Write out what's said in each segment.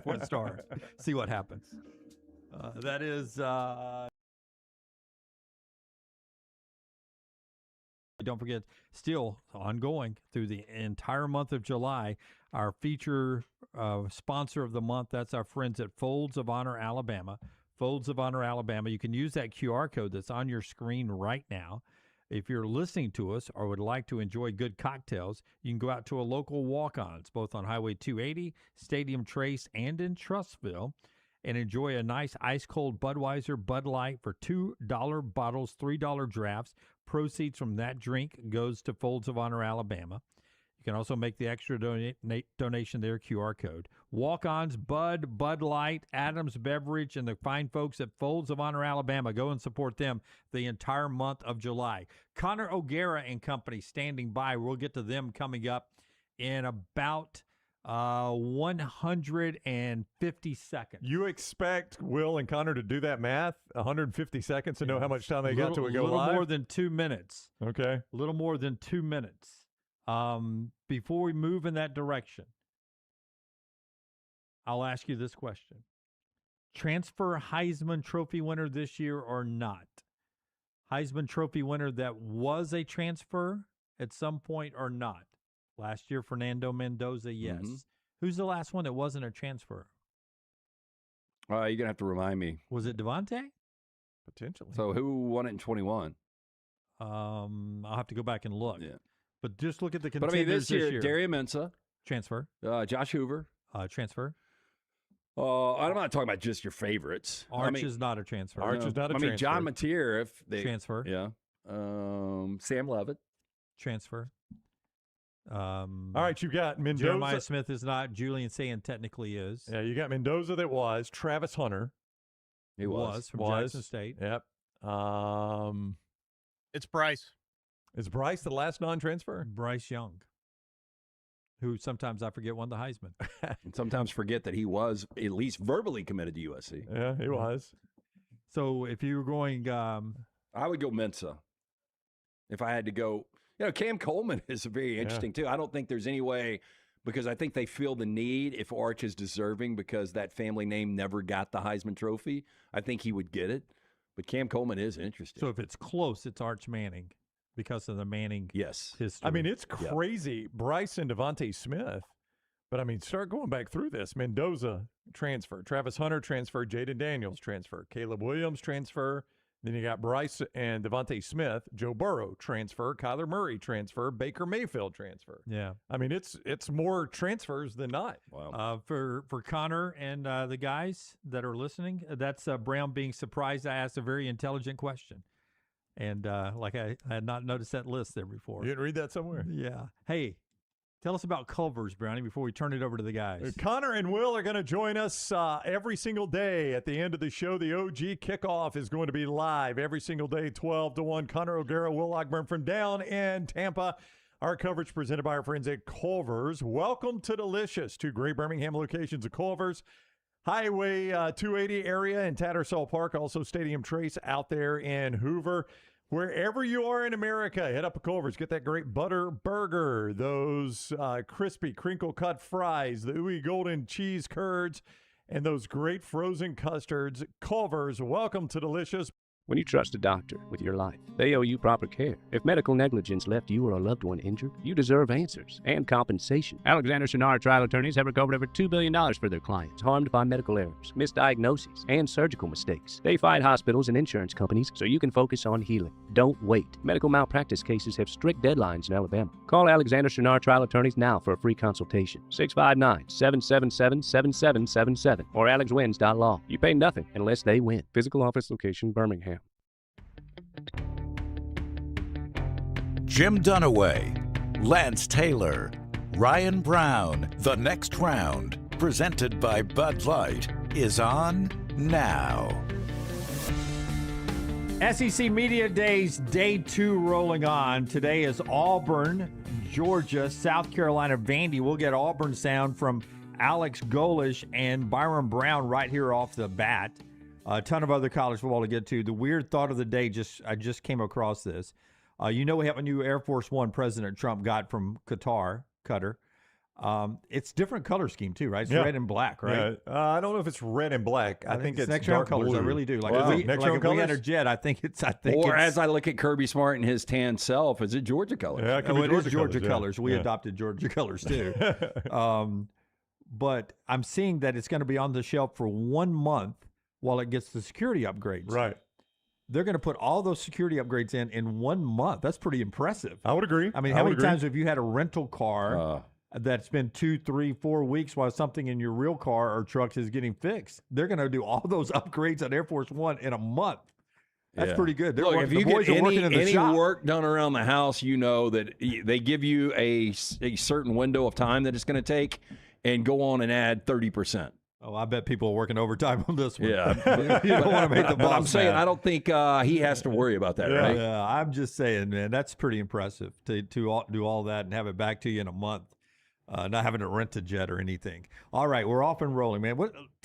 before it starts. See what happens. That is. Don't forget, still ongoing through the entire month of July, our feature sponsor of the month, that's our friends at Folds of Honor, Alabama. Folds of Honor, Alabama. You can use that QR code that's on your screen right now. If you're listening to us or would like to enjoy good cocktails, you can go out to a local walk-ons, both on Highway 280, Stadium Trace, and in Trussville, and enjoy a nice ice-cold Budweiser, Bud Light for $2 bottles, $3 drafts. Proceeds from that drink goes to Folds of Honor, Alabama. You can also make the extra donation there, QR code. Walk-ons, Bud Light, Adams Beverage, and the fine folks at Folds of Honor, Alabama. Go and support them the entire month of July. Connor O'Gara and company standing by. We'll get to them coming up in about 150 seconds. You expect Will and Connor to do that math, 150 seconds, to know how much time they got till we go live? A little more than 2 minutes. Okay. A little more than 2 minutes. Before we move in that direction, I'll ask you this question. Transfer Heisman Trophy winner this year or not? Heisman Trophy winner that was a transfer at some point or not? Last year, Fernando Mendoza, yes. Mm-hmm. Who's the last one that wasn't a transfer? You're going to have to remind me. Was it Devontae? Potentially. So who won it in 21? I'll have to go back and look. Yeah. But just look at the contenders but I mean, this year. Darian Mensah. Transfer. Josh Hoover. Transfer. I'm not talking about just your favorites. Arch is not a transfer. Arch is not a transfer. I mean, John Mateer, if they transfer. Yeah. Sam Levitt. Transfer. All right, you've got Mendoza. Jeremiah Smith is not. Julian Sand technically is. Yeah, you got Mendoza that was. Travis Hunter. He was from Jackson State. Yep. It's Bryce. Is Bryce the last non-transfer? Bryce Young, who sometimes I forget won the Heisman. And sometimes forget that he was at least verbally committed to USC. Yeah, he was. So if you were going... I would go Mensah. If I had to go... Cam Coleman is very interesting, too. I don't think there's any way, because I think they feel the need, if Arch is deserving, because that family name never got the Heisman Trophy, I think he would get it. But Cam Coleman is interesting. So if it's close, it's Arch Manning because of the Manning history. I mean, it's crazy. Yep. Bryce and Devontae Smith. But, I mean, start going back through this. Mendoza, transfer. Travis Hunter, transfer. Jaden Daniels, transfer. Caleb Williams, transfer. Then you got Bryce and Devontae Smith. Joe Burrow, transfer. Kyler Murray, transfer. Baker Mayfield, transfer. Yeah. I mean, it's more transfers than not. Wow. For Connor and the guys that are listening, that's Brown being surprised I asked a very intelligent question. And I had not noticed that list there before. You didn't read that somewhere? Yeah. Hey, tell us about Culver's, Brownie, before we turn it over to the guys. Connor and Will are going to join us every single day at the end of the show. The OG Kickoff is going to be live every single day, 12 to 1. Connor O'Gara, Will Ogburn from down in Tampa. Our coverage presented by our friends at Culver's. Welcome to Delicious, two great Birmingham locations of Culver's. Highway 280 area in Tattersall Park, also Stadium Trace out there in Hoover. Wherever you are in America, head up to Culver's. Get that great butter burger, those crispy crinkle-cut fries, the ooey golden cheese curds, and those great frozen custards. Culver's, welcome to Delicious. When you trust a doctor with your life, they owe you proper care. If medical negligence left you or a loved one injured, you deserve answers and compensation. Alexander Shunnarah trial attorneys have recovered over $2 billion for their clients harmed by medical errors, misdiagnoses, and surgical mistakes. They fight hospitals and insurance companies so you can focus on healing. Don't wait. Medical malpractice cases have strict deadlines in Alabama. Call Alexander Shunnarah trial attorneys now for a free consultation. 659-777-7777 or alexwins.law. You pay nothing unless they win. Physical office location, Birmingham. Jim Dunaway, Lance Taylor, Ryan Brown. The next round, presented by Bud Light, is on now. SEC Media Days, Day 2 rolling on. Today is Auburn, Georgia, South Carolina, Vandy. We'll get Auburn sound from Alex Golish and Byrum Brown right here off the bat. A ton of other college football to get to. The weird thought of the day, I just came across this. We have a new Air Force One President Trump got from Qatar. It's different color scheme too, right? It's Yeah. red and black, right? Yeah. I don't know if it's red and black. I think it's next dark round colors. blue. I really do. Like Wow. if we, Next like round if we colors? enter Jet, I think it's. Or as I look at Kirby Smart and his tan self, is it Georgia colors? Yeah, it could be it is Georgia yeah. colors. We Yeah. adopted Georgia colors too. But I'm seeing that it's going to be on the shelf for 1 month while it gets the security upgrades. Right. They're going to put all those security upgrades in 1 month. That's pretty impressive. I would agree. I mean, I how would many agree. times have you had a rental car that's been 2, 3, 4 weeks while something in your real car or trucks is getting fixed? They're going to do all those upgrades on Air Force One in a month. That's pretty good. Look, if the you boys get are working in the any shop. work done around the house, you know that they give you a certain window of time that it's going to take, and go on and add 30%. Oh, I bet people are working overtime on this one. Yeah, you don't want to make the boss but I'm saying mad. I don't think he has to worry about that, right? Yeah, I'm just saying, man, that's pretty impressive to do all that and have it back to you in a month, not having to rent a jet or anything. All right, we're off and rolling, man.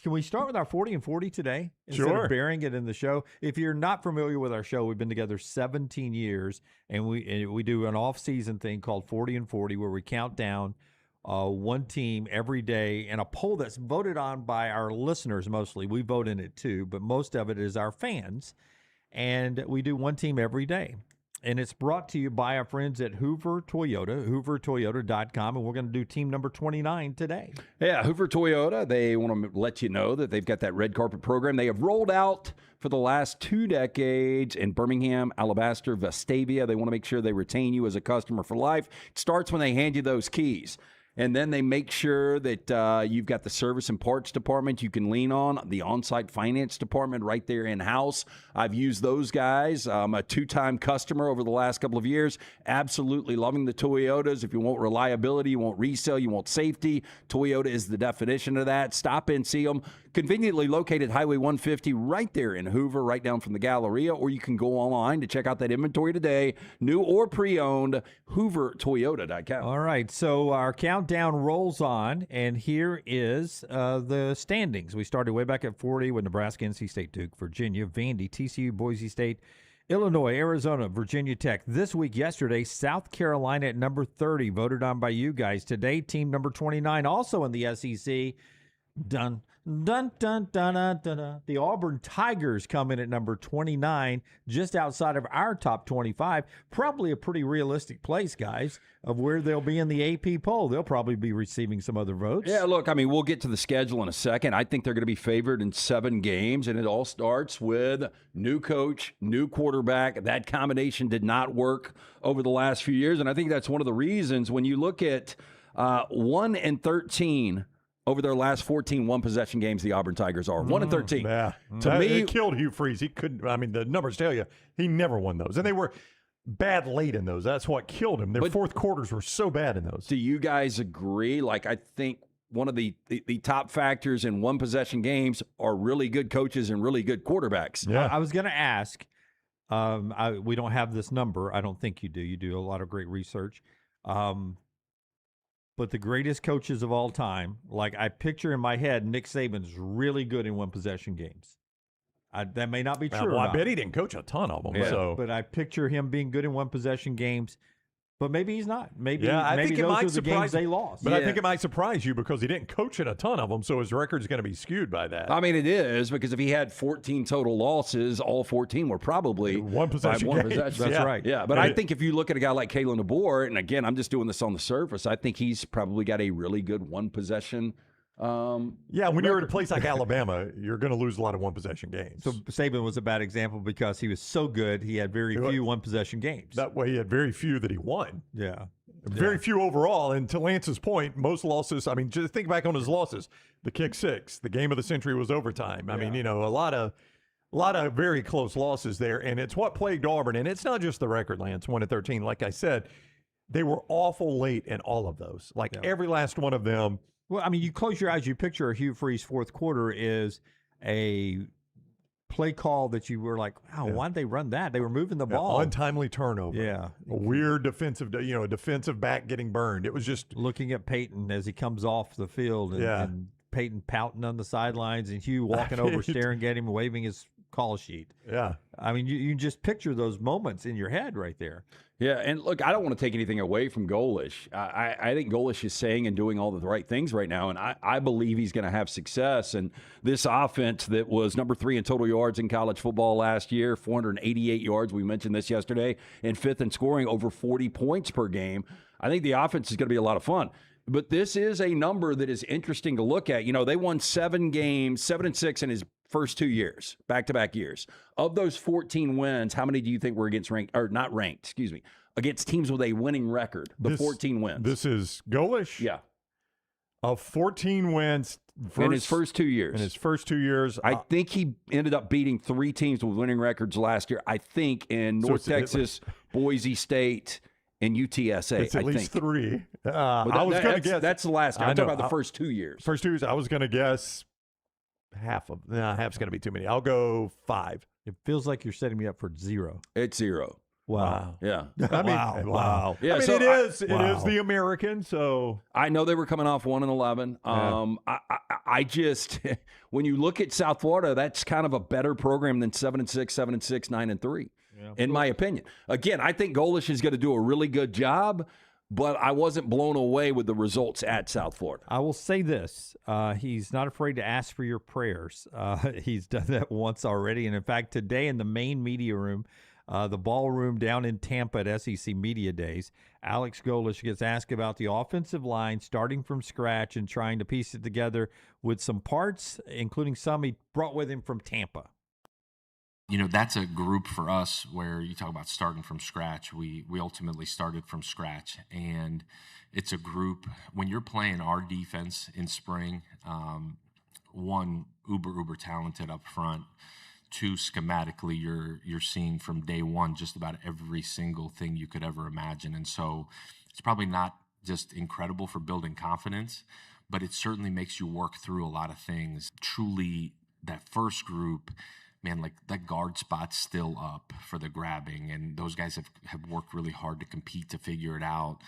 Can we start with our 40 and 40 today instead Sure. of burying it in the show? If you're not familiar with our show, we've been together 17 years, and we do an off-season thing called 40 and 40 where we count down one team every day in a poll that's voted on by our listeners mostly. We vote in it too, but most of it is our fans. And we do one team every day. And it's brought to you by our friends at Hoover Toyota, hoovertoyota.com. And we're going to do team number 29 today. Yeah, Hoover Toyota, they want to let you know that they've got that red carpet program they have rolled out for the last 2 decades in Birmingham, Alabaster, Vestavia. They want to make sure they retain you as a customer for life. It starts when they hand you those keys. And then they make sure that you've got the service and parts department you can lean on, the on-site finance department right there in-house. I've used those guys. I'm a 2-time customer over the last couple of years. Absolutely loving the Toyotas. If you want reliability, you want resale, you want safety, Toyota is the definition of that. Stop in, see them. Conveniently located Highway 150 right there in Hoover, right down from the Galleria, or you can go online to check out that inventory today, new or pre-owned, hoovertoyota.com. All right, so our countdown rolls on, and here is the standings. We started way back at 40 with Nebraska, NC State, Duke, Virginia, Vandy, TCU, Boise State, Illinois, Arizona, Virginia Tech. This week, yesterday, South Carolina at number 30, voted on by you guys. Today, team number 29, also in the SEC. Dun, dun, dun, dun, dun, dun, dun. The Auburn Tigers come in at number 29, just outside of our top 25. Probably a pretty realistic place, guys, of where they'll be in the AP poll. They'll probably be receiving some other votes. Yeah, look, I mean, we'll get to the schedule in a second. I think they're going to be favored in 7 games, and it all starts with new coach, new quarterback. That combination did not work over the last few years, and I think that's one of the reasons when you look at 1-13 over their last 14 one-possession games, the Auburn Tigers are 1-13. Yeah. To me, it killed Hugh Freeze. He couldn't, I mean, the numbers tell you, he never won those. And they were bad late in those. That's what killed him. Their fourth quarters were so bad in those. do you guys agree? Like, I think one of the top factors in one-possession games are really good coaches and really good quarterbacks. Yeah. I was going to ask, we don't have this number. I don't think you do. You do a lot of great research. But the greatest coaches of all time, like I picture in my head, Nick Saban's really good in one-possession games. That may not be true. Well, I bet he didn't coach a ton of them. Yeah. So. But I picture him being good in one-possession games. But maybe he's not. Maybe, Yeah, I maybe think it those might are the games surprise- they lost. But I Yeah. think it might surprise you because he didn't coach in a ton of them, so his record's going to be skewed by that. I mean, it is, because if he had 14 total losses, all 14 were probably One possession by one games. possession. That's Yeah. right. Yeah, but I think if you look at a guy like Kalen DeBoer, and again, I'm just doing this on the surface, I think he's probably got a really good one-possession. Yeah, when you're at a place like Alabama, you're going to lose a lot of one-possession games. So Saban was a bad example because he was so good, he had very few one-possession games. that way, he had very few that he won. Yeah. Very few overall. And to Lance's point, most losses, I mean, just think back on his losses. The kick six, the game of the century was overtime. I mean, you know, a lot of very close losses there. And it's what plagued Auburn. And it's not just the record, Lance, 1-13. Like I said, they were awful late in all of those. Like every last one of them. Well, I mean, you close your eyes, you picture a Hugh Freeze fourth quarter is a play call that you were like, wow, why did they run that? They were moving the ball. Untimely turnover. Yeah. A weird defensive, a defensive back getting burned. It was just. Looking at Peyton as he comes off the field and Peyton pouting on the sidelines and Hugh walking over, staring at him, waving his call sheet. Yeah. I mean, you just picture those moments in your head right there. Yeah, and look, I don't want to take anything away from Golish. I think Golish is saying and doing all the right things right now, and I believe he's going to have success. And this offense that was number 3 in total yards in college football last year, 488 yards, we mentioned this yesterday, and 5th in scoring, over 40 points per game. I think the offense is going to be a lot of fun. But this is a number that is interesting to look at. You know, they won 7 games, 7-6 in his first 2 years, back-to-back years. Of those 14 wins, how many do you think were against against teams with a winning record, 14 wins? This is Golish? Yeah. Of 14 wins. In his first 2 years. In his first 2 years. I think he ended up beating 3 teams with winning records last year. I think in North Texas, Boise State, and UTSA. It's at least 3. I was going to guess. That's the last. I'm talking about the first 2 years. First 2 years, I was going to guess half's going to be too many. I'll go 5. It feels like you're setting me up for 0. It's 0. Wow. Yeah. I mean, wow. Yeah, I mean, so it is the American, so. I know they were coming off 1-11. Yeah. I just, when you look at South Florida, that's kind of a better program than 7-6, 7-6, 9-3, in my opinion. Again, I think Golish is going to do a really good job, but I wasn't blown away with the results at South Florida. I will say this. He's not afraid to ask for your prayers. He's done that once already. And, in fact, today in the main media room, the ballroom down in Tampa at SEC Media Days, Alex Golish gets asked about the offensive line starting from scratch and trying to piece it together with some parts, including some he brought with him from Tampa. You know, that's a group for us where you talk about starting from scratch. We ultimately started from scratch, and it's a group. When you're playing our defense in spring, one, uber talented up front. 2, schematically, you're seeing from day one just about every single thing you could ever imagine. And so it's probably not just incredible for building confidence, but it certainly makes you work through a lot of things. Truly, that first group, man, like that guard spot's still up for the grabbing, and those guys have worked really hard to compete to figure it out.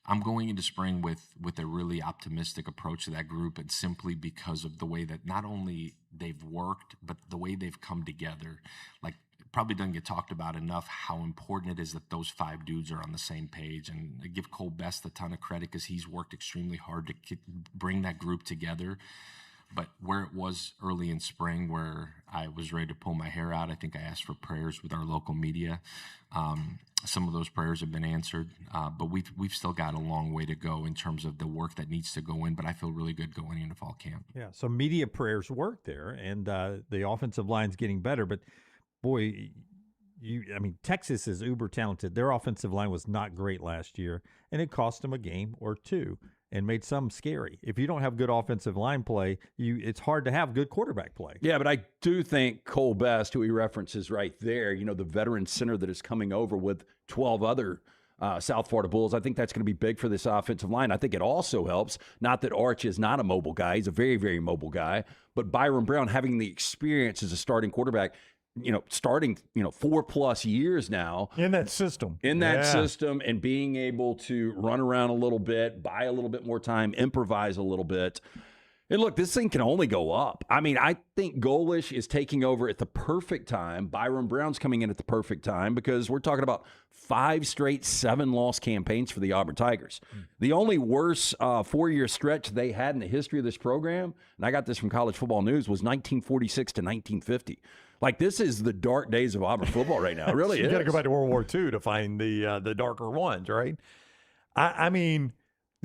I'm going into spring with a really optimistic approach to that group, and simply because of the way that not only they've worked, but the way they've come together. Like, it probably doesn't get talked about enough how important it is that those 5 dudes are on the same page. And I give Cole Best a ton of credit because he's worked extremely hard to bring that group together. But where it was early in spring, where I was ready to pull my hair out, I think I asked for prayers with our local media. Some of those prayers have been answered, but we've still got a long way to go in terms of the work that needs to go in. But I feel really good going into fall camp. Yeah, so media prayers work there, and the offensive line's getting better. But boy, Texas is uber talented. Their offensive line was not great last year, and it cost them a game or 2. And made some scary. If you don't have good offensive line play, it's hard to have good quarterback play. Yeah, but I do think Cole Best, who he references right there, the veteran center that is coming over with 12 other South Florida Bulls, I think that's going to be big for this offensive line. I think it also helps, not that Arch is not a mobile guy. He's a very, very mobile guy. But Byrum Brown having the experience as a starting quarterback, starting, 4+ years now. In that system. System, and being able to run around a little bit, buy a little bit more time, improvise a little bit. And look, this thing can only go up. I mean, I think Golish is taking over at the perfect time. Byrum Brown's coming in at the perfect time because we're talking about 5 straight 7-loss campaigns for the Auburn Tigers. The only worse 4-year stretch they had in the history of this program, and I got this from College Football News, was 1946 to 1950. Like, this is the dark days of Auburn football right now. It really is. You got to go back to World War II to find the darker ones, right? I mean,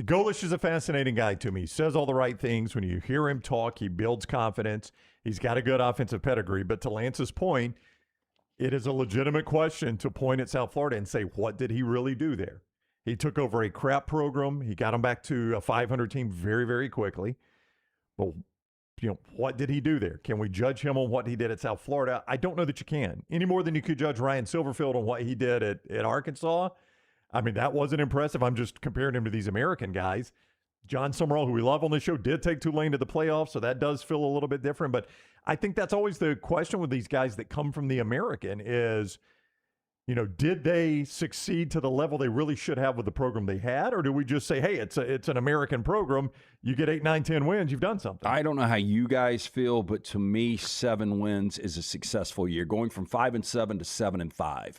Golish is a fascinating guy to me. He says all the right things. When you hear him talk, he builds confidence. He's got a good offensive pedigree. But to Lance's point, it is a legitimate question to point at South Florida and say, what did he really do there? He took over a crap program. He got them back to a 500 team very, very quickly. But what did he do there? Can we judge him on what he did at South Florida? I don't know that you can, any more than you could judge Ryan Silverfield on what he did at Arkansas. I mean, that wasn't impressive. I'm just comparing him to these American guys. John Summerall, who we love on this show, did take Tulane to the playoffs, so that does feel a little bit different. But I think that's always the question with these guys that come from the American is, did they succeed to the level they really should have with the program they had? Or do we just say, hey, it's an American program. You get 8, 9, 10 wins, you've done something. I don't know how you guys feel, but to me, 7 wins is a successful year. Going from 5-7 to 7-5.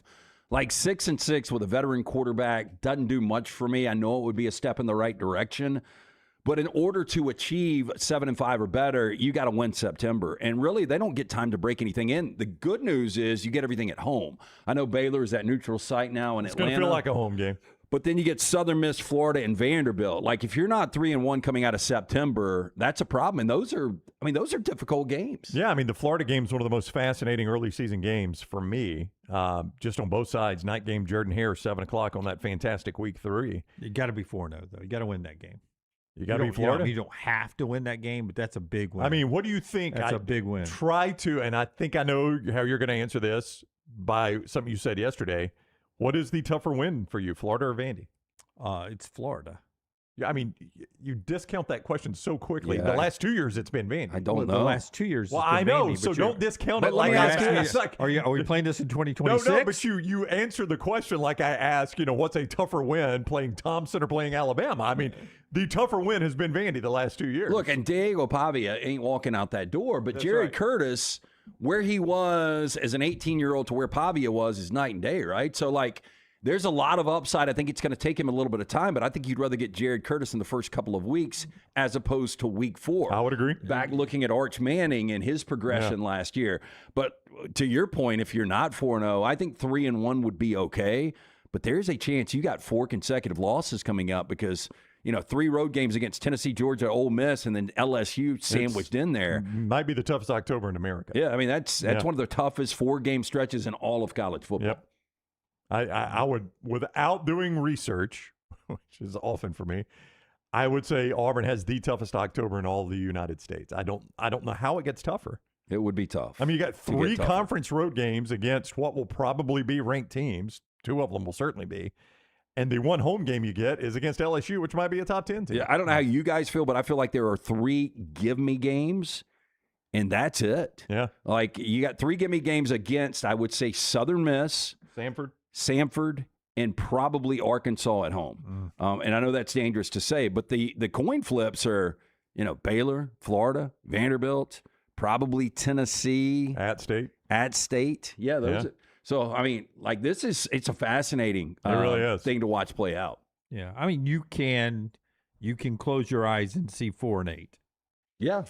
Like 6-6 with a veteran quarterback doesn't do much for me. I know it would be a step in the right direction. But in order to achieve 7-5 or better, you got to win September. And really, they don't get time to break anything in. The good news is you get everything at home. I know Baylor is that neutral site now in Atlanta. It's going to feel like a home game. But then you get Southern Miss, Florida, and Vanderbilt. Like, if you're not 3-1 coming out of September, that's a problem. And those are difficult games. Yeah, I mean, the Florida game is one of the most fascinating early season games for me. Just on both sides. Night game, Jordan Hare, 7 o'clock on that fantastic week 3. You got to be 4-0, though. You got to win that game. You got to be Florida? You don't have to win that game, but that's a big win. I mean, what do you think? That's a big win. Try to, and I think I know how you're going to answer this by something you said yesterday. What is the tougher win for you, Florida or Vandy? It's Florida. Yeah, I mean, you discount that question so quickly. Yeah. The last 2 years, it's been Vandy. I don't know. The last 2 years. Well, it's been I know, Vandy, so don't discount it but like let me I ask you, like. Are we playing this in 2026? No, but you answered the question like I asked, what's a tougher win, playing Thompson or playing Alabama? I mean, the tougher win has been Vandy the last 2 years. Look, and Diego Pavia ain't walking out that door, but That's Jared right. Curtis, where he was as an 18-year-old to where Pavia was is night and day, right? So, like, there's a lot of upside. I think it's going to take him a little bit of time, but I think you'd rather get Jared Curtis in the first couple of weeks as opposed to week 4. I would agree. Back looking at Arch Manning and his progression last year. But to your point, if you're not 4-0, I think 3-1 would be okay. But there's a chance you got 4 consecutive losses coming up because, 3 road games against Tennessee, Georgia, Ole Miss, and then LSU sandwiched in there. Might be the toughest October in America. Yeah, I mean, that's one of the toughest 4-game stretches in all of college football. Yep. I would, without doing research, which is often for me, I would say Auburn has the toughest October in all of the United States. I don't know how it gets tougher. It would be tough. I mean, you got to get 3 tougher. conference road games against what will probably be ranked teams. 2 of them will certainly be. And the 1 home game you get is against LSU, which might be a top 10 team. Yeah, I don't know how you guys feel, but I feel like there are 3 give-me games, and that's it. Yeah. Like, you got 3 give-me games against, I would say, Southern Miss, Samford, and probably Arkansas at home. And I know that's dangerous to say, but the coin flips are, Baylor, Florida, Vanderbilt, probably Tennessee. At State. Yeah, those. Yeah. So, I mean, like, it's a fascinating really is. thing to watch play out. Yeah, I mean, you can close your eyes and see 4-8. Yeah.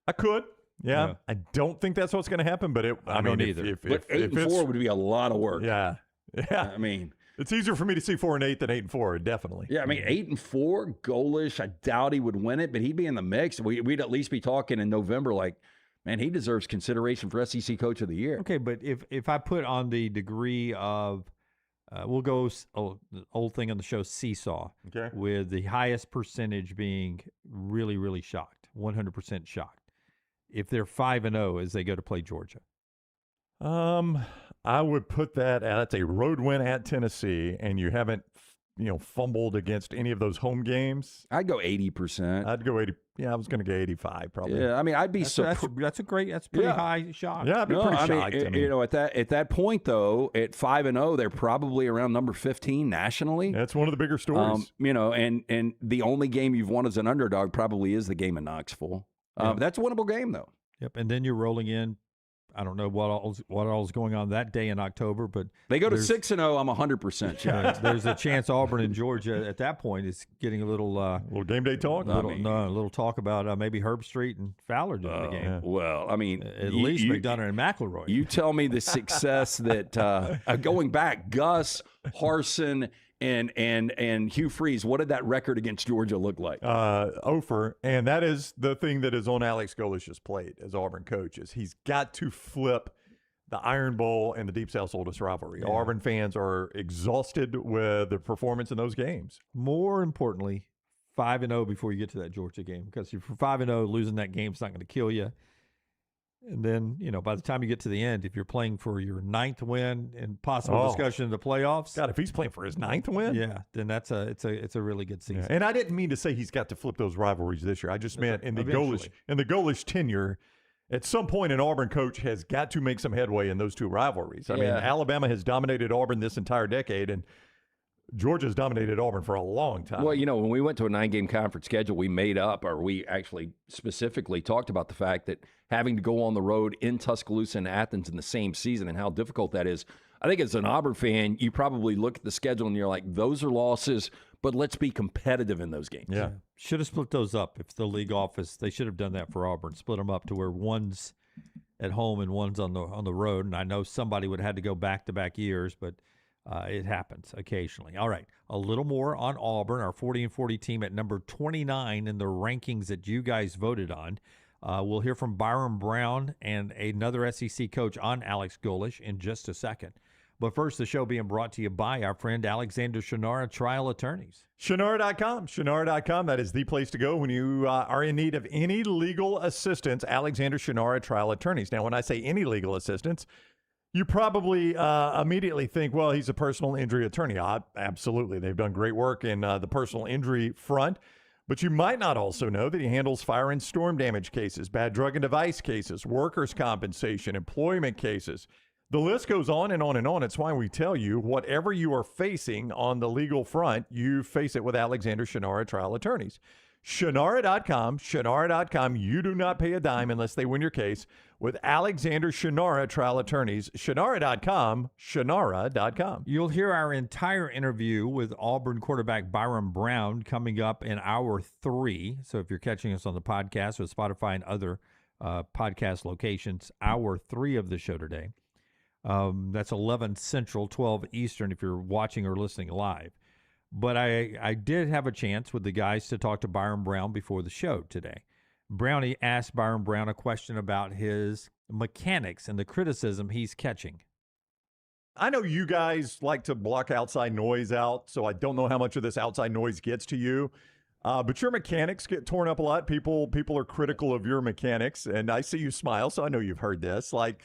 I could. Yeah. Yeah. I don't think that's what's going to happen, but I don't mean, either. if 8-4 would be a lot of work. Yeah. Yeah. I mean, it's easier for me to see 4-8 than 8-4, definitely. yeah, I mean, 8-4, goalish. I doubt he would win it, but he'd be in the mix. We'd at least be talking in November like, man, he deserves consideration for SEC Coach of the Year. Okay, but if I put on the degree of, we'll go the old thing on the show, seesaw, Okay. with the highest percentage being really, really shocked, 100% shocked. If they're 5-0 as they go to play Georgia. I would put that that's a road win at Tennessee, and you haven't, fumbled against any of those home games. I'd go 80%. I'd go 80. Yeah, I was going to go 85 probably. Yeah, I mean, I'd be That's surprised. pretty high shock. Yeah, I'd be No, pretty I mean, shocked. at that point though, at 5-0, they're probably around number 15 nationally. That's one of the bigger stories. And the only game you've won as an underdog probably is the game in Knoxville. That's a winnable game though. Yep, and then you're rolling in. I don't know what all's going on that day in October, but They go to there's- 6-0. I'm 100% sure. There's a chance Auburn and Georgia at that point is getting a little little game day talk. a little talk about maybe Herb Street and Fowler doing the game. Well, I mean, At least McDonough and McElroy. You tell me the success that going back, Gus, Harsin, and Hugh Freeze. What did that record against Georgia look like? Ofer, and that is the thing that is on Alex Golish's plate as Auburn coach, is he's got to flip the Iron Bowl and the Deep South Oldest rivalry. Yeah. Auburn fans are exhausted with the performance in those games. More importantly, 5-0 before you get to that Georgia game, because if you're 5-0, losing that game's not going to kill you. And then, by the time you get to the end, if you're playing for your 9th win and possible discussion in the playoffs, God, if he's playing for his 9th win, yeah, then it's a really good season. Yeah. And I didn't mean to say he's got to flip those rivalries this year. I just meant in the Golish tenure, at some point an Auburn coach has got to make some headway in those 2 rivalries. I mean, Alabama has dominated Auburn this entire decade, and Georgia's dominated Auburn for a long time. Well, when we went to a 9-game conference schedule, we actually specifically talked about the fact that having to go on the road in Tuscaloosa and Athens in the same season and how difficult that is. I think as an Auburn fan, you probably look at the schedule and you're like, those are losses, but let's be competitive in those games. Yeah. Should have split those up. If the league office, they should have done that for Auburn. Split them up to where one's at home and one's on the road. And I know somebody would have had to go back-to-back years, but it happens occasionally. All right, a little more on Auburn, our 40-40 team at number 29 in the rankings that you guys voted on. We'll hear from Byrum Brown and another SEC coach on Alex Golesh in just a second. But first, the show being brought to you by our friend Alexander Shunnarah, Trial Attorneys. Shunnarah.com. Shunnarah.com. That is the place to go when you are in need of any legal assistance. Alexander Shunnarah, Trial Attorneys. Now, when I say any legal assistance, you probably immediately think, well, he's a personal injury attorney. Absolutely. They've done great work in the personal injury front. But you might not also know that he handles fire and storm damage cases, bad drug and device cases, workers' compensation, employment cases. The list goes on and on and on. It's why we tell you, whatever you are facing on the legal front, you face it with Alexander Shunnarah Trial Attorneys. Shunnarah.com, Shunnarah.com. You do not pay a dime unless they win your case with Alexander Shunnarah Trial Attorneys. Shunnarah.com, Shunnarah.com. You'll hear our entire interview with Auburn quarterback Byrum Brown coming up in hour 3. So if you're catching us on the podcast with Spotify and other podcast locations, hour 3 of the show today. That's 11 Central, 12 Eastern if you're watching or listening live. But I did have a chance with the guys to talk to Byrum Brown before the show today. Brownie asked Byrum Brown a question about his mechanics and the criticism he's catching. I know you guys like to block outside noise out, so I don't know how much of this outside noise gets to you. But your mechanics get torn up a lot. People are critical of your mechanics, and I see you smile, so I know you've heard this. Like,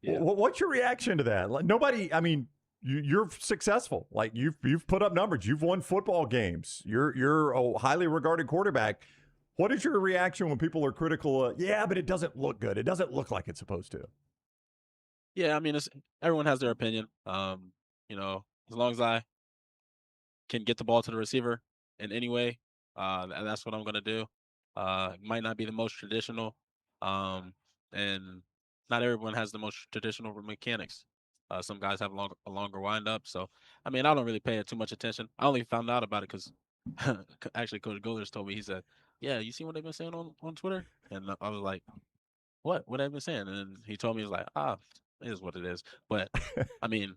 yeah. What's your reaction to that? Like, nobody, I mean, you're successful. Like you've put up numbers. You've won football games. You're a highly regarded quarterback. What is your reaction when people are critical? Yeah, but it doesn't look good. It doesn't look like it's supposed to. Yeah, I mean, everyone has their opinion. As long as I can get the ball to the receiver in any way, that's what I'm going to do. It might not be the most traditional, and not everyone has the most traditional mechanics. Some guys have a longer windup. So, I mean, I don't really pay it too much attention. I only found out about it because actually Coach Golesh told me, he said, yeah, you see what they've been saying on Twitter? And I was like, what have they been saying? And he told me, he was like, it is what it is. But, I mean,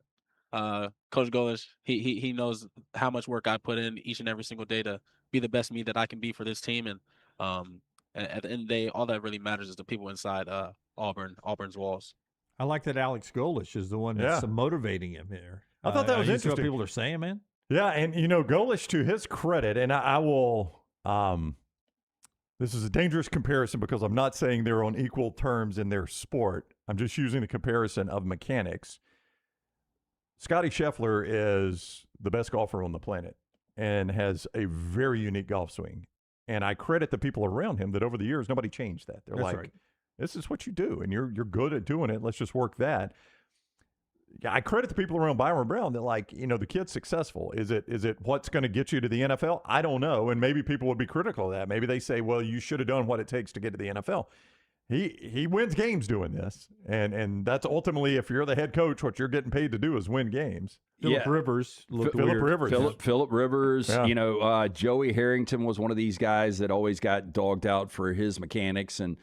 Coach Golesh, he knows how much work I put in each and every single day to be the best me that I can be for this team. And at the end of the day, all that really matters is the people inside Auburn's walls. I like that Alex Golesh is the one that's motivating him here. I thought that was interesting. What people are saying, man. Yeah, and Golesh, to his credit, and I will. This is a dangerous comparison because I'm not saying they're on equal terms in their sport. I'm just using the comparison of mechanics. Scotty Scheffler is the best golfer on the planet and has a very unique golf swing. And I credit the people around him that over the years nobody changed that. They're That's like, right. This is what you do, and you're good at doing it. Let's just work that. Yeah, I credit the people around Byrum Brown that, like, the kid's successful. Is it what's going to get you to the NFL? I don't know, and maybe people would be critical of that. Maybe they say, well, you should have done what it takes to get to the NFL. He wins games doing this, and that's ultimately, if you're the head coach, what you're getting paid to do is win games. Phillip Rivers looked weird. Phillip Rivers, yeah. Joey Harrington was one of these guys that always got dogged out for his mechanics, and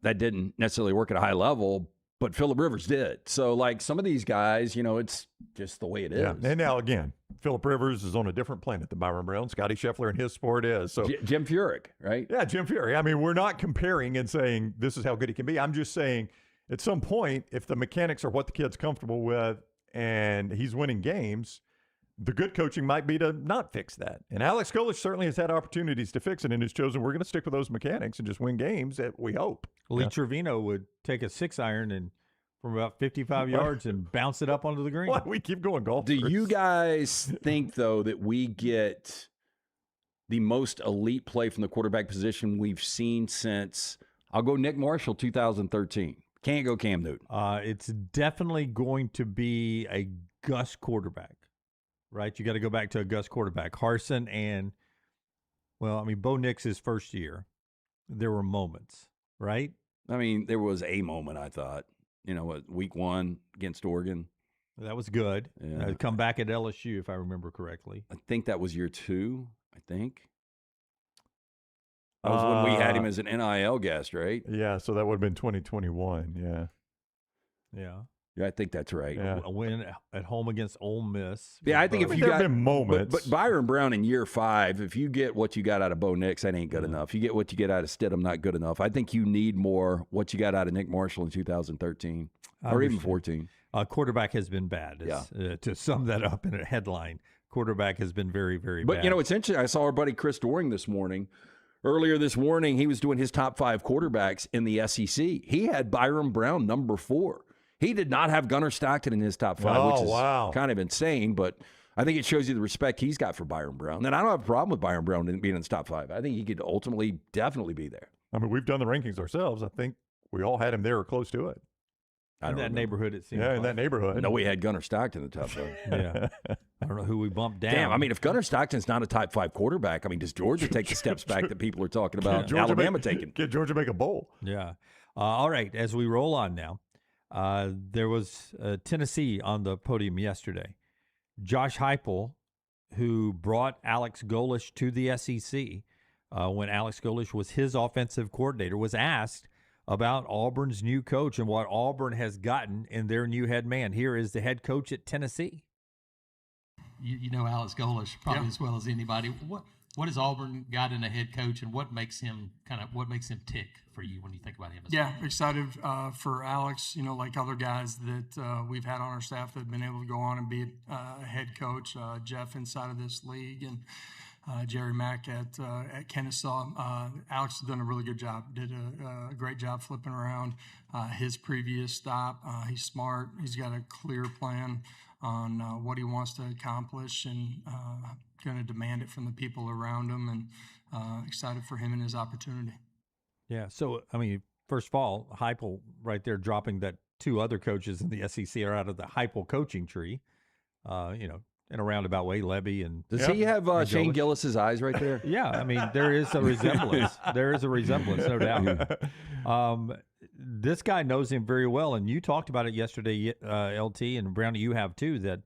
that didn't necessarily work at a high level, but Phillip Rivers did. So, like, some of these guys, it's just the way it is. Yeah. And now, again, Phillip Rivers is on a different planet than Byrum Brown. Scotty Scheffler in his sport is. So Jim Furyk, right? Yeah, Jim Furyk. I mean, we're not comparing and saying this is how good he can be. I'm just saying at some point, if the mechanics are what the kid's comfortable with and he's winning games, the good coaching might be to not fix that. And Alex Golesh certainly has had opportunities to fix it and has chosen we're going to stick with those mechanics and just win games, we hope. Lee Trevino would take a 6-iron and from about 55 yards and bounce it up onto the green. What? We keep going golf. Do you guys think, though, that we get the most elite play from the quarterback position we've seen since, I'll go Nick Marshall, 2013. Can't go Cam Newton. It's definitely going to be a Gus quarterback. Right, you got to go back to a Gus quarterback. Harsin and, Bo Nix's first year, there were moments, right? I mean, there was a moment, I thought. Week 1 against Oregon. That was good. Yeah. Come back at LSU, if I remember correctly. I think that was year 2, I think. That was when we had him as an NIL guest, right? Yeah, so that would have been 2021. Yeah. Yeah, I think that's right. Yeah. A win at home against Ole Miss. Yeah, I think if you there got have been moments. But Byrum Brown in year 5, if you get what you got out of Bo Nix, that ain't good enough. You get what you get out of Stidham, not good enough. I think you need more what you got out of Nick Marshall in 2013 or even 14. Quarterback has been bad. To sum that up in a headline, quarterback has been very, very bad. But, you know, it's interesting. I saw our buddy Chris Doring this morning. Earlier this morning, he was doing his top 5 quarterbacks in the SEC. He had Byrum Brown number 4. He did not have Gunnar Stockton in his top 5, which is kind of insane, but I think it shows you the respect he's got for Byrum Brown. And I don't have a problem with Byrum Brown being in his top 5. I think he could ultimately definitely be there. I mean, we've done the rankings ourselves. I think we all had him there or close to it. In that neighborhood, it seems. Yeah, in that neighborhood. No, we had Gunnar Stockton in the top 5. Yeah. I don't know who we bumped down. Damn, I mean, if Gunnar Stockton's not a top 5 quarterback, I mean, does Georgia take the steps back that people are talking about Alabama taking? Get Georgia make a bowl. Yeah. All right, as we roll on now, there was Tennessee on the podium yesterday. Josh Heupel, who brought Alex Golesh to the SEC when Alex Golesh was his offensive coordinator, was asked about Auburn's new coach and what Auburn has gotten in their new head man. Here is the head coach at Tennessee. You know Alex Golesh probably as well as anybody. What has Auburn got in a head coach, and what makes him tick for you when you think about him? Excited for Alex. You know, like other guys that we've had on our staff that have been able to go on and be a head coach. Jeff inside of this league and Jerry Mack at Kennesaw. Alex has done a really good job. Did a great job flipping around his previous stop. He's smart. He's got a clear plan on what he wants to accomplish and going to demand it from the people around him, and excited for him and his opportunity. Yeah. So, I mean, first of all, Heupel right there dropping that 2 other coaches in the SEC are out of the Heupel coaching tree, in a roundabout way, Levy and does he have Shane Gillis's eyes right there? Yeah, I mean, there is a resemblance. No doubt. This guy knows him very well, and you talked about it yesterday, LT, and Brownie, you have too, that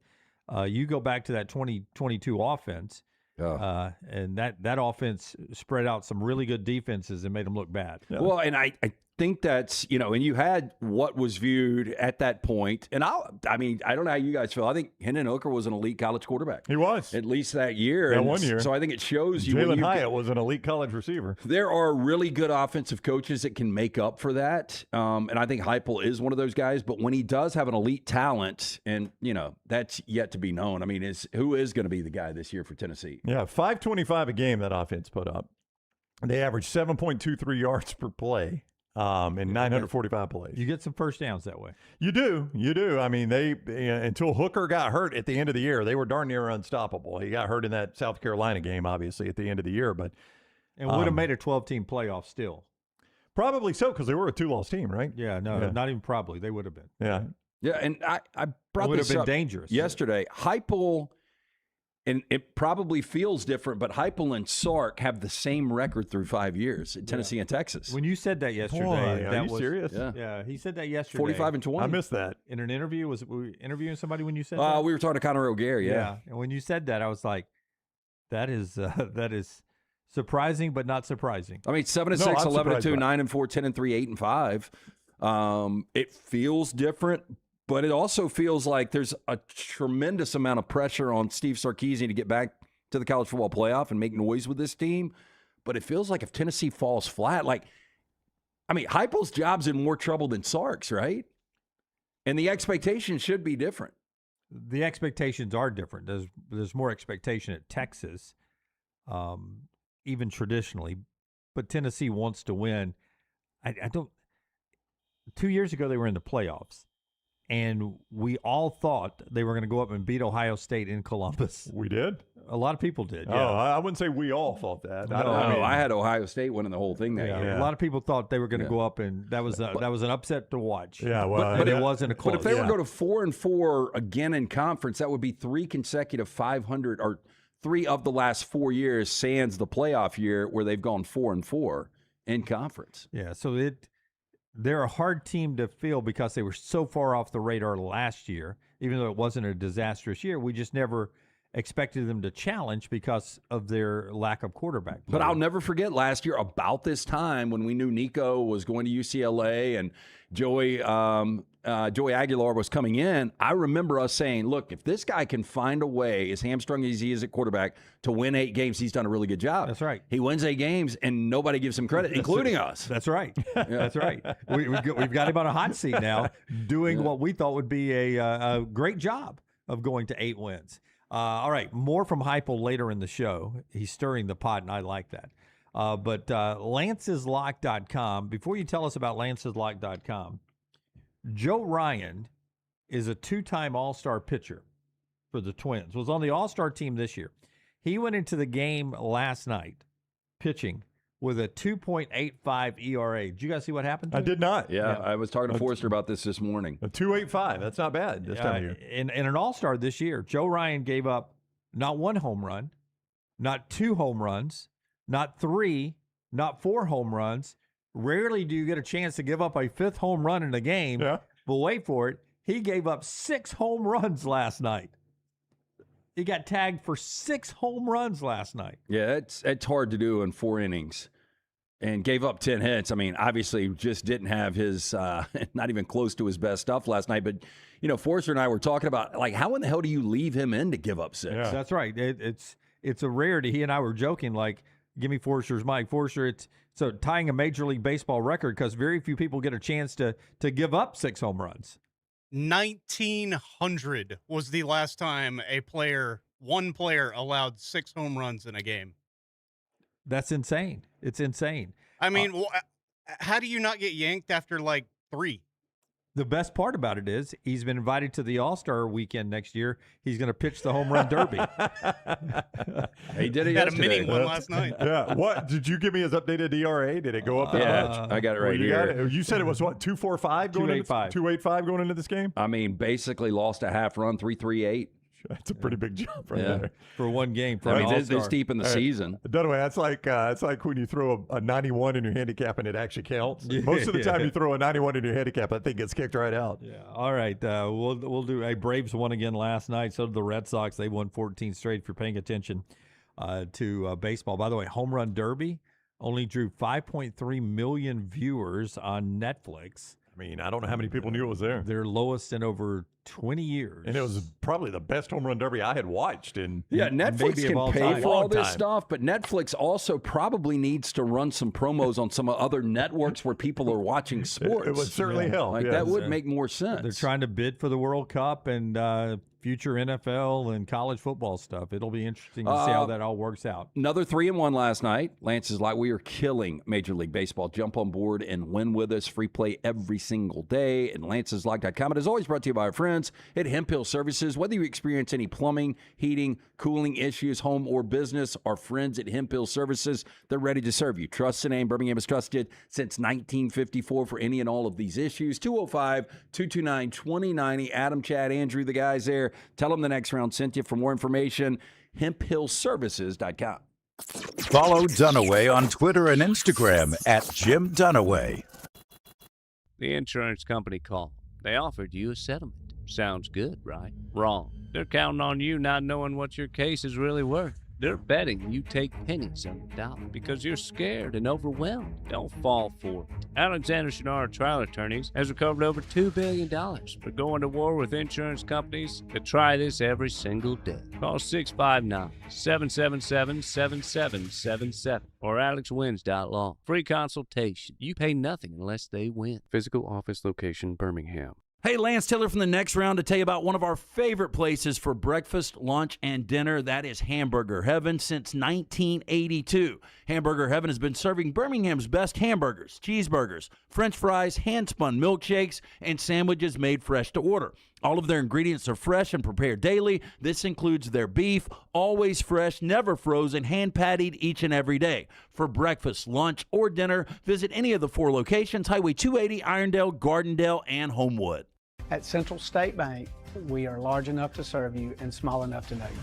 you go back to that 2022 offense, and that offense spread out some really good defenses and made them look bad. Yeah. Well, and I think that's, and you had what was viewed at that point. And I don't know how you guys feel. I think Hendon Hooker was an elite college quarterback. He was. At least that year. That 1 year. So I think it shows you. Jalen Hyatt was an elite college receiver. There are really good offensive coaches that can make up for that. And I think Heupel is one of those guys. But when he does have an elite talent, and, that's yet to be known. I mean, who is going to be the guy this year for Tennessee? Yeah, 525 a game that offense put up. They averaged 7.23 yards per play. In 945 plays. You get some first downs that way. You do. I mean, they until Hooker got hurt at the end of the year, they were darn near unstoppable. He got hurt in that South Carolina game, obviously, at the end of the year. But would have made a 12-team playoff still. Probably so, because they were a 2-loss team, right? Yeah, not even probably. They would have been. Yeah. Yeah, and I brought this up. Would have been dangerous. Yesterday. Heupel, and it probably feels different, but Heupel and Sark have the same record through 5 years in Tennessee and Texas. When you said that yesterday, Boy, are you serious? Yeah, he said that yesterday. 45-20. I missed that. In an interview, were we interviewing somebody when you said that? We were talking to Connor O'Gare, yeah. And when you said that, I was like, that is surprising, but not surprising. I mean, 7-6, 11-2, 9-4, 10-3, 8-5. It feels different. But it also feels like there's a tremendous amount of pressure on Steve Sarkisian to get back to the college football playoff and make noise with this team. But it feels like if Tennessee falls flat, Heupel's job's in more trouble than Sark's, right? And the expectations should be different. The expectations are different. There's more expectation at Texas, even traditionally. But Tennessee wants to win. I don't. 2 years ago, they were in the playoffs. And we all thought they were going to go up and beat Ohio State in Columbus. We did? A lot of people did, yeah. Oh, I wouldn't say we all thought that. I had Ohio State winning the whole thing that year. A lot of people thought they were going to go up, and that was an upset to watch. Yeah, well, but it wasn't a close. But if they were to go to 4-4 again in conference, that would be 3 consecutive 500, or 3 of the last 4 years, sans the playoff year where they've gone 4-4 in conference. Yeah, so they're a hard team to field because they were so far off the radar last year. Even though it wasn't a disastrous year, we just never expected them to challenge because of their lack of quarterback play. But I'll never forget last year about this time when we knew Nico was going to UCLA and Joey Aguilar was coming in. I remember us saying, look, if this guy can find a way, as hamstrung as he is at quarterback, to win 8 games, he's done a really good job. That's right. He wins 8 games, and nobody gives him credit, including us. That's right. That's right. We've got him on a hot seat now, doing what we thought would be a great job of going to 8 wins. All right, more from Heupel later in the show. He's stirring the pot, and I like that. But LancesLock.com, before you tell us about LancesLock.com, Joe Ryan is a 2-time All-Star pitcher for the Twins, was on the All-Star team this year. He went into the game last night pitching with a 2.85 ERA. Did you guys see what happened to I him? did not. Yeah, I was talking to Forrester about this morning. A 2.85. That's not bad this time of year. In an All-Star this year, Joe Ryan gave up not 1 home run, not 2 home runs, not 3, not 4 home runs. Rarely do you get a chance to give up a 5th home run in a game. Yeah. But wait for it. He gave up 6 home runs last night. He got tagged for 6 home runs last night. Yeah, it's hard to do in 4 innings. And gave up 10 hits. I mean, obviously just didn't have his, not even close to his best stuff last night. But, you know, Forrester and I were talking about, like, how in the hell do you leave him in to give up 6? Yeah. That's right. It's a rarity. He and I were joking, like, give me Forrester's mic. Forrester, it's so tying a Major League Baseball record because very few people get a chance to give up 6 home runs. 1900 was the last time one player allowed 6 home runs in a game. That's insane. It's insane. I mean, how do you not get yanked after like 3? The best part about it is he's been invited to the All-Star weekend next year. He's going to pitch the home run derby. He did it Had a yesterday. mini one last night. Yeah. What did you give me his updated ERA? Did it go up that much? I got it right you here. got it? You said it was what, 2.45 going into 2.85 going into this game? I mean, basically lost a half run, 3.38. That's a pretty big jump right there. For one game. For I an mean, this All-Star. deep in the season. Dunaway, that's like when you throw a 91 in your handicap and it actually counts. Most of the time you throw a 91 in your handicap, that thing gets kicked right out. Yeah. All right. We'll do a Braves won again last night. So did the Red Sox. They won 14 straight if you're paying attention to baseball. By the way, Home Run Derby only drew 5.3 million viewers on Netflix. I mean, I don't know how many people knew it was there. Their lowest in over 20 years. And it was probably the best home run derby I had watched in Netflix maybe of all can pay time. for all Long this time. stuff, but Netflix also probably needs to run some promos on some other networks where people are watching sports. It would certainly help. Like, yes. that would make more sense. They're trying to bid for the World Cup and future NFL and college football stuff. It'll be interesting to see how that all works out. Another 3-1 last night. Lance is like, we are killing Major League Baseball. Jump on board and win with us. Free play every single day at Lance'sLock.com. It is always brought to you by our friends at Heupel Services. Whether you experience any plumbing, heating, cooling issues, home or business, our friends at Heupel Services, they're ready to serve you. Trust the name. Birmingham has trusted since 1954 for any and all of these issues. 205-229-2090. Adam, Chad, Andrew, the guys there. Tell them the next round sent you. For more information, HempHillServices.com. Follow Dunaway on Twitter and Instagram at Jim Dunaway. The insurance company called. They offered you a settlement. Sounds good, right? Wrong. They're counting on you not knowing what your case is really worth. They're betting you take pennies on the dollar because you're scared and overwhelmed. Don't fall for it. Alexander Shunnarah Trial Attorneys has recovered over $2 billion for going to war with insurance companies that try this every single day. Call 659-777-7777 or alexwins.law. Free consultation. You pay nothing unless they win. Physical office location, Birmingham. Hey, Lance Taylor from the next round to tell you about one of our favorite places for breakfast, lunch, and dinner. That is Hamburger Heaven since 1982. Hamburger Heaven has been serving Birmingham's best hamburgers, cheeseburgers, French fries, hand-spun milkshakes, and sandwiches made fresh to order. All of their ingredients are fresh and prepared daily. This includes their beef, always fresh, never frozen, hand-pattied each and every day. For breakfast, lunch, or dinner, visit any of the 4 locations, Highway 280, Irondale, Gardendale, and Homewood. At Central State Bank, we are large enough to serve you and small enough to know you.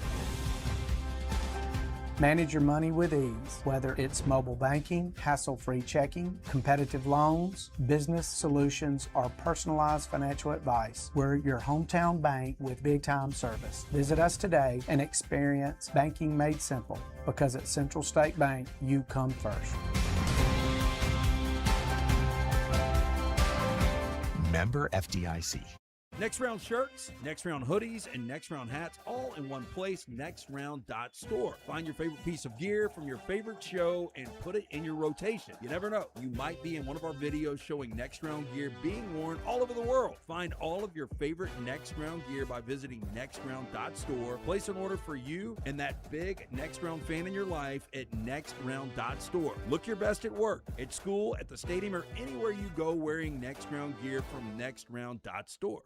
Manage your money with ease, whether it's mobile banking, hassle-free checking, competitive loans, business solutions, or personalized financial advice. We're your hometown bank with big-time service. Visit us today and experience banking made simple, because at Central State Bank, you come first. Member FDIC. Next Round shirts, Next Round hoodies, and Next Round hats all in one place, nextround.store. Find your favorite piece of gear from your favorite show and put it in your rotation. You never know, you might be in one of our videos showing Next Round gear being worn all over the world. Find all of your favorite Next Round gear by visiting nextround.store. Place an order for you and that big Next Round fan in your life at nextround.store. Look your best at work, at school, at the stadium, or anywhere you go wearing Next Round gear from nextround.store.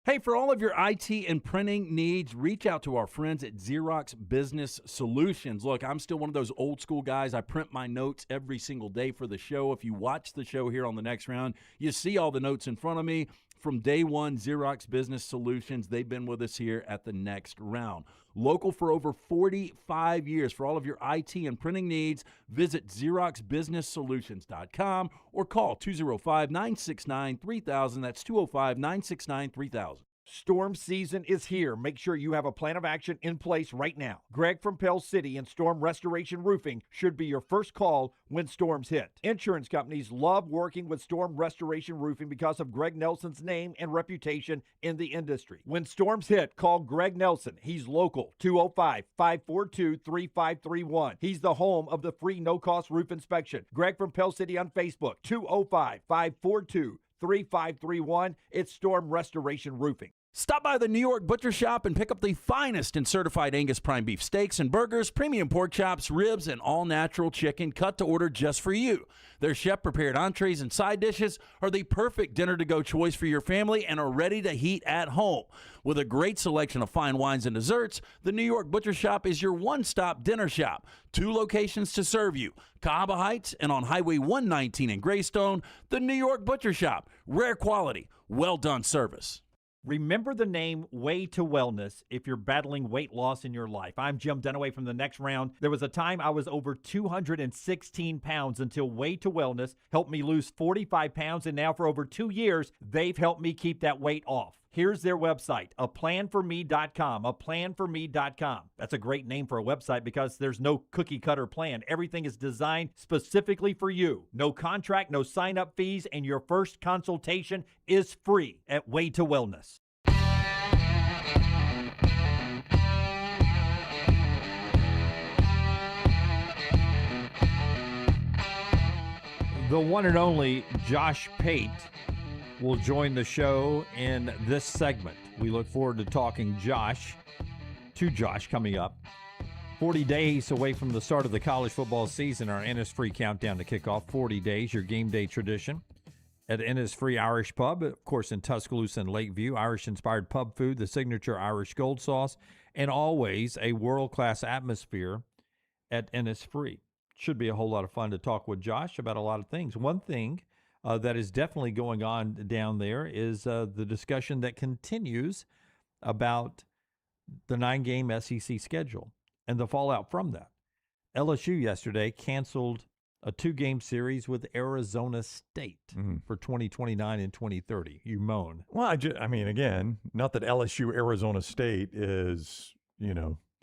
Hey, for all of your IT and printing needs, reach out to our friends at Xerox Business Solutions. Look, I'm still one of those old school guys. I print my notes every single day for the show. If you watch the show here on the Next Round, you see all the notes in front of me. From day one, Xerox Business Solutions, they've been with us here at the Next Round. Local for over 45 years. For all of your IT and printing needs, visit XeroxBusinessSolutions.com or call 205-969-3000. That's 205-969-3000. Storm season is here. Make sure you have a plan of action in place right now. Greg from Pell City and Storm Restoration Roofing should be your first call when storms hit. Insurance companies love working with Storm Restoration Roofing because of Greg Nelson's name and reputation in the industry. When storms hit, call Greg Nelson. He's local, 205-542-3531. He's the home of the free no-cost roof inspection. Greg from Pell City on Facebook, 205-542-3531. It's Storm Restoration Roofing. Stop by the New York Butcher Shop and pick up the finest in certified Angus prime beef steaks and burgers, premium pork chops, ribs, and all-natural chicken cut to order just for you. Their chef-prepared entrees and side dishes are the perfect dinner-to-go choice for your family and are ready to heat at home. With a great selection of fine wines and desserts, the New York Butcher Shop is your one-stop dinner shop. 2 locations to serve you, Cahaba Heights and on Highway 119 in Greystone. The New York Butcher Shop, rare quality, well-done service. Remember the name Way to Wellness if you're battling weight loss in your life. I'm Jim Dunaway from the Next Round. There was a time I was over 216 pounds until Way to Wellness helped me lose 45 pounds, and now for over 2 years, they've helped me keep that weight off. Here's their website, aplanforme.com, aplanforme.com. That's a great name for a website because there's no cookie-cutter plan. Everything is designed specifically for you. No contract, no sign-up fees, and your first consultation is free at Way to Wellness. The one and only Josh Pate will join the show in this segment. We look forward to talking to Josh coming up. 40 days away from the start of the college football season, our Innisfree countdown to kickoff. 40 days, your game day tradition at Innisfree Irish Pub, of course, in Tuscaloosa and Lakeview. Irish-inspired pub food, the signature Irish gold sauce, and always a world-class atmosphere at Innisfree. Should be a whole lot of fun to talk with Josh about a lot of things. One thing that is definitely going on down there is the discussion that continues about the 9-game SEC schedule and the fallout from that. LSU yesterday canceled a 2-game series with Arizona State for 2029 and 2030. You moan. Well, I mean, again, not that LSU Arizona State is,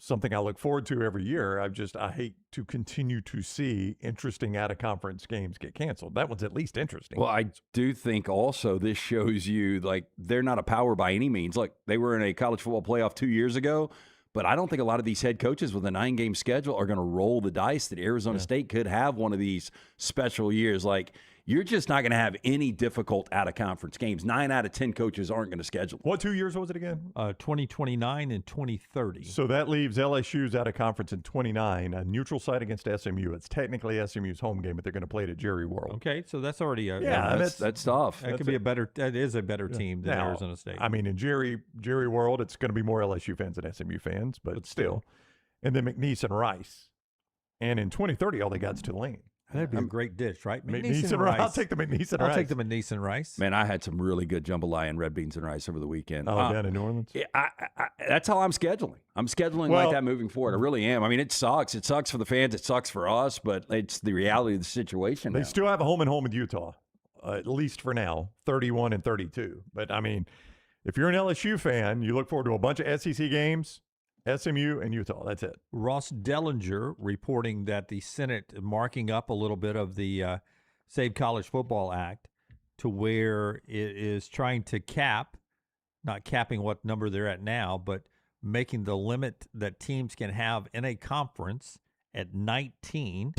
something I look forward to every year. I hate to continue to see interesting out-of-conference games get canceled. That one's at least interesting. Well, I do think also this shows you, they're not a power by any means. Look, they were in a college football playoff 2 years ago, but I don't think a lot of these head coaches with a 9-game schedule are going to roll the dice that Arizona State could have one of these special years. You're just not going to have any difficult out-of-conference games. 9 out of 10 coaches aren't going to schedule. What 2 years was it again? 2029 and 2030. So that leaves LSU's out-of-conference in 29, a neutral site against SMU. It's technically SMU's home game, but they're going to play it at Jerry World. Okay, so that's already that's tough. That is a better team than Arizona State. I mean, in Jerry World, it's going to be more LSU fans than SMU fans, but still. And then McNeese and Rice. And in 2030, all they got is Tulane. That'd be a great dish, right? McNeese and rice. I'll take the McNeese and rice. I'll take the McNeese and rice. Man, I had some really good jambalaya and red beans and rice over the weekend. Oh, down in New Orleans? Yeah, that's how I'm scheduling. I'm scheduling like that moving forward. I really am. I mean, it sucks. It sucks for the fans. It sucks for us, but it's the reality of the situation They now. still have a home and home with Utah, at least for now, 31-32. But, I mean, if you're an LSU fan, you look forward to a bunch of SEC games, SMU and Utah. That's it. Ross Dellinger reporting that the Senate marking up a little bit of the Save College Football Act to where it is trying to cap, not capping what number they're at now, but making the limit that teams can have in a conference at 19.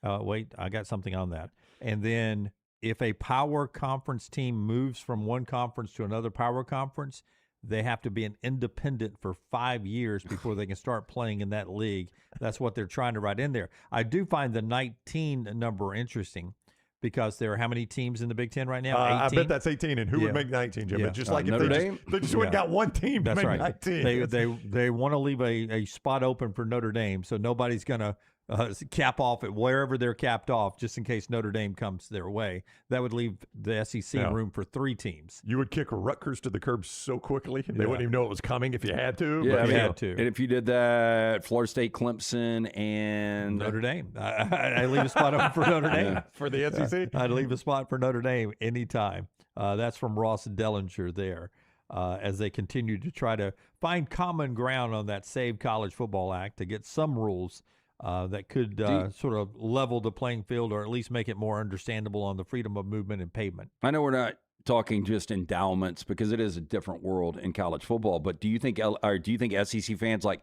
Wait, I got something on that. And then if a power conference team moves from one conference to another power conference, they have to be an independent for 5 years before they can start playing in that league. That's what they're trying to write in there. I do find the 19 number interesting because there are how many teams in the Big Ten right now? 18? I bet that's 18. And who would make 19, Jim? Yeah. It's just like if Notre Dame? they just went and got one team to That's make right. 19. They want to leave a spot open for Notre Dame, so nobody's going to cap off at wherever they're capped off just in case Notre Dame comes their way. That would leave the SEC room for 3 teams. You would kick Rutgers to the curb so quickly. They wouldn't even know it was coming if you had to. Yeah, but you had to. And if you did that, Florida State, Clemson, and Notre Dame. I leave a spot open for Notre Dame. For the SEC? I'd leave a spot for Notre Dame anytime. That's from Ross Dellinger there. As they continue to try to find common ground on that Save College Football Act to get some rules that could sort of level the playing field or at least make it more understandable on the freedom of movement and pavement. I know we're not talking just endowments because it is a different world in college football, but do you think SEC fans, like,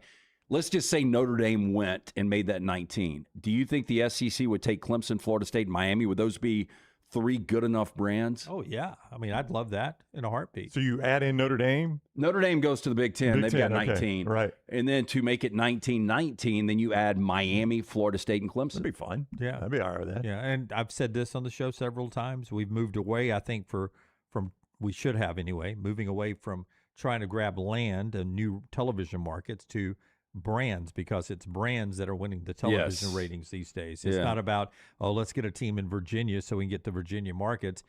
let's just say Notre Dame went and made that 19. Do you think the SEC would take Clemson, Florida State, and Miami? Would those be 3 good enough brands? Oh, yeah. I mean, I'd love that in a heartbeat. So you add in Notre Dame? Notre Dame goes to the Big Ten. They've got 19. Okay. Right. And then to make it 19-19, then you add Miami, Florida State, and Clemson. That'd be fun. Yeah. I'd be all right with that. Yeah, and I've said this on the show several times. We've moved away, I think, from we should have anyway, moving away from trying to grab land and new television markets to brands, because it's brands that are winning the television ratings these days. It's not about, let's get a team in Virginia so we can get the Virginia markets.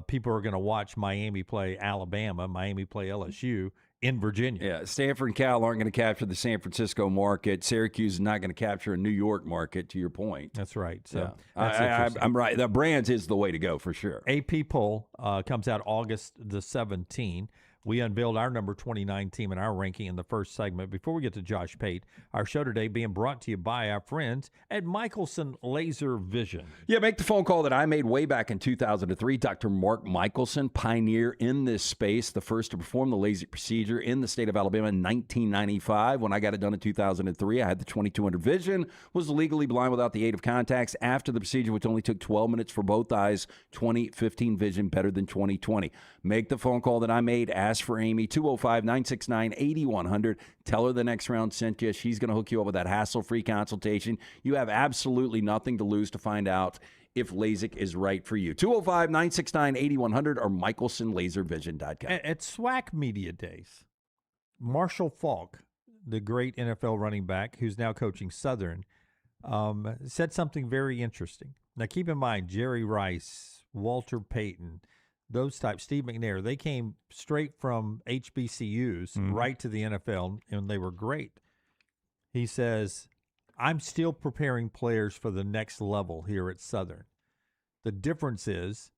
People are going to watch Miami play Alabama, Miami play LSU in Virginia. Yeah, Stanford and Cal aren't going to capture the San Francisco market. Syracuse is not going to capture a New York market, to your point. That's right. So I'm right. The brands is the way to go for sure. AP poll comes out August the 17th. We unveiled our number 29 team in our ranking in the first segment. Before we get to Josh Pate, our show today being brought to you by our friends at Michelson Laser Vision. Yeah, make the phone call that I made way back in 2003. Dr. Mark Michelson, pioneer in this space, the first to perform the LASIK procedure in the state of Alabama in 1995. When I got it done in 2003, I had the 2200 vision, was legally blind without the aid of contacts. After the procedure, which only took 12 minutes for both eyes, 2015 vision better than 2020. Make the phone call that I made. Ask for Amy, 205-969-8100. Tell her the next round sent you. She's going to hook you up with that hassle-free consultation. You have absolutely nothing to lose to find out if LASIK is right for you. 205-969-8100 or michelsonlaservision.com. At SWAC Media Days, Marshall Faulk, the great NFL running back who's now coaching Southern, said something very interesting. Now, keep in mind, Jerry Rice, Walter Payton, those types, Steve McNair, they came straight from HBCUs right to the NFL, and they were great. He says, I'm still preparing players for the next level here at Southern. The difference is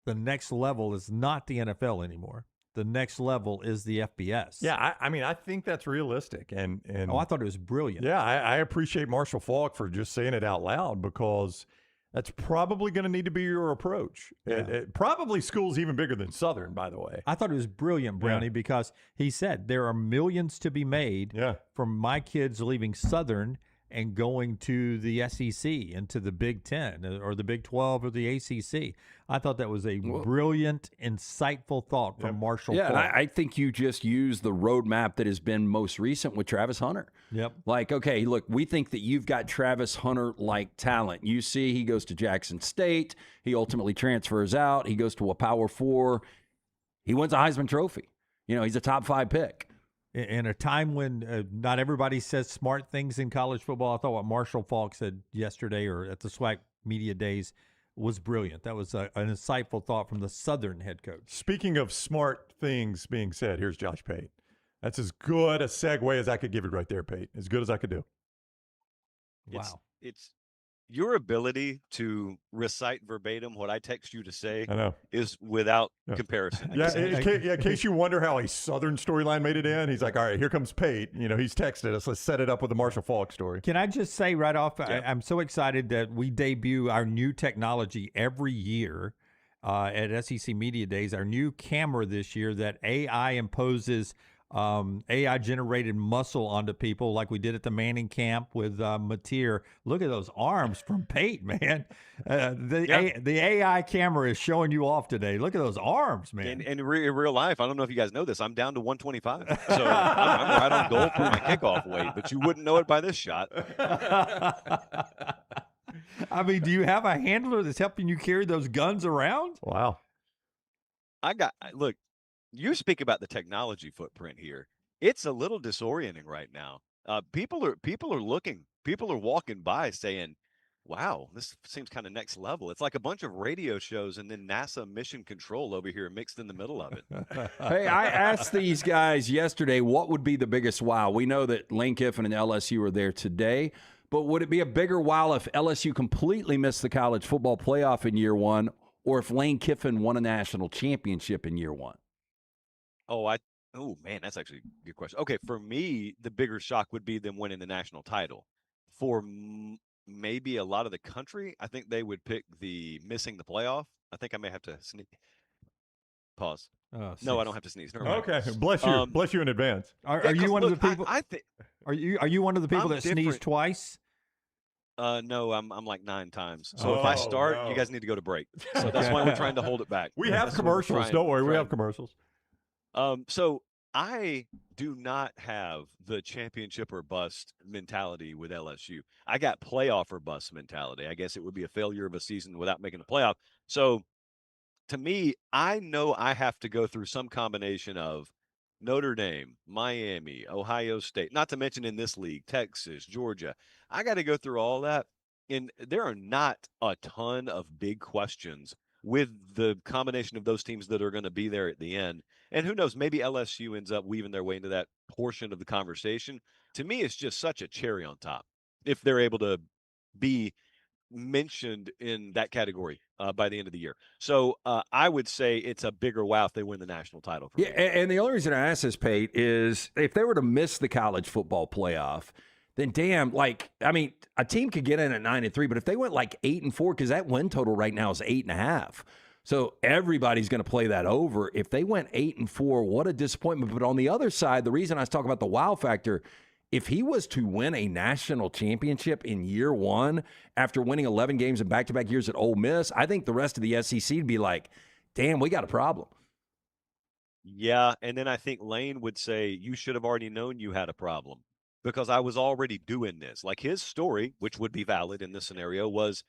the next level is not the NFL anymore. The next level is the FBS. Yeah, I mean, I think that's realistic. And I thought it was brilliant. Yeah, I appreciate Marshall Faulk for just saying it out loud, because that's probably going to need to be your approach. Yeah. Probably school's even bigger than Southern, by the way. I thought it was brilliant, Brownie, because he said there are millions to be made from my kids leaving Southern and going to the SEC and to the Big Ten or the Big 12 or the ACC. I thought that was a brilliant, insightful thought from Marshall Faulk. And I think you just used the roadmap that has been most recent with Travis Hunter. Yep. Like, okay, look, we think that you've got Travis Hunter-like talent. You see he goes to Jackson State. He ultimately transfers out. He goes to a Power 4. He wins a Heisman Trophy. You know, he's a top 5 pick. In a time when not everybody says smart things in college football, I thought what Marshall Faulk said yesterday or at the SWAC Media Days was brilliant. That was an insightful thought from the Southern head coach. Speaking of smart things being said, here's Josh Pate. That's as good a segue as I could give it right there, Pate. As good as I could do. Wow. It's your ability to recite verbatim what I text you to say is without comparison. Yeah, in case you wonder how a Southern storyline made it in, he's like, all right, here comes Pate. He's texted us. Let's set it up with the Marshall Faulk story. Can I just say right off, I'm so excited that we debut our new technology every year at SEC Media Days, our new camera this year that AI imposes AI-generated muscle onto people like we did at the Manning camp with Mateer. Look at those arms from Pate, man. The AI camera is showing you off today. Look at those arms, man. And in real life, I don't know if you guys know this, I'm down to 125. So I'm right on goal for my kickoff weight, but you wouldn't know it by this shot. I mean, do you have a handler that's helping you carry those guns around? Wow. Look, you speak about the technology footprint here. It's a little disorienting right now. People are looking. People are walking by saying, wow, this seems kind of next level. It's like a bunch of radio shows and then NASA mission control over here mixed in the middle of it. Hey, I asked these guys yesterday what would be the biggest wow. We know that Lane Kiffin and LSU are there today, but would it be a bigger wow if LSU completely missed the college football playoff in year one, or if Lane Kiffin won a national championship in year one? Oh, man, that's actually a good question. Okay, for me, the bigger shock would be them winning the national title. For maybe a lot of the country, I think they would pick the missing the playoff. I think I may have to sneeze. Pause. No, I don't have to sneeze. Never mind. Okay, bless you. Bless you in advance. Are you one of the people? Are you one of the people that sneezed twice? No, I'm like 9 times. So if I start, you guys need to go to break. So that's why we're trying to hold it back. We have commercials. Don't worry, we have commercials. So I do not have the championship or bust mentality with LSU. I got playoff or bust mentality. I guess it would be a failure of a season without making the playoff. So to me, I know I have to go through some combination of Notre Dame, Miami, Ohio State, not to mention in this league, Texas, Georgia. I got to go through all that. And there are not a ton of big questions with the combination of those teams that are going to be there at the end. And who knows, maybe LSU ends up weaving their way into that portion of the conversation. To me, it's just such a cherry on top if they're able to be mentioned in that category by the end of the year. So I would say it's a bigger wow if they win the national title. Yeah, and the only reason I ask this, Pate, is if they were to miss the college football playoff, then damn, a team could get in at 9-3, but if they went like 8-4, because that win total right now is 8.5. So everybody's going to play that over. If they went 8-4, what a disappointment. But on the other side, the reason I was talking about the wow factor, if he was to win a national championship in year one after winning 11 games in back-to-back years at Ole Miss, I think the rest of the SEC would be like, damn, we got a problem. Yeah, and then I think Lane would say, you should have already known you had a problem because I was already doing this. Like his story, which would be valid in this scenario, was,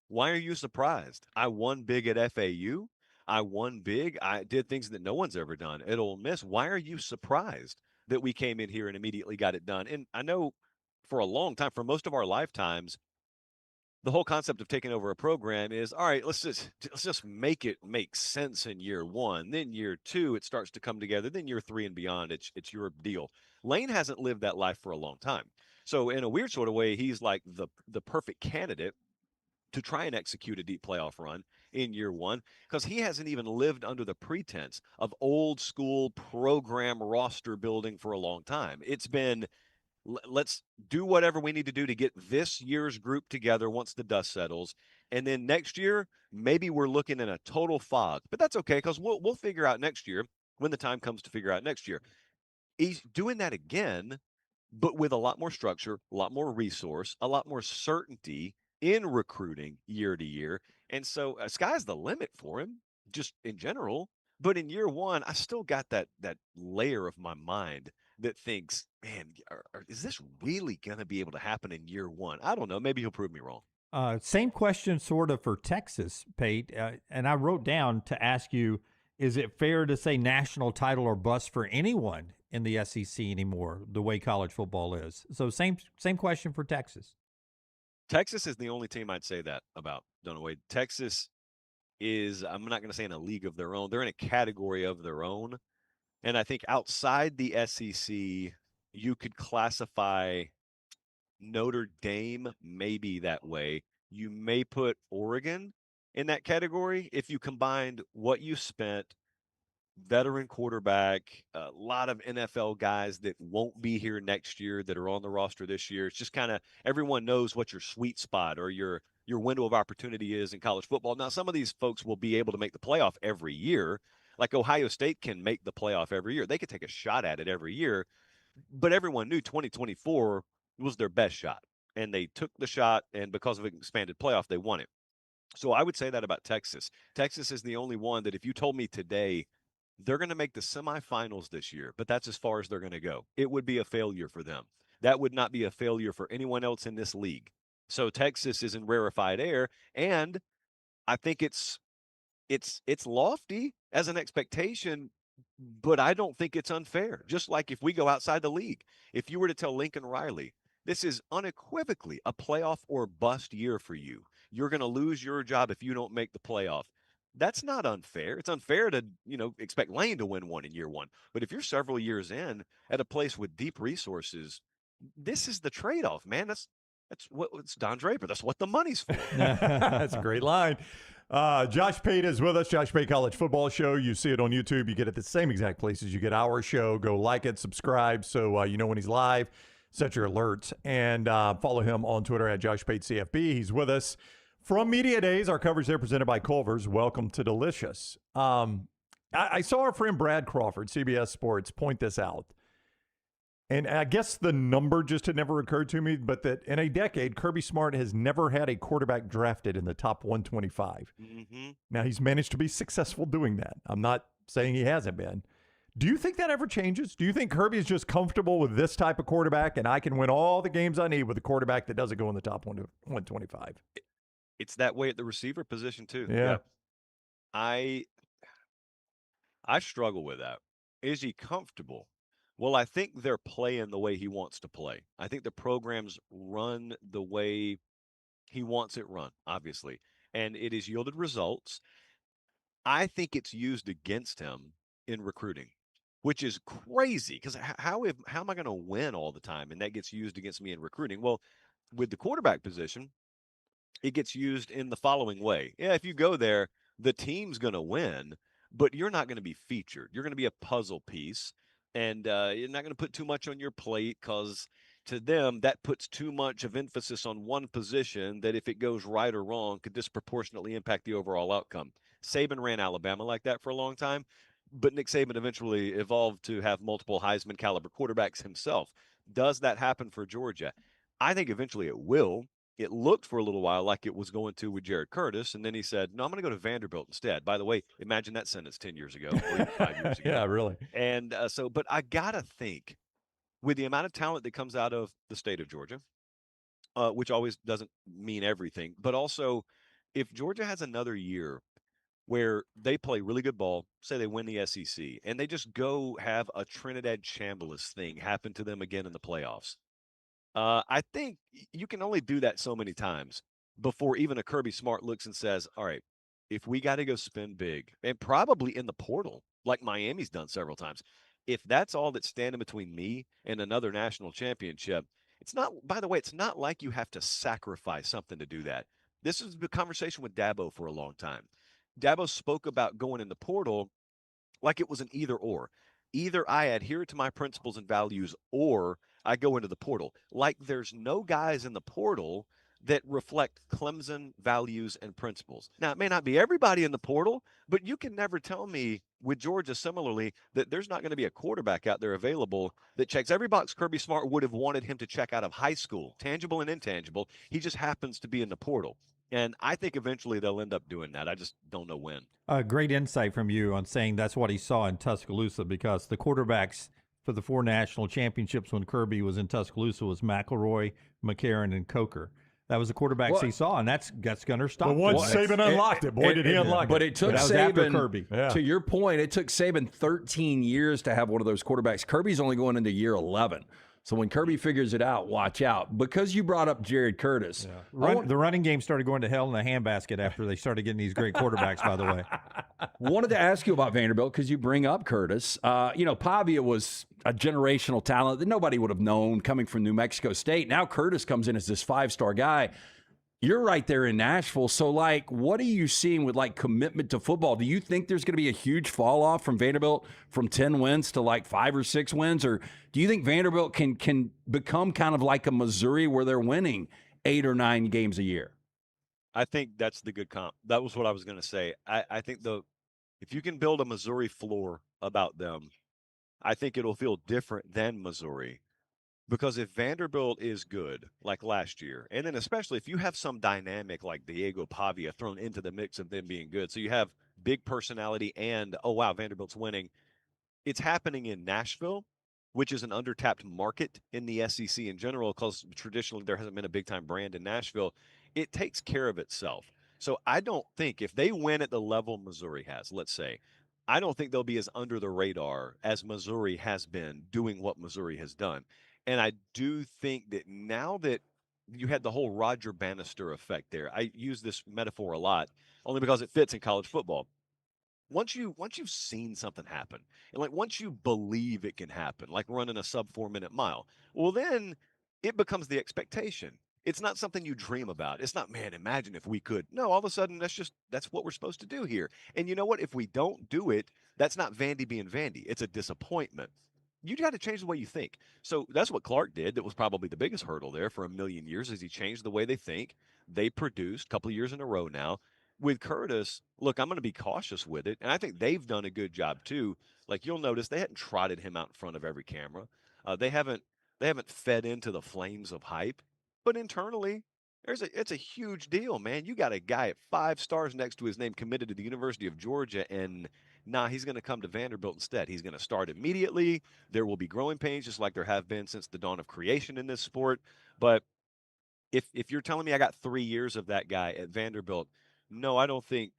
why are you surprised? I won big at FAU. I won big. I did things that no one's ever done at Ole Miss. Why are you surprised that we came in here and immediately got it done? And I know for a long time, for most of our lifetimes, the whole concept of taking over a program is, all right, let's just make it make sense in year one. Then year two, it starts to come together. Then year 3 and beyond, it's your deal. Lane hasn't lived that life for a long time. So in a weird sort of way, he's like the perfect candidate to try and execute a deep playoff run in year one, because he hasn't even lived under the pretense of old school program roster building for a long time. It's been, let's do whatever we need to do to get this year's group together once the dust settles. And then next year, maybe we're looking in a total fog, but that's okay, because we'll figure out next year when the time comes to figure out next year. He's doing that again, but with a lot more structure, a lot more resource, a lot more certainty in recruiting year to year. And so sky's the limit for him just in general. But in year one, I still got that layer of my mind that thinks, man, is this really going to be able to happen in year one? I don't know. Maybe he'll prove me wrong. Same question sort of for Texas, Pate. And I wrote down to ask you, is it fair to say national title or bust for anyone in the SEC anymore, the way college football is? So same question for Texas. Texas is the only team I'd say that about, Dunaway. Texas is, I'm not going to say in a league of their own. They're in a category of their own. And I think outside the SEC, you could classify Notre Dame maybe that way. You may put Oregon in that category if you combined what you spent, veteran quarterback, a lot of NFL guys that won't be here next year that are on the roster this year. It's just kind of everyone knows what your sweet spot or your window of opportunity is in college football. Now, some of these folks will be able to make the playoff every year. Like Ohio State can make the playoff every year. They could take a shot at it every year. But everyone knew 2024 was their best shot. And they took the shot, and because of an expanded playoff, they won it. So I would say that about Texas. Texas is the only one that if you told me today they're going to make the semifinals this year, but that's as far as they're going to go, it would be a failure for them. That would not be a failure for anyone else in this league. So Texas is in rarefied air, and I think it's lofty as an expectation, but I don't think it's unfair. Just like if we go outside the league, if you were to tell Lincoln Riley, this is unequivocally a playoff or bust year for you. You're going to lose your job if you don't make the playoff. That's not unfair. It's unfair to, expect Lane to win one in year one. But if you're several years in at a place with deep resources, this is the trade-off, man. That's what it's Don Draper. That's what the money's for. That's a great line. Josh Pate is with us. Josh Pate College Football Show. You see it on YouTube. You get it the same exact places you get our show. Go like it, subscribe, so you know when he's live. Set your alerts, and follow him on Twitter at Josh Pate CFB. He's with us from Media Days. Our coverage there presented by Culver's. Welcome to Delicious. I saw our friend Brad Crawford, CBS Sports, point this out. And I guess the number just had never occurred to me, but that in a decade, Kirby Smart has never had a quarterback drafted in the top 125. Mm-hmm. Now, he's managed to be successful doing that. I'm not saying he hasn't been. Do you think that ever changes? Do you think Kirby is just comfortable with this type of quarterback and I can win all the games I need with a quarterback that doesn't go in the top 125? It's that way at the receiver position, too. Yeah. I struggle with that. Is he comfortable? Well, I think they're playing the way he wants to play. I think the program's run the way he wants it run, obviously. And it has yielded results. I think it's used against him in recruiting, which is crazy because how am I going to win all the time? And that gets used against me in recruiting. Well, with the quarterback position, it gets used in the following way. Yeah, if you go there, the team's going to win, but you're not going to be featured. You're going to be a puzzle piece. And you're not going to put too much on your plate because to them, that puts too much of emphasis on one position that if it goes right or wrong could disproportionately impact the overall outcome. Saban ran Alabama like that for a long time, but Nick Saban eventually evolved to have multiple Heisman caliber quarterbacks himself. Does that happen for Georgia? I think eventually it will. It looked for a little while like it was going to with Jared Curtis, and then he said, no, I'm going to go to Vanderbilt instead. By the way, imagine that sentence 10 years ago, or even 5 years ago. Yeah, really. And but I got to think, with the amount of talent that comes out of the state of Georgia, which always doesn't mean everything, but also if Georgia has another year where they play really good ball, say they win the SEC, and they just go have a Trinidad Chambliss thing happen to them again in the playoffs, I think you can only do that so many times before even a Kirby Smart looks and says, all right, if we got to go spend big, and probably in the portal, like Miami's done several times, if that's all that's standing between me and another national championship, it's not, by the way, it's not like you have to sacrifice something to do that. This is the conversation with Dabo for a long time. Dabo spoke about going in the portal like it was an either or. Either I adhere to my principles and values or I go into the portal. Like there's no guys in the portal that reflect Clemson values and principles. Now, it may not be everybody in the portal, but you can never tell me with Georgia similarly that there's not going to be a quarterback out there available that checks every box Kirby Smart would have wanted him to check out of high school, tangible and intangible. He just happens to be in the portal. And I think eventually they'll end up doing that. I just don't know when. Great insight from you on saying that's what he saw in Tuscaloosa, because the quarterbacks for the 4 national championships when Kirby was in Tuscaloosa was McElroy, McCarron, and Coker. That was the quarterbacks he saw, and that's Gunner Stockton. But once Saban unlocked it, boy, did he unlock it. But it took Saban, Kirby. Yeah. To your point, it took Saban 13 years to have one of those quarterbacks. Kirby's only going into year 11. So when Kirby figures it out, watch out. Because you brought up Jared Curtis. Yeah. The running game started going to hell in a handbasket after they started getting these great quarterbacks, by the way. Wanted to ask you about Vanderbilt because you bring up Curtis. Pavia was a generational talent that nobody would have known coming from New Mexico State. Now Curtis comes in as this 5-star guy. You're right there in Nashville. So, what are you seeing with, commitment to football? Do you think there's going to be a huge fall off from Vanderbilt from 10 wins to, 5 or 6 wins? Or do you think Vanderbilt can become kind of like a Missouri where they're winning 8 or 9 games a year? I think that's the good comp. That was what I was going to say. I think if you can build a Missouri floor about them, I think it'll feel different than Missouri. Because if Vanderbilt is good, like last year, and then especially if you have some dynamic like Diego Pavia thrown into the mix of them being good, so you have big personality and, oh, wow, Vanderbilt's winning. It's happening in Nashville, which is an undertapped market in the SEC in general because traditionally there hasn't been a big-time brand in Nashville. It takes care of itself. So I don't think if they win at the level Missouri has, let's say, I don't think they'll be as under the radar as Missouri has been doing what Missouri has done. And I do think that now that you had the whole Roger Bannister effect there, I use this metaphor a lot only because it fits in college football. Once you've seen something happen, and once you believe it can happen, like running a sub 4-minute mile, well, then it becomes the expectation. It's not something you dream about. It's not, man, imagine if we could. No, all of a sudden, that's what we're supposed to do here. And you know what? If we don't do it, that's not Vandy being Vandy. It's a disappointment. You got to change the way you think. So that's what Clark did. That was probably the biggest hurdle there for a million years is he changed the way they think. They produced a couple of years in a row now. With Curtis, look, I'm going to be cautious with it. And I think they've done a good job too. You'll notice they hadn't trotted him out in front of every camera. They haven't fed into the flames of hype. But internally, it's a huge deal, man. You got a guy at 5 stars next to his name committed to the University of Georgia, and he's going to come to Vanderbilt instead. He's going to start immediately. There will be growing pains, just like there have been since the dawn of creation in this sport. But if you're telling me I got 3 years of that guy at Vanderbilt, no, I don't think.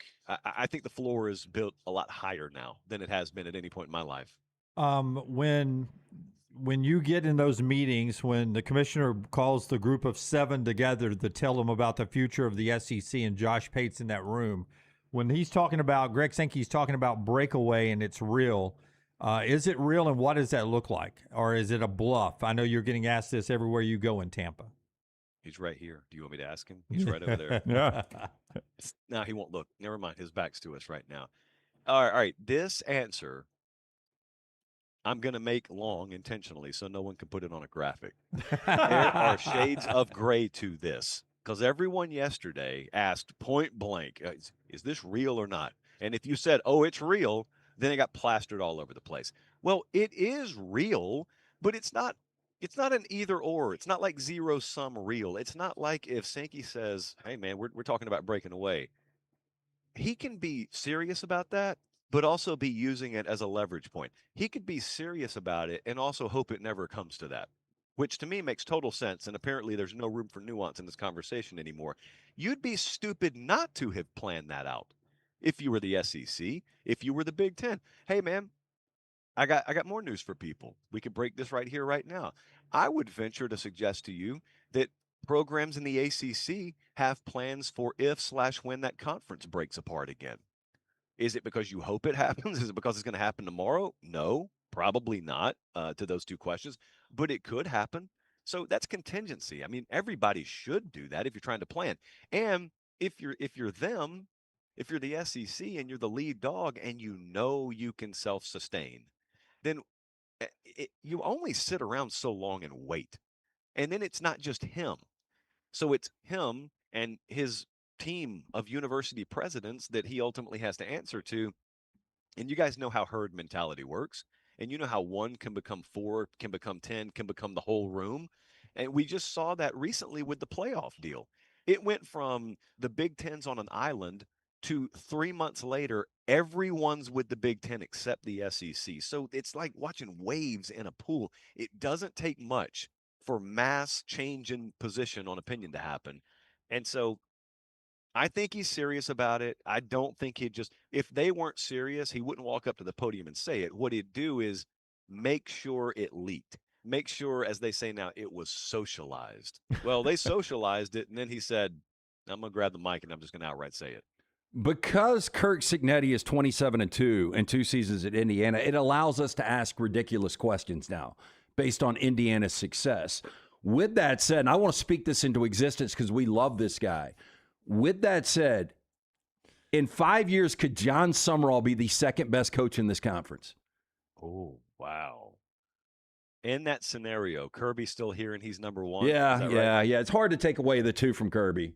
I think the floor is built a lot higher now than it has been at any point in my life. When you get in those meetings, when the commissioner calls the group of 7 together to tell them about the future of the SEC and Josh Pate's in that room, when he's talking about, Greg Sankey's talking about breakaway and it's real, is it real and what does that look like? Or is it a bluff? I know you're getting asked this everywhere you go in Tampa. He's right here. Do you want me to ask him? He's right over there. Yeah. No, he won't look. Never mind. His back's to us right now. All right. This answer I'm going to make long intentionally so no one can put it on a graphic. There are shades of gray to this because everyone yesterday asked point blank, is this real or not? And if you said, oh, it's real, then it got plastered all over the place. Well, it is real, but it's not an either or. It's not like zero sum real. It's not like if Sankey says, hey, man, we're talking about breaking away. He can be serious about that, but also be using it as a leverage point. He could be serious about it and also hope it never comes to that, which to me makes total sense. And apparently there's no room for nuance in this conversation anymore. You'd be stupid not to have planned that out if you were the SEC, if you were the Big Ten. Hey, man, I got more news for people. We could break this right here, right now. I would venture to suggest to you that programs in the ACC have plans for if/when that conference breaks apart again. Is it because you hope it happens? Is it because it's going to happen tomorrow? No, probably not to those two questions, but it could happen. So that's contingency. I mean, everybody should do that if you're trying to plan. And if you're the SEC and you're the lead dog and you know you can self-sustain, then you only sit around so long and wait. And then it's not just him. So it's him and his team of university presidents that he ultimately has to answer to. And you guys know how herd mentality works. And you know how 1 can become 4, can become 10, can become the whole room. And we just saw that recently with the playoff deal. It went from the Big Ten's on an island to 3 months later, everyone's with the Big Ten except the SEC. So it's like watching waves in a pool. It doesn't take much for mass change in position on opinion to happen. And so I think he's serious about it. I don't think if they weren't serious, he wouldn't walk up to the podium and say it. What he'd do is make sure it leaked, make sure, as they say now, it was socialized. Well, they socialized it, and then he said, I'm going to grab the mic, and I'm just going to outright say it. Because Kirk Cignetti is 27-2 and 2 seasons at Indiana, it allows us to ask ridiculous questions now based on Indiana's success. With that said, and I want to speak this into existence because we love this guy. With that said, in 5 years, could John Sumrall be the second best coach in this conference? Oh, wow. In that scenario, Kirby's still here and he's number one. Yeah, right? yeah. It's hard to take away the 2 from Kirby.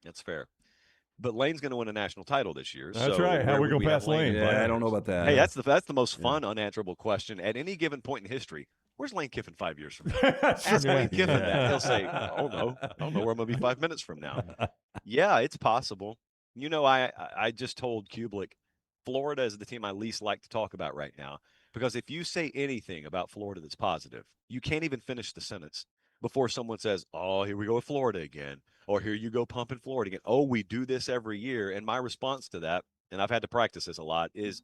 That's fair. But Lane's going to win a national title this year. That's right. How are we going to pass Lane? Yeah, I don't know about that. Hey, that's the most fun, unanswerable question. At any given point in history, where's Lane Kiffin 5 years from now? Ask Lane Kiffin that. He'll say, oh, no, I don't know where I'm going to be 5 minutes from now. Yeah, it's possible. You know, I just told Kublik, Florida is the team I least like to talk about right now. Because if you say anything about Florida that's positive, you can't even finish the sentence before someone says, oh, here we go with Florida again. Or here you go pumping Florida again. Oh, we do this every year. And my response to that, and I've had to practice this a lot, is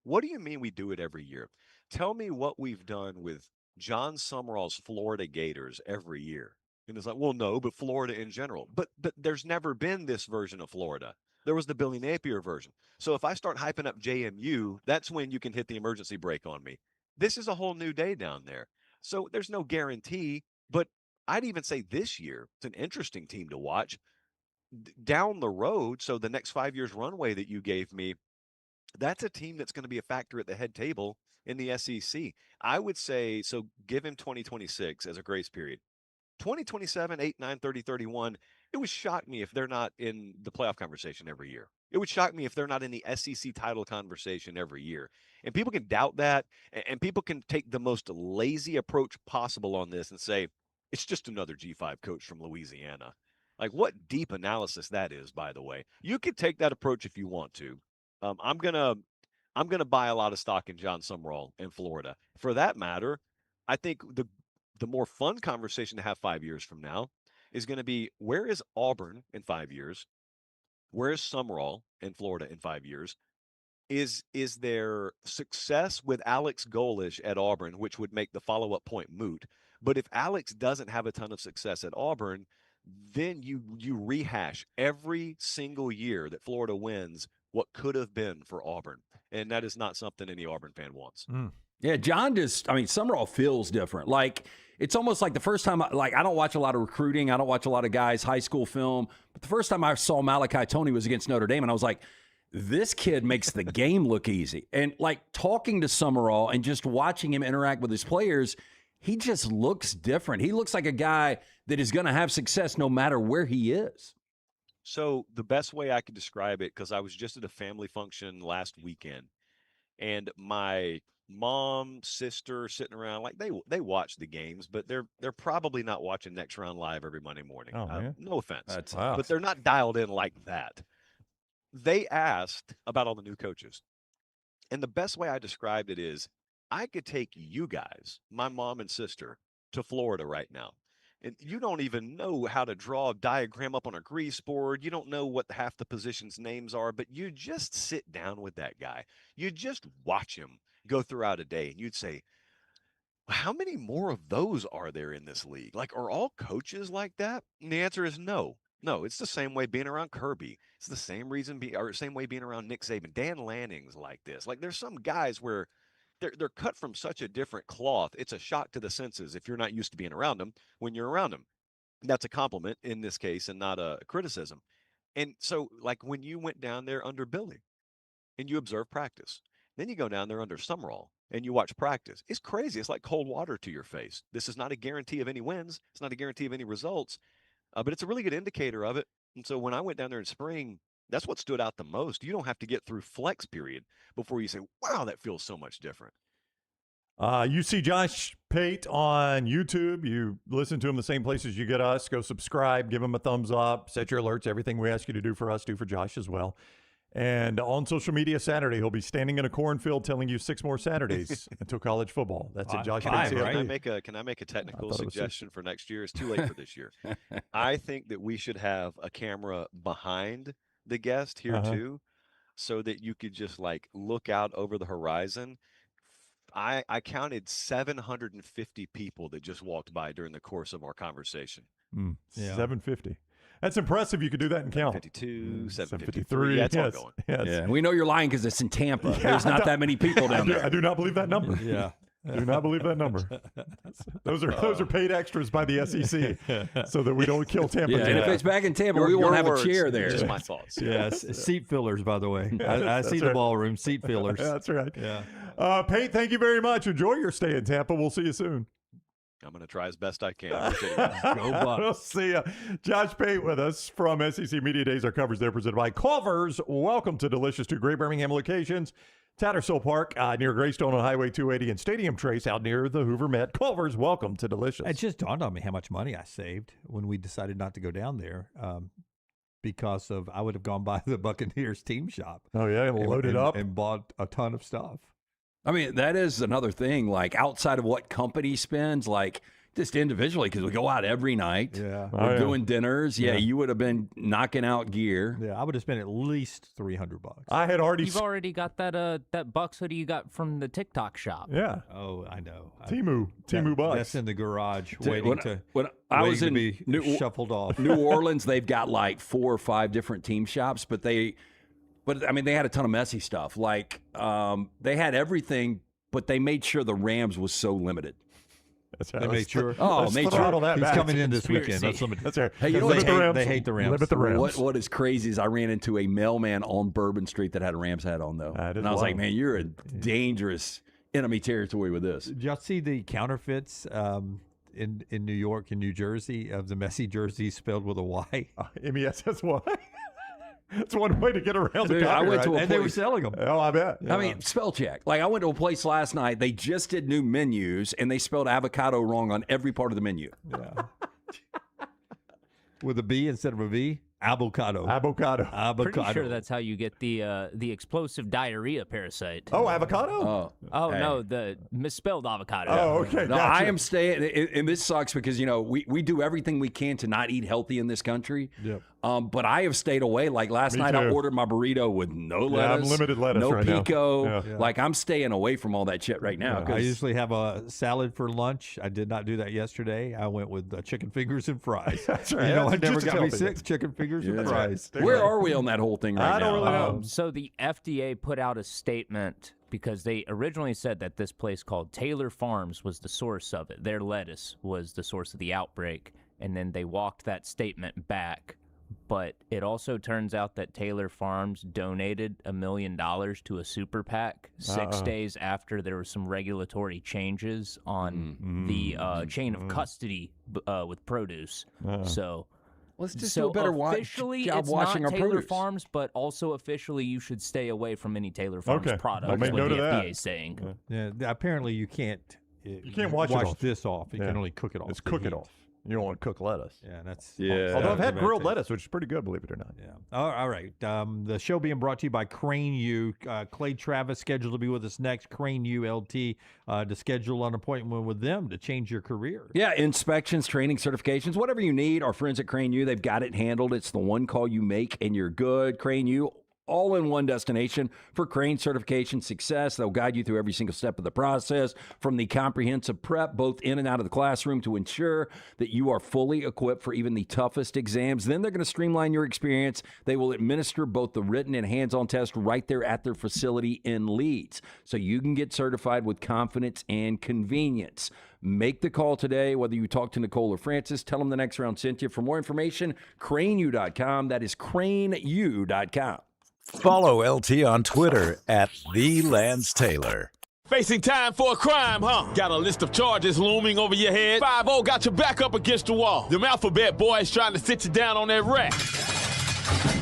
what do you mean we do it every year? Tell me what we've done with John Sumrall's Florida Gators every year. And it's like, well, no, but Florida in general. But there's never been this version of Florida. There was the Billy Napier version. So if I start hyping up JMU, that's when you can hit the emergency brake on me. This is a whole new day down there. So there's no guarantee, but I'd even say this year, it's an interesting team to watch. Down the road, so the next 5 years runway that you gave me, that's a team that's going to be a factor at the head table in the SEC. I would say, so give him 2026 as a grace period. 2027, 8, 9, 30, 31, it would shock me if they're not in the playoff conversation every year. It would shock me if they're not in the SEC title conversation every year. And people can doubt that, and people can take the most lazy approach possible on this and say, it's just another G5 coach from Louisiana. Like, what deep analysis that is, by the way. You could take that approach if you want to. I'm gonna buy a lot of stock in John Sumrall in Florida. For that matter, I think the more fun conversation to have 5 years from now is going to be, where is Auburn in 5 years? Where is Sumrall in Florida in 5 years? Is there success with Alex Golesh at Auburn, which would make the follow-up point moot? But if Alex doesn't have a ton of success at Auburn, then you rehash every single year that Florida wins what could have been for Auburn. And that is not something any Auburn fan wants. Yeah, John Sumrall feels different. Like, it's almost like the first time, I don't watch a lot of recruiting. I don't watch a lot of guys' high school film. But the first time I saw Malachi Toney was against Notre Dame, and I was like, this kid makes the game look easy. And, like, talking to Sumrall and just watching him interact with his players, he just looks different. He looks like a guy that is going to have success no matter where he is. So the best way I could describe it, because I was just at a family function last weekend, and my mom, sister sitting around, like they watch the games, but they're probably not watching Next Round Live every Monday morning. No offense, but they're not dialed in like that. They asked about all the new coaches, and the best way I described it is, I could take you guys, my mom and sister, to Florida right now. And you don't even know how to draw a diagram up on a grease board. You don't know what half the positions' names are, but you just sit down with that guy. You just watch him go throughout a day, and you'd say, how many more of those are there in this league? Like, are all coaches like that? And the answer is no. No, it's the same way being around Kirby. It's the same same way being around Nick Saban. Dan Lanning's like this. Like, there's some guys where they're cut from such a different cloth. It's a shock to the senses if you're not used to being around them when you're around them. That's a compliment in this case and not a criticism. And so, like, when you went down there under Billy and you observe practice, then you go down there under Sumrall and you watch practice. It's crazy. It's like cold water to your face. This is not a guarantee of any wins. It's not a guarantee of any results, but it's a really good indicator of it. And so when I went down there in spring, that's what stood out the most. You don't have to get through flex period before you say, wow, that feels so much different. You see Josh Pate on YouTube. You listen to him the same places you get us. Go subscribe, give him a thumbs up, set your alerts. Everything we ask you to do for us, do for Josh as well. And on social media Saturday, he'll be standing in a cornfield telling you 6 more Saturdays until college football. That's it, Josh. Can I make a technical suggestion for next year? It's too late for this year. I think that we should have a camera behind the guest here too, so that you could just like look out over the horizon. I counted 750 people that just walked by during the course of our conversation. 750. That's impressive. You could do that and count. 752, 753. Yeah, it's yes. all going. Yes. Yeah, we know you're lying because it's in Tampa. Yeah, There's not that many people down there. I do not believe that number. Yeah. I do not believe that number. Those are paid extras by the SEC so that we don't kill Tampa. Yeah, and if it's back in Tampa, we won't have a chair there. Just my thoughts. Yes, seat fillers, by the way. I see the right. ballroom, seat fillers. That's right. Yeah. Pate, thank you very much. Enjoy your stay in Tampa. We'll see you soon. I'm going to try as best I can. Go Bucks. We'll see you. Josh Pate with us from SEC Media Days. Our coverage there presented by Culver's. Welcome to Delicious, 2 great Birmingham locations. Tattersall Park near Greystone on Highway 280 and Stadium Trace out near the Hoover Met. Culver's, welcome to Delicious. It just dawned on me how much money I saved when we decided not to go down there because of I would have gone by the Buccaneers team shop. Oh, yeah, and loaded up. And bought a ton of stuff. I mean, that is another thing, like outside of what company spends, like just individually, because we go out every night. Yeah. We're doing dinners. Yeah, you would have been knocking out gear. Yeah, I would have spent at least $300. I had already. You've already got that Bucks hoodie you got from the TikTok shop. Yeah. Oh, I know. Timu Bucks. That's in the garage waiting to be shuffled off. New Orleans, they've got like 4 or 5 different team shops, but I mean, they had a ton of messy stuff. Like, they had everything, but they made sure the Rams was so limited. That's right. They made sure. Made sure. That He's back. coming in this weekend. That's right. Hey, you know they hate the Rams. Limit the Rams. What is crazy is I ran into a mailman on Bourbon Street that had a Rams hat on, though. And I was like, man, you're in dangerous enemy territory with this. Did y'all see the counterfeits in New York and New Jersey of the messy jerseys spelled with a Y? MESSY. That's one way to get around the Dude, I went to a and they were selling them. Oh, I bet. I mean, spell check. Like, I went to a place last night. They just did new menus, and they spelled avocado wrong on every part of the menu. Yeah. With a B instead of a V? Avocado. Pretty sure that's how you get the explosive diarrhea parasite. Oh, avocado? Oh no, the misspelled avocado. Oh, okay. No, gotcha. I am staying, and this sucks because, we do everything we can to not eat healthy in this country. Yep. But I have stayed away. Like last night, I ordered my burrito with no lettuce. I'm limited lettuce no right now. pico. Yeah. Like, I'm staying away from all that shit right now. I usually have a salad for lunch. I did not do that yesterday. I went with chicken fingers and fries. That's right. You know, That's it never just got as me healthy. sick. Chicken fingers and fries. Where are we on that whole thing right now? I don't really know. So the FDA put out a statement because they originally said that this place called Taylor Farms was the source of it. Their lettuce was the source of the outbreak, and then they walked that statement back. But it also turns out that Taylor Farms donated $1 million to a super PAC 6 days after there were some regulatory changes on the chain of custody with produce. So let's just do a better job watching our Taylor produce. Farms, but also officially you should stay away from any Taylor Farms products. I'll make what note the of that. FDA is saying. Yeah, apparently you can't. You can't wash this off. You Yeah. can only cook it off. It's cook it off. You don't want to cook lettuce. Yeah, that's. Although I've had grilled lettuce, which is pretty good, believe it or not. Yeah. All right. The show being brought to you by Crane U. Clay Travis scheduled to be with us next. Crane U LT to schedule an appointment with them to change your career. Yeah, inspections, training, certifications, whatever you need. Our friends at Crane U, they've got it handled. It's the one call you make and you're good. Crane U, all in one destination for crane certification success. They'll guide you through every single step of the process, from the comprehensive prep, both in and out of the classroom, to ensure that you are fully equipped for even the toughest exams. Then they're going to streamline your experience. They will administer both the written and hands-on test right there at their facility in Leeds, so you can get certified with confidence and convenience. Make the call today, whether you talk to Nicole or Francis. Tell them the next round sent you. For more information, craneu.com. That is craneu.com. Follow LT on Twitter at @TheLanceTaylor. Facing time for a crime, huh? Got a list of charges looming over your head? 5-0 got your back up against the wall. Them alphabet boys trying to sit you down on that rack.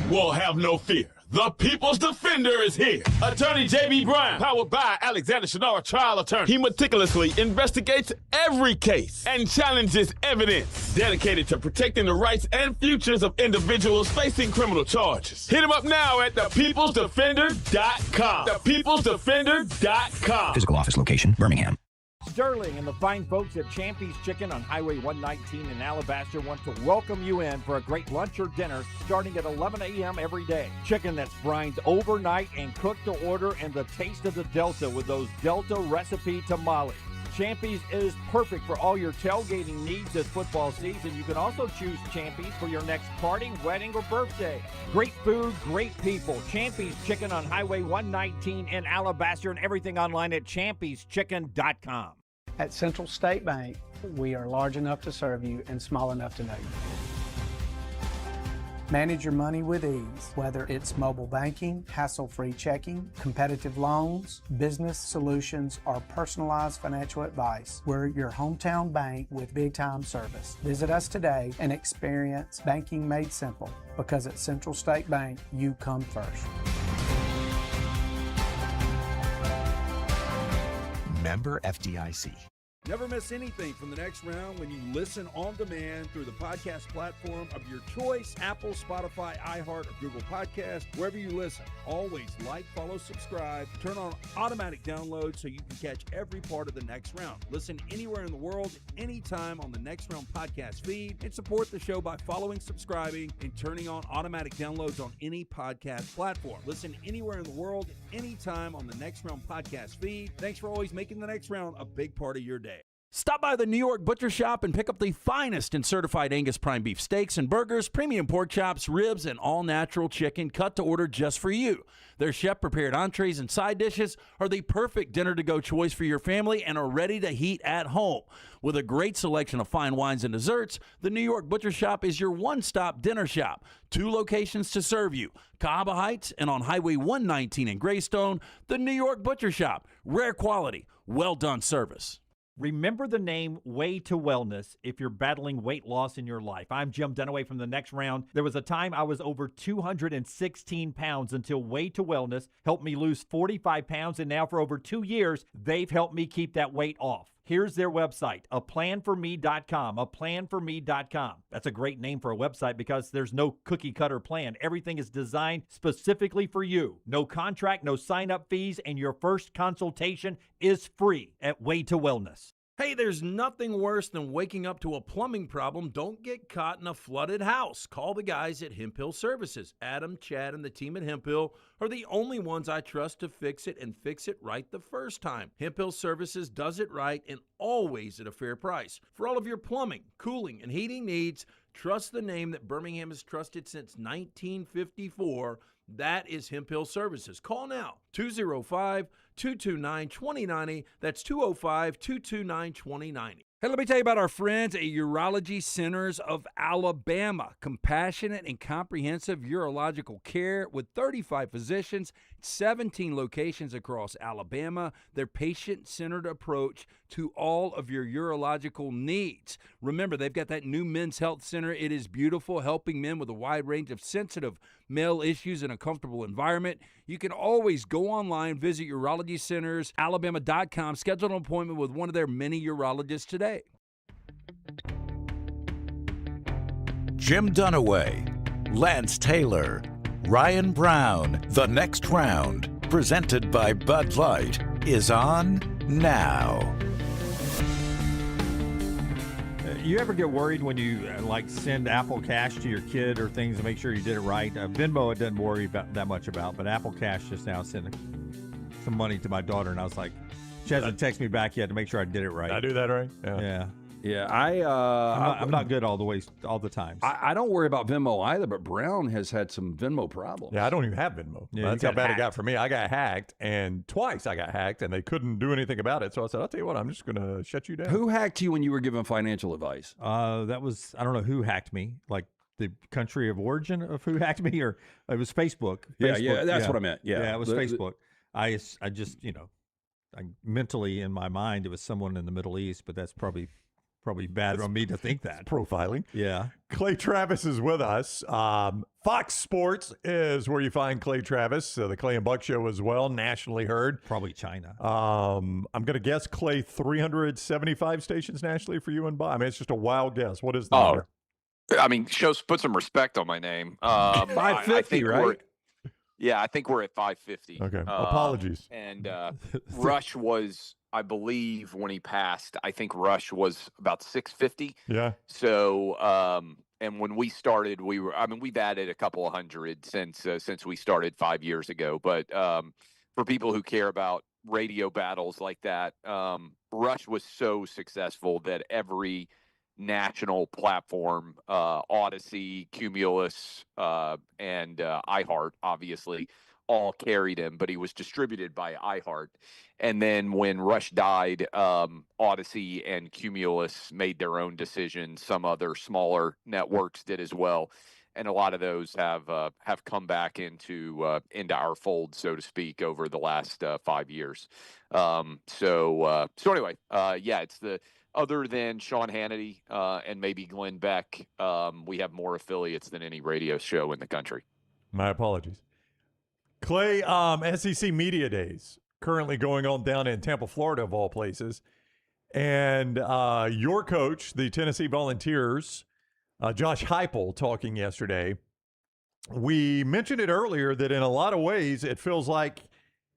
Well, have no fear. The People's Defender is here. Attorney J.B. Brown, powered by Alexander Shunnarah Trial Attorney. He meticulously investigates every case and challenges evidence. Dedicated to protecting the rights and futures of individuals facing criminal charges. Hit him up now at thepeoplesdefender.com. Thepeoplesdefender.com. Physical office location, Birmingham. Sterling and the fine folks at Champy's Chicken on Highway 119 in Alabaster want to welcome you in for a great lunch or dinner starting at 11 a.m. every day. Chicken that's brined overnight and cooked to order, and the taste of the Delta with those Delta recipe tamales. Champy's is perfect for all your tailgating needs this football season. You can also choose Champy's for your next party, wedding, or birthday. Great food, great people. Champy's Chicken on Highway 119 in Alabaster, and everything online at champyschicken.com. At Central State Bank, we are large enough to serve you and small enough to know you. Manage your money with ease, whether it's mobile banking, hassle-free checking, competitive loans, business solutions, or personalized financial advice. We're your hometown bank with big-time service. Visit us today and experience banking made simple, because at Central State Bank, you come first. Member FDIC. Never miss anything from the next round when you listen on demand through the podcast platform of your choice, Apple, Spotify, iHeart, or Google Podcast, wherever you listen. Always like, follow, subscribe, turn on automatic download so you can catch every part of the next round. Listen anywhere in the world, anytime on the Next Round podcast feed, and support the show by following, subscribing, and turning on automatic downloads on any podcast platform. Listen anywhere in the world, anytime on the Next Round podcast feed. Thanks for always making the next round a big part of your day. Stop by the New York Butcher Shop and pick up the finest in certified Angus prime beef steaks and burgers, premium pork chops, ribs, and all-natural chicken cut to order just for you. Their chef-prepared entrees and side dishes are the perfect dinner-to-go choice for your family and are ready to heat at home. With a great selection of fine wines and desserts, the New York Butcher Shop is your one-stop dinner shop. 2 locations to serve you, Cahaba Heights and on Highway 119 in Greystone. The New York Butcher Shop, rare quality, well-done service. Remember the name Way to Wellness if you're battling weight loss in your life. I'm Jim Dunaway from the Next Round. There was a time I was over 216 pounds until Way to Wellness helped me lose 45 pounds, and now for over 2 years, they've helped me keep that weight off. Here's their website, aplanforme.com, aplanforme.com. That's a great name for a website because there's no cookie-cutter plan. Everything is designed specifically for you. No contract, no sign-up fees, and your first consultation is free at Way to Wellness. Hey, there's nothing worse than waking up to a plumbing problem. Don't get caught in a flooded house. Call the guys at Heupel Services. Adam, Chad, and the team at Heupel are the only ones I trust to fix it and fix it right the first time. Heupel Services does it right and always at a fair price. For all of your plumbing, cooling, and heating needs, trust the name that Birmingham has trusted since 1954. That is Heupel Services. Call now, 205-229-2090. That's 205-229-2090. Hey, let me tell you about our friends at Urology Centers of Alabama. Compassionate and comprehensive urological care with 35 physicians, 17 locations across Alabama. Their patient-centered approach to all of your urological needs. Remember, they've got that new men's health center. It is beautiful, helping men with a wide range of sensitive male issues in a comfortable environment. You can always go online, visit urologycentersalabama.com, schedule an appointment with one of their many urologists today. Jim Dunaway, Lance Taylor, Ryan Brown. The Next Round, presented by Bud Light, is on now. You ever get worried when you send Apple Cash to your kid or things to make sure you did it right? Venmo, it doesn't worry about that much about, but Apple Cash just now sent some money to my daughter, and I was like, she hasn't texted me back yet to make sure I did it right. Did I do that right? Yeah. Yeah, I'm not good all the time. I don't worry about Venmo either, but Brown has had some Venmo problems. Yeah, I don't even have Venmo. Yeah, that's how bad it got for me. I got hacked, and twice I got hacked, and they couldn't do anything about it. So I said, I'll tell you what, I'm just going to shut you down. Who hacked you when you were giving financial advice? That was, I don't know who hacked me, like the country of origin of who hacked me, or it was Facebook. Yeah, that's what I meant. Yeah, it was Facebook. I just, I mentally in my mind, it was someone in the Middle East, but that's probably bad on me to think that. Profiling. Yeah. Clay Travis is with us. Fox Sports is where you find Clay Travis. The Clay and Buck Show as well, nationally heard. Probably China. I'm going to guess, Clay, 375 stations nationally for you and Buck. I mean, it's just a wild guess. What is the number? I mean, put some respect on my name. 550, right? Yeah, I think we're at 550. Okay. Apologies. And Rush was, I believe, when he passed, I think Rush was about 650. Yeah. So, and when we started, we've added a couple of hundred since we started 5 years ago. But for people who care about radio battles like that, Rush was so successful that every national platform, Odyssey, Cumulus, and iHeart, obviously, all carried him, but he was distributed by iHeart. And then when Rush died, Odyssey and Cumulus made their own decisions. Some other smaller networks did as well. And a lot of those have come back into our fold, so to speak, over the last 5 years. So anyway, yeah, it's the other than Sean Hannity and maybe Glenn Beck, we have more affiliates than any radio show in the country. My apologies. Clay, SEC Media Days currently going on down in Tampa, Florida, of all places. And your coach, the Tennessee Volunteers, Josh Heupel, talking yesterday. We mentioned it earlier that in a lot of ways it feels like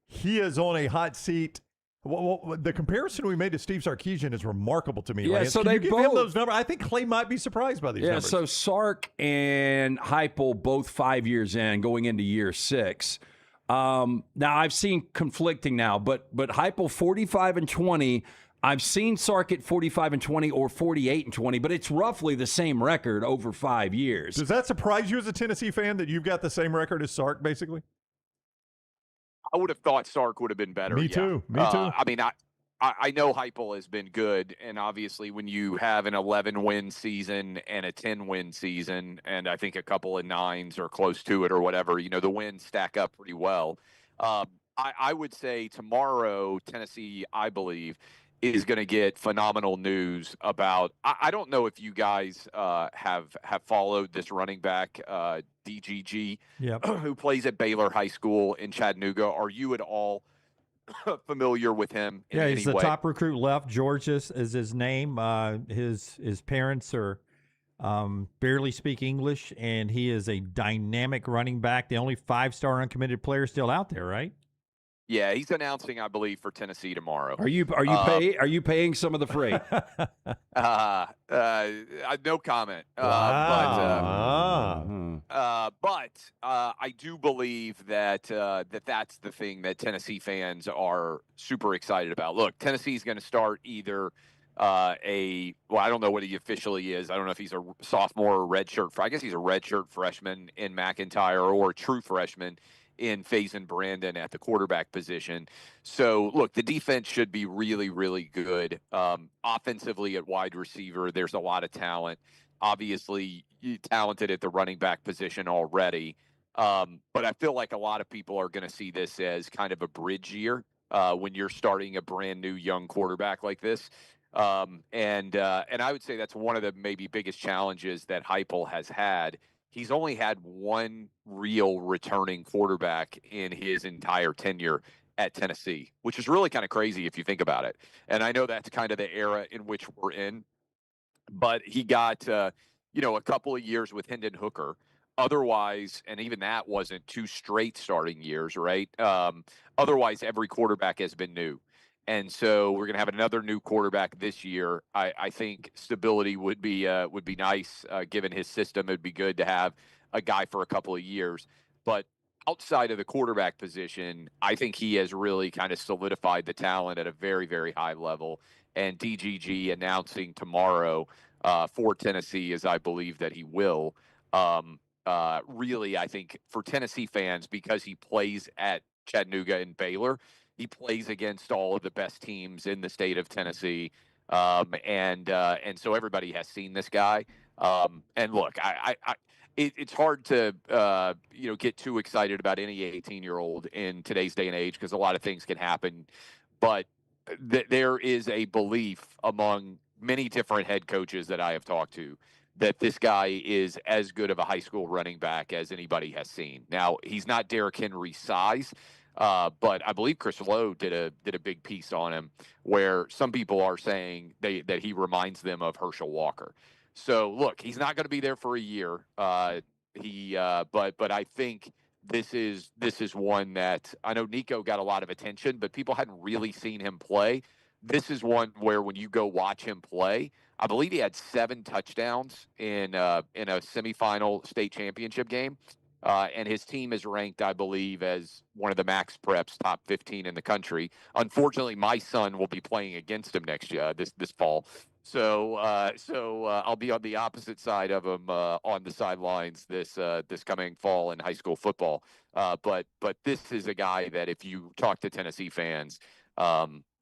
he is on a hot seat. Well, the comparison we made to Steve Sarkisian is remarkable to me. Yeah, Lance. so Can they you give both him those numbers? I think Clay might be surprised by these numbers. So Sark and Heupel both 5 years in, going into year 6. Now I've seen conflicting now, but Heupel 45-20. I've seen Sark at 45-20 or 48-20, but it's roughly the same record over 5 years. Does that surprise you as a Tennessee fan that you've got the same record as Sark, basically? I would have thought Sark would have been better. Me too. Me too. I mean, I know Heupel has been good, and obviously when you have an 11-win season and a 10-win season, and I think a couple of 9s or close to it or whatever, the wins stack up pretty well. I would say tomorrow, Tennessee, I believe, is going to get phenomenal news about. I don't know if you guys have followed this running back, DGG, who plays at Baylor High School in Chattanooga. Are you at all familiar with him? Yeah, he's the way? top recruit left. Georges is his name. His parents are barely speak English, and he is a dynamic running back. The only 5-star uncommitted player still out there, right? Yeah, he's announcing, I believe, for Tennessee tomorrow. Are you paying some of the freight? No comment. But I do believe that that's the thing that Tennessee fans are super excited about. Look, Tennessee's going to start either I don't know what he officially is. I don't know if he's a sophomore or redshirt. I guess he's a redshirt freshman in McIntyre or a true freshman in Faison Brandon at the quarterback position. So, look, the defense should be really, really good. Offensively at wide receiver, there's a lot of talent. Obviously, talented at the running back position already. But I feel like a lot of people are going to see this as kind of a bridge year when you're starting a brand new young quarterback like this. And I would say that's one of the maybe biggest challenges that Heupel has had. He's only had one real returning quarterback in his entire tenure at Tennessee, which is really kind of crazy if you think about it. And I know that's kind of the era in which we're in, but he got, a couple of years with Hendon Hooker. Otherwise, and even that wasn't 2 straight starting years, right? Otherwise, every quarterback has been new. And so we're going to have another new quarterback this year. I think stability would be nice given his system. It'd be good to have a guy for a couple of years. But outside of the quarterback position, I think he has really kind of solidified the talent at a very, very high level. And DGG announcing tomorrow for Tennessee, as I believe that he will, really, I think for Tennessee fans, because he plays at Chattanooga and Baylor, he plays against all of the best teams in the state of Tennessee, and so everybody has seen this guy. And look, it's hard to get too excited about any 18-year-old in today's day and age because a lot of things can happen. But there is a belief among many different head coaches that I have talked to that this guy is as good of a high school running back as anybody has seen. Now, he's not Derrick Henry's size. But I believe Chris Lowe did a big piece on him where some people are saying that he reminds them of Herschel Walker. So look, he's not going to be there for a year. But I think this is one that I know Nico got a lot of attention, but people hadn't really seen him play. This is one where when you go watch him play, I believe he had 7 touchdowns in a semifinal state championship game. And his team is ranked, I believe, as one of the Max Preps top 15 in the country. Unfortunately, my son will be playing against him next year, this fall. So I'll be on the opposite side of him on the sidelines this coming fall in high school football. But this is a guy that if you talk to Tennessee fans,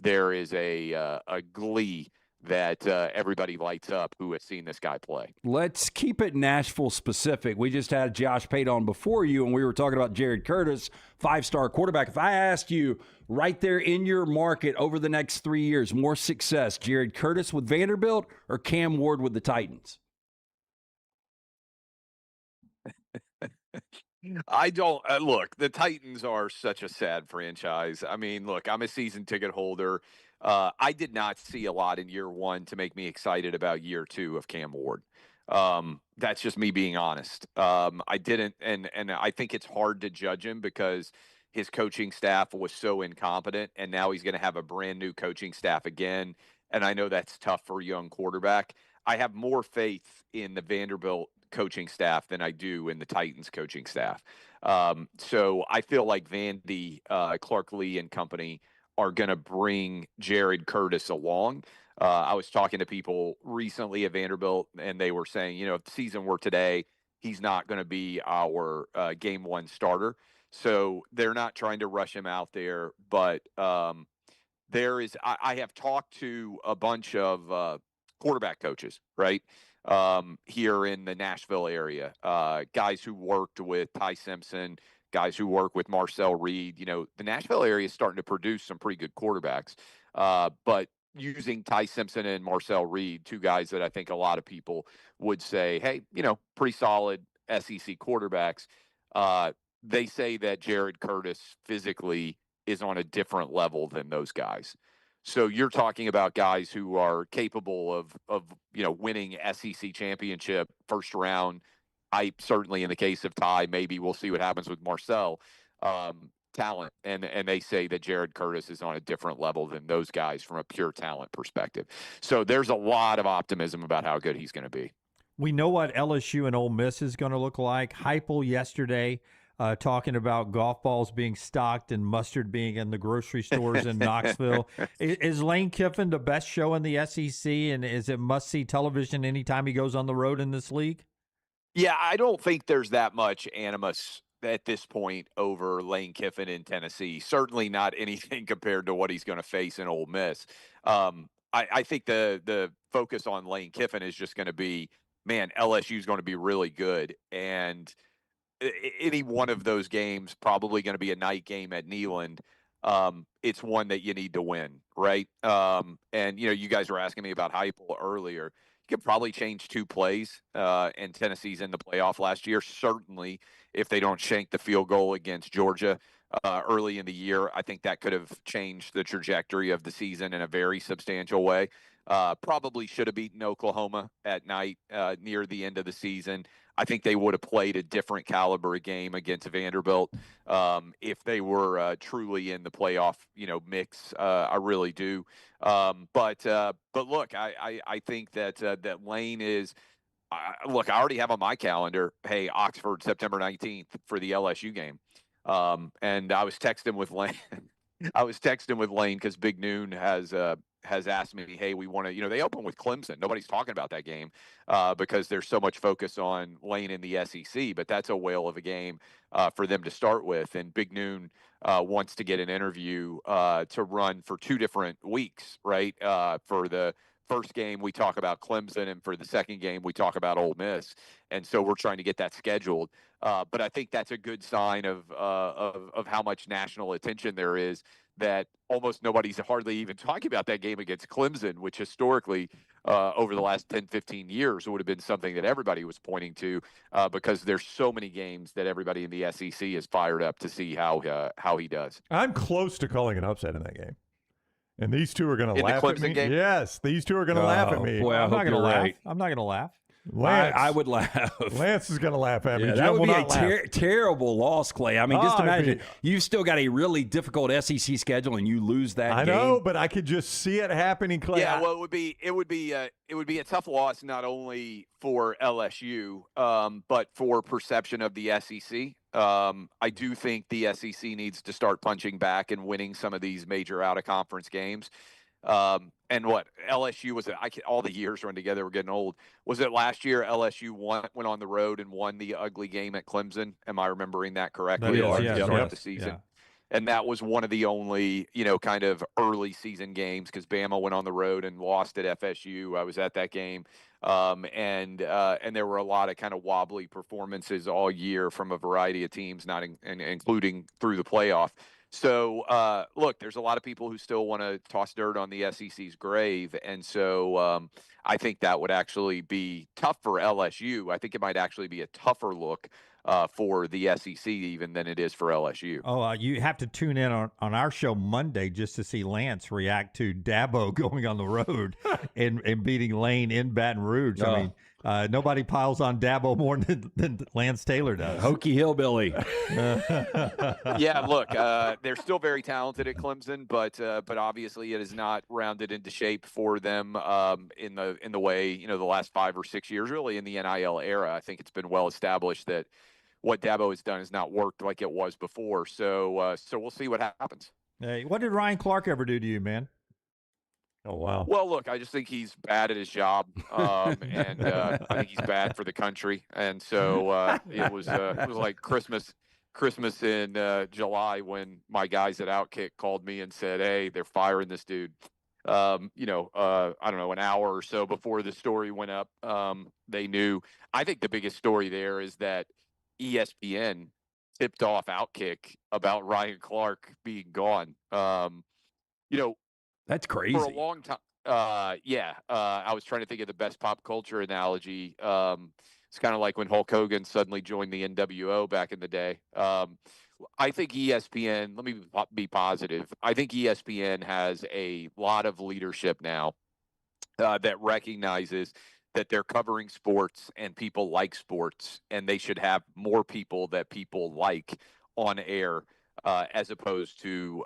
there is a glee that everybody lights up who has seen this guy play. Let's keep it Nashville specific. We just had Josh Pate on before you, and we were talking about Jared Curtis, 5-star quarterback. If I asked you right there in your market over the next 3 years, more success, Jared Curtis with Vanderbilt or Cam Ward with the Titans? I don't look, the Titans are such a sad franchise. I mean, look, I'm a season ticket holder. I did not see a lot in year 1 to make me excited about year 2 of Cam Ward. That's just me being honest. I didn't, and I think it's hard to judge him because his coaching staff was so incompetent, and now he's going to have a brand new coaching staff again. And I know that's tough for a young quarterback. I have more faith in the Vanderbilt coaching staff than I do in the Titans coaching staff. So I feel like Vandy, Clark Lee and company are going to bring Jared Curtis along. I was talking to people recently at Vanderbilt, and they were saying, if the season were today, he's not going to be our game 1 starter. So they're not trying to rush him out there. But there is, I have talked to a bunch of quarterback coaches, right, here in the Nashville area, guys who worked with Ty Simpson, guys who work with Marcel Reed. The Nashville area is starting to produce some pretty good quarterbacks. But using Ty Simpson and Marcel Reed, 2 guys that I think a lot of people would say, hey, pretty solid SEC quarterbacks. They say that Jared Curtis physically is on a different level than those guys. So you're talking about guys who are capable of winning SEC championship first round. I certainly, in the case of Ty, maybe we'll see what happens with Marcel, talent. And they say that Jared Curtis is on a different level than those guys from a pure talent perspective. So there's a lot of optimism about how good he's going to be. We know what LSU and Ole Miss is going to look like. Heupel yesterday talking about golf balls being stocked and mustard being in the grocery stores in Knoxville. Is Lane Kiffin the best show in the SEC, and is it must-see television anytime he goes on the road in this league? Yeah, I don't think there's that much animus at this point over Lane Kiffin in Tennessee. Certainly not anything compared to what he's going to face in Ole Miss. I think the focus on Lane Kiffin is just going to be, man, LSU is going to be really good. And any one of those games, probably going to be a night game at Neyland. It's one that you need to win, right? And, you guys were asking me about Heupel earlier. You could probably change 2 plays, and Tennessee's in the playoff last year. Certainly, if they don't shank the field goal against Georgia early in the year, I think that could have changed the trajectory of the season in a very substantial way. Probably should have beaten Oklahoma at night near the end of the season. I think they would have played a different caliber game against Vanderbilt if they were truly in the playoff, mix. I really do. But look, I think that Lane is. Look, I already have on my calendar. Hey, Oxford, September 19th for the LSU game. And I was texting with Lane. Because Big Noon has asked me, hey, we want to, they open with Clemson. Nobody's talking about that game because there's so much focus on Lane in the SEC, but that's a whale of a game for them to start with. And Big Noon wants to get an interview to run for 2 different weeks, right? For the first game, we talk about Clemson, and for the second game, we talk about Ole Miss. And so we're trying to get that scheduled. But I think that's a good sign of how much national attention there is, that almost nobody's hardly even talking about that game against Clemson, which historically over the last 10, 15 years would have been something that everybody was pointing to because there's so many games that everybody in the SEC is fired up to see how he does. I'm close to calling an upset in that game. And these 2 are going to laugh at me. Game? Yes, these 2 are going to laugh at me. Boy, I'm not going to laugh. I'm not going to laugh. Lance, I would laugh. Lance is going to laugh at me. Yeah, Jim that would will be a not laugh. terrible loss, Clay. I mean, just Oh, it'd imagine be- you've still got a really difficult SEC schedule and you lose that I game. know, but I could just see it happening, Clay. Yeah, well, it would be a tough loss not only for LSU, but for perception of the SEC. I do think the SEC needs to start punching back and winning some of these major out of conference games. And what LSU was it? All the years run together. We're getting old. Was it last year? LSU went on the road and won the ugly game at Clemson. Am I remembering that correctly? That is, To yes, start yes. the season. Yeah. And that was one of the only, kind of early season games because Bama went on the road and lost at FSU. I was at that game. And there were a lot of kind of wobbly performances all year from a variety of teams, including through the playoff. So, look, there's a lot of people who still want to toss dirt on the SEC's grave. And so I think that would actually be tough for LSU. I think it might actually be a tougher look for the SEC even than it is for LSU. Oh, you have to tune in on our show Monday just to see Lance react to Dabo going on the road and beating Lane in Baton Rouge. I mean, nobody piles on Dabo more than Lance Taylor does. Hokey hillbilly. Yeah, look, they're still very talented at Clemson, but obviously it is not rounded into shape for them in the way the last 5 or 6 years, really in the NIL era. I think it's been well established that what Dabo has done has not worked like it was before. So we'll see what happens. Hey, what did Ryan Clark ever do to you, man? Oh, wow. Well, look, I just think he's bad at his job, and I think he's bad for the country. And so it was like Christmas in July when my guys at Outkick called me and said, "Hey, they're firing this dude." I don't know, an hour or so before the story went up, they knew. I think the biggest story there is that ESPN tipped off Outkick about Ryan Clark being gone. That's crazy. For a long time. I was trying to think of the best pop culture analogy. It's kind of like when Hulk Hogan suddenly joined the NWO back in the day. I think ESPN, let me be positive. I think ESPN has a lot of leadership now that recognizes that they're covering sports and people like sports, and they should have more people that people like on air as opposed to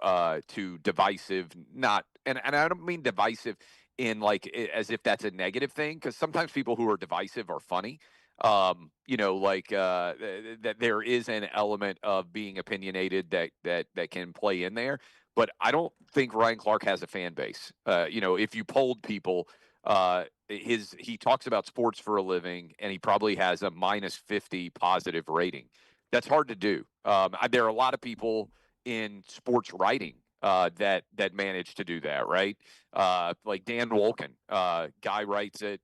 divisive. And I don't mean divisive in as if that's a negative thing, because sometimes people who are divisive are funny. That there is an element of being opinionated that can play in there. But I don't think Ryan Clark has a fan base. If you polled people, he talks about sports for a living, and he probably has a -50 positive rating. That's hard to do. There are a lot of people in sports writing that manage to do that, right? Like Dan Wolken, guy writes at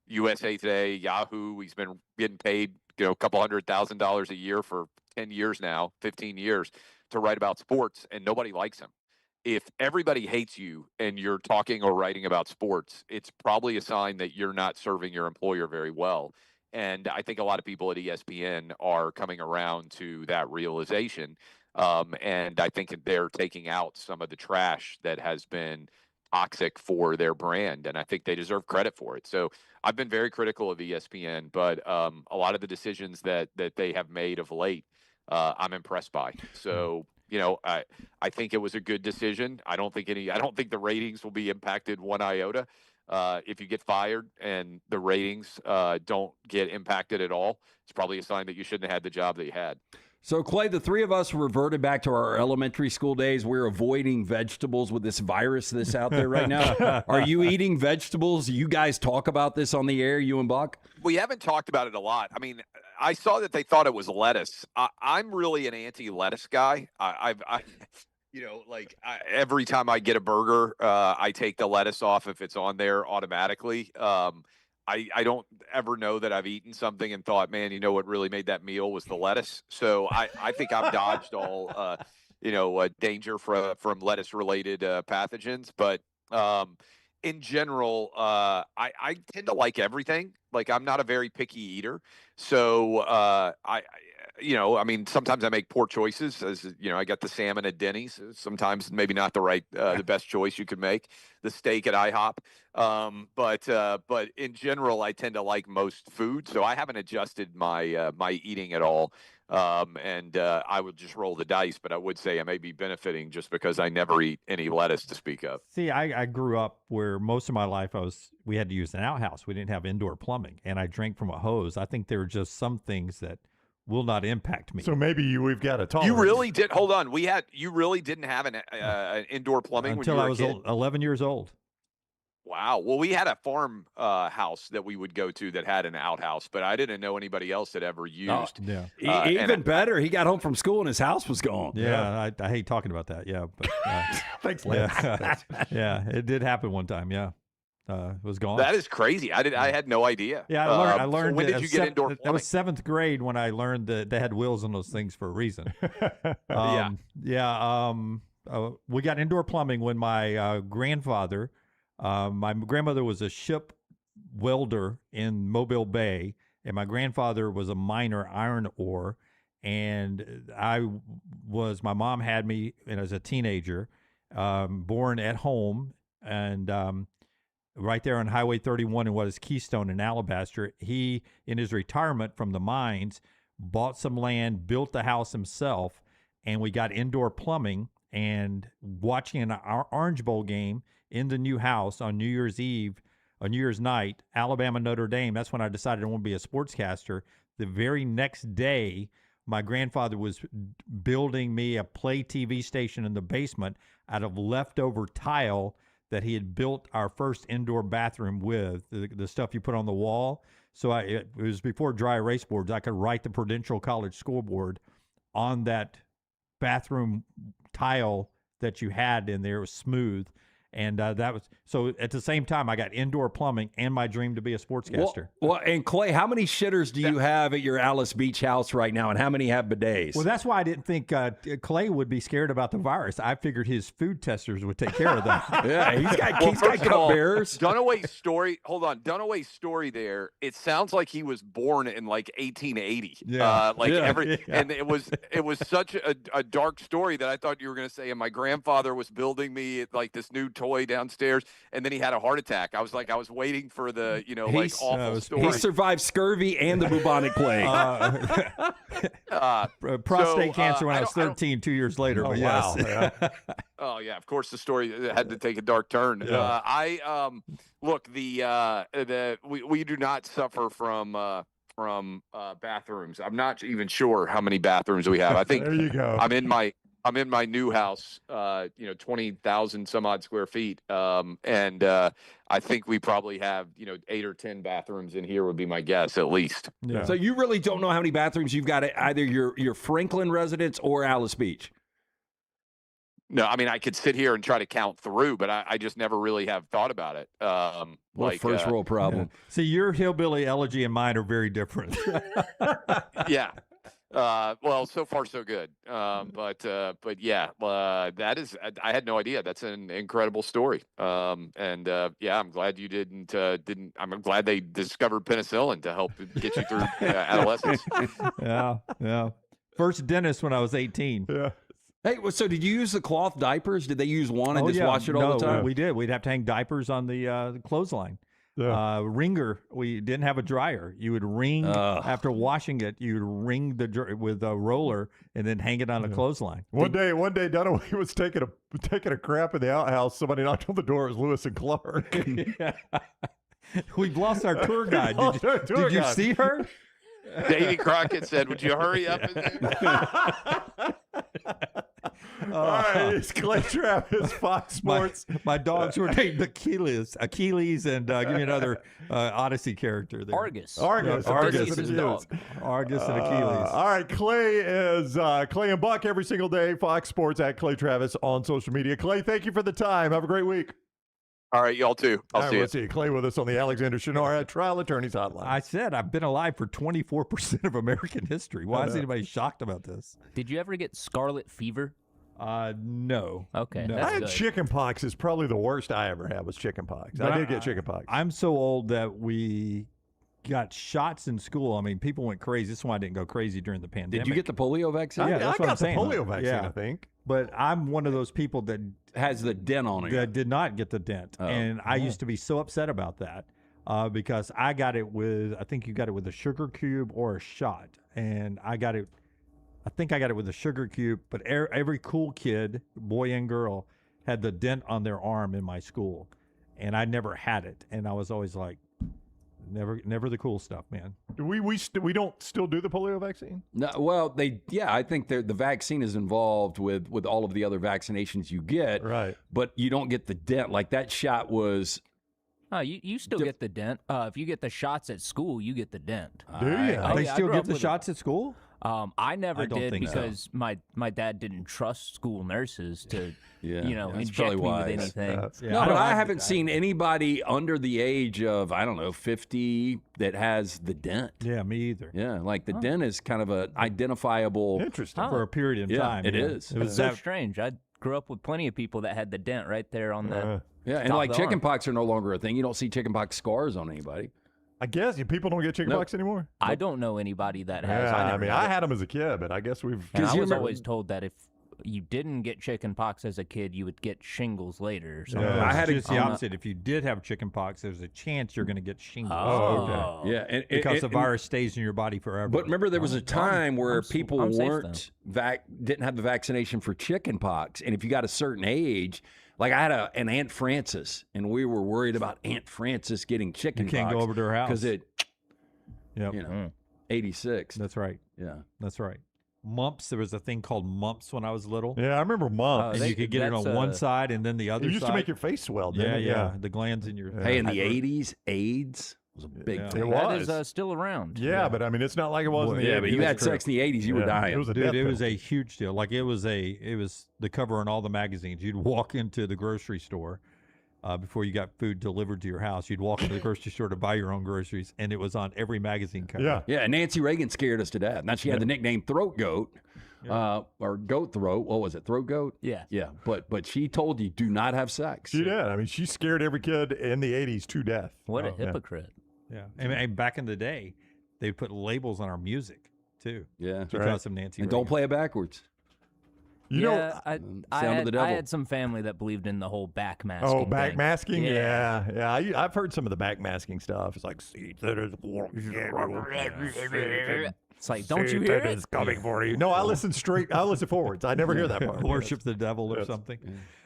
USA Today, Yahoo. He's been getting paid, a couple $100,000 a year for 10 years now, 15 years to write about sports, and nobody likes him. If everybody hates you and you're talking or writing about sports, it's probably a sign that you're not serving your employer very well. And I think a lot of people at ESPN are coming around to that realization. And I think they're taking out some of the trash that has been toxic for their brand, and I think they deserve credit for it. So I've been very critical of ESPN, but a lot of the decisions that they have made of late, I'm impressed by. So I think it was a good decision. I don't think the ratings will be impacted one iota. If you get fired and the ratings don't get impacted at all, it's probably a sign that you shouldn't have had the job that you had. So, Clay, the three of us reverted back to our elementary school days. We're avoiding vegetables with this virus that's out there right now. Are you eating vegetables? You guys talk about this on the air, you and Buck? We haven't talked about it a lot. I mean, I saw that they thought it was lettuce. I'm really an anti-lettuce guy. Every time I get a burger, I take the lettuce off if it's on there automatically. I don't ever know that I've eaten something and thought, man, what really made that meal was the lettuce. So I think I've dodged all, danger from lettuce-related pathogens. But in general, I tend to like everything. Like, I'm not a very picky eater. So sometimes I make poor choices. As I got the salmon at Denny's. Sometimes maybe not the best choice you could make. The steak at IHOP. But in general, I tend to like most food, so I haven't adjusted my my eating at all. I would just roll the dice, but I would say I may be benefiting just because I never eat any lettuce to speak of. See, I grew up where most of my life we had to use an outhouse. We didn't have indoor plumbing, and I drank from a hose. I think there are just some things that will not impact me. So maybe we've got a tolerance. You really did. Hold on. You really didn't have an indoor plumbing until when you I were was a kid? 11 years old. Wow. Well, we had a farm house that we would go to that had an outhouse, but I didn't know anybody else that ever used. Even better, he got home from school and his house was gone. Yeah, I hate talking about that. Yeah, but thanks, Lance. Yeah, it did happen one time. Yeah, it was gone. That is crazy. I had no idea. Yeah, I learned. So when did you get indoor plumbing? That was 7th grade when I learned that they had wheels on those things for a reason. We got indoor plumbing when my grandfather. My grandmother was a ship welder in Mobile Bay, and my grandfather was a miner, iron ore. And my mom had me as a teenager, born at home, and right there on Highway 31 in what is Keystone in Alabaster. He, in his retirement from the mines, bought some land, built the house himself, and we got indoor plumbing. And watching an Orange Bowl game in the new house on New Year's night, Alabama, Notre Dame. That's when I decided I want to be a sportscaster. The very next day, my grandfather was building me a Play TV station in the basement out of leftover tile that he had built our first indoor bathroom with, the stuff you put on the wall. So it was before dry erase boards. I could write the Prudential College scoreboard on that bathroom tile that you had in there. It was smooth. And that was so. At the same time, I got indoor plumbing and my dream to be a sportscaster. Well, and Clay, how many shitters do you have at your Alice Beach house right now, and how many have bidets? Well, that's why I didn't think Clay would be scared about the virus. I figured his food testers would take care of that. Yeah, he's got cupbearers. Dunaway's story. Hold on, Dunaway's story. There, it sounds like he was born in like 1880. Yeah, and it was such a dark story that I thought you were going to say. And my grandfather was building me like this new toy downstairs, and then he had a heart attack. I was waiting for the awful story. He survived scurvy and the bubonic plague. Prostate cancer when I was 13, 2 years later. Oh, but wow. yes. Oh yeah, of course the story had to take a dark turn. Yeah. Look, we do not suffer from bathrooms. I'm not even sure how many bathrooms we have. I think there you go. I'm in my new house, 20,000 some odd square feet. And I think we probably have, 8 or 10 bathrooms in here would be my guess, at least. Yeah. So you really don't know how many bathrooms you've got at either your Franklin residence or Alice Beach? No, I mean, I could sit here and try to count through, but I just never really have thought about it. First world problem. Yeah. See, your hillbilly elegy and mine are very different. Yeah. Well, so far so good. But yeah, that is. I had no idea. That's an incredible story. I'm glad you didn't. I'm glad they discovered penicillin to help get you through adolescence. Yeah. First dentist when I was 18. Yeah. Hey, so did you use the cloth diapers? Did they use one and just wash it all the time? We did. We'd have to hang diapers on the clothesline. Yeah. Ringer, we didn't have a dryer. You would wring after washing it. You'd wring with a roller and then hang it on a clothesline. One day, Dunaway was taking a crap in the outhouse. Somebody knocked on the door. It was Lewis and Clark. We've lost our tour guide. Did you see her? Davy Crockett said, "Would you hurry up?" All right, it's Clay Travis, Fox Sports. My dogs were named Achilles, and give me another Odyssey character there. Argus. Argus and Achilles. All right, Clay is Clay and Buck every single day. Fox Sports at Clay Travis on social media. Clay, thank you for the time. Have a great week. All right, y'all too. I'll see you. We'll see you. Clay with us on the Alexander Shunnarah Trial Attorneys Hotline. I said I've been alive for 24% of American history. Why is anybody shocked about this? Did you ever get scarlet fever? No. Okay, no. that's I had good. chicken pox. Is probably the worst I ever had was chicken pox. I did get chicken pox. I'm so old that we got shots in school. I mean, people went crazy. This is why I didn't go crazy during the pandemic. Did you get the polio vaccine? Yeah, that's I what got I'm saying. the polio vaccine, I think. But I'm one of those people that has the dent on it. That did not get the dent. And I used to be so upset about that because I got it with, I think you got it with a sugar cube or a shot. And I think I got it with a sugar cube, but every cool kid, boy and girl, had the dent on their arm in my school. And I never had it. And I was always like, never the cool stuff, man. We don't still do the polio vaccine? No, well, I think the vaccine is involved with all of the other vaccinations you get. Right. But you don't get the dent. Like that shot was. Oh, you still get the dent. If you get the shots at school, you get the dent. Do you? They still get the shots at school? I never don't did think because my dad didn't trust school nurses to that's inject probably me wise. with anything. No, but I haven't seen anybody under the age of 50 that has the dent. Yeah, me either. Yeah, like the dent is kind of an identifiable. Interesting. For a period of time. It is. It was so strange. I grew up with plenty of people that had the dent right there on the Yeah, and top like of the arm. chickenpox are no longer a thing. You don't see chickenpox scars on anybody. I guess people don't get chickenpox anymore. I don't know anybody that has. Yeah, I never I had them as a kid, but I guess we've. And I was always told that if you didn't get chickenpox as a kid, you would get shingles later. So I had just the opposite. If you did have chickenpox, there's a chance you're going to get shingles. Oh, okay. Yeah, because the virus stays in your body forever. But remember, there was a time where people I'm safe, weren't didn't have the vaccination for chickenpox, and if you got a certain age. Like I had an Aunt Frances, and we were worried about Aunt Frances getting chickenpox. You can't go over to her house because it, 86. That's right. Yeah, that's right. Mumps. There was a thing called mumps when I was little. Yeah, I remember mumps. And you could get it on one side and then the other. It used to make your face swell. Didn't it? Yeah. The glands in your. Hey, in the 80s, AIDS was a big thing. It was. That is still around. Yeah, but I mean, it's not like it was in the 80s. But you had sex in the 80s, you were dying. It was a Dude, death it was penalty. a huge deal. Like it was the cover on all the magazines. You'd walk into the grocery store before you got food delivered to your house. You'd walk into the grocery store to buy your own groceries, and it was on every magazine cover. Yeah. And Nancy Reagan scared us to death. Now she had the nickname Throat Goat. Or goat throat. What was it? Throat goat? Yeah. Yeah. But she told you do not have sex. She did. I mean, she scared every kid in the 80s to death. What a hypocrite. Yeah. And back in the day, they'd put labels on our music too. Yeah. Because of Nancy And Reagan. don't play it backwards. I Sound of the devil. had some family that believed in the whole backmasking. Oh, backmasking? thing. Yeah. I've heard some of the backmasking stuff. It's like, see, that is It's like, don't you hear it? It's coming for you. No, I listen straight. I listen forwards. I never hear that part. Worship the devil or something.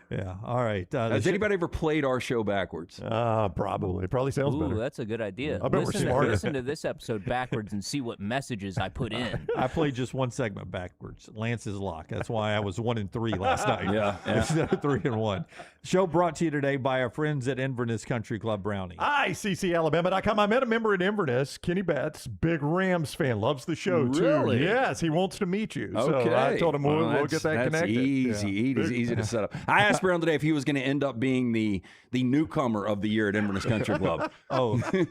Yeah. All right. Has anybody ever played our show backwards? Probably. It probably sounds Ooh, better. that's a good idea. I bet we're smarter. Listen to this episode backwards and see what messages I put in. I played just one segment backwards. Lance's Lock. That's why I was 1-3 last night. Yeah. Instead of 3-1. Show brought to you today by our friends at Inverness Country Club Brownie. SECalabama.com. I met a member at Inverness, Kenny Betts, big Rams fan, loves the show too. Really? Yes, he wants to meet you. Okay. So I told him we'll get that that's connected. Easy to set up. I asked Brown today if he was going to end up being the newcomer of the year at Inverness Country Club. Oh, a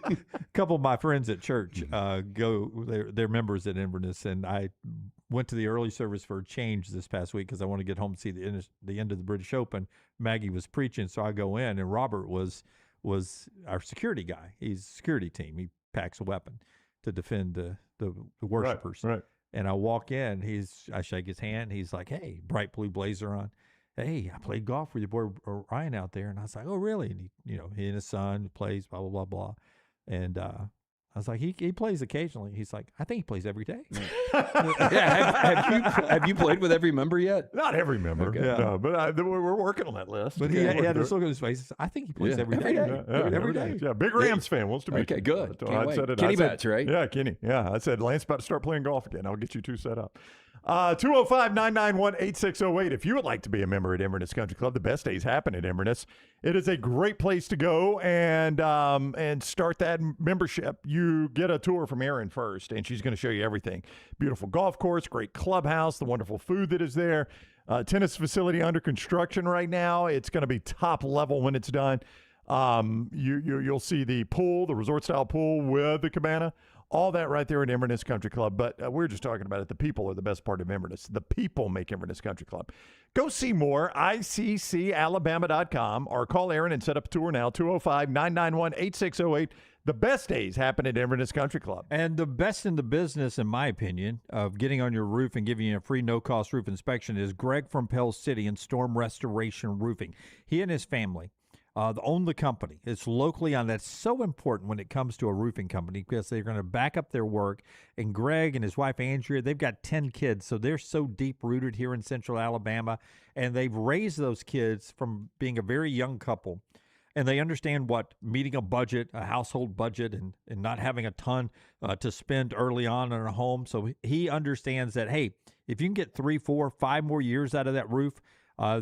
couple of my friends at church they're members at Inverness, and I went to the early service for a change this past week because I want to get home to see the end of the British Open. Maggie was preaching, so I go in, and Robert was our security guy. He's security team. He packs a weapon to defend the worshipers. Right. And I walk in, I shake his hand. He's like, "Hey, bright blue blazer on. Hey, I played golf with your boy Ryan out there." And I was like, "Oh, really?" And he and his son plays, blah, blah, blah, blah. And I was like, he plays occasionally. He's like, "I think he plays every day." Have you played with every member yet? Not every member. Okay. No, but we're working on that list. But he had this look on his face. I think he plays every day. Every day. Yeah, big Rams fan wants to meet you. Okay, good. So Can't I wait. said it. Kenny I said, Betts, right? Yeah, Kenny. Yeah, I said, Lance about to start playing golf again. I'll get you two set up. 205-991-8608. If you would like to be a member at Inverness Country Club, the best days happen at Inverness. It is a great place to go and start that membership. You get a tour from Erin first, and she's going to show you everything. Beautiful golf course, great clubhouse, the wonderful food that is there. Tennis facility under construction right now. It's going to be top level when it's done. You'll see the pool, the resort style pool with the cabana. All that right there at Inverness Country Club. But we're just talking about it. The people are the best part of Inverness. The people make Inverness Country Club. Go see more, ICCalabama.com, or call Aaron and set up a tour now, 205-991-8608. The best days happen at Inverness Country Club. And the best in the business, in my opinion, of getting on your roof and giving you a free no-cost roof inspection is Greg from Pell City and Storm Restoration Roofing. He and his family own the company. It's locally owned. That's so important when it comes to a roofing company because they're going to back up their work. And Greg and his wife, Andrea, they've got 10 kids, so they're so deep-rooted here in central Alabama, and they've raised those kids from being a very young couple. And they understand what meeting a budget, a household budget, and not having a ton to spend early on in a home. So he understands that, hey, if you can get 3, 4, 5 more years out of that roof,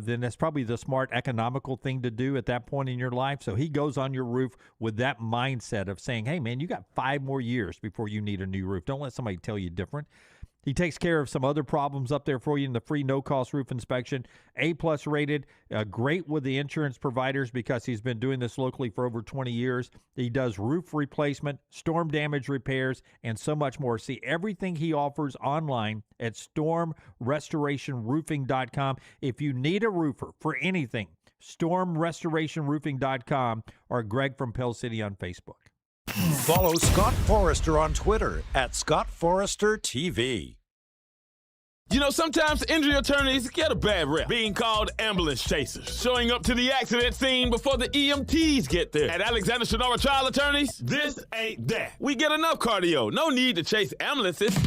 then that's probably the smart economical thing to do at that point in your life. So he goes on your roof with that mindset of saying, hey, man, you got 5 more years before you need a new roof. Don't let somebody tell you different. He takes care of some other problems up there for you in the free no-cost roof inspection. A-plus rated, great with the insurance providers because he's been doing this locally for over 20 years. He does roof replacement, storm damage repairs, and so much more. See everything he offers online at stormrestorationroofing.com. If you need a roofer for anything, stormrestorationroofing.com or Greg from Pell City on Facebook. Follow Scott Forrester on Twitter at ScottForresterTV. You know, sometimes injury attorneys get a bad rep, being called ambulance chasers, showing up to the accident scene before the EMTs get there. At Alexander Shunnarah Trial Attorneys, this ain't that. We get enough cardio, no need to chase ambulances.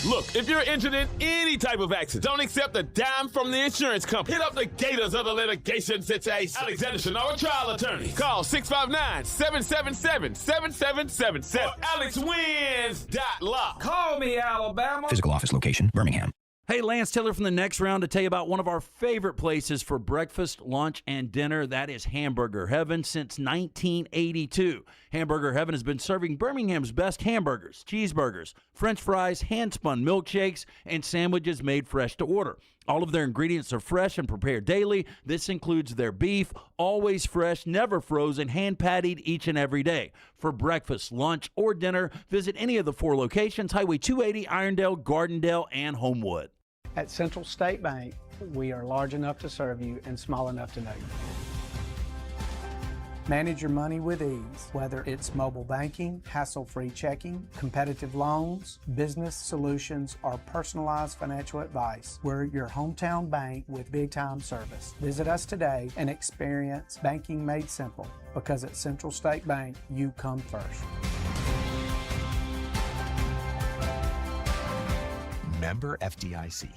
Look, if you're injured in any type of accident, don't accept a dime from the insurance company. Hit up the gators of the litigation situation. Alexander Shunnarah Trial Attorneys. Call 659-777-7777 or AlexWins.law. Call me, Alabama. Physical office location, Birmingham. Hey, Lance Taylor from the Next Round to tell you about one of our favorite places for breakfast, lunch, and dinner. That is Hamburger Heaven since 1982. Hamburger Heaven has been serving Birmingham's best hamburgers, cheeseburgers, French fries, hand-spun milkshakes, and sandwiches made fresh to order. All of their ingredients are fresh and prepared daily. This includes their beef, always fresh, never frozen, hand-pattied each and every day. For breakfast, lunch, or dinner, visit any of the 4 locations, Highway 280, Irondale, Gardendale, and Homewood. At Central State Bank, we are large enough to serve you and small enough to know you. Manage your money with ease, whether it's mobile banking, hassle-free checking, competitive loans, business solutions, or personalized financial advice. We're your hometown bank with big-time service. Visit us today and experience banking made simple, because at Central State Bank, you come first. Member FDIC.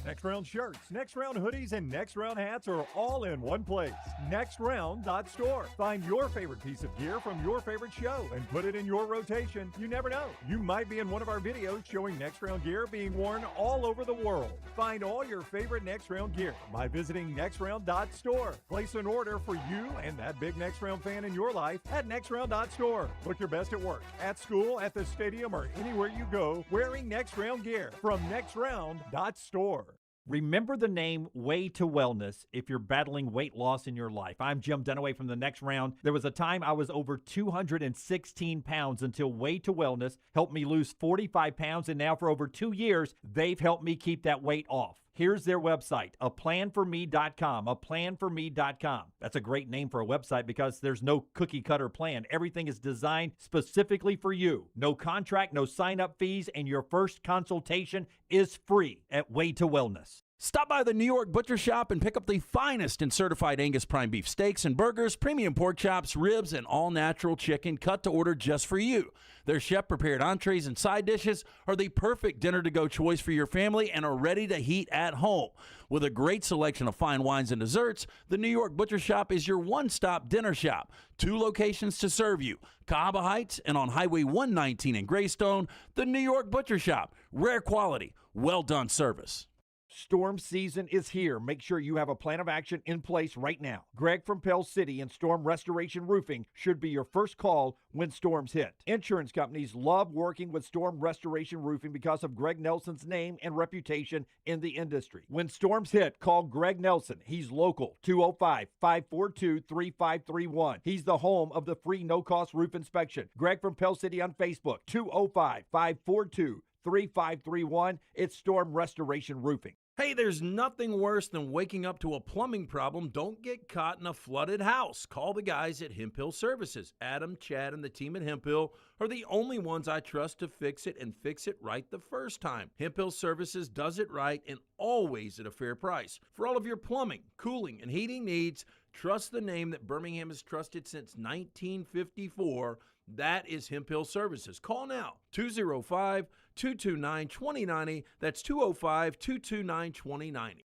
Next Round shirts, Next Round hoodies, and Next Round hats are all in one place. NextRound.store. Find your favorite piece of gear from your favorite show and put it in your rotation. You never know. You might be in one of our videos showing Next Round gear being worn all over the world. Find all your favorite Next Round gear by visiting NextRound.store. Place an order for you and that big Next Round fan in your life at NextRound.store. Look your best at work, at school, at the stadium, or anywhere you go wearing Next Round gear from NextRound.store. Remember the name Way to Wellness if you're battling weight loss in your life. I'm Jim Dunaway from the Next Round. There was a time I was over 216 pounds until Way to Wellness helped me lose 45 pounds, and now for over 2 years, they've helped me keep that weight off. Here's their website, aplanforme.com, aplanforme.com. That's a great name for a website because there's no cookie-cutter plan. Everything is designed specifically for you. No contract, no sign-up fees, and your first consultation is free at Way to Wellness. Stop by the New York Butcher Shop and pick up the finest in certified Angus prime beef steaks and burgers, premium pork chops, ribs, and all-natural chicken cut to order just for you. Their chef-prepared entrees and side dishes are the perfect dinner-to-go choice for your family and are ready to heat at home. With a great selection of fine wines and desserts, the New York Butcher Shop is your one-stop dinner shop. 2 locations to serve you, Cahaba Heights and on Highway 119 in Greystone, the New York Butcher Shop. Rare quality, well-done service. Storm season is here. Make sure you have a plan of action in place right now. Greg from Pell City and Storm Restoration Roofing should be your first call when storms hit. Insurance companies love working with Storm Restoration Roofing because of Greg Nelson's name and reputation in the industry. When storms hit, call Greg Nelson. He's local, 205-542-3531. He's the home of the free no-cost roof inspection. Greg from Pell City on Facebook, 205-542-3531. It's Storm Restoration Roofing. Hey, there's nothing worse than waking up to a plumbing problem. Don't get caught in a flooded house. Call the guys at Heupel Services. Adam, Chad, and the team at Heupel are the only ones I trust to fix it and fix it right the first time. Heupel Services does it right and always at a fair price. For all of your plumbing, cooling, and heating needs, trust the name that Birmingham has trusted since 1954. That is Heupel Services. Call now, 205-229-2090. That's 205-229-2090.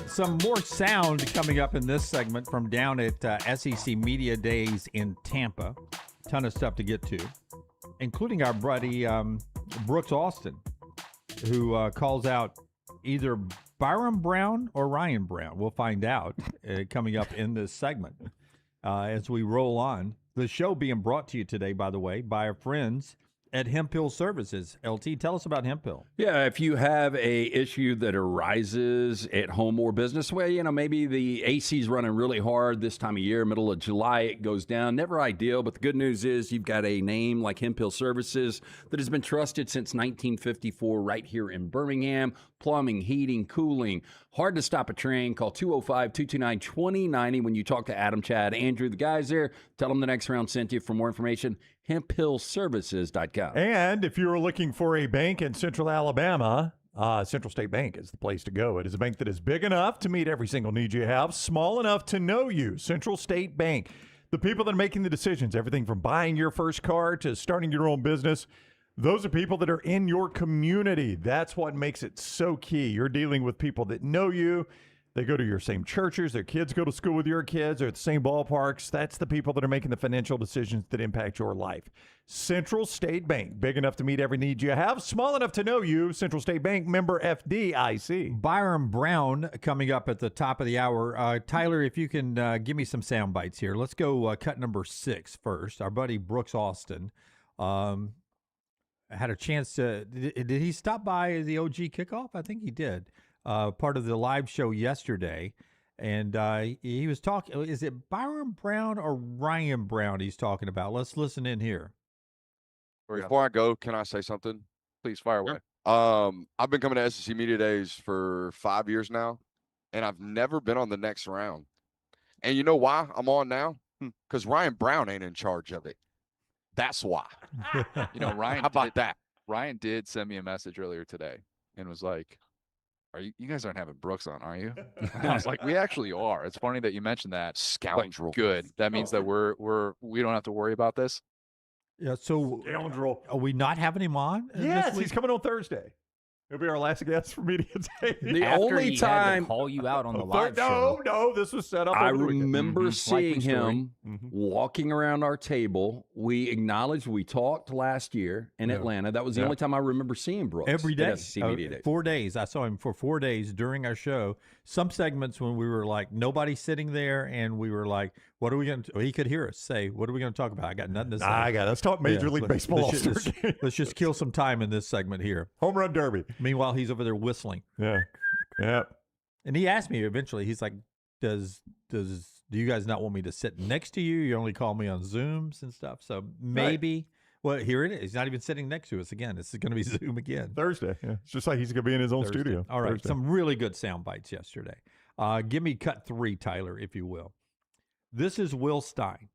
Some more sound coming up in this segment from down at SEC Media Days in Tampa. Ton of stuff to get to, including our buddy Brooks Austin, who calls out either Byrum Brown or Ryan Brown. We'll find out coming up in this segment as we roll on. The show being brought to you today, by the way, by our friends at Heupel Services. LT, tell us about Heupel. Yeah, if you have a issue that arises at home or business, well, maybe the AC's running really hard this time of year, middle of July, it goes down. Never ideal, but the good news is you've got a name like Heupel Services that has been trusted since 1954 right here in Birmingham. Plumbing, heating, cooling. Hard to stop a train. Call 205-229-2090 when you talk to Adam, Chad, Andrew, the guys there. Tell them the next round sent you. For more information, HempHillServices.com. And if you're looking for a bank in Central Alabama, Central State Bank is the place to go. It is a bank that is big enough to meet every single need you have, small enough to know you. Central State Bank. The people that are making the decisions, everything from buying your first car to starting your own business, those are people that are in your community. That's what makes it so key. You're dealing with people that know you. They go to your same churches. Their kids go to school with your kids. They're at the same ballparks. That's the people that are making the financial decisions that impact your life. Central State Bank, big enough to meet every need you have, small enough to know you. Central State Bank, member FDIC. Byrum Brown coming up at the top of the hour. Tyler, if you can give me some sound bites here. Let's go cut number 6 first. Our buddy Brooks Austin had a chance to, did he stop by the OG Kickoff? I think he did. Part of the live show yesterday. And he was talking, is it Byrum Brown or Ryan Brown he's talking about? Let's listen in here. Before I go, can I say something? Please fire away. I've been coming to SEC Media Days for 5 years now, and I've never been on the next round. And you know why I'm on now? Because Ryan Brown ain't in charge of it. That's why. Ryan. How about that? Ryan did send me a message earlier today and was like, "Are you guys aren't having Brooks on, are you?" And I was like, "We actually are." It's funny that you mentioned that. Scoundrel. Good. That means that we don't have to worry about this. Yeah. So Scoundrel. Are we not having him on? Yes, he's coming on Thursday. He'll be our last guest for Media Day. The After only he time had to call you out on the live show. No, this was set up. I over the weekend. remember seeing Likely story. him walking around our table. We acknowledged we talked last year in Atlanta. That was the only time I remember seeing Brooks. Every day. At SEC Media Days. 4 days. I saw him for 4 days during our show. Some segments when we were like, nobody sitting there, and we were like, what are we going to, he could hear us say, what are we going to talk about? I got nothing to say. Let's talk Major League Baseball. Let's just kill some time in this segment here. Home Run Derby. Meanwhile, he's over there whistling. Yeah. And he asked me eventually, he's like, do you guys not want me to sit next to you? You only call me on Zooms and stuff. So maybe, well, here it is. He's not even sitting next to us again. It's going to be Zoom again. Thursday. Yeah. It's just like he's going to be in his own Thursday. studio. All right. Thursday. Some really good sound bites yesterday. Give me cut 3, Tyler, if you will. This is Will Stein.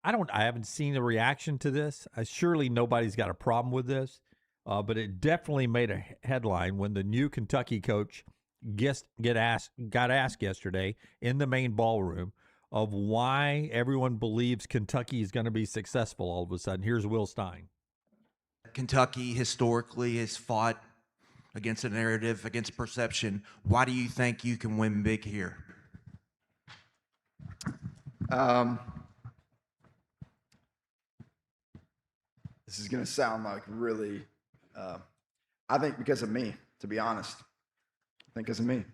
I haven't seen a reaction to this. Surely nobody's got a problem with this. But it definitely made a headline when the new Kentucky coach got asked yesterday in the main ballroom of why everyone believes Kentucky is going to be successful all of a sudden. Here's Will Stein. Kentucky historically has fought against a narrative, against perception. Why do you think you can win big here? this is going to sound like really, I think because of me, to be honest. I think because of me.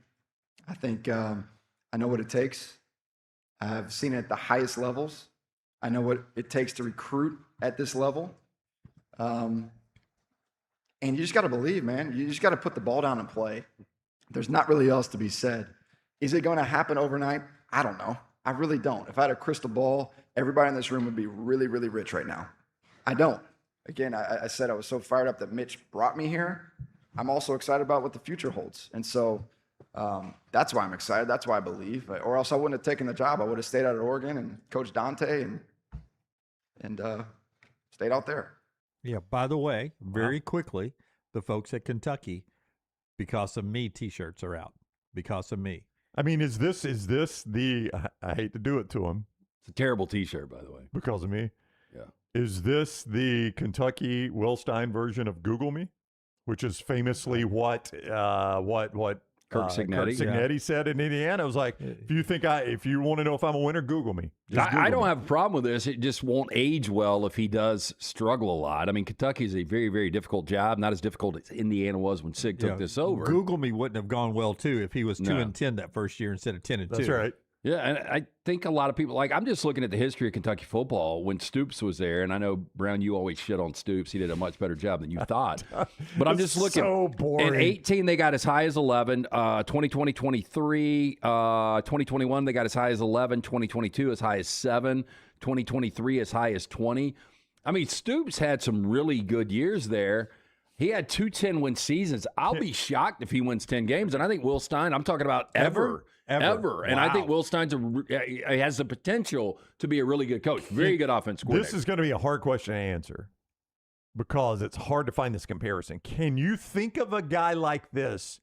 I think I know what it takes. I've seen it at the highest levels. I know what it takes to recruit at this level. And you just got to believe, man. You just got to put the ball down and play. There's not really else to be said. Is it going to happen overnight? I don't know. I really don't. If I had a crystal ball, everybody in this room would be really, really rich right now. I don't. Again, I said I was so fired up that Mitch brought me here. I'm also excited about what the future holds. And so that's why I'm excited. That's why I believe. Or else I wouldn't have taken the job. I would have stayed out at Oregon and coached Dante and stayed out there. Yeah, by the way, very quickly, the folks at Kentucky, because of me, T-shirts are out. Because of me. I mean, is this the, I hate to do it to him. It's a terrible T-shirt, by the way. Because of me? Yeah. Is this the Kentucky Will Stein version of Google Me? Which is famously what Kirk Cignetti said in Indiana. It was like, if you want to know if I'm a winner, Google me. I don't have a problem with this. It just won't age well if he does struggle a lot. I mean, Kentucky is a very, very difficult job. Not as difficult as Indiana was when Sig took this over. Google me wouldn't have gone well, too, if he was 2-10 that first year instead of 10-2. That's right. Yeah, and I think a lot of people, I'm just looking at the history of Kentucky football when Stoops was there, and I know, Brown, you always shit on Stoops. He did a much better job than you thought. But I'm just looking. So boring. In 18, they got as high as 11. 2020, 23. 2021, they got as high as 11. 2022, as high as 7. 2023, as high as 20. I mean, Stoops had some really good years there. He had 2 10-win seasons. I'll be shocked if he wins 10 games. And I think Will Stein, I'm talking about ever. And I think Will Stein's has the potential to be a really good coach. Very good offense coordinator. This is going to be a hard question to answer because it's hard to find this comparison. Can you think of a guy like this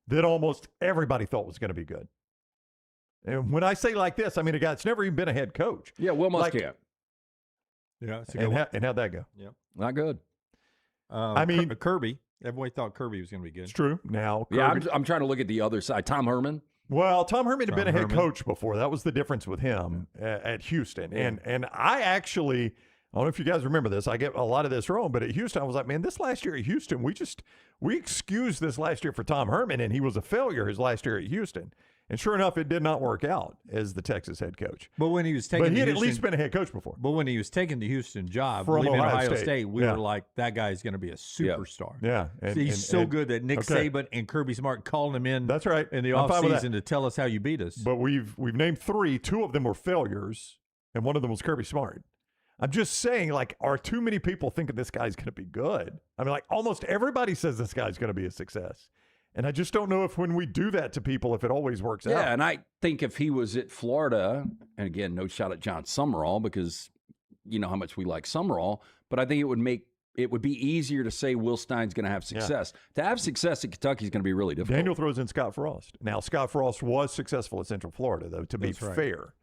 that almost everybody thought was going to be good? And when I say like this, I mean a guy that's never even been a head coach. Yeah, Will Muschamp. Yeah, and how'd that go? Yep. Not good. I mean, Kirby. Everybody thought Kirby was going to be good. It's true. Now, Kirby, yeah, I'm trying to look at the other side. Tom Herman. Well, Tom Herman had been a head coach before. That was the difference with him at Houston. Yeah. And I actually, I don't know if you guys remember this. I get a lot of this wrong, but at Houston, I was like, man, this last year at Houston, we excused this last year for Tom Herman, and he was a failure his last year at Houston. And sure enough, it did not work out as the Texas head coach. But when he was taking, but he had at least been a head coach before. But when he was taking the Houston job, From leaving Ohio Ohio State, we yeah. were like, that guy's going to be a superstar. Yeah, he's so good that Nick Saban and Kirby Smart called him in. That's right. In the offseason to tell us how you beat us. But we've named 3. 2 of them were failures, and one of them was Kirby Smart. I'm just saying, are too many people thinking this guy's going to be good? I mean, almost everybody says this guy's going to be a success. And I just don't know if when we do that to people, if it always works out. Yeah, and I think if he was at Florida, and again, no shot at John Summerall because you know how much we like Summerall, but I think it would be easier to say Will Stein's going to have success. Yeah. To have success at Kentucky is going to be really difficult. Daniel throws in Scott Frost. Now, Scott Frost was successful at Central Florida, though, to be fair.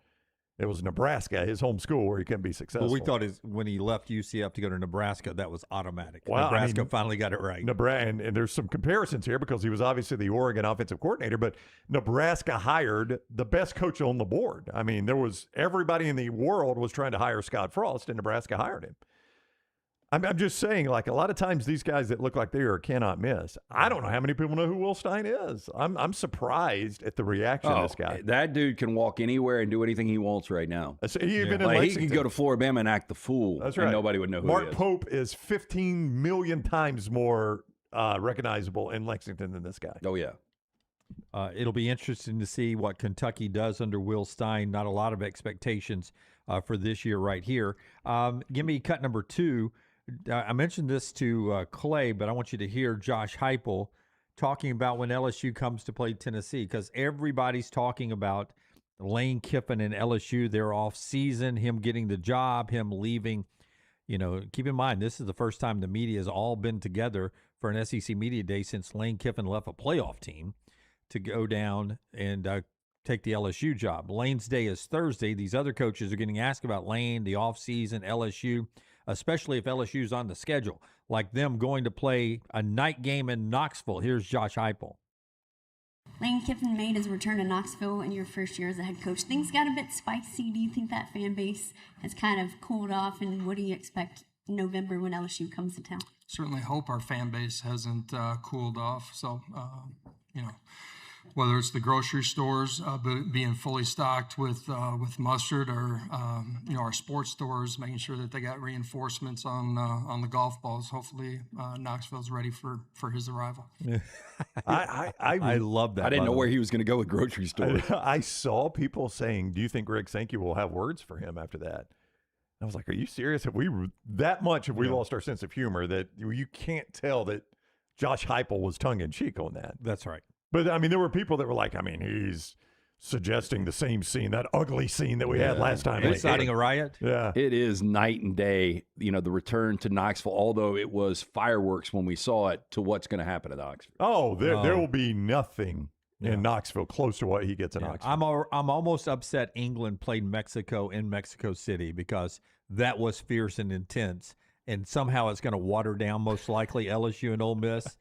It was Nebraska, his home school, where he couldn't be successful. But we thought when he left UCF to go to Nebraska, that was automatic. Well, Nebraska finally got it right. And there's some comparisons here because he was obviously the Oregon offensive coordinator, but Nebraska hired the best coach on the board. I mean, everybody in the world was trying to hire Scott Frost, and Nebraska hired him. I'm just saying, a lot of times these guys that look like they are cannot miss. I don't know how many people know who Will Stein is. I'm surprised at the reaction of this guy. That dude can walk anywhere and do anything he wants right now. So he can go to Floribama and act the fool. That's right. And nobody would know who Mark he is. Pope is 15 million times more recognizable in Lexington than this guy. Oh, yeah. It'll be interesting to see what Kentucky does under Will Stein. Not a lot of expectations for this year right here. Give me cut number 2. I mentioned this to Clay, but I want you to hear Josh Heupel talking about when LSU comes to play Tennessee, because everybody's talking about Lane Kiffin and LSU, their off season, him getting the job, him leaving. Keep in mind, this is the first time the media has all been together for an SEC Media Day since Lane Kiffin left a playoff team to go down and take the LSU job. Lane's day is Thursday. These other coaches are getting asked about Lane, the offseason, LSU, especially if LSU's on the schedule, like them going to play a night game in Knoxville. Here's Josh Heupel. Lane Kiffin made his return to Knoxville in your first year as a head coach. Things got a bit spicy. Do you think that fan base has kind of cooled off, and what do you expect November when LSU comes to town? Certainly hope our fan base hasn't cooled off. So, whether it's the grocery stores being fully stocked with mustard, or our sports stores making sure that they got reinforcements on the golf balls. Hopefully, Knoxville's ready for his arrival. I love that. I didn't know where he was going to go with grocery stores. I saw people saying, "Do you think Greg Sankey will have words for him after that?" I was like, "Are you serious? Have we lost our sense of humor that you can't tell that Josh Heupel was tongue in cheek on that?" That's right. But I mean, there were people that were like, he's suggesting the same scene, that ugly scene that we had last time. Inciting a riot? Yeah. It is night and day, the return to Knoxville, although it was fireworks when we saw it, to what's going to happen at Oxford. Oh, there will be nothing in Knoxville close to what he gets in Oxford. I'm almost upset England played Mexico in Mexico City, because that was fierce and intense, and somehow it's going to water down most likely LSU and Ole Miss.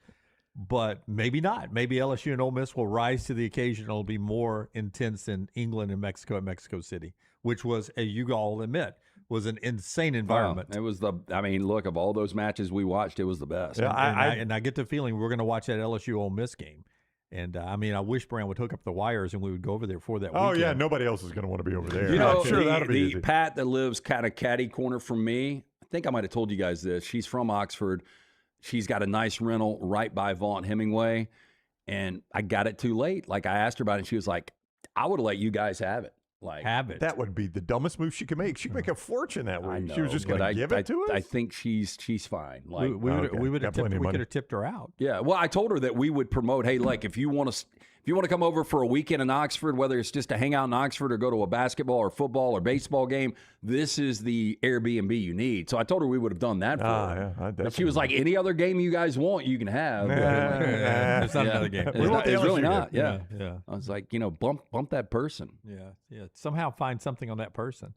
But maybe not. Maybe LSU and Ole Miss will rise to the occasion. It'll be more intense than England and Mexico at Mexico City, which was, as you all admit, was an insane environment. It was look, of all those matches we watched, it was the best. Yeah, I get the feeling we're going to watch that LSU Ole Miss game. And, I wish Brown would hook up the wires and we would go over there for that weekend. Oh, yeah, nobody else is going to want to be over there. I'm sure that'll be easy. Pat that lives kind of catty corner from me, I think I might have told you guys this. She's from Oxford. She's got a nice rental right by Vaughn Hemingway, and I got it too late. Like, I asked her about it, and she was like, I would have let you guys have it. Have it. That would be the dumbest move she could make. She could make a fortune that way. I know, She was just going to give it to us? I think she's fine. We would have tipped her out. Yeah, well, I told her that we would promote, hey, like, if you want to come over for a weekend in Oxford, whether it's just to hang out in Oxford or go to a basketball or football or baseball game, this is the Airbnb you need. So I told her we would have done that for her. Yeah, but she was like, any other game you guys want, you can have. It's not another game. It's really not. Yeah. I was like, bump that person. Yeah. Somehow find something on that person.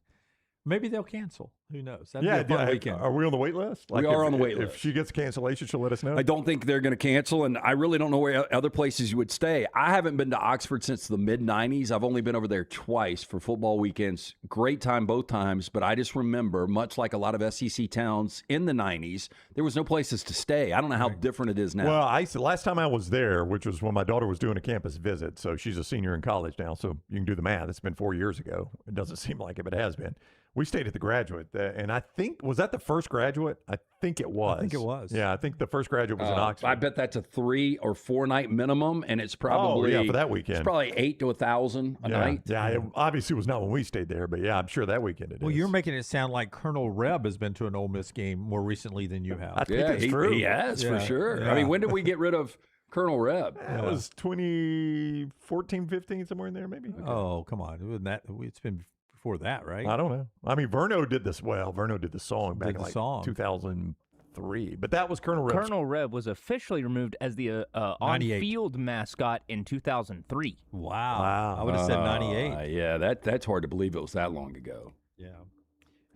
Maybe they'll cancel. Who knows? That'd be a fun weekend. Are we on the wait list? We are on the wait list. If she gets a cancellation, she'll let us know. I don't think they're going to cancel, and I really don't know where other places you would stay. I haven't been to Oxford since the mid-'90s. I've only been over there twice for football weekends. Great time both times, but I just remember, much like a lot of SEC towns in the 90s, there was no places to stay. I don't know how different it is now. Well, last time I was there, which was when my daughter was doing a campus visit, so she's a senior in college now, so you can do the math. It's been 4 years ago. It doesn't seem like it, but it has been. We stayed at the Graduate, and I think, was that the first Graduate? I think it was. I think it was. Yeah, I think the first Graduate was in Oxford. I bet that's a 3 or 4 night minimum, and it's probably for that weekend. It's probably 8 to 1,000 a night. Yeah, it obviously was not when we stayed there, but yeah, I'm sure that weekend it is. Well, you're making it sound like Colonel Reb has been to an Ole Miss game more recently than you have. I think that's true. He has for sure. Yeah. I mean, when did we get rid of Colonel Reb? It was 2014, 15, somewhere in there, maybe. Okay. Oh, come on! It's been before that, right? I don't know. I mean, Verno did this. Well, Verno did the song back in 2003, but that was Colonel Reb. Colonel Reb was officially removed as the on-field mascot in 2003. Wow. I would have said 98. Yeah, that's hard to believe it was that long ago. Yeah.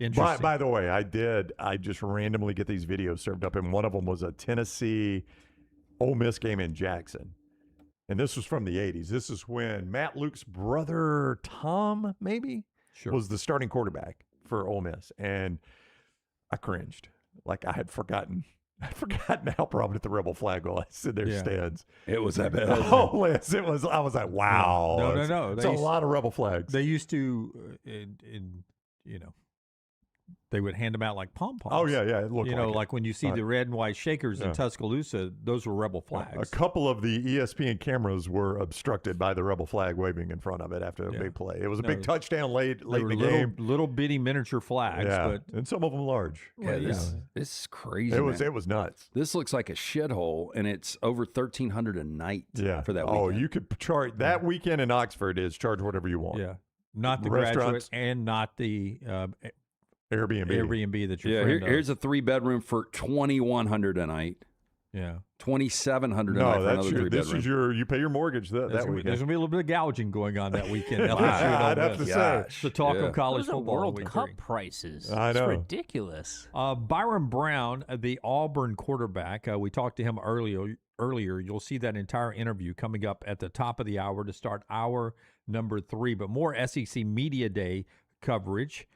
Interesting. By the way, I just randomly get these videos served up, and one of them was a Tennessee Ole Miss game in Jackson. And this was from the 80s. This is when Matt Luke's brother, Tom, maybe, was the starting quarterback for Ole Miss. And I cringed. Like I had forgotten how prominent the rebel flag was in their stands. It was that bad. Oh, yes, it was. I was like, wow. No. It's a lot of rebel flags. They used to, they would hand them out like pom-poms. Oh, yeah. It looked like when you see the red and white shakers in Tuscaloosa, those were rebel flags. A couple of the ESPN cameras were obstructed by the rebel flag waving in front of it after a big play. It was a big touchdown late in the game. Little bitty miniature flags. Yeah, and some of them large. Yeah, this is crazy. It was nuts. This looks like a shithole, and it's over $1,300 a night for that weekend. Oh, you could charge that weekend in Oxford is charge whatever you want. Yeah, not the Graduate and not the Airbnb that you're here's a 3-bedroom for $2,100 a night. Yeah, $2,700 a night for another 3-bedroom. This is you pay your mortgage that weekend. There's gonna be a little bit of gouging going on that weekend. I'd have to say the talk of college football. World Cup prices. I know. It's ridiculous. Byrum Brown, the Auburn quarterback. We talked to him earlier. You'll see that entire interview coming up at the top of the hour to start hour number 3. But more SEC Media Day coverage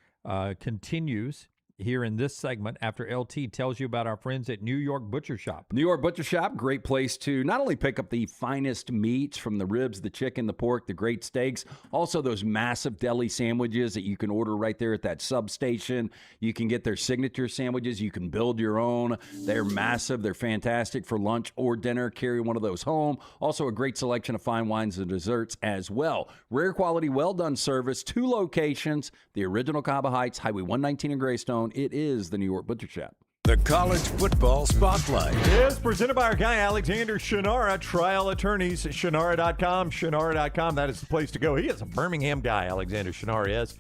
continues here in this segment after LT tells you about our friends at New York Butcher Shop. New York Butcher Shop, great place to not only pick up the finest meats from the ribs, the chicken, the pork, the great steaks, also those massive deli sandwiches that you can order right there at that substation. You can get their signature sandwiches. You can build your own. They're massive. They're fantastic for lunch or dinner. Carry one of those home. Also a great selection of fine wines and desserts as well. Rare quality, well-done service. 2 locations, the original Cabo Heights, Highway 119 in Greystone. It is the New York Butcher Shop. The College Football Spotlight is presented by our guy, Alexander Shunnarah, trial attorneys, Shunnarah.com, Shunnarah.com. That is the place to go. He is a Birmingham guy, Alexander Shunnarah is.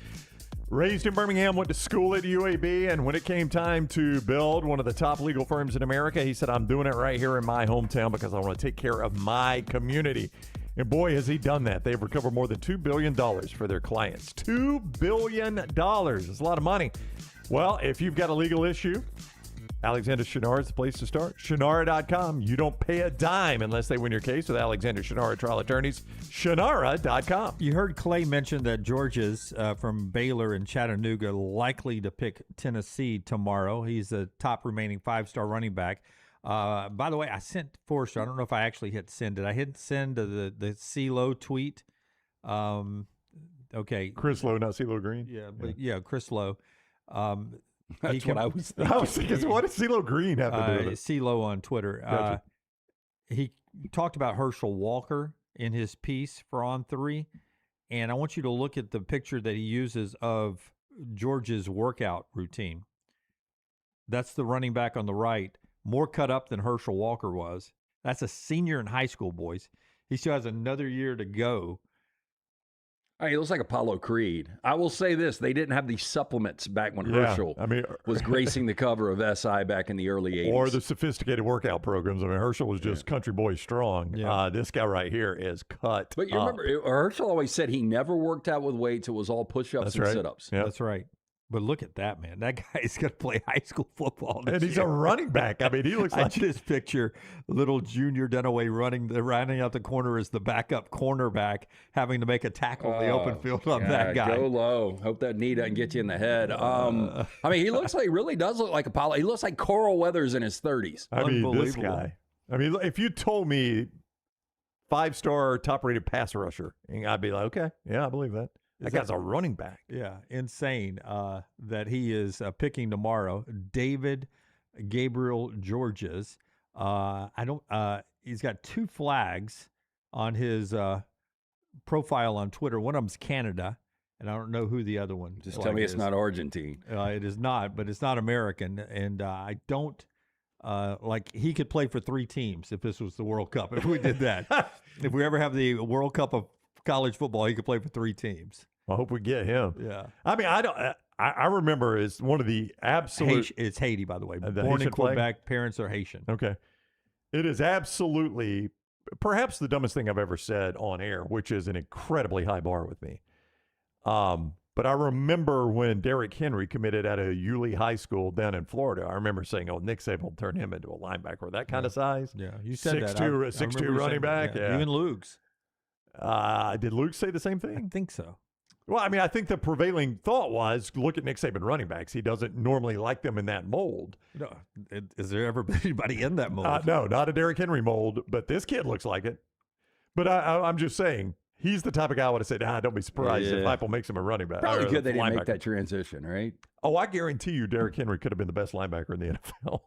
Raised in Birmingham, went to school at UAB, and when it came time to build one of the top legal firms in America, he said, I'm doing it right here in my hometown because I want to take care of my community. And boy, has he done that. They've recovered more than $2 billion for their clients. $2 billion. That's a lot of money. Well, if you've got a legal issue, Alexander Shunnarah is the place to start. Shunnarah.com. You don't pay a dime unless they win your case with Alexander Shunnarah trial attorneys. Shunnarah.com. You heard Clay mention that Georgia's from Baylor and Chattanooga likely to pick Tennessee tomorrow. He's the top remaining 5-star running back. By the way, I sent Forrester. I don't know if I actually hit send. Did I hit send to the CeeLo tweet? Okay. Chris Lowe, not CeeLo Green? Yeah, but yeah, Chris Lowe. That's what I was thinking. I was thinking, what does CeeLo Green have to do with it? CeeLo on Twitter. Gotcha. He talked about Herschel Walker in his piece for On 3, and I want you to look at the picture that he uses of Georgia's workout routine. That's the running back on the right, more cut up than Herschel Walker was. That's a senior in high school, boys. He still has another year to go. All right, he looks like Apollo Creed. I will say this. They didn't have these supplements back when Herschel was gracing the cover of SI back in the early 80s. Or the sophisticated workout programs. I mean, Herschel was just country boy strong. Yeah. This guy right here is cut But you remember, Herschel always said he never worked out with weights. It was all push-ups and sit-ups. Yep. That's right. But look at that, man. That guy's going to play high school football this And he's year. a running back. I mean, he looks like... I just picture little Junior Dunaway running out the corner as the backup cornerback, having to make a tackle in the open field on that guy. Go low. Hope that knee doesn't get you in the head. I mean, he really does look like Apollo. He looks like Coral Weathers in his 30s. I mean, this guy. I mean, if you told me 5-star top-rated pass rusher, I'd be like, okay, yeah, I believe that. That guy's a running back. Yeah, insane that he is picking tomorrow. David Gabriel Georges. He's got 2 flags on his profile on Twitter. One of them's Canada, and I don't know who the other one. Just tell me it's not Argentine. It is not, but it's not American, and I don't. He could play for 3 teams if this was the World Cup. If we did that, if we ever have the World Cup of college football, he could play for 3 teams. I hope we get him. Yeah. I mean, I remember as one of the absolute. It's Haiti, by the way. The Born in Haitian Quebec, flag? parents are Haitian. Okay. It is absolutely perhaps the dumbest thing I've ever said on air, which is an incredibly high bar with me. But I remember when Derrick Henry committed out of Yulee High School down in Florida, I remember saying, oh, Nick Saban will turn him into a linebacker. That kind of size. Yeah, you said 6'2", running back. Yeah. Even Luke's. Did Luke say the same thing? I think so. Well, I mean, I think the prevailing thought was, look at Nick Saban running backs. He doesn't normally like them in that mold. No. Is there ever been anybody in that mold? No, not a Derrick Henry mold, but this kid looks like it. But I'm just saying, he's the type of guy I would have said, don't be surprised if Heupel makes him a running back. Probably good they didn't make that transition, right? Oh, I guarantee you Derrick Henry could have been the best linebacker in the NFL.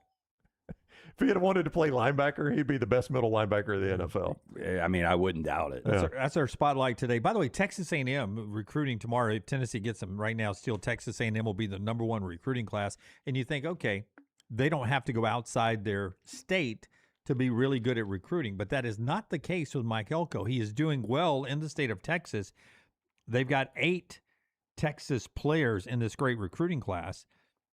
If he had wanted to play linebacker, he'd be the best middle linebacker of the NFL. I mean, I wouldn't doubt it. That's our spotlight today. By the way, Texas A&M recruiting tomorrow. If Tennessee gets them right now, still Texas A&M will be the #1 recruiting class. And you think, okay, they don't have to go outside their state to be really good at recruiting. But that is not the case with Mike Elko. He is doing well in the state of Texas. They've got 8 Texas players in this great recruiting class.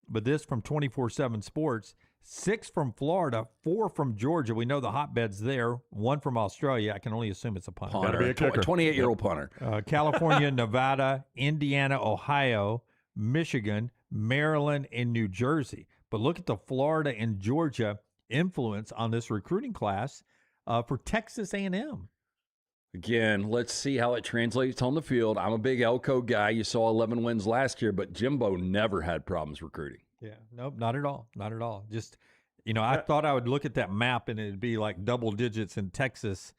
But this from 24/7 Sports, 6 from Florida, 4 from Georgia. We know the hotbeds there. 1 from Australia. I can only assume it's a punter. Punter. Be a 28-year-old punter. California, Nevada, Indiana, Ohio, Michigan, Maryland, and New Jersey. But look at the Florida and Georgia influence on this recruiting class for Texas A&M. Again, let's see how it translates on the field. I'm a big Elko guy. You saw 11 wins last year, but Jimbo never had problems recruiting. Yeah, nope, not at all. Not at all. Just, I thought I would look at that map and it'd be like double digits in Texas.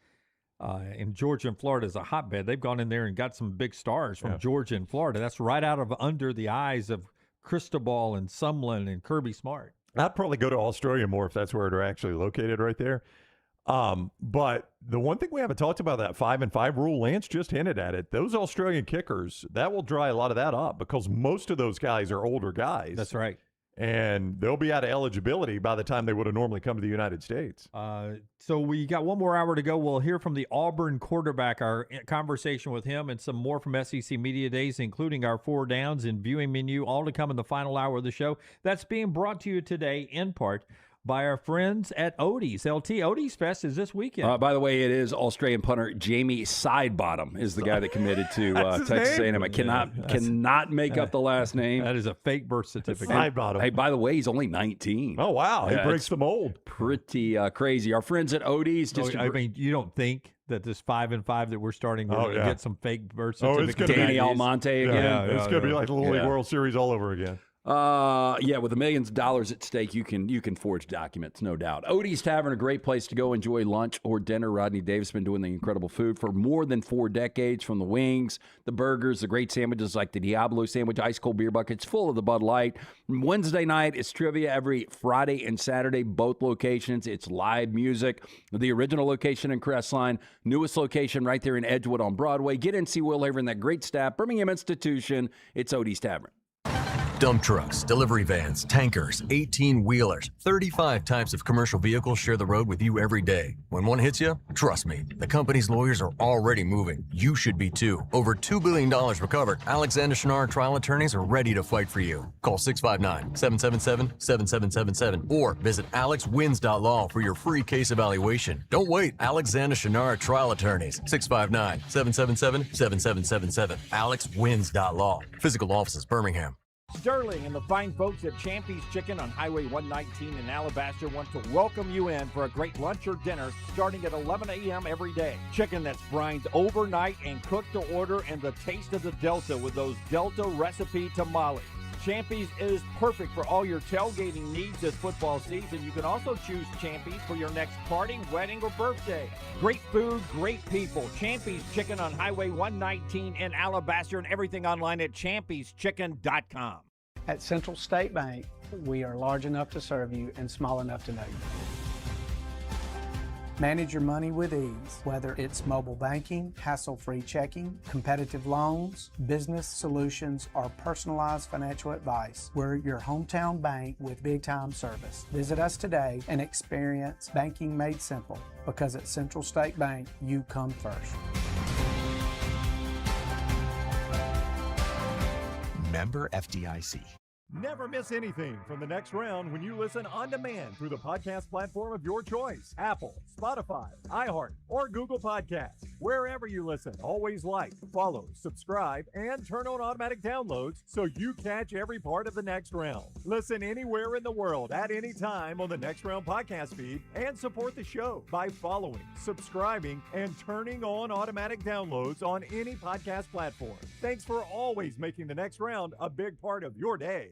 In Georgia and Florida is a hotbed. They've gone in there and got some big stars from Georgia and Florida. That's right out of under the eyes of Cristobal and Sumlin and Kirby Smart. I'd probably go to Australia more if that's where they're actually located right there. But the one thing we haven't talked about, that 5-5 rule, Lance just hinted at it. Those Australian kickers, that will dry a lot of that up because most of those guys are older guys. That's right. And they'll be out of eligibility by the time they would have normally come to the United States. So we got one more hour to go. We'll hear from the Auburn quarterback, our conversation with him, and some more from SEC Media Days, including our 4 downs and viewing menu, all to come in the final hour of the show. That's being brought to you today in part by our friends at Odie's. LT, Odie's Fest is this weekend. By the way, it is Australian punter Jamie Sidebottom is the guy that committed to Texas A&M. I cannot make up the last name. That is a fake birth certificate. Sidebottom. Hey, by the way, he's only 19. Oh, wow. He breaks the mold. Pretty crazy. Our friends at Odie's. You don't think that this 5-5 that we're starting to get some fake birth certificates? Danny Almonte again. Yeah, it's going to be like the Little League World Series all over again. With millions of dollars at stake, you can forge documents, no doubt. Odie's Tavern, a great place to go enjoy lunch or dinner. Rodney Davis has been doing the incredible food for more than 4 decades, from the wings, the burgers, the great sandwiches like the Diablo sandwich, ice cold beer buckets full of the Bud Light. Wednesday night is trivia every Friday and Saturday, both locations. It's live music. The original location in Crestline, newest location right there in Edgewood on Broadway. Get in, see Will Haver and that great staff. Birmingham Institution, it's Odie's Tavern. Dump trucks, delivery vans, tankers, 18-wheelers, 35 types of commercial vehicles share the road with you every day. When one hits you, trust me, the company's lawyers are already moving. You should be too. Over $2 billion recovered. Alexander Shunnarah trial attorneys are ready to fight for you. Call 659-777-7777 or visit alexwins.law for your free case evaluation. Don't wait. Alexander Shunnarah trial attorneys. 659-777-7777. alexwins.law. Physical offices, Birmingham. Sterling and the fine folks at Champy's Chicken on Highway 119 in Alabaster want to welcome you in for a great lunch or dinner starting at 11 a.m. every day. Chicken that's brined overnight and cooked to order, and the taste of the Delta with those Delta recipe tamales. Champy's is perfect for all your tailgating needs this football season. You can also choose Champy's for your next party, wedding, or birthday. Great food, great people. Champy's Chicken on Highway 119 in Alabaster, and everything online at champyschicken.com. At Central State Bank, we are large enough to serve you and small enough to know you. Manage your money with ease, whether it's mobile banking, hassle-free checking, competitive loans, business solutions, or personalized financial advice. We're your hometown bank with big-time service. Visit us today and experience banking made simple, because at Central State Bank, you come first. Member FDIC. Never miss anything from the next round when you listen on demand through the podcast platform of your choice. Apple, Spotify, iHeart, or Google Podcasts. Wherever you listen, always like, follow, subscribe, and turn on automatic downloads so you catch every part of the next round. Listen anywhere in the world at any time on the Next Round podcast feed, and support the show by following, subscribing, and turning on automatic downloads on any podcast platform. Thanks for always making the next round a big part of your day.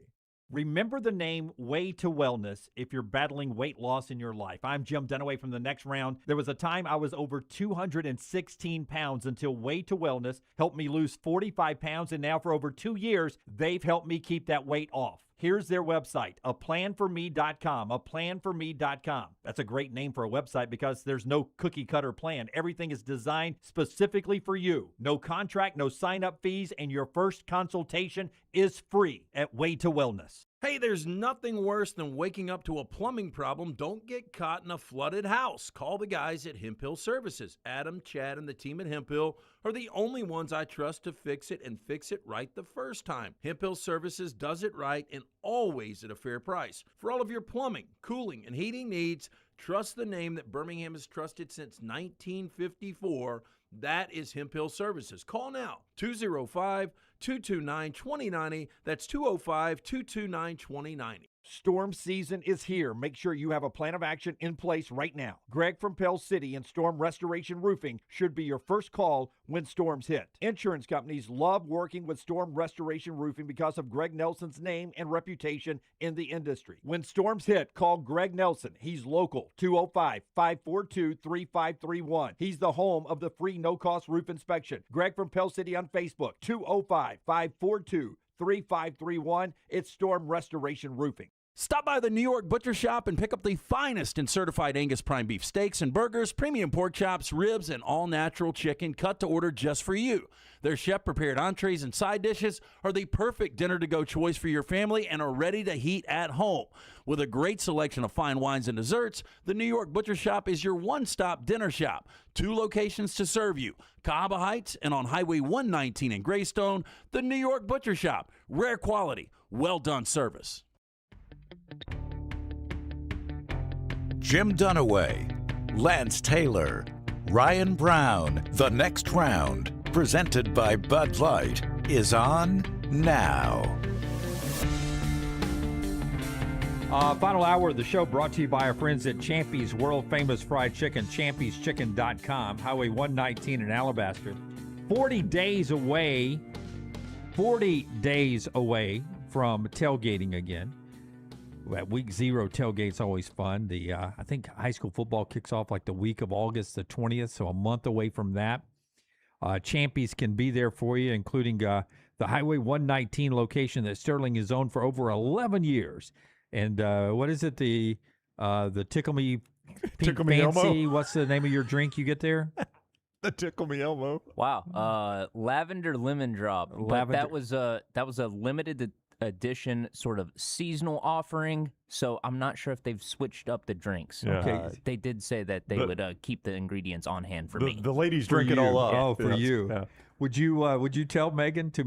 Remember the name Way to Wellness if you're battling weight loss in your life. I'm Jim Dunaway from the Next Round. There was a time I was over 216 pounds until Way to Wellness helped me lose 45 pounds, and now for over 2 years, they've helped me keep that weight off. Here's their website, aplanforme.com, aplanforme.com. That's a great name for a website because there's no cookie-cutter plan. Everything is designed specifically for you. No contract, no sign-up fees, and your first consultation is free at Way to Wellness. Hey, there's nothing worse than waking up to a plumbing problem. Don't get caught in a flooded house. Call the guys at Heupel Services. Adam, Chad, and the team at Heupel are the only ones I trust to fix it and fix it right the first time. Heupel Services does it right and always at a fair price. For all of your plumbing, cooling, and heating needs, trust the name that Birmingham has trusted since 1954. That is Heupel Services. Call now, 205-229-2090. That's 205-229-2090. Storm season is here. Make sure you have a plan of action in place right now. Greg from Pell City and Storm Restoration Roofing should be your first call when storms hit. Insurance companies love working with Storm Restoration Roofing because of Greg Nelson's name and reputation in the industry. When storms hit, call Greg Nelson. He's local, 205-542-3531. He's the home of the free no-cost roof inspection. Greg from Pell City on Facebook, 205-542-3531. It's Storm Restoration Roofing. Stop by the New York Butcher Shop and pick up the finest in certified Angus prime beef steaks and burgers, premium pork chops, ribs, and all-natural chicken cut to order just for you. Their chef-prepared entrees and side dishes are the perfect dinner-to-go choice for your family and are ready to heat at home. With a great selection of fine wines and desserts, the New York Butcher Shop is your one-stop dinner shop. 2 locations to serve you, Cahaba Heights and on Highway 119 in Greystone. The New York Butcher Shop, rare quality, well-done service. Jim Dunaway, Lance Taylor, Ryan Brown. The Next Round, presented by Bud Light, is on now. Final hour of the show brought to you by our friends at Champy's World Famous Fried Chicken, champyschicken.com, Highway 119 in Alabaster. 40 days away from tailgating again. At week 0, tailgate's always fun. I think high school football kicks off like the week of August the 20th, so a month away from that. Champy's can be there for you, including the Highway 119 location that Sterling has owned for over 11 years. And what is it? The Tickle Me Pink Fancy. Elmo? What's the name of your drink you get there? The Tickle Me Elmo. Wow. Lavender lemon drop. But that was a limited edition sort of seasonal offering, so I'm not sure if they've switched up the drinks. Yeah. Okay. They did say that they would keep the ingredients on hand for me. The ladies drink it all up. Oh, for Yes. you. Yeah. Would you tell Megan to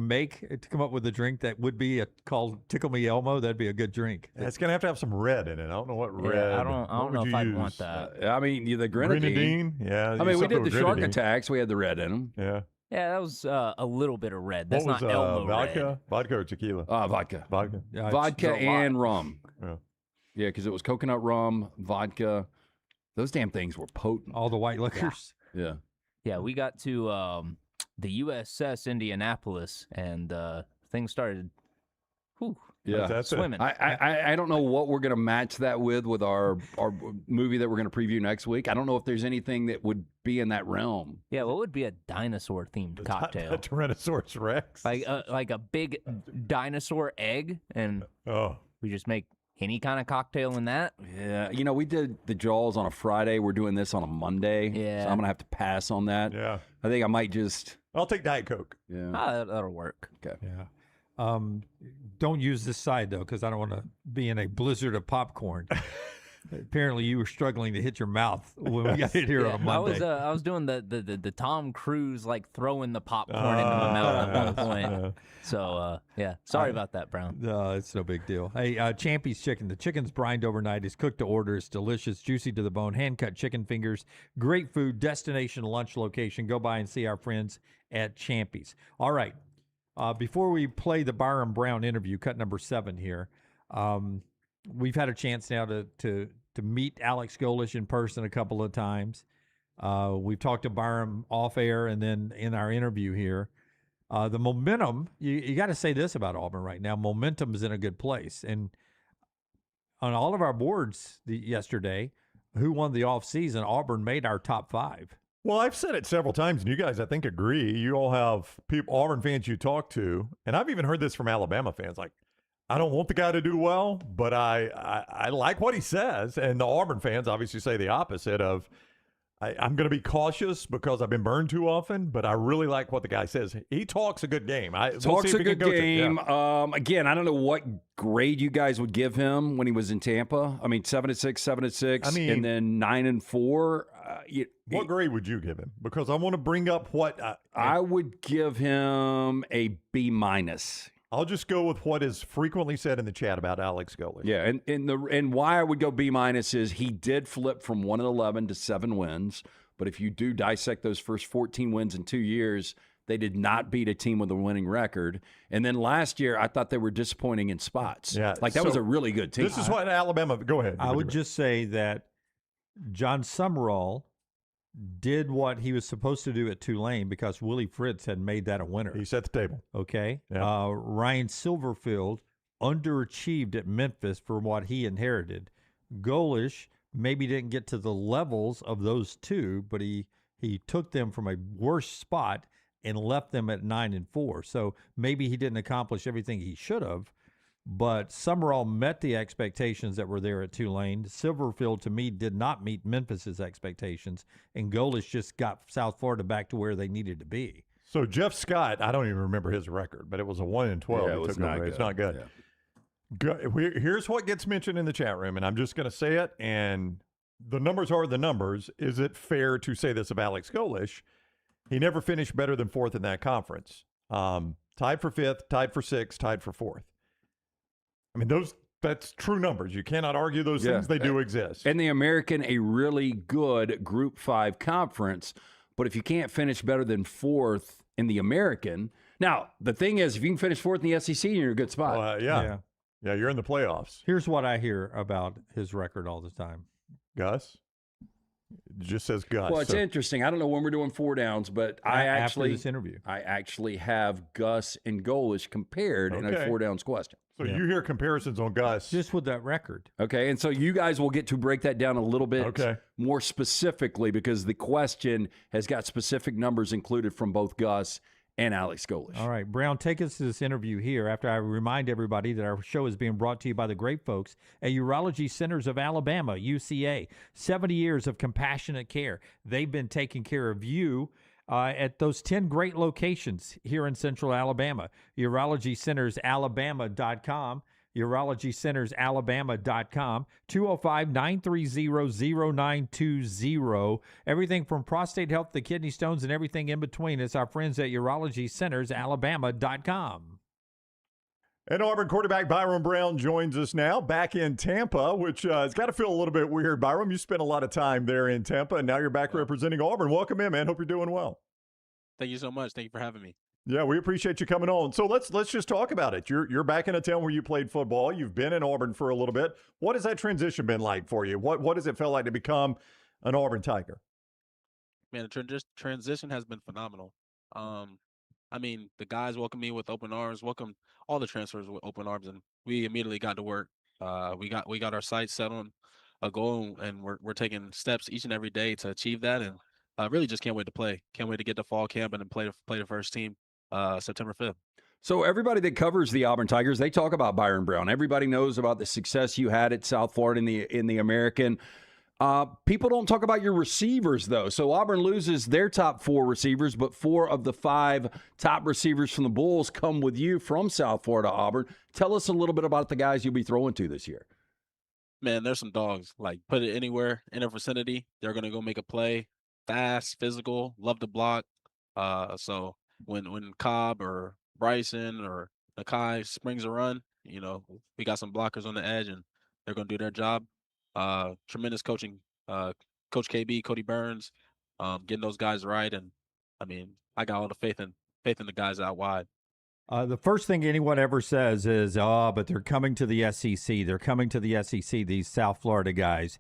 come up with a drink that would be called Tickle Me Elmo? That'd be a good drink. It's going to have some red in it. I don't know what red. I don't know if I'd want that. I mean, the grenadine. Yeah. I mean, we did the shark grenadine. attacks. We had the red in them. Yeah. Yeah, that was a little bit of red. That's what was not Elmo vodka? red. Vodka or tequila? Vodka. Vodka. Vodka and rum. Yeah. Yeah, because it was coconut rum, vodka. Those damn things were potent. All the white liquors. Yeah. Yeah, we got to the USS Indianapolis, and things started Yeah, swimming. I don't know what we're going to match that with our movie that we're going to preview next week. I don't know if there's anything that would be in that realm. Yeah, what would be a dinosaur-themed cocktail? A Tyrannosaurus Rex. Like a big dinosaur egg, and we just make any kind of cocktail in that. Yeah, we did the Jaws on a Friday. We're doing this on a Monday. Yeah. So I'm going to have to pass on that. Yeah. I think I might just... I'll take Diet Coke. Yeah. That'll work. Okay. Yeah. Don't use this side, though, because I don't want to be in a blizzard of popcorn. Apparently, you were struggling to hit your mouth when we got it here on a Monday. I was doing the Tom Cruise, like, throwing the popcorn into my mouth at one point. So, sorry about that, Brown. No, it's no big deal. Hey, Champy's Chicken. The chicken's brined overnight. It's cooked to order. It's delicious, juicy to the bone, hand-cut chicken fingers. Great food, destination lunch location. Go by and see our friends at Champy's. All right. Before we play the Byrum Brown interview, cut number 7 here, we've had a chance now to meet Alex Golesh in person a couple of times. We've talked to Byrum off air and then in our interview here. The momentum, you got to say this about Auburn right now, momentum is in a good place. And on all of our boards yesterday, who won the offseason, Auburn made our top 5. Well, I've said it several times, and you guys, I think, agree. You all have Auburn fans you talk to, and I've even heard this from Alabama fans, like, I don't want the guy to do well, but I like what he says. And the Auburn fans obviously say the opposite of, I'm going to be cautious because I've been burned too often, but I really like what the guy says. He talks a good game. Talks a good game. Again, I don't know what grade you guys would give him when he was in Tampa. I mean, 7-6, I mean, and then 9-4. What grade would you give him? Because I want to bring up what I would give him a B-. I'll just go with what is frequently said in the chat about Alex Golesh. Yeah, and why I would go B- is he did flip from 1-11 to 7 wins. But if you do dissect those first 14 wins in 2 years, They did not beat a team with a winning record. And then last year, I thought they were disappointing in spots. Yeah, like that was a really good team. This is what Alabama. Go ahead. I would just say that John Summerall did what he was supposed to do at Tulane because Willie Fritz had made that a winner. He set the table. Okay. Yeah. Ryan Silverfield underachieved at Memphis for what he inherited. Golish maybe didn't get to the levels of those two, but he took them from a worse spot and left them at 9-4. So maybe he didn't accomplish everything he should have, but Summerall met the expectations that were there at Tulane. Silverfield, to me, did not meet Memphis's expectations, and Golish just got South Florida back to where they needed to be. So Jeff Scott, I don't even remember his record, but it was a 1-12. Yeah, it was not good. It's not good. Yeah. Here's what gets mentioned in the chat room, and I'm just going to say it, and the numbers are the numbers. Is it fair to say this of Alex Golish? He never finished better than fourth in that conference. Tied for fifth, tied for sixth, tied for fourth. I mean, that's true numbers. You cannot argue those things. They do exist. And the American, a really good Group 5 conference. But if you can't finish better than fourth in the American, now, the thing is, if you can finish fourth in the SEC, you're in a good spot. Yeah, you're in the playoffs. Here's what I hear about his record all the time. Gus? It just says Gus. Well, it's interesting. I don't know when we're doing 4 downs, but after this interview, I actually have Gus and Golish compared in a 4 downs question. So you hear comparisons on Gus. Just with that record. Okay, and so you guys will get to break that down a little bit more specifically because the question has got specific numbers included from both Gus and Alex Golish. All right, Brown, take us to this interview here after I remind everybody that our show is being brought to you by the great folks at Urology Centers of Alabama, UCA. 70 years of compassionate care. They've been taking care of you at those 10 great locations here in Central Alabama. UrologyCentersAlabama.com. UrologyCentersAlabama.com, 205-930-0920. Everything from prostate health to kidney stones and everything in between. It's our friends at UrologyCentersAlabama.com. And Auburn quarterback Byrum Brown joins us now back in Tampa, which has got to feel a little bit weird. Byrum, you spent a lot of time there in Tampa, and now you're back representing Auburn. Welcome in, man. Hope you're doing well. Thank you so much. Thank you for having me. Yeah, we appreciate you coming on. So let's just talk about it. You're back in a town where you played football. You've been in Auburn for a little bit. What has that transition been like for you? What does it feel like to become an Auburn Tiger? Man, the transition has been phenomenal. I mean, the guys welcomed me with open arms, welcomed all the transfers with open arms, and we immediately got to work. We got our sights set on a goal, and we're taking steps each and every day to achieve that. And really just can't wait to play. Can't wait to get to fall camp and then play the first team September 5th. So everybody that covers the Auburn Tigers, they talk about Byrum Brown. Everybody knows about the success you had at South Florida in the American. People don't talk about your receivers, though. So Auburn loses their top 4 receivers, but 4 of the 5 top receivers from the Bulls come with you from South Florida, Auburn. Tell us a little bit about the guys you'll be throwing to this year. Man, there's some dogs. Like, put it anywhere in their vicinity, they're going to go make a play. Fast, physical, love to block. So when Cobb or Bryson or Nakai springs a run, you know, we got some blockers on the edge, and they're going to do their job. Tremendous coaching, Coach KB, Cody Burns, getting those guys right. And I mean, I got all the faith in the guys out wide. The first thing anyone ever says is, but they're coming to the SEC. They're coming to the SEC, these South Florida guys.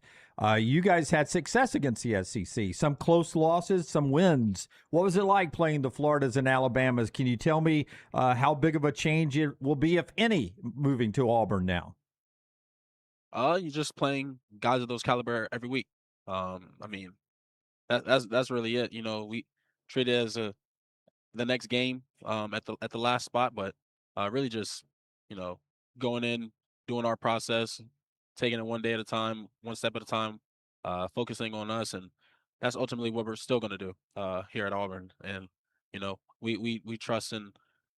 You guys had success against the SEC, some close losses, some wins. What was it like playing the Floridas and Alabamas? Can you tell me how big of a change it will be, if any, moving to Auburn now? You're just playing guys of those caliber every week. I mean, that's really it. You know, we treat it as the next game at the last spot, but really just, you know, going in, doing our process, taking it one day at a time, one step at a time, focusing on us, and that's ultimately what we're still going to do here at Auburn. And you know, we trust in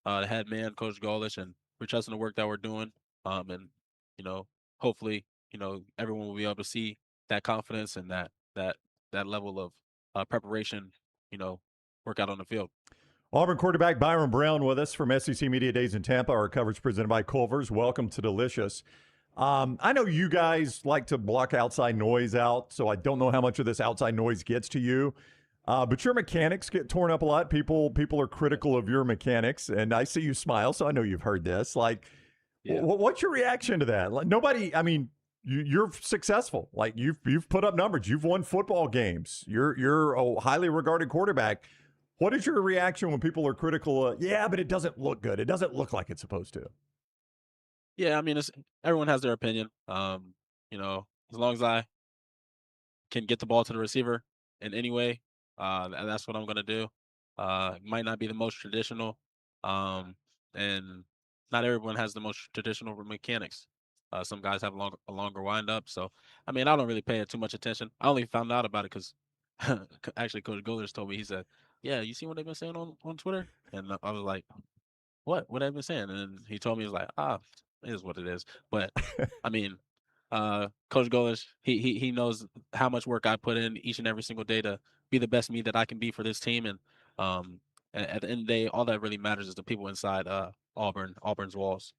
the head man, Coach Golish, and we trust in the work that we're doing. And you know, hopefully, you know, everyone will be able to see that confidence and that level of preparation, you know, work out on the field. Auburn quarterback Byrum Brown with us from SEC Media Days in Tampa. Our coverage presented by Culver's. Welcome to Delicious. I know you guys like to block outside noise out, so I don't know how much of this outside noise gets to you. But your mechanics get torn up a lot. People are critical of your mechanics, and I see you smile, so I know you've heard this. Like, what's your reaction to that? Like, nobody. I mean, you're successful. Like you've put up numbers. You've won football games. You're a highly regarded quarterback. What is your reaction when people are critical? Yeah, but it doesn't look good. It doesn't look like it's supposed to. Yeah, I mean, everyone has their opinion. You know, as long as I can get the ball to the receiver in any way, that's what I'm going to do. It might not be the most traditional, and not everyone has the most traditional mechanics. Some guys have a longer windup. So, I mean, I don't really pay it too much attention. I only found out about it because actually Coach Golders told me, he said, yeah, you see what they've been saying on Twitter? And I was like, what have they been saying? And he told me, he was like, it is what it is. But, I mean, Coach Golders, he knows how much work I put in each and every single day to be the best me that I can be for this team. And at the end of the day, all that really matters is the people inside Auburn's walls.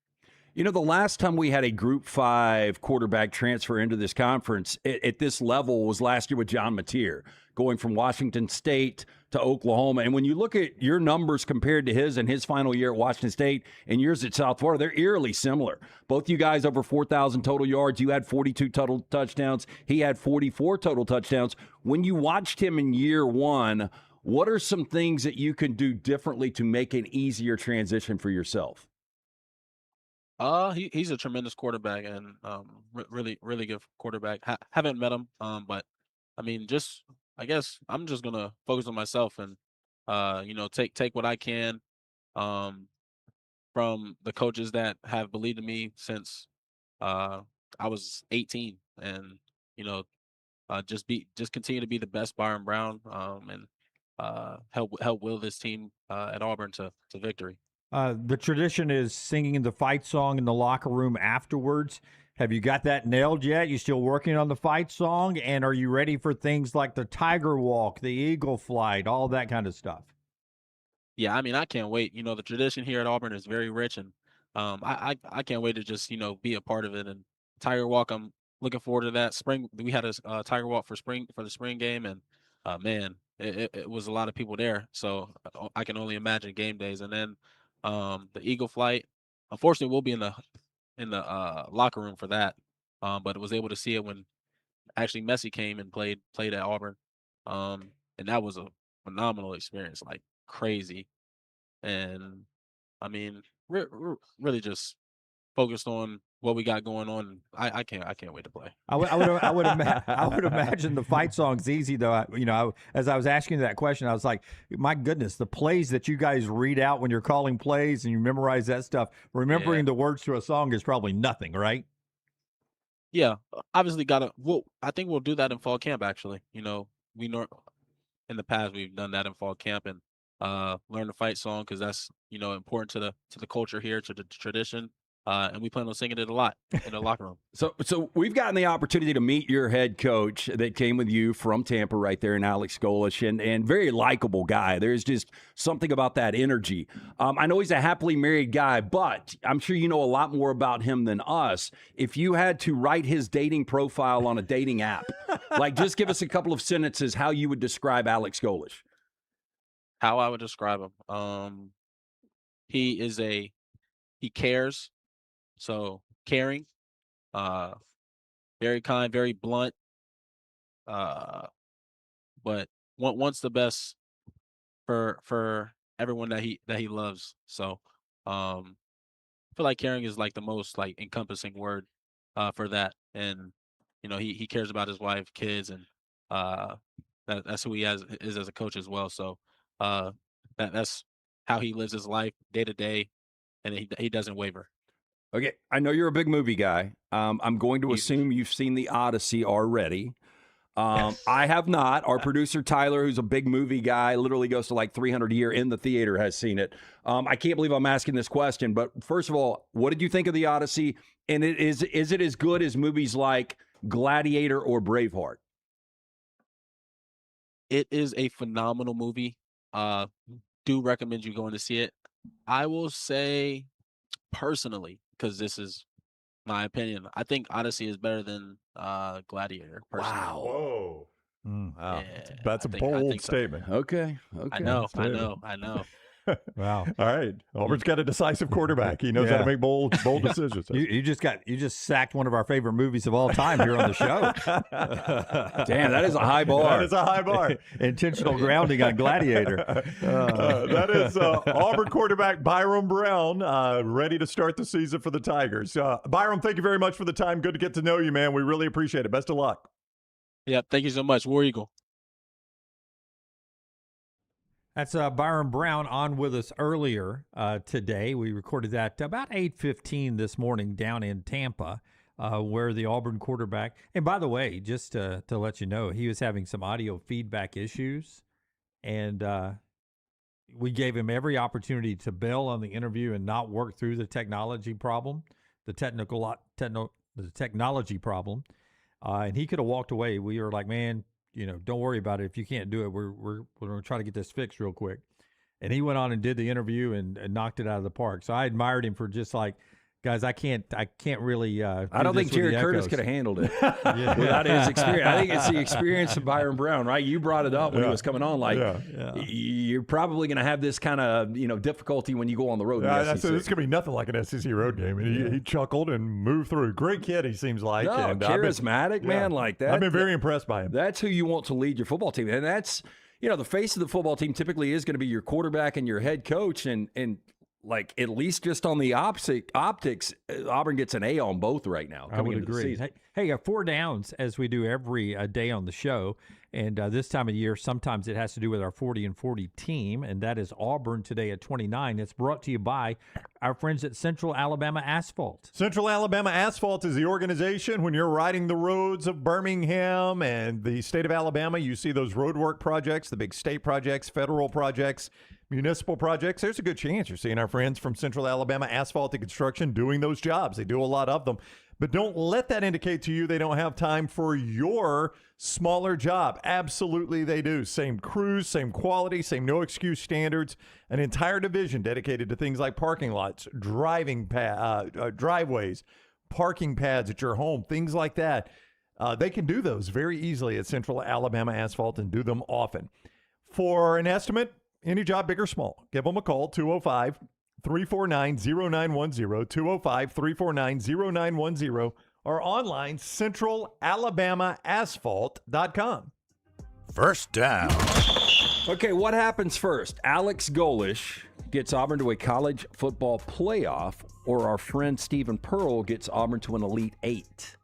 You know, the last time we had a Group 5 quarterback transfer into this conference at this level was last year with John Mateer, going from Washington State to Oklahoma. And when you look at your numbers compared to his in his final year at Washington State and yours at South Florida, they're eerily similar. Both you guys over 4,000 total yards. You had 42 total touchdowns. He had 44 total touchdowns. When you watched him in year one, what are some things that you can do differently to make an easier transition for yourself? He's a tremendous quarterback and really good quarterback. Haven't met him, but I mean, I guess I'm just gonna focus on myself and you know, take what I can from the coaches that have believed in me since I was 18, and you know, just continue to be the best Byrum Brown, and help will this team at Auburn to victory. The tradition is singing the fight song in the locker room afterwards. Have you got that nailed yet? You still working on the fight song? And are you ready for things like the Tiger Walk, the Eagle Flight, all that kind of stuff? Yeah, I mean, I can't wait. You know, the tradition here at Auburn is very rich, and I can't wait to just, you know, be a part of it. And Tiger Walk, I'm looking forward to that. Spring, we had a Tiger Walk for the spring game, and man, it was a lot of people there. So I can only imagine game days. And then the Eagle Flight, unfortunately, we'll be in the locker room for that. But was able to see it when actually Messi came and played at Auburn, and that was a phenomenal experience, like crazy. And I mean, we're really just focused on what we got going on. I can't wait to play. I would imagine the fight song's easy though. As I was asking that question, I was like, my goodness, the plays that you guys read out when you're calling plays and you memorize that stuff. Remembering the words to a song is probably nothing, right? Yeah, obviously I think we'll do that in fall camp. Actually, you know, in the past we've done that in fall camp and learn the fight song because that's, you know, important to the culture here, to the tradition. And we plan on singing it a lot in the locker room. So we've gotten the opportunity to meet your head coach that came with you from Tampa right there in Alex Golesh, and very likable guy. There's just something about that energy. I know he's a happily married guy, but I'm sure you know a lot more about him than us. If you had to write his dating profile on a dating app, like just give us a couple of sentences how you would describe Alex Golesh. How I would describe him. He cares. So caring, very kind, very blunt, but wants the best for everyone that he loves. So I feel like caring is like the most like encompassing word for that. And you know, he cares about his wife, kids, and that's who he is as a coach as well. So that's how he lives his life day to day, and he doesn't waver. Okay, I know you're a big movie guy. I'm going to assume you've seen The Odyssey already. I have not. Our producer, Tyler, who's a big movie guy, literally goes to like 300 a year in the theater, has seen it. I can't believe I'm asking this question, but first of all, what did you think of The Odyssey? And is it as good as movies like Gladiator or Braveheart? It is a phenomenal movie. Do recommend you going to see it. I will say personally, because this is my opinion, I think Odyssey is better than Gladiator. Personally. Wow. Whoa. Wow. Yeah, That's a I bold think so. statement. Okay. I know. Wow. All right. Auburn's got a decisive quarterback. He knows how to make bold decisions. You just sacked one of our favorite movies of all time here on the show. Damn, that is a high bar. That is a high bar. Intentional grounding on Gladiator. That is Auburn quarterback Byrum Brown, ready to start the season for the Tigers. Byrum, thank you very much for the time. Good to get to know you, man. We really appreciate it. Best of luck. Yeah, thank you so much. War Eagle. That's Byrum Brown on with us earlier today. We recorded that about 8:15 this morning down in Tampa, where the Auburn quarterback, and by the way, just to let you know, he was having some audio feedback issues, and we gave him every opportunity to bail on the interview and not work through the technology problem, the technology problem, and he could have walked away. We were like, man, don't worry about it. If you can't do it, we're going to try to get this fixed real quick. And he went on and did the interview and knocked it out of the park. So I admired him for just like, guys, I can't really. I don't think Jared Curtis could have handled it without his experience. I think it's the experience of Byrum Brown, right? You brought it up when he was coming on. Like, you're probably going to have this kind of difficulty when you go on the road. I said it's going to be nothing like an SEC road game. And he chuckled and moved through. Great kid, he seems like. No, and charismatic, man, like that. I've been very impressed by him. That's who you want to lead your football team, and that's the face of the football team typically is going to be your quarterback and your head coach, and like at least just on the optics, Auburn gets an A on both right now. I would agree. Hey, 4 downs as we do every day on the show, and this time of year, sometimes it has to do with our 40 and 40 team, and that is Auburn today at 29. It's brought to you by our friends at Central Alabama Asphalt. Central Alabama Asphalt is the organization. When you're riding the roads of Birmingham and the state of Alabama, you see those roadwork projects, the big state projects, federal projects, municipal projects. There's a good chance you're seeing our friends from Central Alabama Asphalt and Construction doing those jobs. They do a lot of them. But don't let that indicate to you they don't have time for your smaller job. Absolutely they do. Same crews, same quality, same no excuse standards. An entire division dedicated to things like parking lots, driveways, parking pads at your home, things like that. They can do those very easily at Central Alabama Asphalt and do them often. For an estimate, any job, big or small, give them a call, 205-349-0910, 205-349-0910, or online, centralalabamaasphalt.com. First down. Okay, what happens first? Alex Golesh gets Auburn to a college football playoff, or our friend Stephen Pearl gets Auburn to an Elite Eight?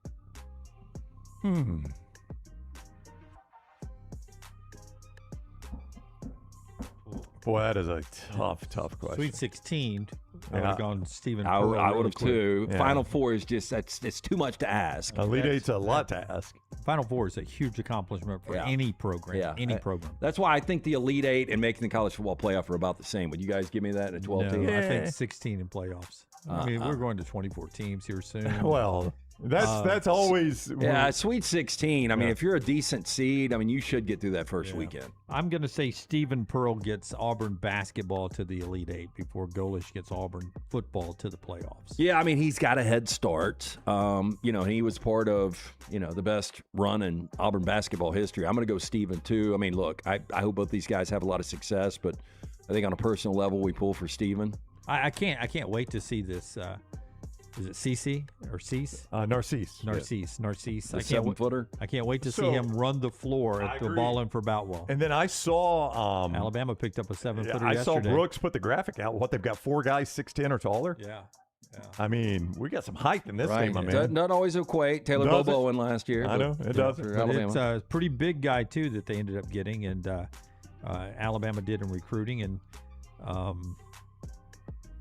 Boy, that is a tough question. Sweet 16. I would have gone Stephen I Pearl. would have really too. quick. Final Four is just it's too much to ask. Elite Eight's a lot to ask. Final Four is a huge accomplishment for any program. Any program. That's why I think the Elite Eight and making the college football playoff are about the same. Would you guys give me that in a 12 team? I think 16 in playoffs. I mean, we're going to 24 teams here soon. Well, that's always Sweet 16. I mean, if you're a decent seed, I mean, you should get through that first weekend. I'm going to say Stephen Pearl gets Auburn basketball to the Elite Eight before Golesh gets Auburn football to the playoffs. Yeah, I mean, he's got a head start. He was part of, the best run in Auburn basketball history. I'm going to go Stephen, too. I mean, look, I hope both these guys have a lot of success, but I think on a personal level, we pull for Stephen. I can't wait to see this. Is it CC or Cease? Narcisse. Narcisse. The 7-footer. I can't wait to see him run the floor at the ball in for Boutwell. And then I saw Alabama picked up a 7-footer I yesterday. saw Brooks put the graphic out. They've got 4 guys 6'10" or taller. Yeah. I mean, we got some height in this game, my man. Doesn't always equate. Taylor Bobo won last year. I know it doesn't. It's a pretty big guy too that they ended up getting, and Alabama did in recruiting, and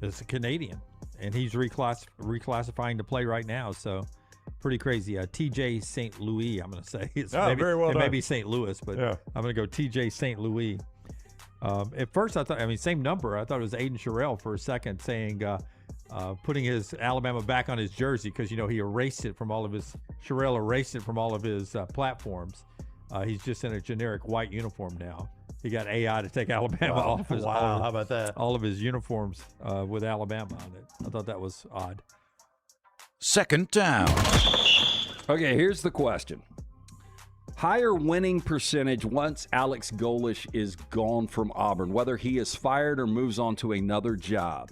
it's a Canadian. And he's reclassifying to play right now, so pretty crazy. TJ St. Louis, I'm going to say. Very well done. It may be St. Louis, but I'm going to go TJ St. Louis. At first, I thought, same number. I thought it was Aiden Sherrill for a second saying, putting his Alabama back on his jersey because, he erased it from all of his platforms. He's just in a generic white uniform now. He got AI to take Alabama off his how about that? All of his uniforms with Alabama on it. I thought that was odd. Second down. Okay, here's the question. Higher winning percentage once Alex Golesh is gone from Auburn, whether he is fired or moves on to another job.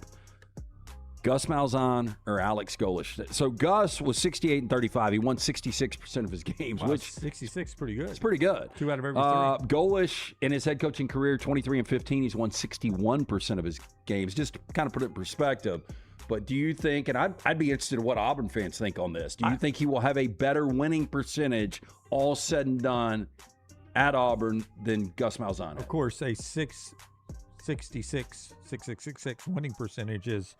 Gus Malzahn or Alex Golesh. So Gus was 68-35. He won 66% of his games, Wow, which 66 pretty good. It's pretty good. 2 out of every 3. Golesh in his head coaching career, 23-15, he's won 61% of his games. Just to kind of put it in perspective. But do you think, and I'd be interested in what Auburn fans think on this, do you think he will have a better winning percentage all said and done at Auburn than Gus Malzahn? Of course, a 666 winning percentage is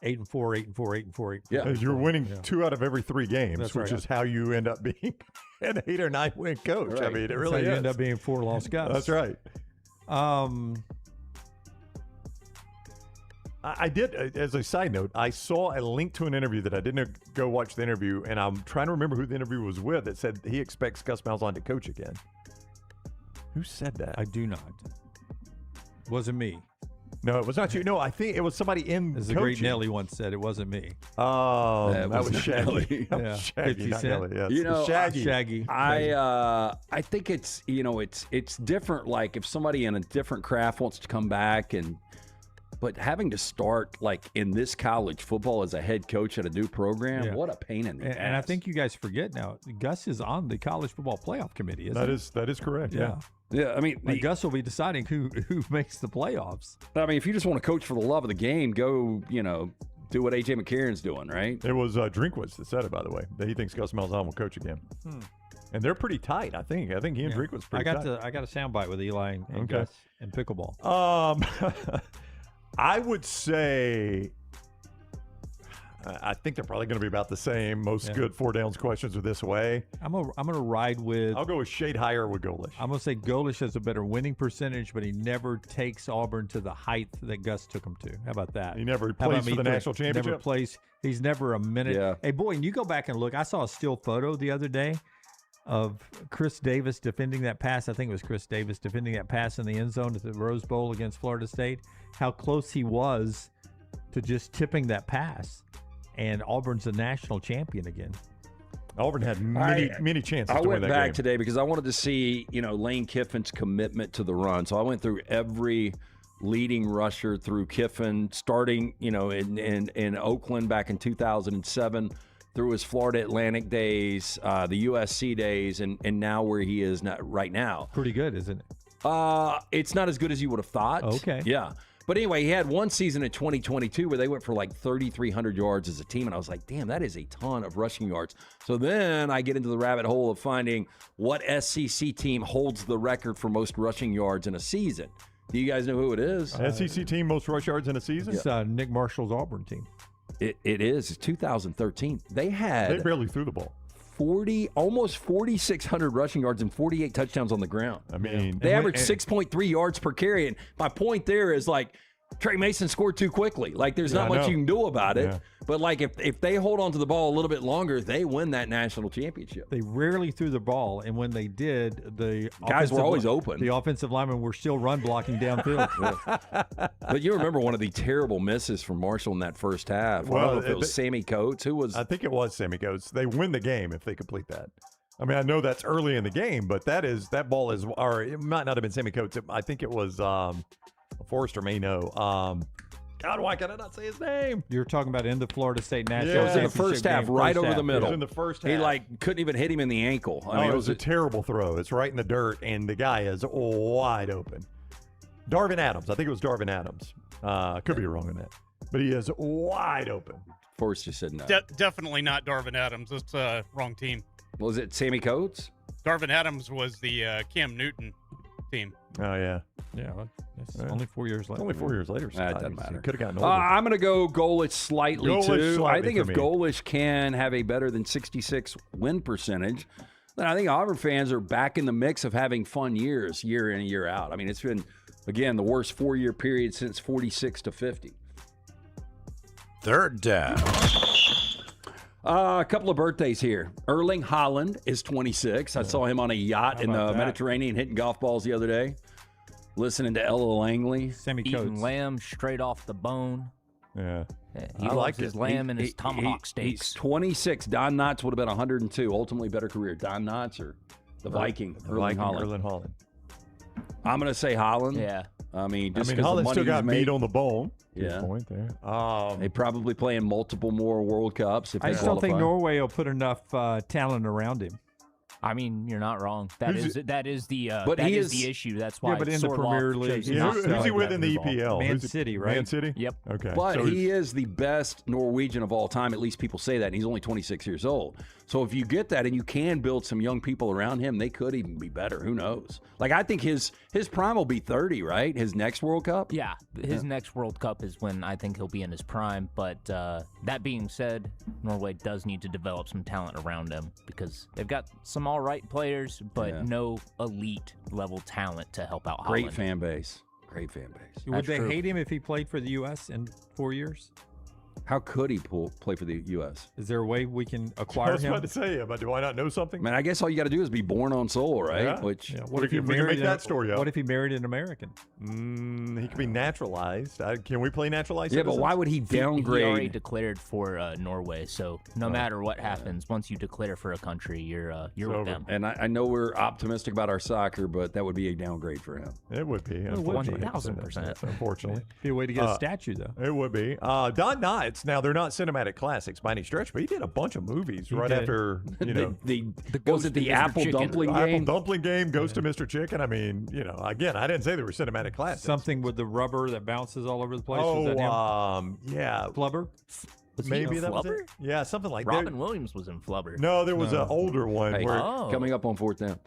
8-4, 8-4, 8-4, 8-4. Yeah. You're winning 2 out of every 3 games, That's which right. is how you end up being an 8 or 9 win coach. Right. I mean, it That's really how you is. end up being 4 lost Gus. That's right. I did, as a side note, I saw a link to an interview that I didn't go watch the interview, and I'm trying to remember who the interview was with that said he expects Gus Malzahn to coach again. Who said that? I do not. Wasn't me. No, it was not you. No, I think it was somebody in As the coaching. great Nelly once said, it wasn't me. Oh, That that was was not Nelly. Shaggy. That was Yeah, Shaggy, 50 not Cent. Nelly. Yes. You know, Shaggy. I think it's it's different. Like if somebody in a different craft wants to come back but having to start like in this college football as a head coach at a new program, Yeah. what a pain in the ass. And I think you guys forget now, Gus is on the college football playoff committee, isn't he? That is correct. Yeah. Yeah, I mean, Like Gus will be deciding who makes the playoffs. I mean, if you just want to coach for the love of the game, go, do what A.J. McCarron's doing, right? It was Drinkwitz that said it, by the way, that he thinks Gus Malzahn will coach again. And they're pretty tight, I think. I think he and Drinkwitz pretty tight. I got a soundbite with Eli and Okay. Gus and pickleball. I would say I think they're probably going to be about the same. Most good 4 downs questions are this way. I'm gonna ride with. I'll go with shade higher with Golesh. I'm gonna say Golesh has a better winning percentage, but he never takes Auburn to the height that Gus took him to. How about that? He never How plays about for me the three? national championship? Never plays. He's never a minute. Yeah. Hey, boy, and you go back and look. I saw a still photo the other day of Chris Davis defending that pass. I think it was Chris Davis defending that pass in the end zone at the Rose Bowl against Florida State. How close he was to just tipping that pass. And Auburn's a national champion again. Auburn had many chances I to win went that back game. today because I wanted to see, Lane Kiffin's commitment to the run. So I went through every leading rusher through Kiffin, starting, in Oakland back in 2007, through his Florida Atlantic days, the USC days, and now where he is right now. Pretty good, isn't it? It's not as good as you would have thought. Okay. Yeah. But anyway, he had one season in 2022 where they went for like 3,300 yards as a team, and I was like, damn, that is a ton of rushing yards. So then I get into the rabbit hole of finding what SEC team holds the record for most rushing yards in a season. Do you guys know who it is? SEC team most rush yards in a season? It's Nick Marshall's Auburn team. It is. It's 2013. They barely threw the ball. Almost 4,600 rushing yards and 48 touchdowns on the ground. I mean, they averaged 6.3 yards per carry. And my point there is like Trey Mason scored too quickly. Like there's not much you can do about it. Yeah. But like if they hold on to the ball a little bit longer, they win that national championship. They rarely threw the ball, and when they did, the Guys were always open. The offensive linemen were still run blocking downfield. But you remember one of the terrible misses from Marshall in that first half. I don't know if it was Sammy Coates. Who was? I think it was Sammy Coates. They win the game if they complete that. I mean, I know that's early in the game, but that ball is, or it might not have been Sammy Coates. I think it was Forrester may know. God, why can I not say his name? You're talking about in the Florida State National It was in the Championship first half, game, right first over half. the middle. It was in the first half. He couldn't even hit him in the ankle. I mean, it was a terrible throw. It's right in the dirt, and the guy is wide open. Darvin Adams. I think it was Darvin Adams. Could be wrong on that. But he is wide open. Forrester said no. Definitely not Darvin Adams. That's wrong team. Was it Sammy Coates? Darvin Adams was the Cam Newton team. Oh, yeah. Yeah, it's only 4 years later. Only 4 years later. That doesn't matter. Could have gotten older. I'm going to go Golesh slightly, too. Slightly I think for if me. Golesh can have a better than 66 win percentage, then I think Auburn fans are back in the mix of having fun years, year in and year out. I mean, it's been, again, the worst 4-year period since 46 to 50. Third down. A couple of birthdays here. Erling Haaland is 26. I saw him on a yacht in the Mediterranean hitting golf balls the other day. Listening to Ella Langley. Sammy Eating Coates. lamb straight off the bone. Yeah. He loves his lamb and his tomahawk He's steaks. 26. Don Knotts would have been 102. Ultimately better career. Don Knotts or The Viking, Erling Haaland. Haaland. I'm going to say Haaland. Yeah. I mean, just 'cause the Haaland money still he's got made. meat on the bone. Good Yeah. point there. They probably play in multiple more World Cups if they I just don't think qualify. Norway will put enough talent around him. I mean, you're not wrong. That is the But that he is is- the issue. That's why. Yeah, but in the Sorloth Premier chose League, not Who's to he play with that in the involved. EPL? Man Who's he- City, right? Man City? Yep. Okay. But So he is the best Norwegian of all time. At least people say that. And he's only 26 years old. So if you get that and you can build some young people around him, they could even be better. Who knows? Like, I think his prime will be 30, right? His next World Cup? Yeah, his next World Cup is when I think he'll be in his prime. But that being said, Norway does need to develop some talent around him because they've got some all right players, but no elite level talent to help out Great Holland. fan base. Great fan base. Would they hate him if he played for the U.S. in 4 years? How could he play for the U.S.? Is there a way we can I acquire was him? about to say, but do I not know something? Man, I guess all you got to do is be born on Seoul, right? Yeah. Which Yeah. What if he we can married make that story up? What if he married an American? He could be naturalized. Can we play naturalized? Yeah, but why would he He already downgrade? declared for Norway, so no matter what happens, once you declare for a country, you're with them. And I know we're optimistic about our soccer, but that would be a downgrade for him. It would be. would be. Unfortunately. 1000%. Unfortunately. Be a way to get a statue, though. It would be. Don Knotts, now they're not cinematic classics by any stretch, but he did a bunch of movies He right did. after, you know. the was it the Apple Dumpling Apple game? Dumpling Game, Ghost of Mr. Chicken. I mean, you know, again, I didn't say they were cinematic classics. Something with the rubber that bounces all over the place. Was that him? Yeah. Flubber? Was he Maybe in that was Flubber? it. Yeah, something like that. Robin Williams was in Flubber. No, there was an older one Hey, where coming up on fourth down.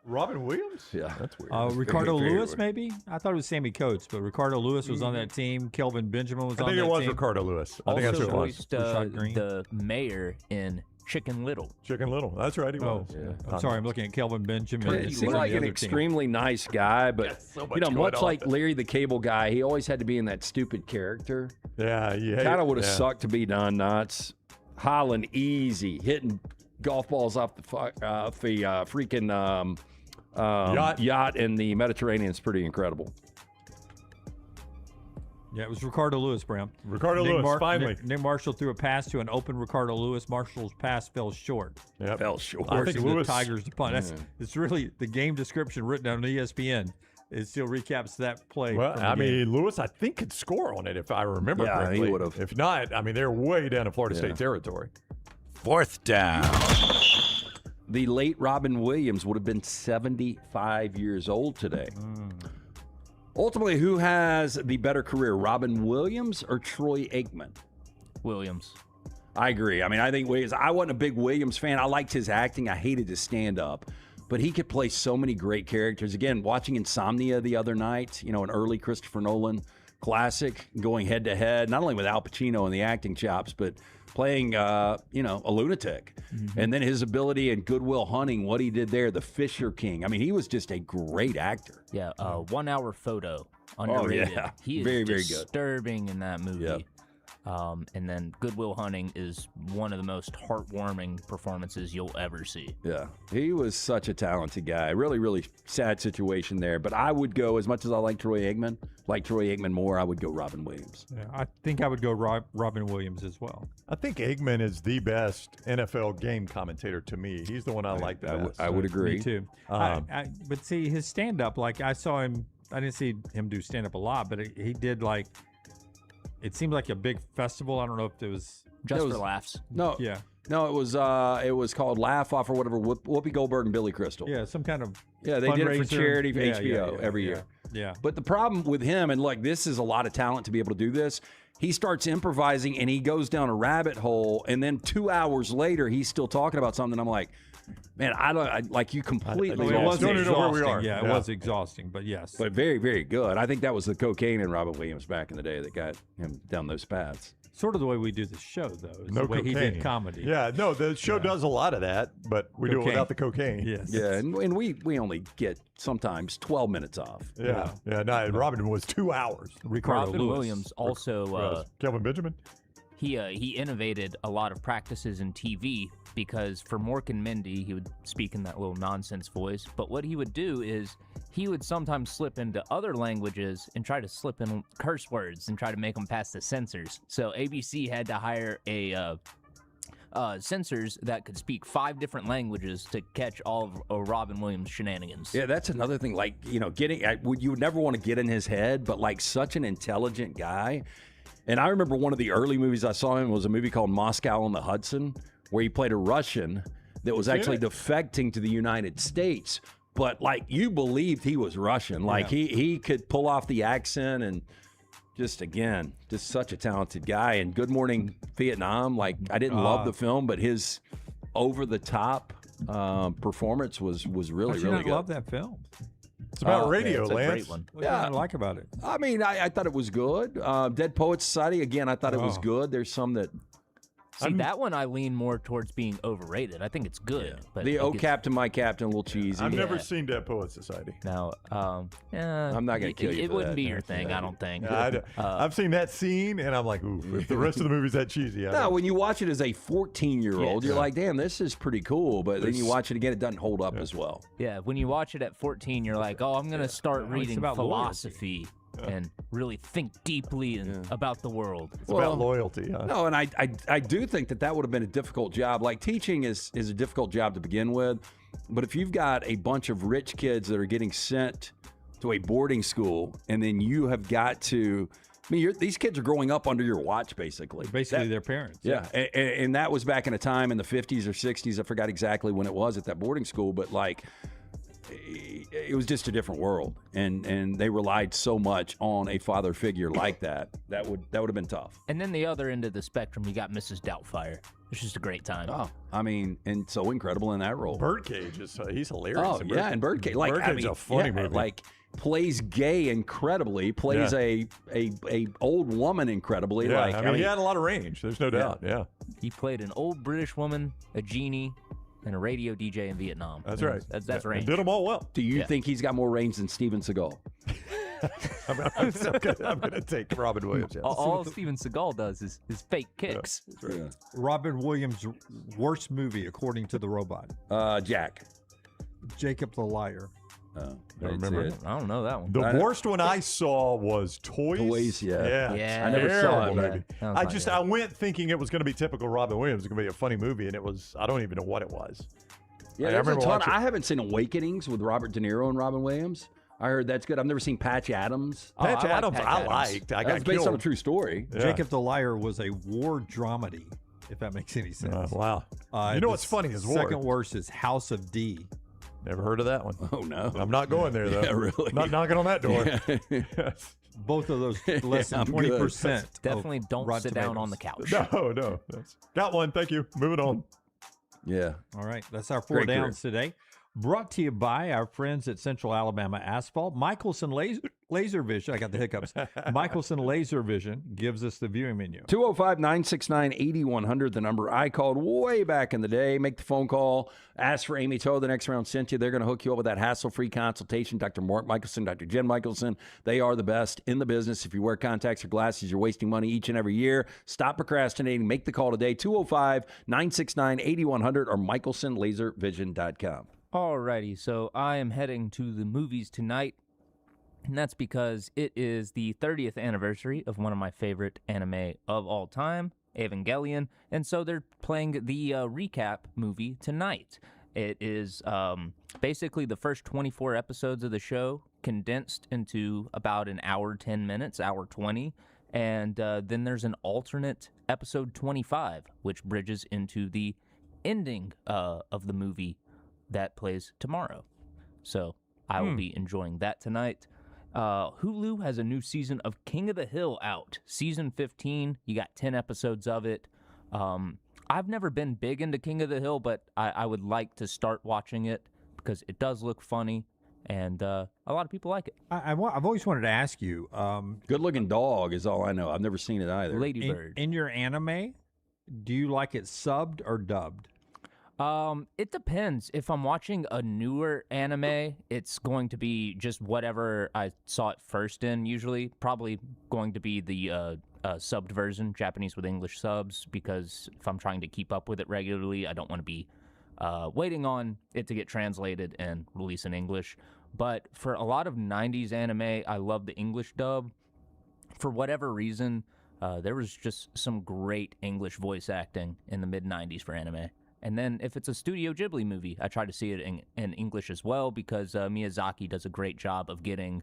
Robin Williams? Yeah, that's weird. Ricardo Very Lewis, weird. maybe? I thought it was Sammy Coates, but Ricardo Lewis was on that team. Kelvin Benjamin was I on think that it was team. Ricardo Lewis. I think that's who Also it was. voiced Rashad Green. the mayor in Chicken Little. Chicken Little. That's right, he was. I'm sorry, I'm looking at Kelvin Benjamin. He and seemed he's on like the an other team. extremely nice guy, but so much you know, going much on. like Larry the Cable Guy, he always had to be in that stupid character. Yeah, Kind of would have sucked to be Don Knotts. Holland, easy, hitting golf balls off the freaking yacht in the Mediterranean is pretty incredible. Yeah, it was Ricardo Lewis, Brown. Ricardo Lewis, finally. Nick Marshall threw a pass to an open Ricardo Lewis. Marshall's pass fell short. Yep. Fell short. Forcing the Lewis- Tigers to punt. It's really the game description written on ESPN. It still recaps that play. Well, from the I game. mean, Lewis, I think could score on it if I remember Yeah, he correctly. would've. If not, I mean, they're way down in Florida State territory. Fourth down. The late Robin Williams would have been 75 years old today. Ultimately, who has the better career, Robin Williams or Troy Aikman? Williams. I agree. I mean, I think Williams, I wasn't a big Williams fan. I liked his acting. I hated his stand-up. But he could play so many great characters. Again, watching Insomnia the other night, you know, an early Christopher Nolan classic, going head-to-head, not only with Al Pacino and the acting chops, but playing, you know, a lunatic. And then his ability in Good Will Hunting, what he did there, the Fisher King. I mean, he was just a great actor. Yeah, 1 hour photo. Underrated. yeah. He is Very, very good. disturbing in that movie. Yep. And then Good Will Hunting is one of the most heartwarming performances you'll ever see. Yeah, he was such a talented guy. Really, really sad situation there. But I would go, as much as I like Troy Aikman more, I would go Robin Williams. Yeah, I think I would go Robin Williams as well. I think Aikman is the best NFL game commentator to me. He's the one I like the best. I would agree. Me too. But see, his stand-up, like I saw him, I didn't see him do stand-up a lot, but he did like, it seemed like a big festival. I don't know if it was Just for laughs. No, Yeah. no, it was called Laugh Off or whatever. Whoopi Goldberg and Billy Crystal. Yeah, some kind of Yeah, they did it for fundraiser. charity for Yeah, HBO yeah, every yeah, year. Yeah. But the problem with him, and look, this is a lot of talent to be able to do this. He starts improvising and he goes down a rabbit hole, and then 2 hours later, he's still talking about something. I'm like, man, you completely It lost was me. exhausting. Yeah, it was exhausting, but yes. But very, very good. I think that was the cocaine in Robin Williams back in the day that got him down those paths. Sort of the way we do the show, though. Is No the way he cocaine. did comedy. Yeah, no, the show does a lot of that, but we do it Cocaine. without the cocaine. Yes. Yeah, and we only get sometimes 12 minutes off. Yeah. No, Robin was 2 hours. Ricardo Robin Lewis. Williams also Kelvin Benjamin. he innovated a lot of practices in TV because for Mork and Mindy, he would speak in that little nonsense voice. But what he would do is he would sometimes slip into other languages and try to slip in curse words and try to make them pass the censors. So ABC had to hire a sensors that could speak 5 different languages to catch all of Robin Williams' shenanigans. Yeah, that's another thing. Like, you would never want to get in his head, but like such an intelligent guy. And I remember one of the early movies I saw him was a movie called Moscow on the Hudson, where he played a Russian that was actually defecting to the United States. But like, you believed he was Russian. Like he could pull off the accent, and just such a talented guy. And Good Morning Vietnam, like, I didn't love the film, but his over the top performance was really, really good. I love that film. It's about radio, it's a Lance. great one. What do you like about it? I mean, I thought it was good. Dead Poets Society, again, I thought it was good. There's some that... See, that one I lean more towards being overrated. I think it's good. But The Captain, My Captain, a little cheesy. I've never seen Dead Poets Society. No, I'm not going to kill you It for wouldn't that. be your thing, I don't think. I've seen that scene, and I'm like, ooh, if the rest of the movie's that cheesy. No, when you watch it as a 14-year-old, you're like, damn, this is pretty cool. But then you watch it again, it doesn't hold up as well. Yeah, when you watch it at 14, you're like, oh, I'm going to start reading about philosophy and really think deeply about the world. It's about loyalty, huh? No, and I do think that would have been a difficult job. Like, teaching is a difficult job to begin with. But if you've got a bunch of rich kids that are getting sent to a boarding school, and then you have got to... I mean, these kids are growing up under your watch, basically. Basically, their parents. Yeah, and that was back in a time in the 50s or 60s. I forgot exactly when it was at that boarding school, but like... it was just a different world, and they relied so much on a father figure like that. That would have been tough. And then the other end of the spectrum, you got Mrs. Doubtfire. It's just a great time. Oh, I mean, and so incredible in that role. Birdcage he's hilarious. Oh yeah, and Birdcage, like, Birdcage, a funny movie. Like, plays gay incredibly, plays a old woman incredibly. Yeah, like, I mean, he had a lot of range. There's no doubt. Yeah, he played an old British woman, a genie, and a radio DJ in Vietnam. That's right. That's range. And did them all well. Do you think he's got more range than Steven Seagal? I'm going to take Robin Williams. Yes. All Steven Seagal does is fake kicks. Yeah, right. Robin Williams' worst movie, according to the robot. Jack. Jacob the Liar. Oh, I remember. I don't know that one. The worst one I saw was Toys. Toys, yeah. Yeah. I never saw it. Movie. Sounds like I went thinking it was going to be typical Robin Williams. It was going to be a funny movie, and it was. I don't even know what it was. Yeah, I there's a remember ton. watching- I haven't seen Awakenings with Robert De Niro and Robin Williams. I heard that's good. I've never seen Patch Adams. Patch Adams, Patch I Adams. liked. I got That's based killed. on a true story. Yeah. Jacob the Liar was a war dramedy, if that makes any sense. Wow. You know what's funny is war. Second worst is House of D. Never heard of that one. Oh no, I'm not going there though. Yeah, really. Not knocking on that door. Yes. Both of those less than I'm 20%. Definitely don't Rotten sit down Tomatoes. on the couch. No. Got one. Thank you. Moving on. Yeah. All right, that's our 4 Great downs today. Brought to you by our friends at Central Alabama Asphalt. Michelson Laser Vision. I got the hiccups. Michelson Laser Vision gives us the viewing menu. 205-969-8100, the number I called way back in the day. Make the phone call. Ask for Amy Toe. The next round sent you. They're going to hook you up with that hassle-free consultation. Dr. Mark Michelson, Dr. Jen Michelson. They are the best in the business. If you wear contacts or glasses, you're wasting money each and every year. Stop procrastinating. Make the call today. 205-969-8100 or michelsonlaservision.com. Alrighty, so I am heading to the movies tonight, and that's because it is the 30th anniversary of one of my favorite anime of all time, Evangelion, and so they're playing the recap movie tonight. It is basically the first 24 episodes of the show condensed into about an hour, 10 minutes, hour 20, and then there's an alternate episode 25, which bridges into the ending of the movie that plays tomorrow. So I will be enjoying that tonight. Hulu has a new season of King of the Hill out. Season 15. You got 10 episodes of it. I've never been big into King of the Hill, but I would like to start watching it because it does look funny, and a lot of people like it. I've always wanted to ask you. Good-looking dog is all I know. I've never seen it either. Ladybird. In your anime, do you like it subbed or dubbed? It depends. If I'm watching a newer anime, it's going to be just whatever I saw it first in, usually. Probably going to be the subbed version, Japanese with English subs, because if I'm trying to keep up with it regularly, I don't want to be waiting on it to get translated and release in English. But for a lot of 90s anime, I love the English dub. For whatever reason, There was just some great English voice acting in the mid-'90s for anime. And then if it's a Studio Ghibli movie, I try to see it in English as well because Miyazaki does a great job of getting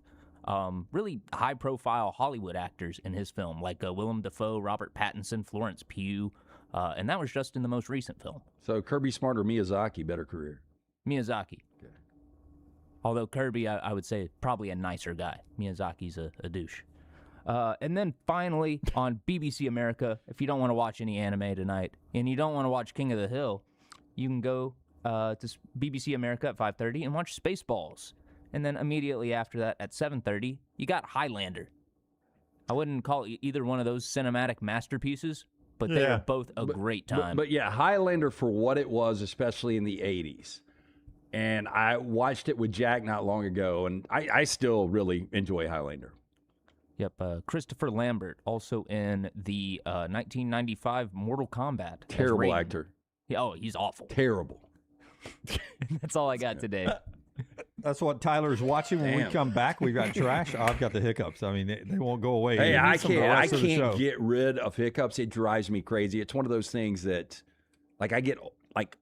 really high-profile Hollywood actors in his film, like Willem Dafoe, Robert Pattinson, Florence Pugh, and that was just in the most recent film. So Kirby Smart or Miyazaki, better career? Miyazaki. Okay. Although Kirby, I would say, probably a nicer guy. Miyazaki's a douche. And then finally, on BBC America, if you don't want to watch any anime tonight and you don't want to watch King of the Hill, you can go to BBC America at 5:30 and watch Spaceballs. And then immediately after that, at 7:30, you got Highlander. I wouldn't call either one of those cinematic masterpieces, but they are both a great time. But yeah, Highlander for what it was, especially in the 80s. And I watched it with Jack not long ago, and I still really enjoy Highlander. Yep, Christopher Lambert, also in the 1995 Mortal Kombat. Terrible actor. Oh, he's awful. Terrible. That's all I got today. That's what Tyler's watching. When we come back, we've got trash. I've got the hiccups. I mean, they won't go away. Hey, I can't get rid of hiccups. It drives me crazy. It's one of those things that, like, I get like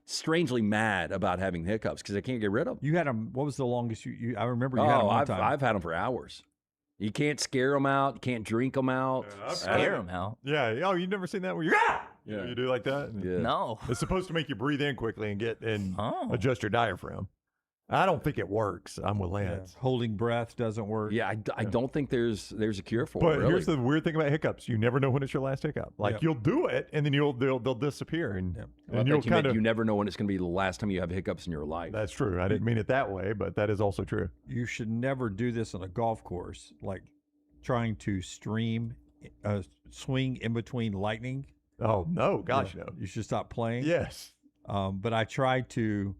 strangely mad about having hiccups because I can't get rid of them. You had them. What was the longest you I remember you had them one time. I've had them for hours. You can't scare them out. You can't drink them out. Scare them out? Yeah. Oh, you've never seen that where you're you do like that? Yeah. No. It's supposed to make you breathe in quickly and adjust your diaphragm. I don't think it works. I'm with Lance. Holding breath doesn't work. Yeah, I don't think there's a cure for but it. Really. Here's the weird thing about hiccups: you never know when it's your last hiccup. Like you'll do it, and then they'll disappear, and you'll kind of you never know when it's going to be the last time you have hiccups in your life. That's true. I didn't mean it that way, but that is also true. You should never do this on a golf course, like trying to swing in between lightning. Oh no, gosh no! You should stop playing. Yes. But I try to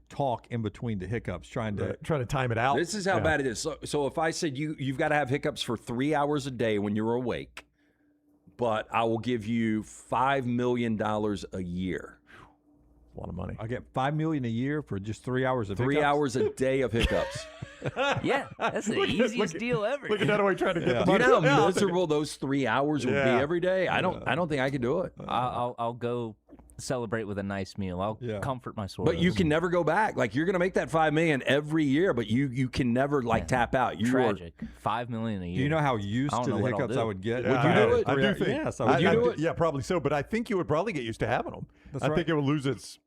talk in between the hiccups, trying to time it out. This is how bad it is. So if I said you've got to have hiccups for 3 hours a day when you're awake, but I will give you $5 million a year. A lot of money. I get $5 million a year for just 3 hours of 3 hiccups? hours a day of hiccups. Yeah, that's the easiest deal ever. Look at that way trying to get the Do you money. know how miserable those 3 hours would be every day? I don't think I could do it. I'll go celebrate with a nice meal. I'll comfort my soul. But you can never go back. Like, you're going to make that $5 million every year, but you can never tap out. Tragic. $5 million a year. Do you know how used to the hiccups I would get? Would you do it? I do think. Yes, Would you do it? Yeah, probably so. But I think you would probably get used to having them. That's I right. think it would lose its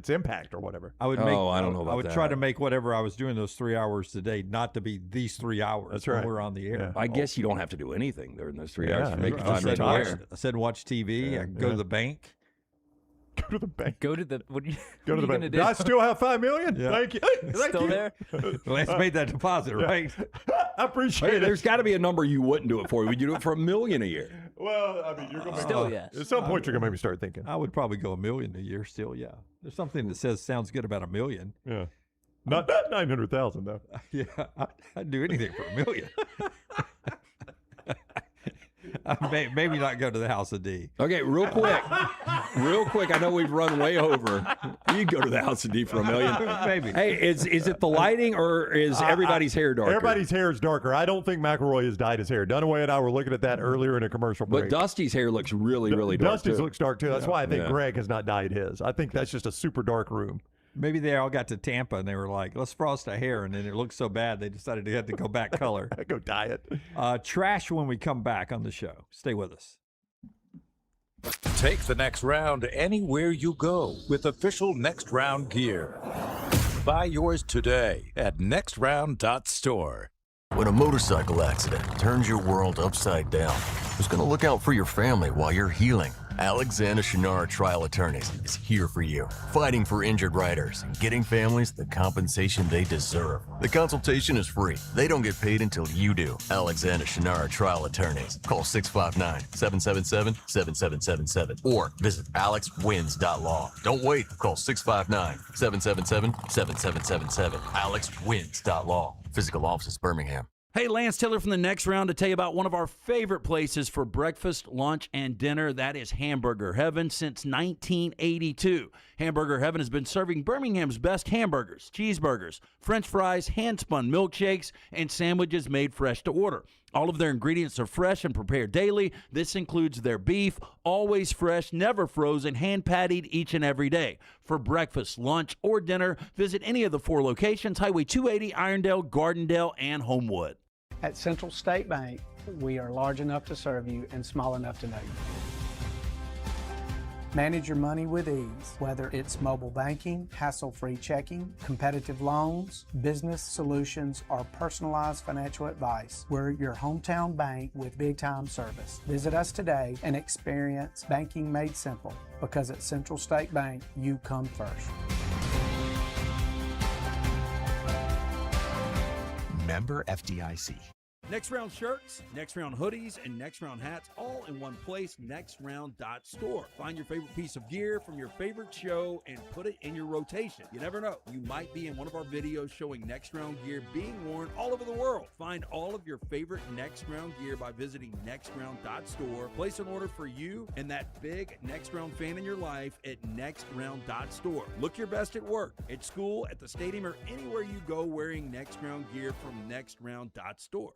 impact or whatever. I would make. I don't know about I would that. try to make whatever I was doing those 3 hours a day not to be these 3 hours. That's when right. we're on the air. I guess you don't have to do anything during those 3 Yeah, hours. that's Make right. $5 Just million a retire. year. I said watch TV. I go to the bank. Go to the bank. Go to the. What are you, Go to the what are you bank. gonna Do I do? still have $5 million? Yeah. Thank you. Hey, thank Still you. there? Lance made that deposit, right? I appreciate Hey, it. there's got to be a number you wouldn't do it for. Would you do it for $1 million a year? Well, I mean, you're going to Still, yes. At some point, you're going to make me start thinking. I would probably go $1 million a year still. Yeah, there's something that sounds good about $1 million. Yeah. Not 900,000 though. Yeah, I'd do anything for $1 million. Maybe not go to the House of D. Okay, real quick. I know we've run way over. You can go to the House of D for $1 million. Maybe. Hey, is it the lighting or is everybody's hair darker? Everybody's hair is darker. I don't think McElroy has dyed his hair. Dunaway and I were looking at that earlier in a commercial break. But Dusty's hair looks really, really dark. Dusty's too. looks dark too. That's why I think Yeah. Greg has not dyed his. I think that's just a super dark room. Maybe they all got to Tampa and they were like, let's frost our hair. And then it looked so bad, they decided they had to go back color. Go dye it. Trash when we come back on the show. Stay with us. Take the next round anywhere you go with official Next Round gear. Buy yours today at nextround.store. When a motorcycle accident turns your world upside down, who's going to look out for your family while you're healing? Alexander Shunnarah Trial Attorneys is here for you, fighting for injured riders and getting families the compensation they deserve. The consultation is free. They don't get paid until you do. Alexander Shunnarah Trial Attorneys. Call 659-777-7777 or visit alexwins.law. Don't wait. Call 659-777-7777. alexwins.law. Physical offices, Birmingham. Hey, Lance Taylor from the Next Round to tell you about one of our favorite places for breakfast, lunch, and dinner. That is Hamburger Heaven since 1982. Hamburger Heaven has been serving Birmingham's best hamburgers, cheeseburgers, French fries, hand-spun milkshakes, and sandwiches made fresh to order. All of their ingredients are fresh and prepared daily. This includes their beef, always fresh, never frozen, hand-patted each and every day. For breakfast, lunch, or dinner, visit any of the 4 locations, Highway 280, Irondale, Gardendale, and Homewood. At Central State Bank, we are large enough to serve you and small enough to know you. Manage your money with ease, whether it's mobile banking, hassle-free checking, competitive loans, business solutions, or personalized financial advice. We're your hometown bank with big-time service. Visit us today and experience banking made simple, because at Central State Bank, you come first. Member FDIC. Next Round shirts, Next Round hoodies, and Next Round hats all in one place, nextround.store. Find your favorite piece of gear from your favorite show and put it in your rotation. You never know, you might be in one of our videos showing Next Round gear being worn all over the world. Find all of your favorite Next Round gear by visiting nextround.store. Place an order for you and that big Next Round fan in your life at nextround.store. Look your best at work, at school, at the stadium, or anywhere you go wearing Next Round gear from nextround.store.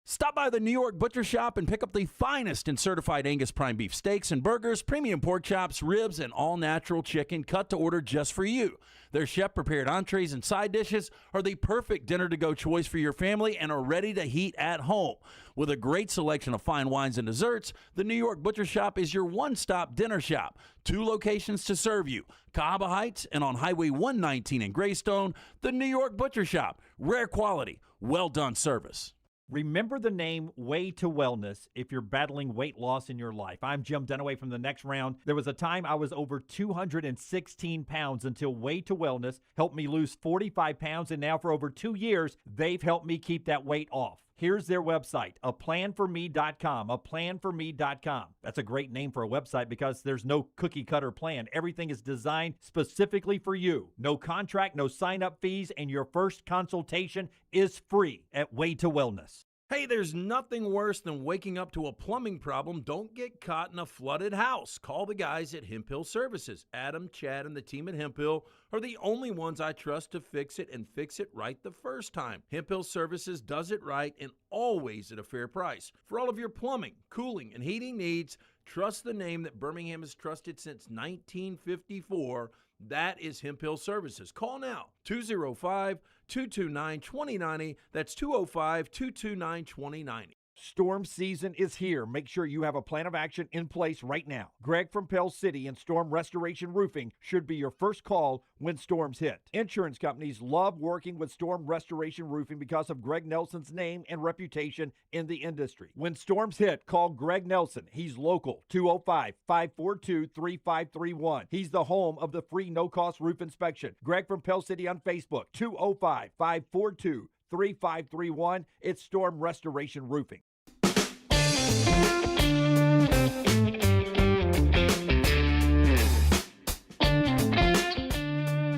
Stop by the New York Butcher Shop and pick up the finest in certified Angus prime beef steaks and burgers, premium pork chops, ribs, and all-natural chicken cut to order just for you. Their chef-prepared entrees and side dishes are the perfect dinner-to-go choice for your family and are ready to heat at home. With a great selection of fine wines and desserts, the New York Butcher Shop is your one-stop dinner shop. 2 locations to serve you, Cahaba Heights and on Highway 119 in Greystone. The New York Butcher Shop, rare quality, well-done service. Remember the name Way to Wellness if you're battling weight loss in your life. I'm Jim Dunaway from the Next Round. There was a time I was over 216 pounds until Way to Wellness helped me lose 45 pounds, and now for over 2 years, they've helped me keep that weight off. Here's their website, aplanforme.com, aplanforme.com. That's a great name for a website because there's no cookie-cutter plan. Everything is designed specifically for you. No contract, no sign-up fees, and your first consultation is free at Way to Wellness. Hey, there's nothing worse than waking up to a plumbing problem. Don't get caught in a flooded house. Call the guys at Heupel Services. Adam, Chad, and the team at Heupel are the only ones I trust to fix it and fix it right the first time. Heupel Services does it right and always at a fair price. For all of your plumbing, cooling, and heating needs, trust the name that Birmingham has trusted since 1954. That is Heupel Services. Call now, 205-229-2090. That's 205-229-2090. Storm season is here. Make sure you have a plan of action in place right now. Greg from Pell City and Storm Restoration Roofing should be your first call when storms hit. Insurance companies love working with Storm Restoration Roofing because of Greg Nelson's name and reputation in the industry. When storms hit, call Greg Nelson. He's local, 205-542-3531. He's the home of the free no-cost roof inspection. Greg from Pell City on Facebook, 205-542-3531. It's Storm Restoration Roofing.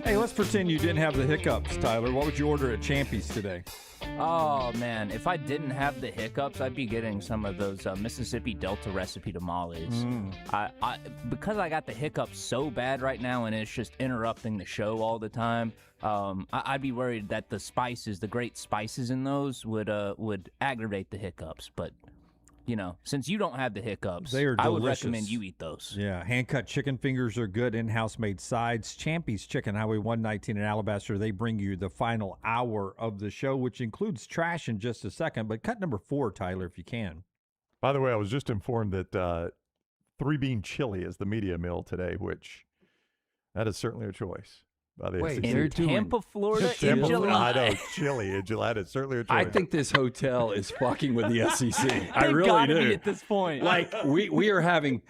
Hey, let's pretend you didn't have the hiccups, Tyler. What would you order at Champy's today? Oh, man. If I didn't have the hiccups, I'd be getting some of those Mississippi Delta recipe tamales. Because I got the hiccups so bad right now and it's just interrupting the show all the time, I'd be worried that the spices, the great spices in those would aggravate the hiccups. But, you know, since you don't have the hiccups, They are I would delicious. recommend you eat those. Yeah, hand-cut chicken fingers are good, in-house made sides. Champy's Chicken, Highway 119 in Alabaster, they bring you the final hour of the show, which includes trash in just a second. But cut number 4, Tyler, if you can. By the way, I was just informed that 3-bean chili is the media meal today, which that is certainly a choice. By the Wait, SEC. they're doing Tampa, Florida, in Tampa, July. I know, chili in July is certainly a choice. I think this hotel is fucking with the SEC. I They've really gotta do. be at this point. Like we are having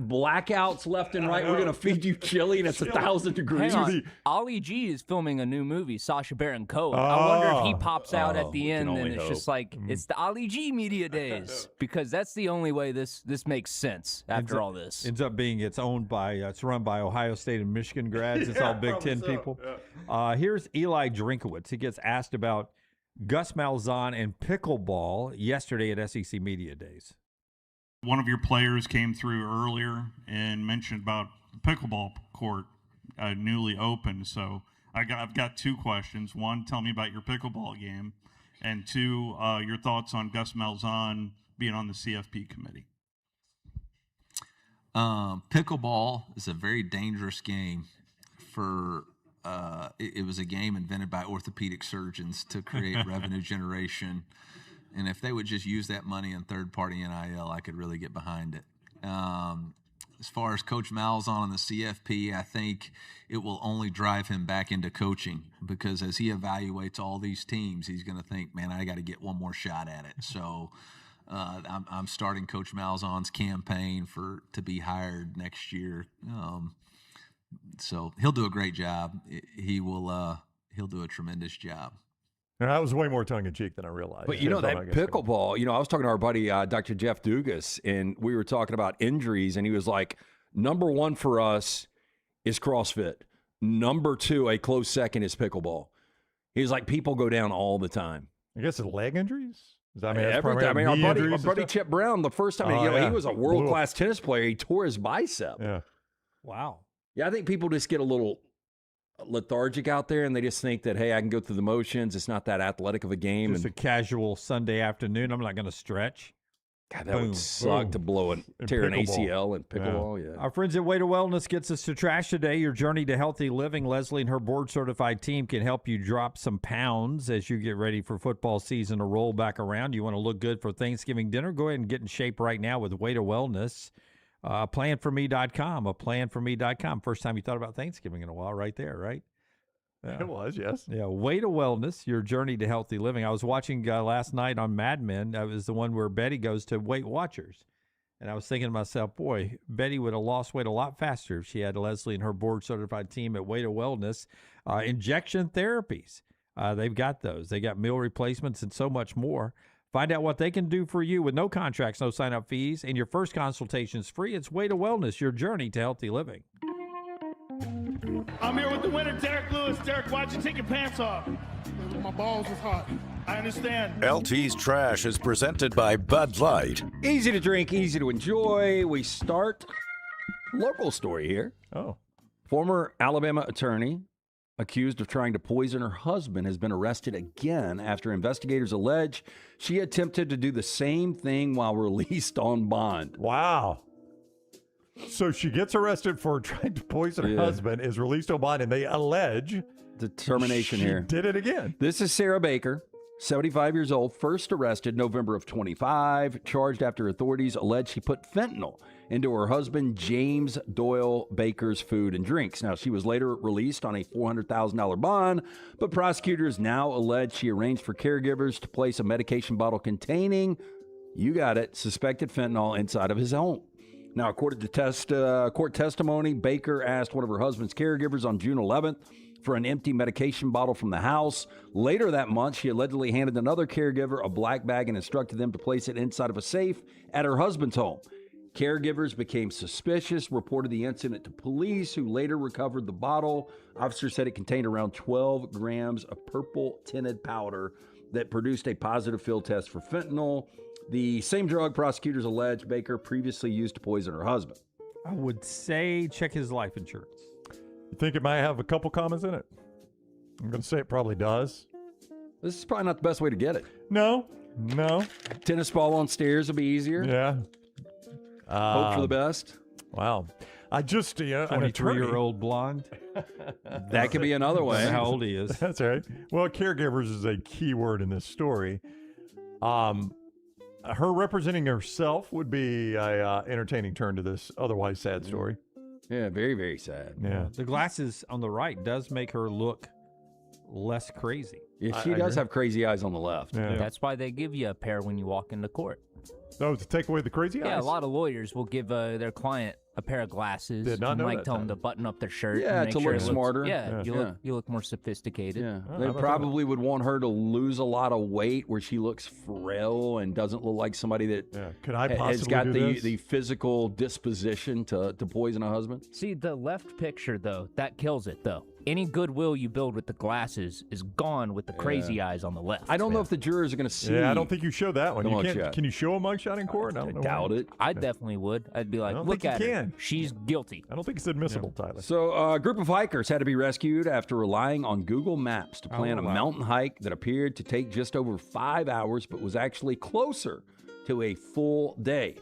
blackouts left and right. We're gonna feed you chili and it's 1,000 degrees. Hang on. Ollie G is filming a new movie, Sacha Baron Cohen. I wonder if he pops out at the end and it's just like, it's the Ollie G media days. Because that's the only way this makes sense after all this. Ends up being it's run by Ohio State and Michigan grads. It's all Big Ten people. Here's Eli Drinkwitz. He gets asked about Gus Malzahn and pickleball yesterday at SEC Media Days. One of your players came through earlier and mentioned about the pickleball court newly opened. So I've got 2 questions. One, tell me about your pickleball game. And 2, your thoughts on Gus Malzahn being on the CFP committee. Pickleball is a very dangerous game. It was a game invented by orthopedic surgeons to create revenue generation. And if they would just use that money in third-party NIL, I could really get behind it. As far as Coach Malzahn and the CFP, I think it will only drive him back into coaching, because as he evaluates all these teams, he's going to think, man, I got to get one more shot at it. So I'm starting Coach Malzahn's campaign to be hired next year. So he'll do a great job. He'll do a tremendous job. And that was way more tongue-in-cheek than I realized. But, that pickleball, I was talking to our buddy, Dr. Jeff Dugas, and we were talking about injuries, and he was like, number 1 for us is CrossFit. Number 2, a close second, is pickleball. He's like, people go down all the time. I guess it's leg injuries? Everything. Our buddy Chip Brown, the first time, he was a world-class tennis player. He tore his bicep. Yeah. Wow. Yeah, I think people just get a little lethargic out there, and they just think that, hey, I can go through the motions. It's not that athletic of a game. Just a casual Sunday afternoon. I'm not going to stretch. God, that would suck to tear an ACL in pickleball. Yeah. Our friends at Way to Wellness gets us to trash today. Your journey to healthy living. Leslie and her board-certified team can help you drop some pounds as you get ready for football season to roll back around. You want to look good for Thanksgiving dinner? Go ahead and get in shape right now with Way to Wellness. Planforme.com, planforme.com. First time you thought about Thanksgiving in a while, right there, right? Yeah. It was, yes. Yeah, Way to Wellness, your journey to healthy living. I was watching last night on Mad Men. That was the one where Betty goes to Weight Watchers. And I was thinking to myself, boy, Betty would have lost weight a lot faster if she had Leslie and her board-certified team at Way to Wellness. Injection therapies, they've got those. They got meal replacements and so much more. Find out what they can do for you with no contracts, no sign-up fees, and your first consultation is free. It's Way to Wellness, your journey to healthy living. I'm here with the winner, Derek Lewis. Derek, why'd you take your pants off? My balls was hot. I understand. LT's Trash is presented by Bud Light. Easy to drink, easy to enjoy. We start local story here. Oh. Former Alabama attorney accused of trying to poison her husband has been arrested again after investigators allege she attempted to do the same thing while released on bond. Wow. So she gets arrested for trying to poison her husband, is released on bond, and they allege determination she here. Did it again. This is Sarah Baker, 75 years old, first arrested November of 25, charged after authorities allege she put fentanyl into her husband James Doyle Baker's food and drinks. Now, she was later released on a $400,000 bond, but prosecutors now allege she arranged for caregivers to place a medication bottle containing, you got it, suspected fentanyl inside of his home. Now, according to court testimony, Baker asked one of her husband's caregivers on June 11th for an empty medication bottle from the house. Later that month, she allegedly handed another caregiver a black bag and instructed them to place it inside of a safe at her husband's home. Caregivers became suspicious, reported the incident to police, who later recovered the bottle. Officers said it contained around 12 grams of purple tinted powder that produced a positive field test for fentanyl, the same drug prosecutors allege Baker previously used to poison her husband. I would say check his life insurance. You think it might have a couple commas in it? I'm going to say it probably does. This is probably not the best way to get it. No. Tennis ball on stairs will be easier. Yeah. Hope for the best. Wow. I just, 23-year-old blonde. That could be another way. How old he is. That's right. Well, caregivers is a key word in this story. Her representing herself would be a entertaining turn to this otherwise sad story. Yeah, very, very sad. Yeah. The glasses on the right does make her look less crazy. Yeah, she does have crazy eyes on the left. Yeah. That's why they give you a pair when you walk into court. Oh, to take away the crazy eyes? Yeah, a lot of lawyers will give their client a pair of glasses. Did not know and that. tell them to button up their shirt. Yeah, and make to sure look it looks- smarter. You look more sophisticated. Yeah, they probably would want her to lose a lot of weight where she looks frail and doesn't look like somebody that Could I possibly has got do this? the physical disposition to poison a husband. See, the left picture, though, that kills it, though. any goodwill you build with the glasses is gone with the crazy eyes on the left. I don't know if the jurors are going to see. Yeah, I don't think you show that one. the You mugshot. can't. Can you show a mugshot in court? I doubt it. I definitely would. I'd be like, don't look think at you her. can. She's guilty. I don't think it's admissible, Tyler. So a group of hikers had to be rescued after relying on Google Maps to plan a mountain hike that appeared to take just over 5 hours, but was actually closer to a full day.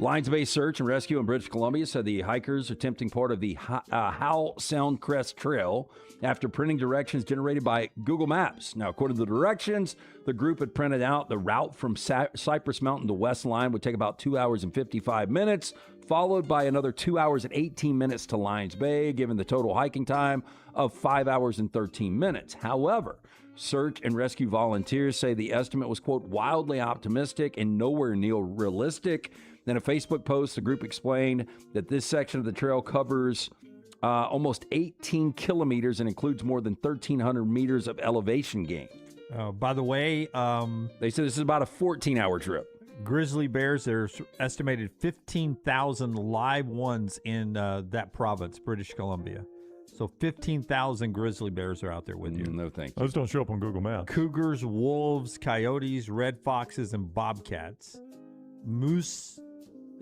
Lions-based search and rescue in British Columbia said the hikers are attempting part of the Howe Sound Crest Trail after printing directions generated by Google Maps. Now, according to the directions, the group had printed out the route from Cypress Mountain to West Line would take about 2 hours and 55 minutes, followed by another 2 hours and 18 minutes to Lions Bay, giving the total hiking time of 5 hours and 13 minutes. However, search and rescue volunteers say the estimate was, quote, wildly optimistic and nowhere near realistic. In a Facebook post, the group explained that this section of the trail covers almost 18 kilometers and includes more than 1,300 meters of elevation gain. By the way, they said this is about a 14-hour trip. Grizzly bears, there's estimated 15,000 live ones in that province, British Columbia. So 15,000 grizzly bears are out there with you. No thank you. Those don't show up on Google Maps. Cougars, wolves, coyotes, red foxes, and bobcats. Moose.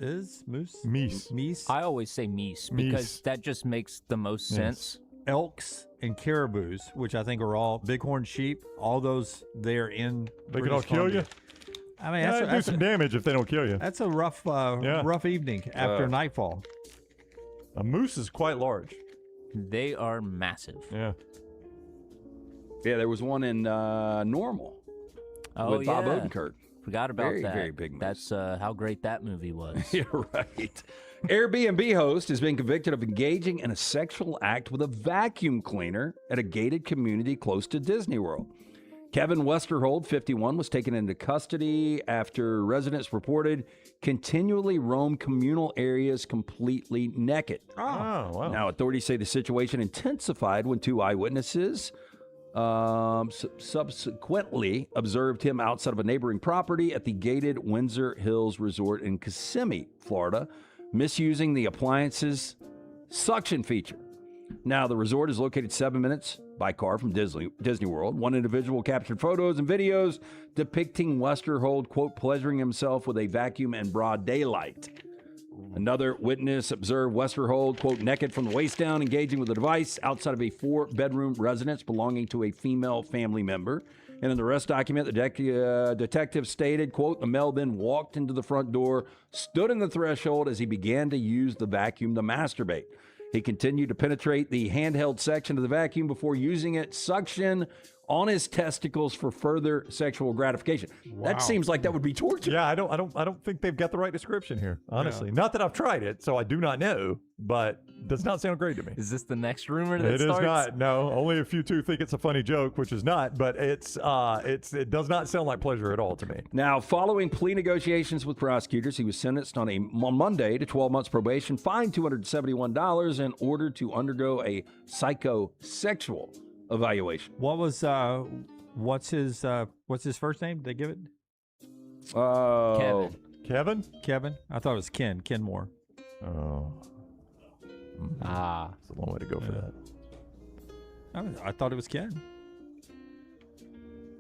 Meese. I always say meese because that just makes the most sense. Elks and caribous, which I think are all bighorn sheep. All those there in. They could all kill you. I mean, Yeah, that's do some damage if they don't kill you. That's a rough evening after nightfall. A moose is quite large. They are massive. Yeah. Yeah, there was one in Normal with Bob Odenkirk. Forgot about Very, that. very big moose. That's how great that movie was. You're right. Airbnb host has been convicted of engaging in a sexual act with a vacuum cleaner at a gated community close to Disney World. Kevin Westerhold, 51, was taken into custody after residents reported continually roam communal areas completely naked. Oh, wow. Now, authorities say the situation intensified when two eyewitnesses subsequently observed him outside of a neighboring property at the gated Windsor Hills Resort in Kissimmee, Florida, misusing the appliance's suction feature. Now, the resort is located 7 minutes by car from Disney World. One individual captured photos and videos depicting Westerhold, quote, pleasuring himself with a vacuum in broad daylight. Another witness observed Westerhold, quote, naked from the waist down, engaging with a device outside of a 4-bedroom residence belonging to a female family member. And in the arrest document, the detective stated, quote, the male then walked into the front door, stood in the threshold as he began to use the vacuum to masturbate. He continued to penetrate the handheld section of the vacuum before using it suction on his testicles for further sexual gratification. Wow. That seems like that would be torture. Yeah, I don't think they've got the right description here, honestly. Not that I've tried it, so I do not know, but does not sound great to me. Is this the next rumor that It starts? is not. No, only if you two think it's a funny joke, which is not, but it does not sound like pleasure at all to me. Now, following plea negotiations with prosecutors, he was sentenced on Monday to 12 months probation, fined $271, and ordered to undergo a psychosexual evaluation. What was what's his first name? Did they give it? Kevin. Kevin? I thought it was Ken Moore. Oh. It's a long way to go for that. I thought it was Ken.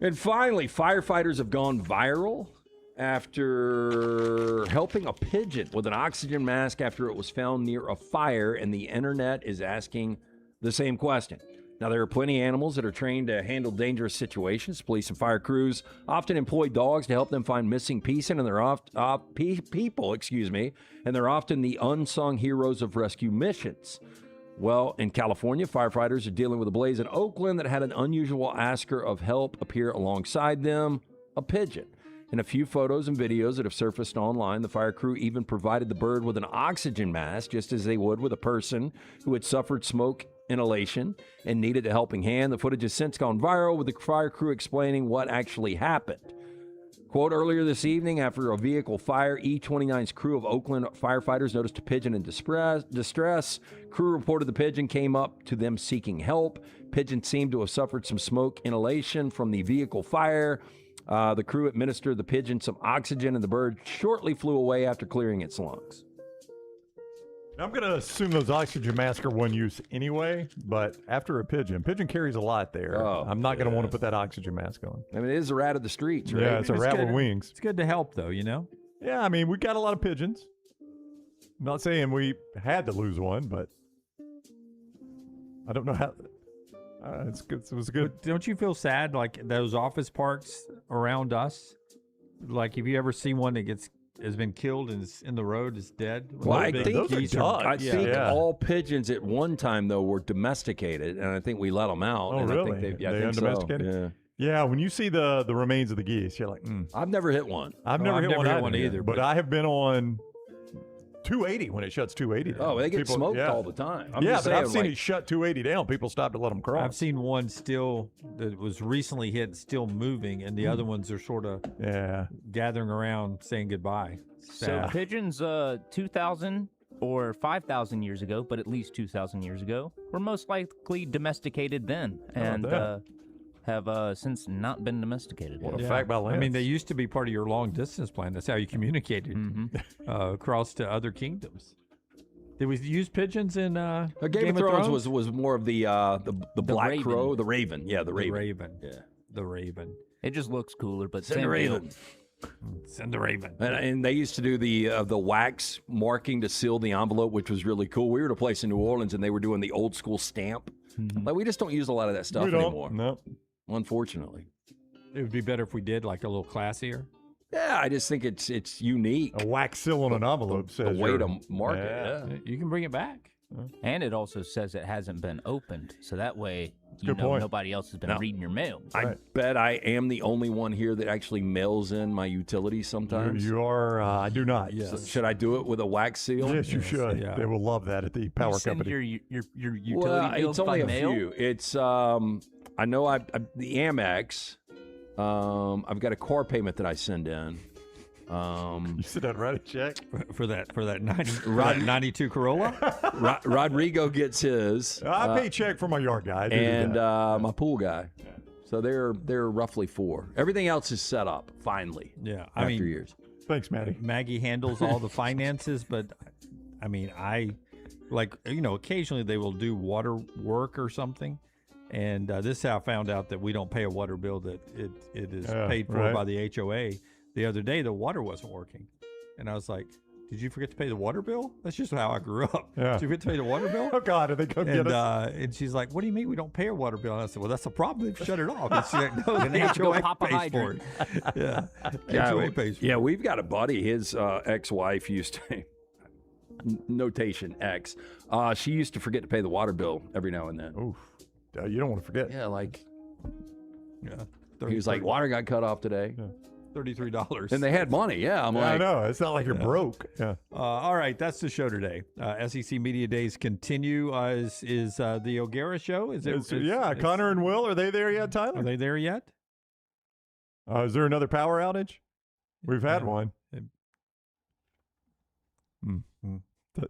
And finally, firefighters have gone viral after helping a pigeon with an oxygen mask after it was found near a fire, and the internet is asking the same question. Now, there are plenty of animals that are trained to handle dangerous situations. Police and fire crews often employ dogs to help them find missing people, and they're often the unsung heroes of rescue missions. Well, in California, firefighters are dealing with a blaze in Oakland that had an unusual asker of help appear alongside them, a pigeon. In a few photos and videos that have surfaced online, the fire crew even provided the bird with an oxygen mask, just as they would with a person who had suffered smoke inhalation and needed a helping hand. The footage has since gone viral, with the fire crew explaining what actually happened. Quote, earlier this evening, after a vehicle fire, E29's crew of Oakland firefighters noticed a pigeon in distress. Crew reported the pigeon came up to them seeking help. Pigeon seemed to have suffered some smoke inhalation from the vehicle fire. The crew administered the pigeon some oxygen, and the bird shortly flew away after clearing its lungs. I'm going to assume those oxygen masks are one use anyway, but after a pigeon carries a lot there. Oh, I'm not going to want to put that oxygen mask on. I mean, it is a rat of the streets, right? Yeah, it's a rat with wings. It's good to help, though, you know? Yeah, I mean, we got a lot of pigeons. I'm not saying we had to lose one, but I don't know how. It's good. It was good. But don't you feel sad, like those office parks around us? Like, have you ever seen one that has been killed and is in the road, is dead? Well, I think geese are- all pigeons at one time though were domesticated, and I think we let them out. Oh, and really? I think They I think so. undomesticated? Yeah, when you see the remains of the geese, you're like, I've never hit one. I've never hit one either. But I have been on 280 when it shuts 280 down. Oh, they get smoked all the time. I'm yeah, just but saying, I've seen like- it shut 280 down. People stopped to let them cross. I've seen one still that was recently hit, still moving, and the other ones are sort of gathering around saying goodbye. So pigeons 2,000 or 5,000 years ago, but at least 2,000 years ago, were most likely domesticated then, and have since not been domesticated. What a fact about Lance. I mean, they used to be part of your long distance plan. That's how you communicated across to other kingdoms. Did we use pigeons in Game of Thrones was more of the black raven. crow, the raven. Yeah, the raven. Yeah, the raven. It just looks cooler, but Send the same deal. raven. Send the raven. And they used to do the wax marking to seal the envelope, which was really cool. We were at a place in New Orleans, and they were doing the old school stamp. Like, we just don't use a lot of that stuff anymore. No. Unfortunately. It would be better if we did like a little classier. Yeah, I just think it's unique. A wax seal on an envelope says the way you're- to mark it. Yeah. You can bring it back. And it also says it hasn't been opened, so that way you Good know point. nobody else has been No. reading your mail. I bet I am the only one here that actually mails in my utilities sometimes. You are. I do not. So should I do it with a wax seal? Yes, you should. Yeah. They will love that at the power You send company. your utility Well, bills it's only by a mail? few. It's I know I the Amex. I've got a car payment that I send in. You sit down and write a check for that 92 Corolla. Rodrigo gets his. I pay check for my yard guy. I do and that. my pool guy. So they're roughly 4. Everything else is set up finally. Yeah, after years. Thanks, Maddie. Maggie handles all the finances, but I mean, occasionally they will do water work or something. And this is how I found out that we don't pay a water bill, that it is paid for by the HOA. The other day, the water wasn't working. And I was like, did you forget to pay the water bill? That's just how I grew up. Yeah. Did you forget to pay the water bill? Oh, God, did they come get us? And she's like, what do you mean we don't pay a water bill? And I said, well, that's the problem. They've shut it off. And she's like, no, Then they the have to go HOA pop a pays for hydrant. it. Yeah. Yeah, HOA pays for it. we've got a buddy. His ex-wife used to notation X. She used to forget to pay the water bill every now and then. Oof. You don't want to forget. Yeah, like Yeah. he was like, water got cut off today. Yeah. $33. And they had money. Yeah, I'm like, I know. It's not like you're broke. Yeah. All right, that's the show today. SEC Media Days continue. Is the O'Gara show? Connor and Will, are they there yet, Tyler? Are they there yet? Is there another power outage? We've had one.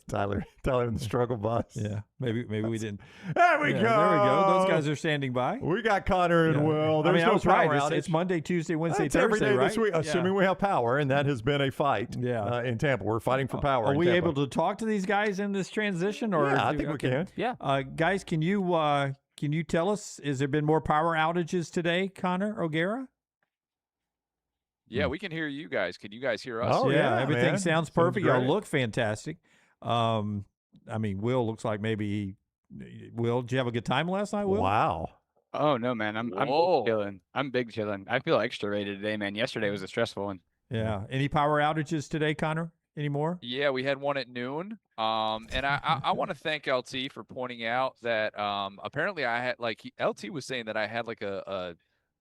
Tyler in the struggle bus. Yeah, maybe we didn't. There we go. There we go. Those guys are standing by. We got Connor and Will. There's I no was power right. outage. It's Monday, Tuesday, Wednesday, It's Thursday, every day right? this week, assuming we have power, and that has been a fight. In Tampa, we're fighting for power. Are in we Tampa. able to talk to these guys in this transition? Or Yeah, I think we can. Yeah. Guys, can you tell us? Has there been more power outages today, Connor O'Gara? Yeah, we can hear you guys. Can you guys hear us? Oh, yeah, everything man. sounds perfect. Sounds Y'all great. look fantastic. I mean, Will looks like maybe Will, did you have a good time last night, Will? Wow. Oh no, man! I'm Whoa. chilling. I'm big chilling. I feel extra rated today, man. Yesterday was a stressful one. Yeah. Any power outages today, Connor? Any more? Yeah, we had one at noon. And I want to thank LT for pointing out that apparently I had LT was saying that I had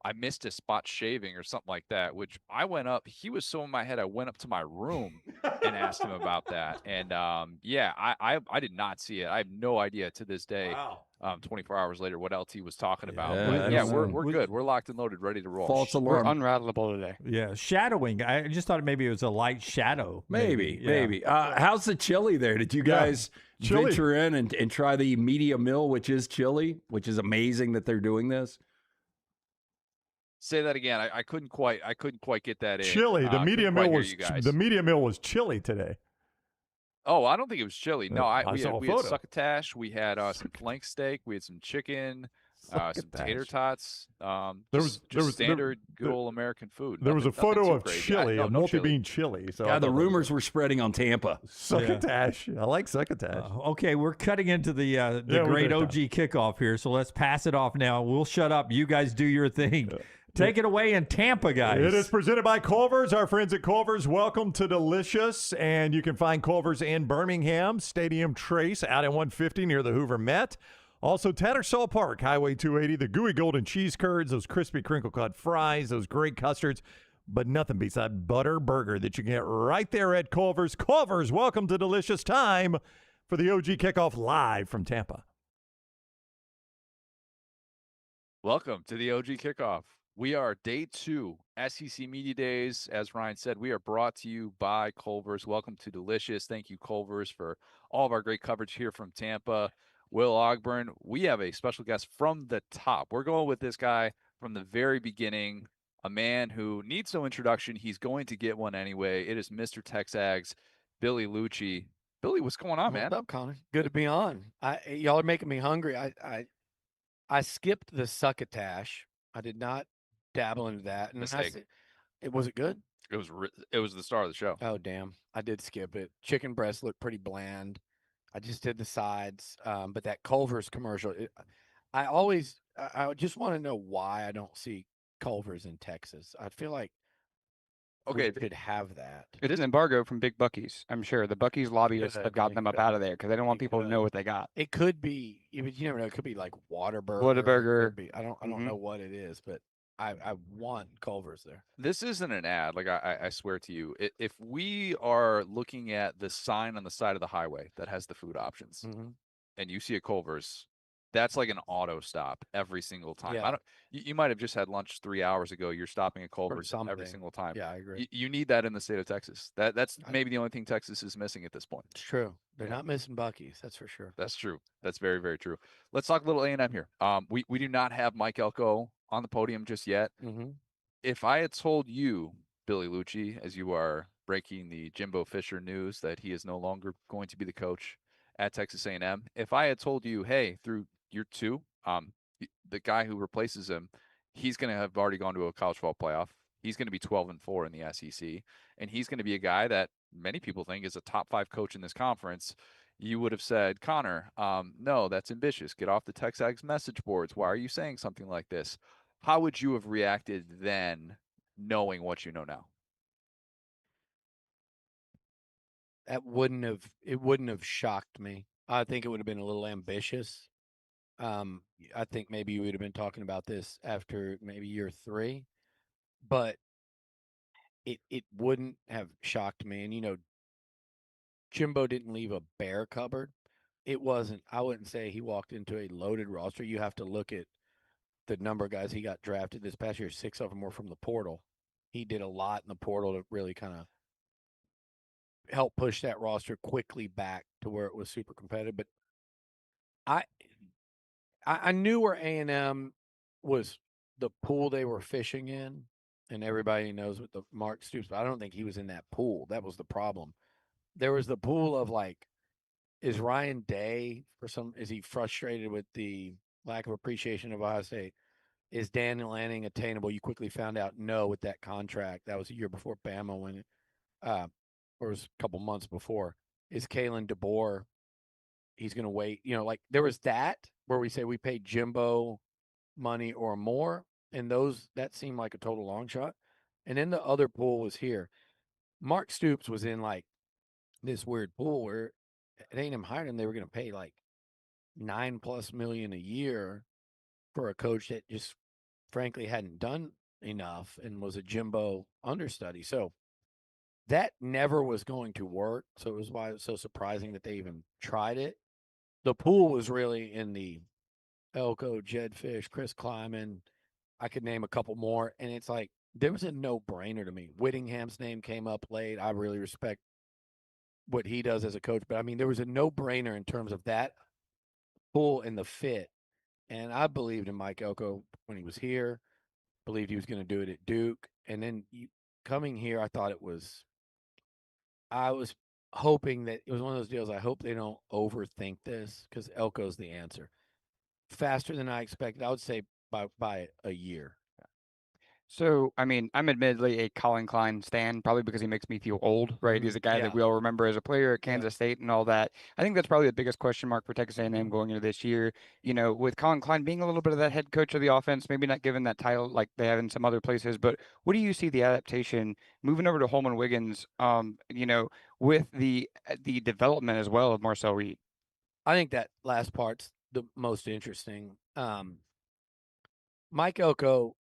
I missed a spot shaving or something like that, which I went up. He was so in my head, I went up to my room and asked him about that. And I did not see it. I have no idea to this day. Wow. 24 hours later, what LT was talking about. Yeah, But, that's- we're good. We're locked and loaded, ready to roll. false We're alarm. unrattleable today. Yeah. Shadowing. I just thought maybe it was a light shadow. Maybe. Yeah. How's the chili there? Did you guys chili. venture in and try the media mill, which is chili, which is amazing that they're doing this? Say that again. I couldn't quite get that in. Chili. The Couldn't media quite mill hear was you guys. the media mill was chilly today. Oh, I don't think it was chili. No, I we saw a had photo. succotash. We had some flank steak. We had some chicken, some tater tots. Just standard good old American food. There was a Nothing photo too of crazy. chili, No a chili. multi-bean chili. So I God, the thought that was rumors were spreading on Tampa. Succotash. I like succotash. Okay, we're cutting into the Yeah, great we're OG kickoff here, so let's pass it off now. We'll shut up. You guys do your thing. Take it away in Tampa, guys. It is presented by Culver's. Our friends at Culver's, welcome to Delicious. And you can find Culver's in Birmingham, Stadium Trace out at 150 near the Hoover Met. Also, Tattersall Park, Highway 280, the gooey golden cheese curds, those crispy crinkle cut fries, those great custards. But nothing beats that butter burger that you can get right there at Culver's. Culver's, welcome to Delicious. Time for the OG Kickoff live from Tampa. Welcome to the OG Kickoff. We are day 2, SEC Media Days. As Ryan said, we are brought to you by Culver's. Welcome to Delicious. Thank you, Culver's, for all of our great coverage here from Tampa. Will Ogburn, we have a special guest from the top. We're going with this guy from the very beginning, a man who needs no introduction. He's going to get one anyway. It is Mr. TexAgs, Billy Liucci. Billy, what's going on, man? What's up, Connor? Good to be on. Y'all are making me hungry. I skipped the succotash. I did not dabble into that. And was it good? It was the star of the show. Oh, damn. I did skip it. Chicken breast looked pretty bland. I just did the sides. But that Culver's commercial, I just want to know why I don't see Culver's in Texas. I feel like we could have that. It is an embargo from Big Buc-ee's. I'm sure the Buc-ee's lobbyists have gotten them up out of there because they don't want people to know what they got. It could be, you never know. It could be like Whataburger. Whataburger. I don't know what it is, but I want Culver's there. This isn't an ad. Like I swear to you, if we are looking at the sign on the side of the highway that has the food options, and you see a Culver's, that's like an auto stop every single time. Yeah. You might have just had lunch 3 hours ago. You're stopping at Culver's every single time. Yeah, I agree. You need that in the state of Texas. That's maybe the only thing Texas is missing at this point. It's true. They're not missing Buc-ee's. That's for sure. That's true. That's very, very true. Let's talk a little A&M here. We do not have Mike Elko on the podium just yet. If I had told you, Billy Liucci, as you are breaking the Jimbo Fisher news that he is no longer going to be the coach at Texas A&M, if I had told you, hey, through year 2, the guy who replaces him, he's going to have already gone to a college football playoff. He's going to be 12-4 in the SEC, and he's going to be a guy that many people think is a top 5 coach in this conference. You would have said, Connor, no, that's ambitious. Get off the TexAgs message boards. Why are you saying something like this? How would you have reacted then, knowing what you know now? It wouldn't have shocked me. I think it would have been a little ambitious. I think maybe we would have been talking about this after maybe year 3, but it wouldn't have shocked me. And Jimbo didn't leave a bare cupboard. I wouldn't say he walked into a loaded roster. You have to look at the number of guys he got drafted this past year. 6 of them were from the portal. He did a lot in the portal to really kind of help push that roster quickly back to where it was super competitive. But I knew where A&M was, the pool they were fishing in, and everybody knows what the Mark Stoops, but I don't think he was in that pool. That was the problem. There was the pool of like, is Ryan Day is he frustrated with the lack of appreciation of Ohio State? Is Daniel Lanning attainable? You quickly found out no with that contract. That was a year before Bama when or it was a couple months before. Is Kalen DeBoer, he's going to wait. Like there was that where we say we paid Jimbo money or more, and that seemed like a total long shot. And then the other pool was here. Mark Stoops was in like this weird pool where it ain't him hiring him. They were going to pay like $9+ million a year for a coach that just frankly hadn't done enough and was a Jimbo understudy. So that never was going to work. So it was why it was so surprising that they even tried it. The pool was really in the Elko, Jed Fish, Chris Kleiman. I could name a couple more. And it's like, there was a no-brainer to me. Whittingham's name came up late. I really respect what he does as a coach. But, I mean, there was a no-brainer in terms of that pool and the fit. And I believed in Mike Elko when he was here. Believed he was going to do it at Duke. And then coming here, I was hoping that it was one of those deals. I hope they don't overthink this because Elko's the answer. Faster than I expected. I would say by a year. So, I mean, I'm admittedly a Colin Klein stan, probably because he makes me feel old, right? He's a guy that we all remember as a player at Kansas State and all that. I think that's probably the biggest question mark for Texas A&M going into this year. You know, with Colin Klein being a little bit of that head coach of the offense, maybe not given that title like they have in some other places, but what do you see the adaptation moving over to Holman Wiggins, you know, with the development as well of Marcel Reed? I think that last part's the most interesting. Mike Elko,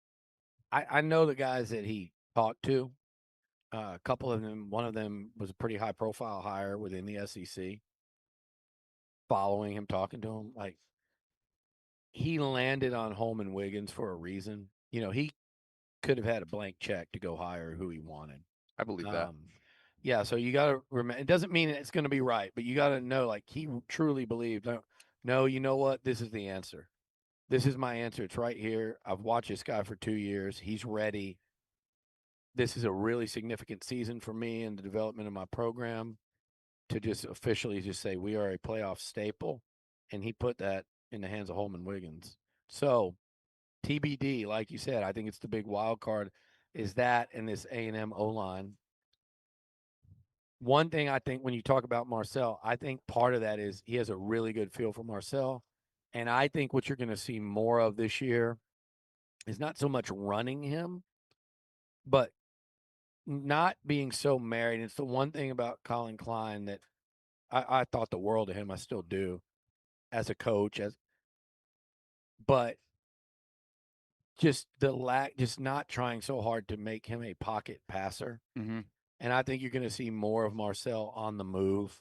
I know the guys that he talked to. A couple of them, one of them was a pretty high profile hire within the SEC. Following him, talking to him, like he landed on Holman Wiggins for a reason. You know, he could have had a blank check to go hire who he wanted. I believe that. Yeah, so you got to remember. It doesn't mean it's going to be right, but you got to know, like he truly believed. No, you know what? This is the answer. This is my answer. It's right here. I've watched this guy for 2 years. He's ready. This is a really significant season for me in the development of my program to just officially just say we are a playoff staple. And he put that in the hands of Holman Wiggins. So TBD, like you said, I think it's the big wild card is that and this A&M O-line. One thing I think when you talk about Marcel, I think part of that is he has a really good feel for Marcel. And I think what you're going to see more of this year is not so much running him, but not being so married. It's the one thing about Colin Klein that I thought the world of him. I still do as a coach, but just just not trying so hard to make him a pocket passer. Mm-hmm. And I think you're going to see more of Marcel on the move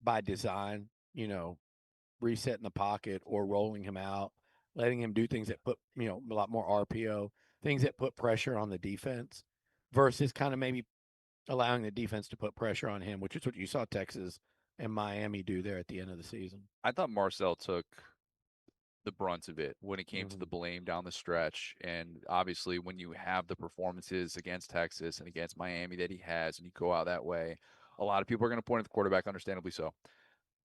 by design, you know, resetting the pocket or rolling him out, letting him do things that put, you know, a lot more RPO, things that put pressure on the defense versus kind of maybe allowing the defense to put pressure on him, which is what you saw Texas and Miami do there at the end of the season. I thought Marcel took the brunt of it when it came to the blame down the stretch. And obviously when you have the performances against Texas and against Miami that he has, and you go out that way, a lot of people are going to point at the quarterback, understandably so.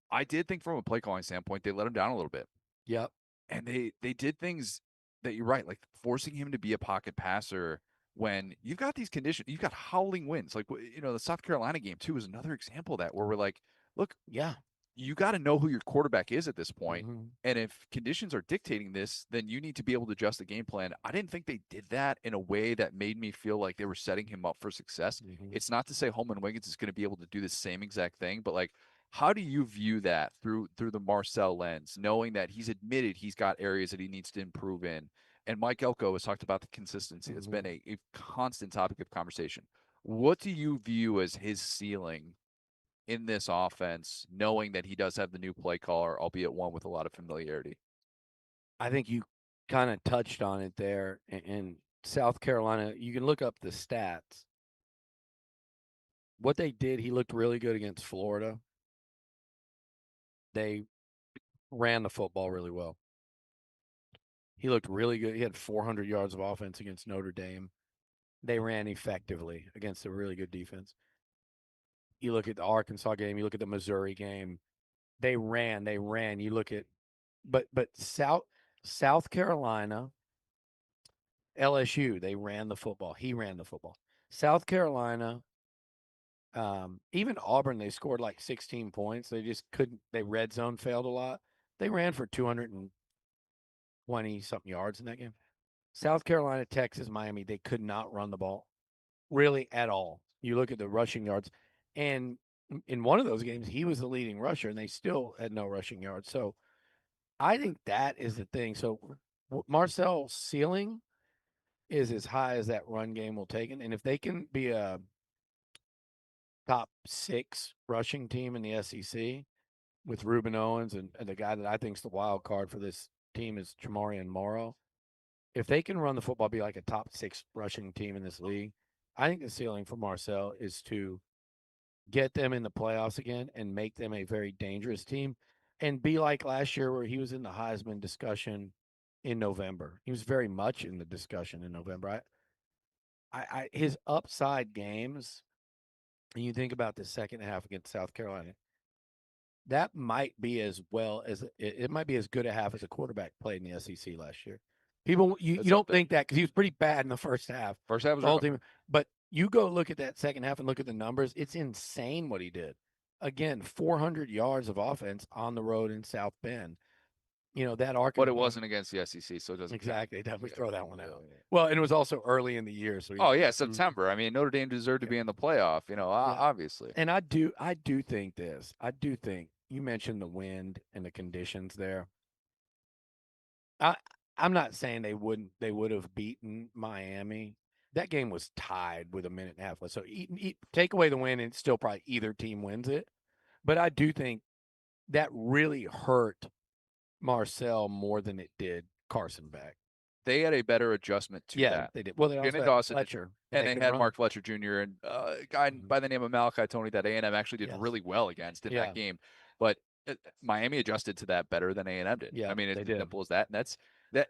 I did think from a play calling standpoint, they let him down a little bit. Yep. And they did things that you're right, like forcing him to be a pocket passer when you've got these conditions, you've got howling winds. Like, you know, the South Carolina game too is another example of that where we're like, look, yeah, you got to know who your quarterback is at this point. Mm-hmm. And if conditions are dictating this, then you need to be able to adjust the game plan. I didn't think they did that in a way that made me feel like they were setting him up for success. Mm-hmm. It's not to say Holman Wiggins is going to be able to do the same exact thing, but like, how do you view that through the Marcel lens, knowing that he's admitted he's got areas that he needs to improve in? And Mike Elko has talked about the consistency. That's been a constant topic of conversation. What do you view as his ceiling in this offense, knowing that he does have the new play caller, albeit one with a lot of familiarity? I think you kind of touched on it there. In South Carolina, you can look up the stats. What they did, he looked really good against Florida. They ran the football really well. He looked really good. He had 400 yards of offense against Notre Dame. They ran effectively against a really good defense. You look at the Arkansas game, you look at the Missouri game. They ran. You look at but South Carolina, LSU, they ran the football. He ran the football. South Carolina, even Auburn, they scored like 16 points. They just couldn't. They red zone failed a lot. They ran for 220-something yards in that game. South Carolina, Texas, Miami, they could not run the ball really at all. You look at the rushing yards, and in one of those games, he was the leading rusher, and they still had no rushing yards. So I think that is the thing. So Marcel's ceiling is as high as that run game will take it. And if they can be a top 6 rushing team in the SEC with Reuben Owens and the guy that I think is the wild card for this team is Jamarian Morrow. If they can run the football, be like a top 6 rushing team in this league, I think the ceiling for Marcel is to get them in the playoffs again and make them a very dangerous team and be like last year where he was in the Heisman discussion in November. He was very much in the discussion in November. His upside games and you think about the second half against South Carolina, that might be as well as it might be as good a half as a quarterback played in the SEC last year. People, you don't think that because he was pretty bad in the first half. First half was the whole rough. team, but you go look at that second half and look at the numbers. It's insane what he did. Again, 400 yards of offense on the road in South Bend. You know, that Arkansas. But it wasn't against the SEC, so it doesn't exactly. Definitely throw that one out. Well, and it was also early in the year. So September. I mean, Notre Dame deserved to be in the playoff. You know, obviously. And I do think this. I do think you mentioned the wind and the conditions there. I'm not saying they would have beaten Miami. That game was tied with a minute and a half left. So take away the win, and still probably either team wins it. But I do think that really hurt Marcel more than it did Carson Beck. They had a better adjustment to that. They did. Well, they also had Fletcher. And they had Mark Fletcher Jr. and a guy by the name of Malachi Tony that A&M actually did really well against in that game. But Miami adjusted to that better than A&M did. Yeah, I mean, it's as simple as that. And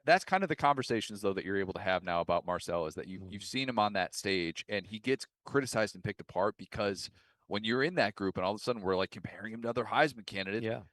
that's kind of the conversations, though, that you're able to have now about Marcel is that you've seen him on that stage, and he gets criticized and picked apart because when you're in that group and all of a sudden we're like comparing him to other Heisman candidates,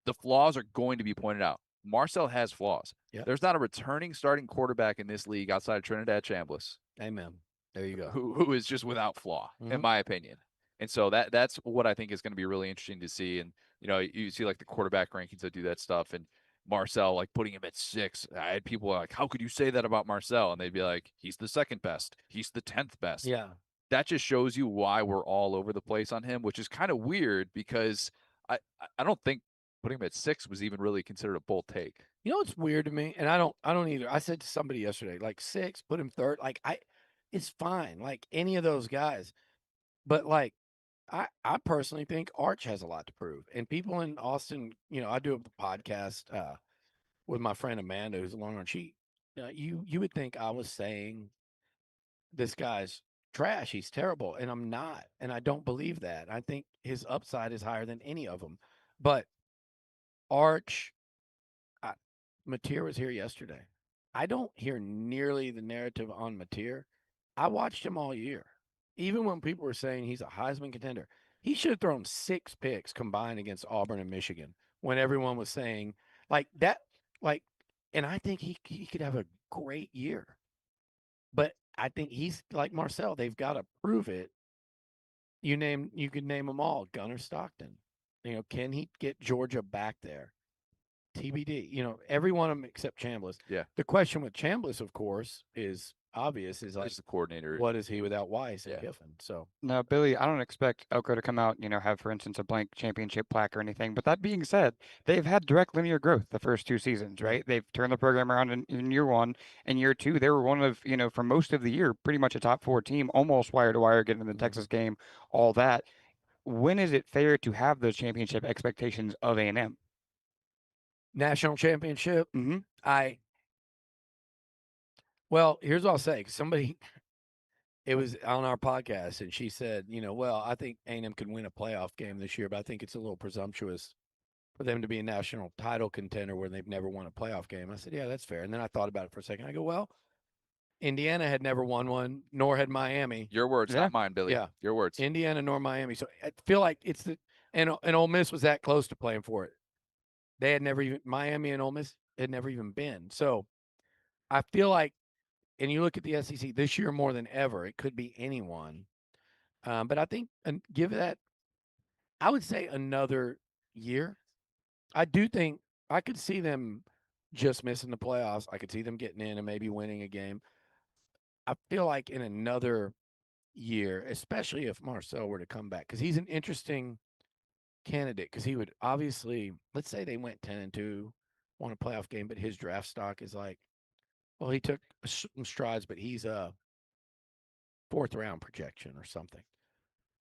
the flaws are going to be pointed out. Marcel has flaws. There's not a returning starting quarterback in this league outside of Trinidad Chambliss. Amen. There you go. Who is just without flaw, in my opinion. And so that's what I think is going to be really interesting to see. And, you know, you see like the quarterback rankings that do that stuff. And Marcel, like putting him at 6. I had people like, how could you say that about Marcel? And they'd be like, he's the 2nd best. He's the 10th best. Yeah. That just shows you why we're all over the place on him, which is kind of weird because I don't think putting him at 6 was even really considered a bold take. You know what's weird to me? And I don't either. I said to somebody yesterday, like 6, put him 3rd. Like it's fine. Like any of those guys. But like I personally think Arch has a lot to prove. And people in Austin, you know, I do a podcast with my friend Amanda, who's a Longhorn. You would think I was saying this guy's trash. He's terrible. And I'm not. And I don't believe that. I think his upside is higher than any of them. But Arch, Mateer was here yesterday. I don't hear nearly the narrative on Mateer. I watched him all year. Even when people were saying he's a Heisman contender, he should have thrown 6 picks combined against Auburn and Michigan when everyone was saying like that, like, and I think he could have a great year. But I think he's like Marcel. They've got to prove it. You could name them all. Gunnar Stockton. You know, can he get Georgia back there? TBD. You know, every one of them except Chambliss. Yeah. The question with Chambliss, of course, is obvious. Is like he's the coordinator. What is he without Weiss and Kiffin? So now, Billy, I don't expect Elko to come out, you know, have, for instance, a blank championship plaque or anything. But that being said, they've had direct linear growth the first 2 seasons, right? They've turned the program around in year 1 and year 2. They were one of, you know, for most of the year, pretty much a top 4 team, almost wire to wire, getting in the Texas game, all that. When is it fair to have those championship expectations of A&M? National championship. Well, here's what I'll say. Somebody, it was on our podcast, and she said, you know, well, I think A&M could win a playoff game this year, but I think it's a little presumptuous for them to be a national title contender where they've never won a playoff game. I said, yeah, that's fair. And then I thought about it for a second. I go, well, Indiana had never won one, nor had Miami. Your words, not mine, Billy. Yeah. Your words. Indiana nor Miami. So I feel like it's and Ole Miss was that close to playing for it. They had never even, Miami and Ole Miss had never even been. So I feel like, and you look at the SEC this year more than ever, it could be anyone. But I think, and give that, I would say another year. I do think I could see them just missing the playoffs. I could see them getting in and maybe winning a game. I feel like in another year, especially if Marcel were to come back, because he's an interesting candidate, because he would obviously, let's say they went 10-2, won a playoff game, but his draft stock is like, well, he took some strides, but he's a 4th round projection or something.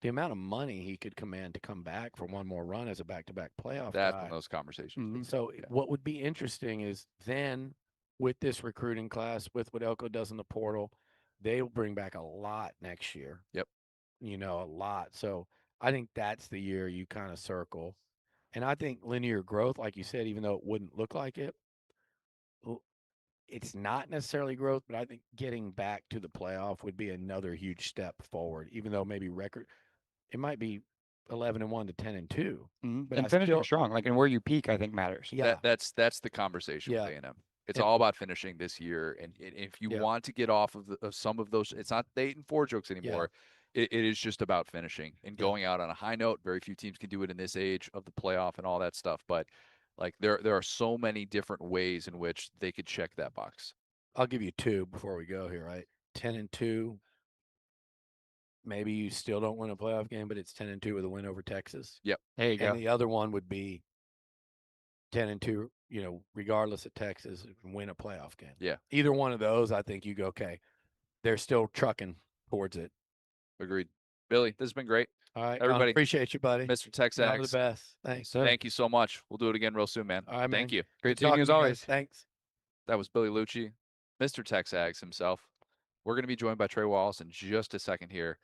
The amount of money he could command to come back for one more run as a back-to-back playoff That's guy. one of those conversations. So what would be interesting is then with this recruiting class, with what Elko does in the portal, they'll bring back a lot next year. Yep. You know, a lot. So I think that's the year you kind of circle. And I think linear growth, like you said, even though it wouldn't look like it, it's not necessarily growth, but I think getting back to the playoff would be another huge step forward, even though maybe it might be 11-1 to 10-2. But And finishing strong, like, and where you peak, I think matters. Yeah. That's the conversation with A&M. It's And- all about finishing this year, and if you want to get off of some of those, it's not the 8-4 jokes anymore. It is just about finishing and going out on a high note. Very few teams can do it in this age of the playoff and all that stuff. But like there are so many different ways in which they could check that box. I'll give you 2 before we go here, right? 10-2. Maybe you still don't win a playoff game, but it's 10-2 with a win over Texas. Yep. There you go. And the other one would be 10-2, regardless of Texas, win a playoff game. Yeah. Either one of those, I think you go, okay, they're still trucking towards it. Agreed. Billy, this has been great. All right, everybody. Appreciate you, buddy. Mr. You're TexAgs. the best. Thanks. Thank you so much. We'll do it again real soon, man. All right, man. Thank you. Great seeing you as always. Thanks. That was Billy Liucci, Mr. TexAgs himself. We're going to be joined by Trey Wallace in just a second here.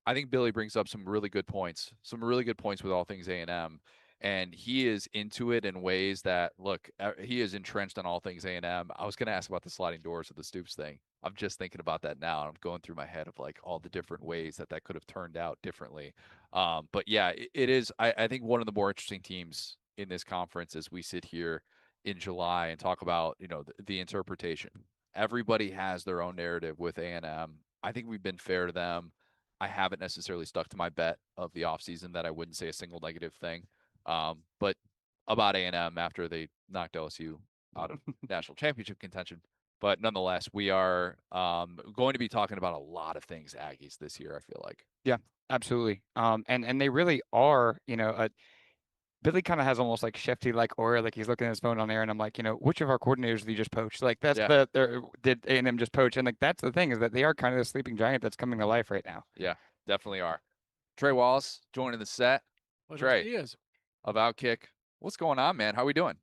I think Billy brings up some really good points with all things A&M. And he is into it in ways that, look, he is entrenched on all things A&M. I was going to ask about the sliding doors of the Stoops thing. I'm just thinking about that now. And I'm going through my head of like all the different ways that could have turned out differently. But yeah, it is, I think, one of the more interesting teams in this conference as we sit here in July and talk about, the interpretation. Everybody has their own narrative with A&M. I think we've been fair to them. I haven't necessarily stuck to my bet of the offseason that I wouldn't say a single negative thing. But about A&M after they knocked LSU out of national championship contention. But nonetheless, we are going to be talking about a lot of things Aggies this year, I feel like. Yeah, absolutely. And they really are, Billy kind of has almost like Shefty like aura, like he's looking at his phone on air, and I'm like, which of our coordinators did you just poach? Like that's did A&M just poach? And like that's the thing is that they are kind of the sleeping giant that's coming to life right now. Yeah, definitely are. Trey Wallace joining the set. Trey Is. of Outkick. What's going on, man? How we doing?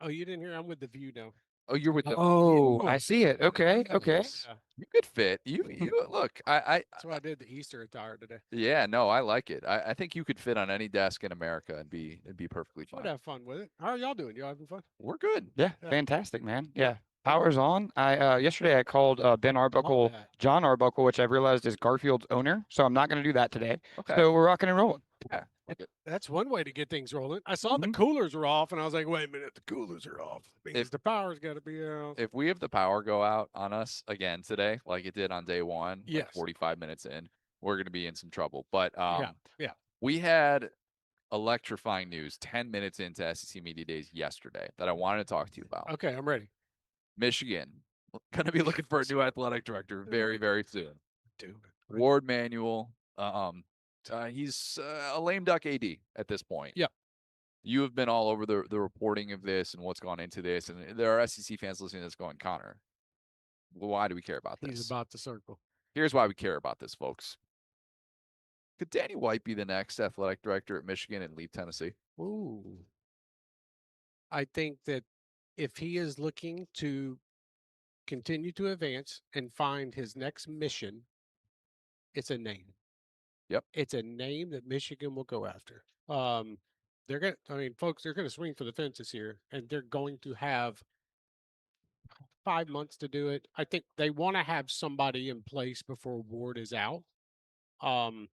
Oh, you didn't hear? I'm with the View now. Oh, you're with the. Oh, I see it. Okay. Yeah. You could fit. You look. I That's why I did the Easter attire today. Yeah, no, I like it. I think you could fit on any desk in America and be perfectly fine. I'd have fun with it. How are y'all doing? You having fun? We're good. Yeah, fantastic, man. Yeah. Power's on. I yesterday I called Ben Arbuckle, John Arbuckle, which I realized is Garfield's owner. So I'm not going to do that today. Okay. So we're rocking and rolling. Yeah. That's one way to get things rolling. I saw the coolers were off, and I was like, wait a minute, the coolers are off. Because the power's got to be out. If we have the power go out on us again today, like it did on day one, Yes. like 45 minutes in, we're going to be in some trouble. But yeah. we had electrifying news 10 minutes into SEC Media Days yesterday that I wanted to talk to you about. Okay, I'm ready. Michigan going to be looking for a new athletic director very, very soon. Dude. Ward Manuel. He's a lame duck AD at this point. Yeah. You have been all over the reporting of this and what's gone into this. And there are SEC fans listening that's going, Connor, why do we care about this? He's about to circle. Here's why we care about this, folks. Could Danny White be the next athletic director at Michigan and leave Tennessee? Ooh. I think that if he is looking to continue to advance and find his next mission, it's a name. Yep. It's a name that Michigan will go after. Folks, they're going to swing for the fences here, and they're going to have 5 months to do it. I think they want to have somebody in place before Ward is out. And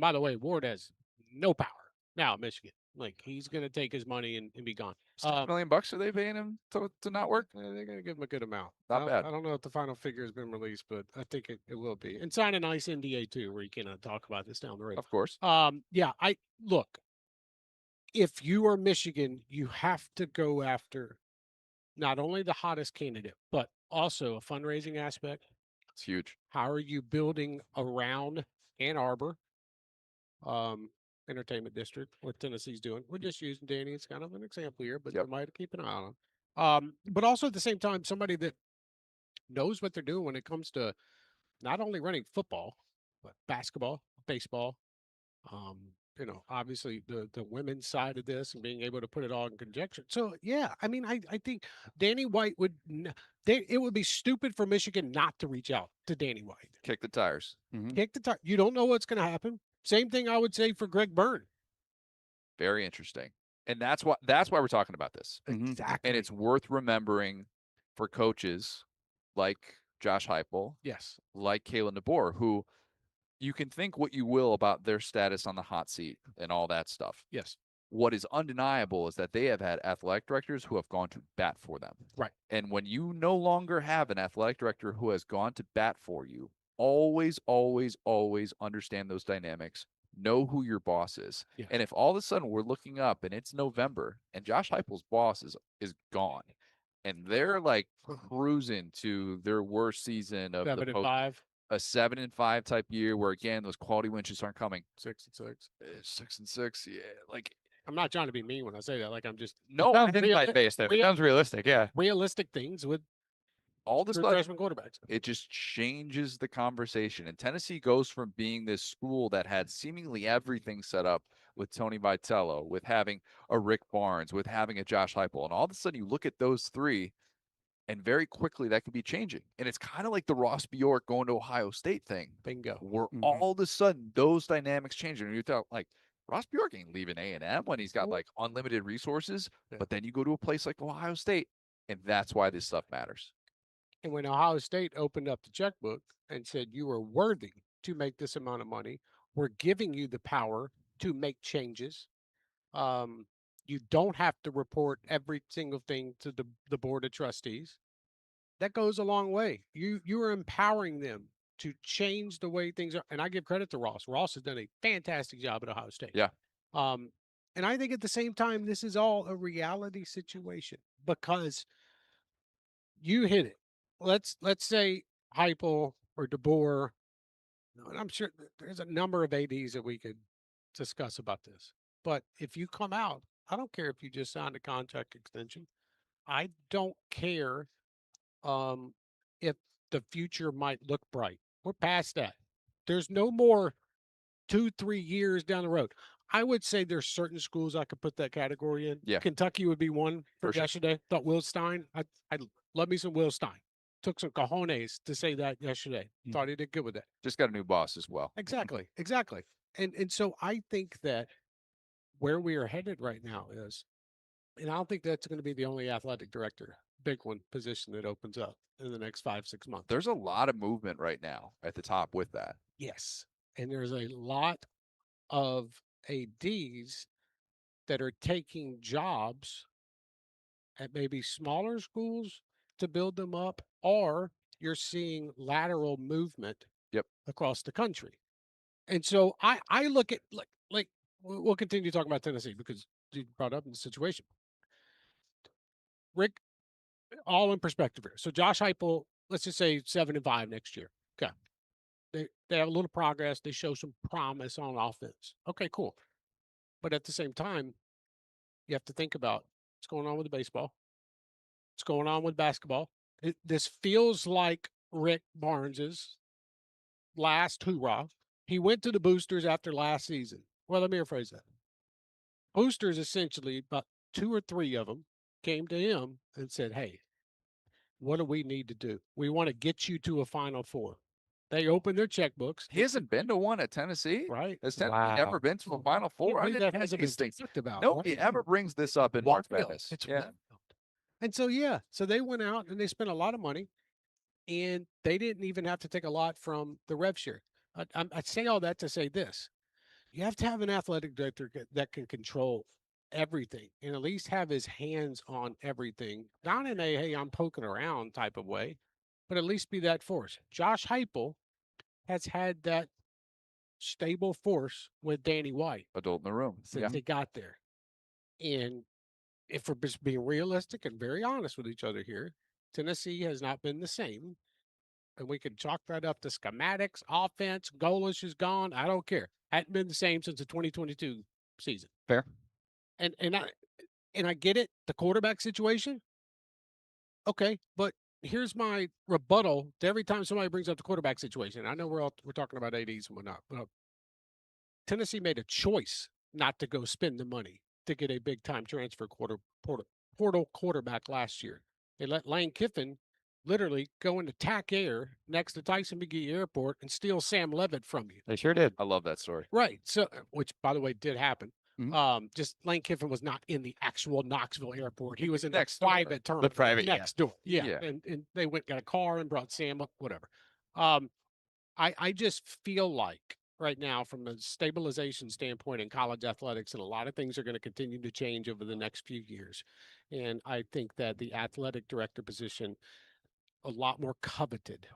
by the way, Ward has no power now at Michigan. Like, he's going to take his money and be gone. $6 million are they paying him to not work? They're going to give him a good amount. Not bad. I don't know if the final figure has been released, but I think it will be. And sign a nice NDA too, where you can talk about this down the road. Of course. Look, if you are Michigan, you have to go after not only the hottest candidate, but also a fundraising aspect. It's huge. How are you building around Ann Arbor? Entertainment district, what Tennessee's doing. We're just using Danny as kind of an example here, but you might keep an eye on him. But also at the same time, somebody that knows what they're doing when it comes to not only running football, but basketball, baseball, obviously the women's side of this and being able to put it all in conjunction. So yeah, I mean, I think Danny White it would be stupid for Michigan not to reach out to Danny White. Kick the tires. Kick the tire. You don't know what's going to happen. Same thing I would say for Greg Byrne. Very interesting. And that's why we're talking about this. Exactly. And it's worth remembering for coaches like Josh Heupel, yes, like Kalen DeBoer, who you can think what you will about their status on the hot seat and all that stuff. Yes. What is undeniable is that they have had athletic directors who have gone to bat for them. Right. And when you no longer have an athletic director who has gone to bat for you, always, always, always understand those dynamics. Know who your boss is. Yeah. And if all of a sudden we're looking up and it's November and Josh Heupel's boss is gone and they're like cruising to their worst season of 7-5. A 7-5 type year where again those quality wins just aren't coming. 6-6. 6-6, yeah. Like I'm not trying to be mean when I say that. Like I'm just sounds insight-based, though. Sounds realistic, yeah. Realistic things with all this freshman quarterbacks. It just changes the conversation. And Tennessee goes from being this school that had seemingly everything set up with Tony Vitello, with having a Rick Barnes, with having a Josh Heupel, and all of a sudden you look at those three, and very quickly that could be changing. And it's kind of like the Ross Bjork going to Ohio State thing. Bingo. Where all of a sudden those dynamics change. And you thought like Ross Bjork ain't leaving A&M when he's got like unlimited resources. Yeah. But then you go to a place like Ohio State, and that's why this stuff matters. And when Ohio State opened up the checkbook and said you are worthy to make this amount of money, we're giving you the power to make changes. You don't have to report every single thing to the board of trustees. That goes a long way. You are empowering them to change the way things are. And I give credit to Ross. Ross has done a fantastic job at Ohio State. Yeah. And I think at the same time, this is all a reality situation because you hit it. Let's say Heupel or DeBoer, and I'm sure there's a number of ADs that we could discuss about this. But if you come out, I don't care if you just signed a contract extension. I don't care if the future might look bright. We're past that. There's no more 2-3 years down the road. I would say there's certain schools I could put that category in. Yeah. Kentucky would be one for sure. yesterday. Thought Will Stein. I love me some Will Stein. Took some cojones to say that yesterday. Thought he did good with that. Just got a new boss as well. Exactly. And so I think that where we are headed right now is, and I don't think that's going to be the only athletic director, big one position that opens up in the next 5-6 months. There's a lot of movement right now at the top with that. Yes. And there's a lot of ADs that are taking jobs at maybe smaller schools to build them up, or you're seeing lateral movement across the country. And so I look at like we'll continue talking about Tennessee because you brought up in the situation. Rick, all in perspective here. So Josh Heupel, let's just say 7-5 next year. Okay. They have a little progress. They show some promise on offense. Okay, cool. But at the same time, you have to think about what's going on with the baseball. What's going on with basketball. This feels like Rick Barnes's last hoorah. He went to the boosters after last season. Well, let me rephrase that. Boosters, essentially, about 2 or 3 of them came to him and said, hey, what do we need to do? We want to get you to a Final Four. They opened their checkbooks. He hasn't been to one at Tennessee. Right. Has Tennessee ever been to a Final Four? That hasn't been talked about. Nobody ever brings this up in March Madness. It's And so, so they went out and they spent a lot of money, and they didn't even have to take a lot from the rev share. I say all that to say this. You have to have an athletic director that can control everything and at least have his hands on everything. Not in a, hey, I'm poking around type of way, but at least be that force. Josh Heupel has had that stable force with Danny White. Adult in the room. Since they got there. And if we're just being realistic and very honest with each other here, Tennessee has not been the same. And we can chalk that up to schematics, offense, goalish is gone. I don't care. Hadn't been the same since the 2022 season. Fair. And I get it, the quarterback situation. Okay, but here's my rebuttal to every time somebody brings up the quarterback situation. I know we're talking about ADs and whatnot, but Tennessee made a choice not to go spend the money to get a big time transfer portal quarterback last year. They let Lane Kiffin literally go into TAC Air next to Tyson McGee Airport and steal Sam Levitt from you. They sure did. I love that story. Right. So, which by the way did happen. Just Lane Kiffin was not in the actual Knoxville airport. He was in the private terminal. The private, next door. Yeah. And they got a car and brought Sam up, whatever. I just feel like right now, from a stabilization standpoint in college athletics, and a lot of things are going to continue to change over the next few years. And I think that the athletic director position, a lot more coveted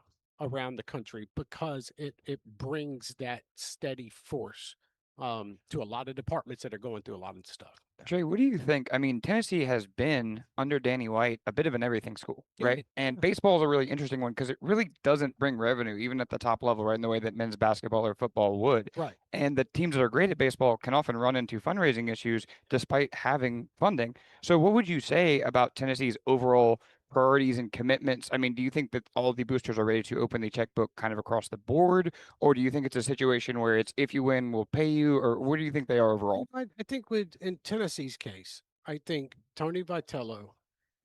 around the country, because it brings that steady force to a lot of departments that are going through a lot of stuff. Trey, what do you think? I mean, Tennessee has been under Danny White a bit of an everything school, right? And baseball is a really interesting one because it really doesn't bring revenue, even at the top level, right? In the way that men's basketball or football would. Right. And the teams that are great at baseball can often run into fundraising issues despite having funding. So, what would you say about Tennessee's overall priorities and commitments? I mean, do you think that all of the boosters are ready to open the checkbook kind of across the board? Or do you think it's a situation where it's if you win, we'll pay you? Or what do you think they are overall? I think in Tennessee's case, I think Tony Vitello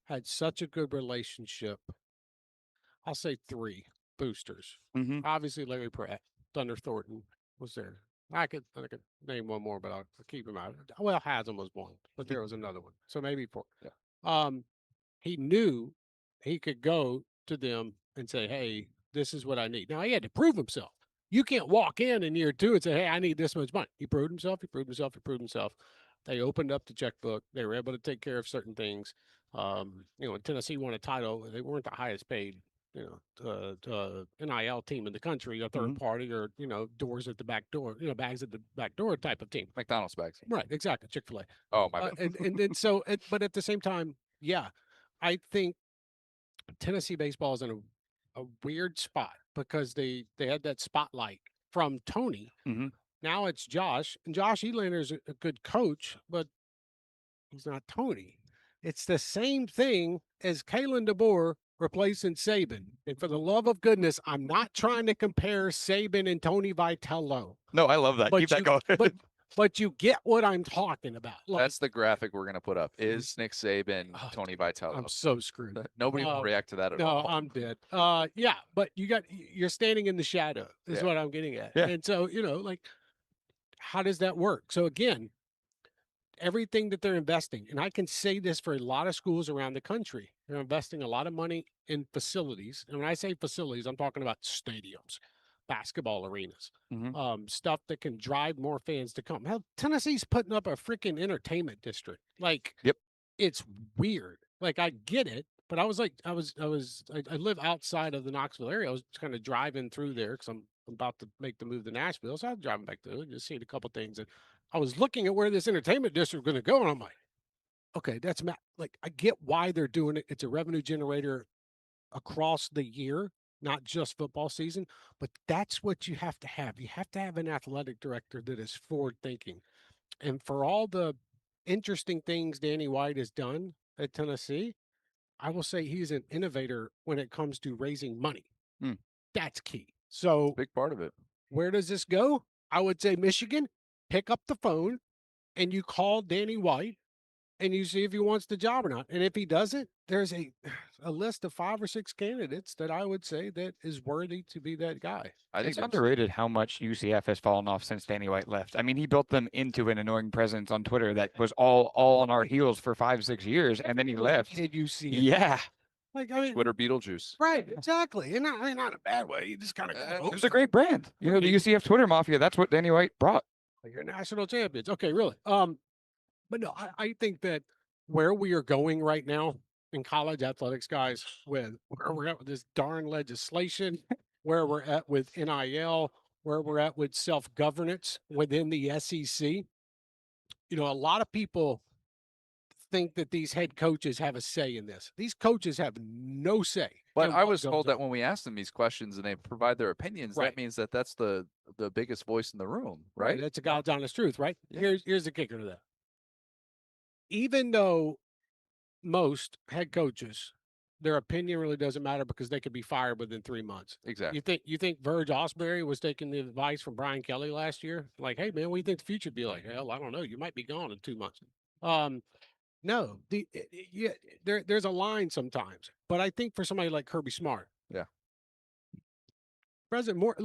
had such a good relationship. I'll say 3 boosters. Obviously, Larry Pratt, Thunder Thornton was there. I could name one more, but I'll keep him out. Well, Haslam was one, but there was another one. So maybe 4. Yeah. He knew he could go to them and say, hey, this is what I need. Now, he had to prove himself. You can't walk in year 2 and say, hey, I need this much money. He proved himself. They opened up the checkbook. They were able to take care of certain things. When Tennessee won a title, they weren't the highest paid, NIL team in the country, a third party, or, doors at the back door, bags at the back door type of team. McDonald's bags. Right, exactly. Chick-fil-A. Oh, my bad. And then but at the same time, yeah, I think Tennessee baseball is in a weird spot because they had that spotlight from Tony. Now it's Josh, and Josh Elander's a good coach, but he's not Tony. It's the same thing as Kalen DeBoer replacing Saban. And for the love of goodness, I'm not trying to compare Saban and Tony Vitello. No, I love that. Keep that going. But you get what I'm talking about. Look, That's the graphic we're going to put up. Is Nick Saban Tony Vitello? I'm so screwed. Nobody will react to that at all. No, I'm dead. Yeah, but you're standing in the shadow is what I'm getting at. Yeah. And so, how does that work? So again, everything that they're investing, and I can say this for a lot of schools around the country, they're investing a lot of money in facilities. And when I say facilities, I'm talking about stadiums, basketball arenas, stuff that can drive more fans to come. Hell, Tennessee's putting up a freaking entertainment district. Like, it's weird. Like, I get it, but I live outside of the Knoxville area. I was kind of driving through there because I'm about to make the move to Nashville. So I was driving back through and just seeing a couple things. And I was looking at where this entertainment district was going to go. And I'm like, okay, like, I get why they're doing it. It's a revenue generator across the year, not just football season, but that's what you have to have. You have to have an athletic director that is forward thinking. And for all the interesting things Danny White has done at Tennessee, I will say he's an innovator when it comes to raising money. That's key. So big part of it. Where does this go? I would say Michigan, pick up the phone and you call Danny White and you see if he wants the job or not. And if he doesn't, there's a list of 5 or 6 candidates that I would say that is worthy to be that guy. I think it's underrated how much UCF has fallen off since Danny White left. I mean, he built them into an annoying presence on Twitter that was all on our heels for 5-6 years, and then he left. Did you see? Yeah. Like, I mean, Twitter Beetlejuice. Right, exactly. And not in a bad way. You just kind of it was a great brand. The UCF Twitter mafia, that's what Danny White brought. You're national champions. Okay, really. But no, I think that where we are going right now in college athletics, guys, with where we're at with this darn legislation, where we're at with NIL, where we're at with self-governance within the SEC, a lot of people think that these head coaches have a say in this. These coaches have no say. But I was told that when we ask them these questions and they provide their opinions, that means that that's the biggest voice in the room, right? That's a God's honest truth, right? Yeah. Here's the kicker to that. Even though most head coaches, their opinion really doesn't matter because they could be fired within 3 months. Exactly. You think Verge Osbury was taking the advice from Brian Kelly last year? Like, hey man, what do you think the future would be like? Hell, I don't know. You might be gone in 2 months. No, there's a line sometimes, but I think for somebody like Kirby Smart, President Moore,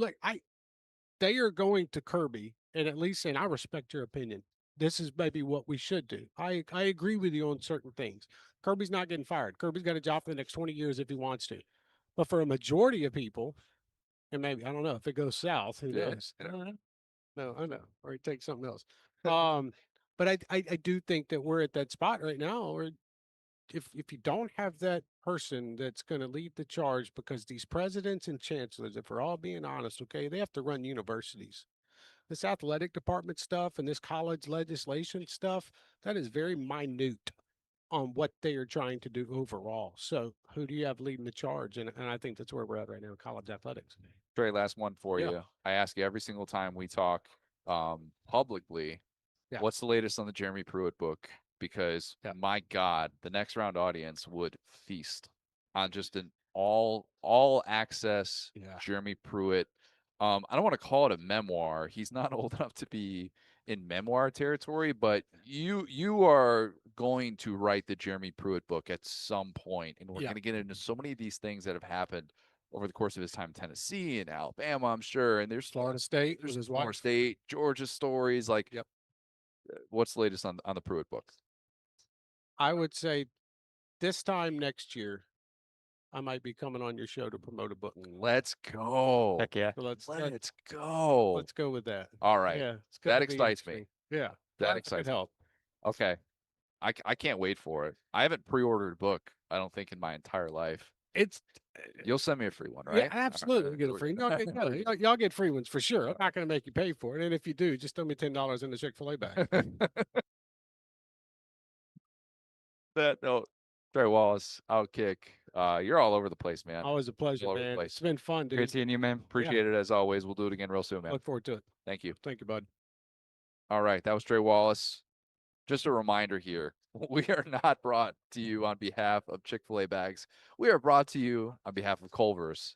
they are going to Kirby and at least saying, I respect your opinion. This is maybe what we should do. I agree with you on certain things. Kirby's not getting fired. Kirby's got a job for the next 20 years if he wants to. But for a majority of people, And maybe, I don't know, if it goes south, who Yeah, knows? yeah. I don't know. No, I know. Or he takes something else. But I do think that we're at that spot right now where if you don't have that person that's going to lead the charge, because these presidents and chancellors, if we're all being honest, okay, they have to run universities. This athletic department stuff and this college legislation stuff, that is very minute on what they are trying to do overall. So who do you have leading the charge? And I think that's where we're at right now in college athletics. Trey, last one for Yeah. you. I ask you every single time we talk publicly, Yeah. what's the latest on the Jeremy Pruitt book? Because my God, the next round audience would feast on just an all access Jeremy Pruitt. I don't want to call it a memoir. He's not old enough to be in memoir territory, but you are going to write the Jeremy Pruitt book at some point, and we're going to get into so many of these things that have happened over the course of his time in Tennessee and Alabama, I'm sure, and there's Florida State, there's with his Florida wife. State, Georgia stories. Like, what's the latest on the Pruitt book? I would say this time next year, I might be coming on your show to promote a book. Let's go. Heck yeah. So let's go. Let's go with that. All right. Yeah, That excites me. Yeah, That could excites me. help. Okay. I can't wait for it. I haven't pre-ordered a book, I don't think, in my entire life. You'll send me a free one, right? Yeah, absolutely. Get a free. Y'all get free ones for sure. I'm not going to make you pay for it. And if you do, just throw me $10 in the Chick-fil-A bag. That note, Trey Wallace, Outkick. You're all over the place, man. Always a pleasure, All over the man. place. It's been fun, dude. Great seeing you, man. Appreciate it as always. We'll do it again real soon, man. Look forward to it. Thank you. Thank you, bud. All right, that was Trey Wallace. Just a reminder here, we are not brought to you on behalf of Chick-fil-A bags. We are brought to you on behalf of Culver's.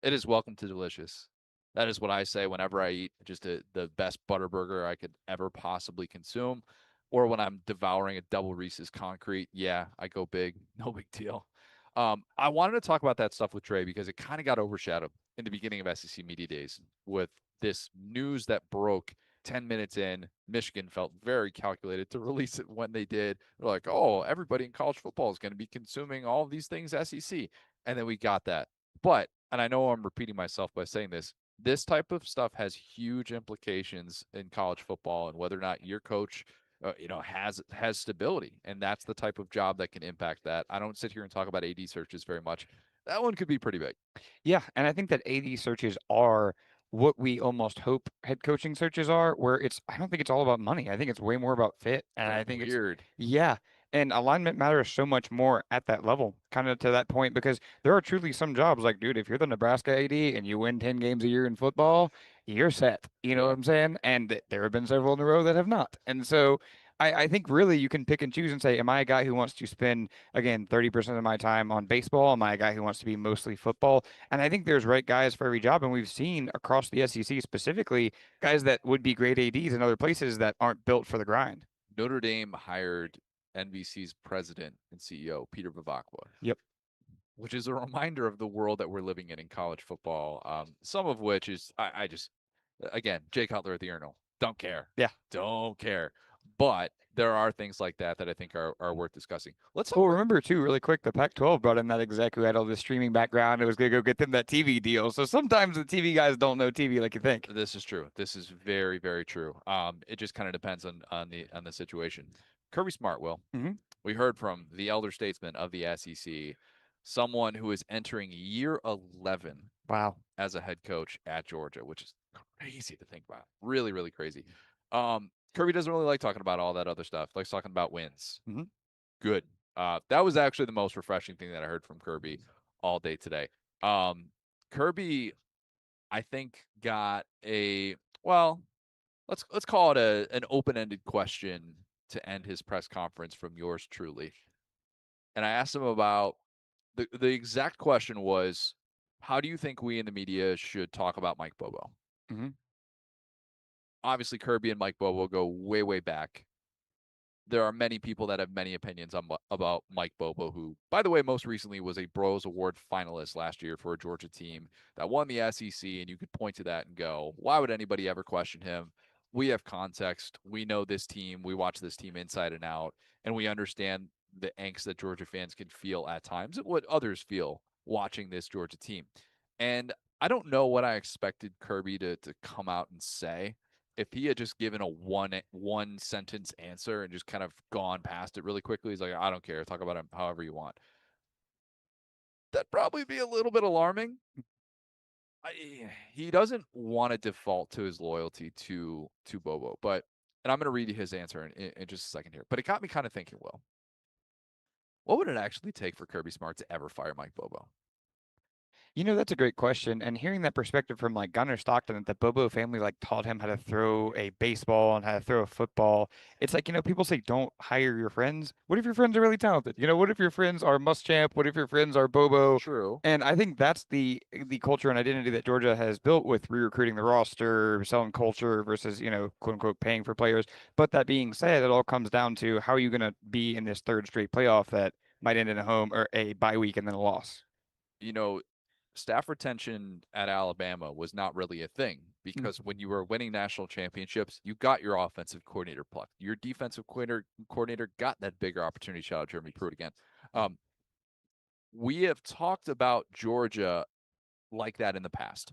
It is welcome to delicious. That is what I say whenever I eat just the best butter burger I could ever possibly consume. Or when I'm devouring a double Reese's concrete. Yeah, I go big. No big deal. I wanted to talk about that stuff with Trey because it kind of got overshadowed in the beginning of SEC Media Days with this news that broke 10 minutes in. Michigan felt very calculated to release it when they did. They're like, oh, everybody in college football is going to be consuming all of these things SEC. And then we got that. But, and I know I'm repeating myself by saying this type of stuff has huge implications in college football and whether or not your coach has stability, and that's the type of job that can impact that. I don't sit here and talk about AD searches very much. That one could be pretty big. Yeah, and I think that AD searches are what we almost hope head coaching searches are, where I don't think it's all about money. I think it's way more about fit, and I think weird. And alignment matters so much more at that level, kind of to that point, because there are truly some jobs like, dude, if you're the Nebraska AD and you win 10 games a year in football, you're set. You know what I'm saying? And there have been several in a row that have not. And so I think really you can pick and choose and say, am I a guy who wants to spend, again, 30% of my time on baseball? Am I a guy who wants to be mostly football? And I think there's right guys for every job. And we've seen across the SEC specifically, guys that would be great ADs in other places that aren't built for the grind. Notre Dame hired NBC's president and CEO, Peter Bavacqua. Yep. Which is a reminder of the world that we're living in college football. Some of which is, I just, again, Jay Cutler at the urinal. Don't care. Yeah. Don't care. But there are things like that I think are worth discussing. Remember too, really quick, the Pac-12 brought in that exec who had all this streaming background. It was going to go get them that TV deal. So sometimes the TV guys don't know TV like you think. This is true. This is very, very true. It just kind of depends on the situation. Kirby Smart, Will. Mm-hmm. We heard from the elder statesman of the SEC, someone who is entering year 11. Wow. As a head coach at Georgia, which is crazy to think about. Really, really crazy. Kirby doesn't really like talking about all that other stuff. Likes talking about wins. Mm-hmm. Good. That was actually the most refreshing thing that I heard from Kirby all day today. Kirby, I think, got let's call it an open-ended question to end his press conference from yours truly. And I asked him about the exact question was, how do you think we in the media should talk about Mike Bobo? Mm-hmm. Obviously, Kirby and Mike Bobo go way, way back. There are many people that have many opinions about Mike Bobo, who, by the way, most recently was a Bros Award finalist last year for a Georgia team that won the SEC, and you could point to that and go, why would anybody ever question him? We have context. We know this team. We watch this team inside and out, and we understand the angst that Georgia fans can feel at times and what others feel watching this Georgia team. And I don't know what I expected Kirby to come out and say. If he had just given a one sentence answer and just kind of gone past it really quickly, he's like, I don't care, talk about it however you want. That'd probably be a little bit alarming. He doesn't want to default to his loyalty to Bobo, and I'm going to read you his answer in just a second here. But it got me kind of thinking, Will, what would it actually take for Kirby Smart to ever fire Mike Bobo? You know, that's a great question. And hearing that perspective from like Gunnar Stockton, that the Bobo family like taught him how to throw a baseball and how to throw a football. It's like, you know, people say don't hire your friends. What if your friends are really talented? You know, what if your friends are Muschamp? What if your friends are Bobo? True. And I think that's the culture and identity that Georgia has built with re-recruiting the roster, selling culture versus, you know, quote unquote paying for players. But that being said, it all comes down to how are you going to be in this third straight playoff that might end in a home or a bye week and then a loss. You know, staff retention at Alabama was not really a thing because when you were winning national championships, you got your offensive coordinator plucked. Your defensive coordinator got that bigger opportunity. Shout out Jeremy Pruitt again. We have talked about Georgia like that in the past,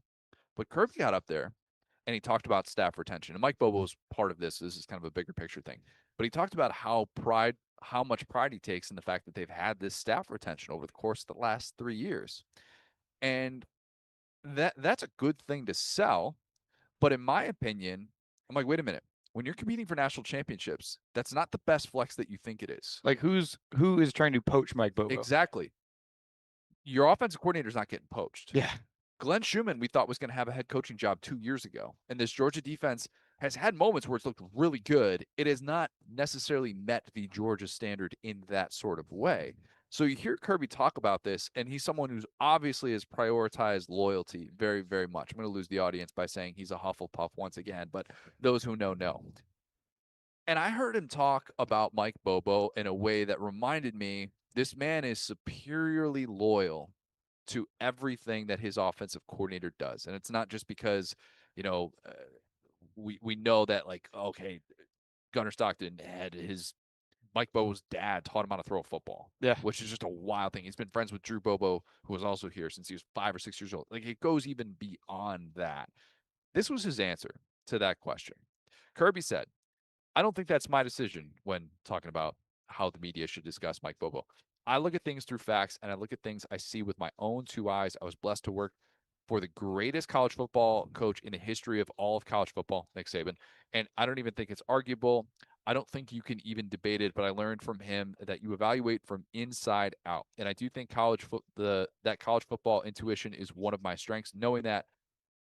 but Kirby got up there and he talked about staff retention. And Mike Bobo was part of this. This is kind of a bigger picture thing, but he talked about how much pride he takes in the fact that they've had this staff retention over the course of the last 3 years. And that's a good thing to sell. But in my opinion, I'm like, wait a minute. When you're competing for national championships, that's not the best flex that you think it is. Like who is trying to poach Mike Bobo? Exactly. Your offensive coordinator is not getting poached. Yeah. Glenn Schumann, we thought was going to have a head coaching job 2 years ago. And this Georgia defense has had moments where it's looked really good. It has not necessarily met the Georgia standard in that sort of way. So you hear Kirby talk about this, and he's someone who's obviously has prioritized loyalty very, very much. I'm going to lose the audience by saying he's a Hufflepuff once again, but those who know. And I heard him talk about Mike Bobo in a way that reminded me this man is superiorly loyal to everything that his offensive coordinator does. And it's not just because, you know, we know that, like, okay, Gunnar Stockton had his Mike Bobo's dad taught him how to throw a football. Yeah. Which is just a wild thing. He's been friends with Drew Bobo, who was also here since he was 5 or 6 years old. Like, it goes even beyond that. This was his answer to that question. Kirby said, I don't think that's my decision when talking about how the media should discuss Mike Bobo. I look at things through facts, and I look at things I see with my own 2 eyes. I was blessed to work for the greatest college football coach in the history of all of college football, Nick Saban. And I don't even think it's arguable. I don't think you can even debate it, but I learned from him that you evaluate from inside out. And I do think that college football intuition is one of my strengths, knowing that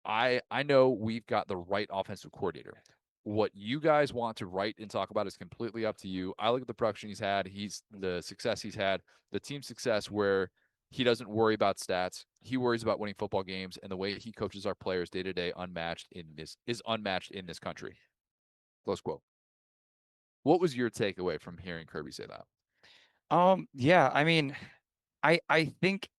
I know we've got the right offensive coordinator. What you guys want to write and talk about is completely up to you. I look at the production he's had, the success he's had, the team success where he doesn't worry about stats. He worries about winning football games, and the way he coaches our players day to day is unmatched in this country. Close quote. What was your takeaway from hearing Kirby say that? Yeah, I mean, I think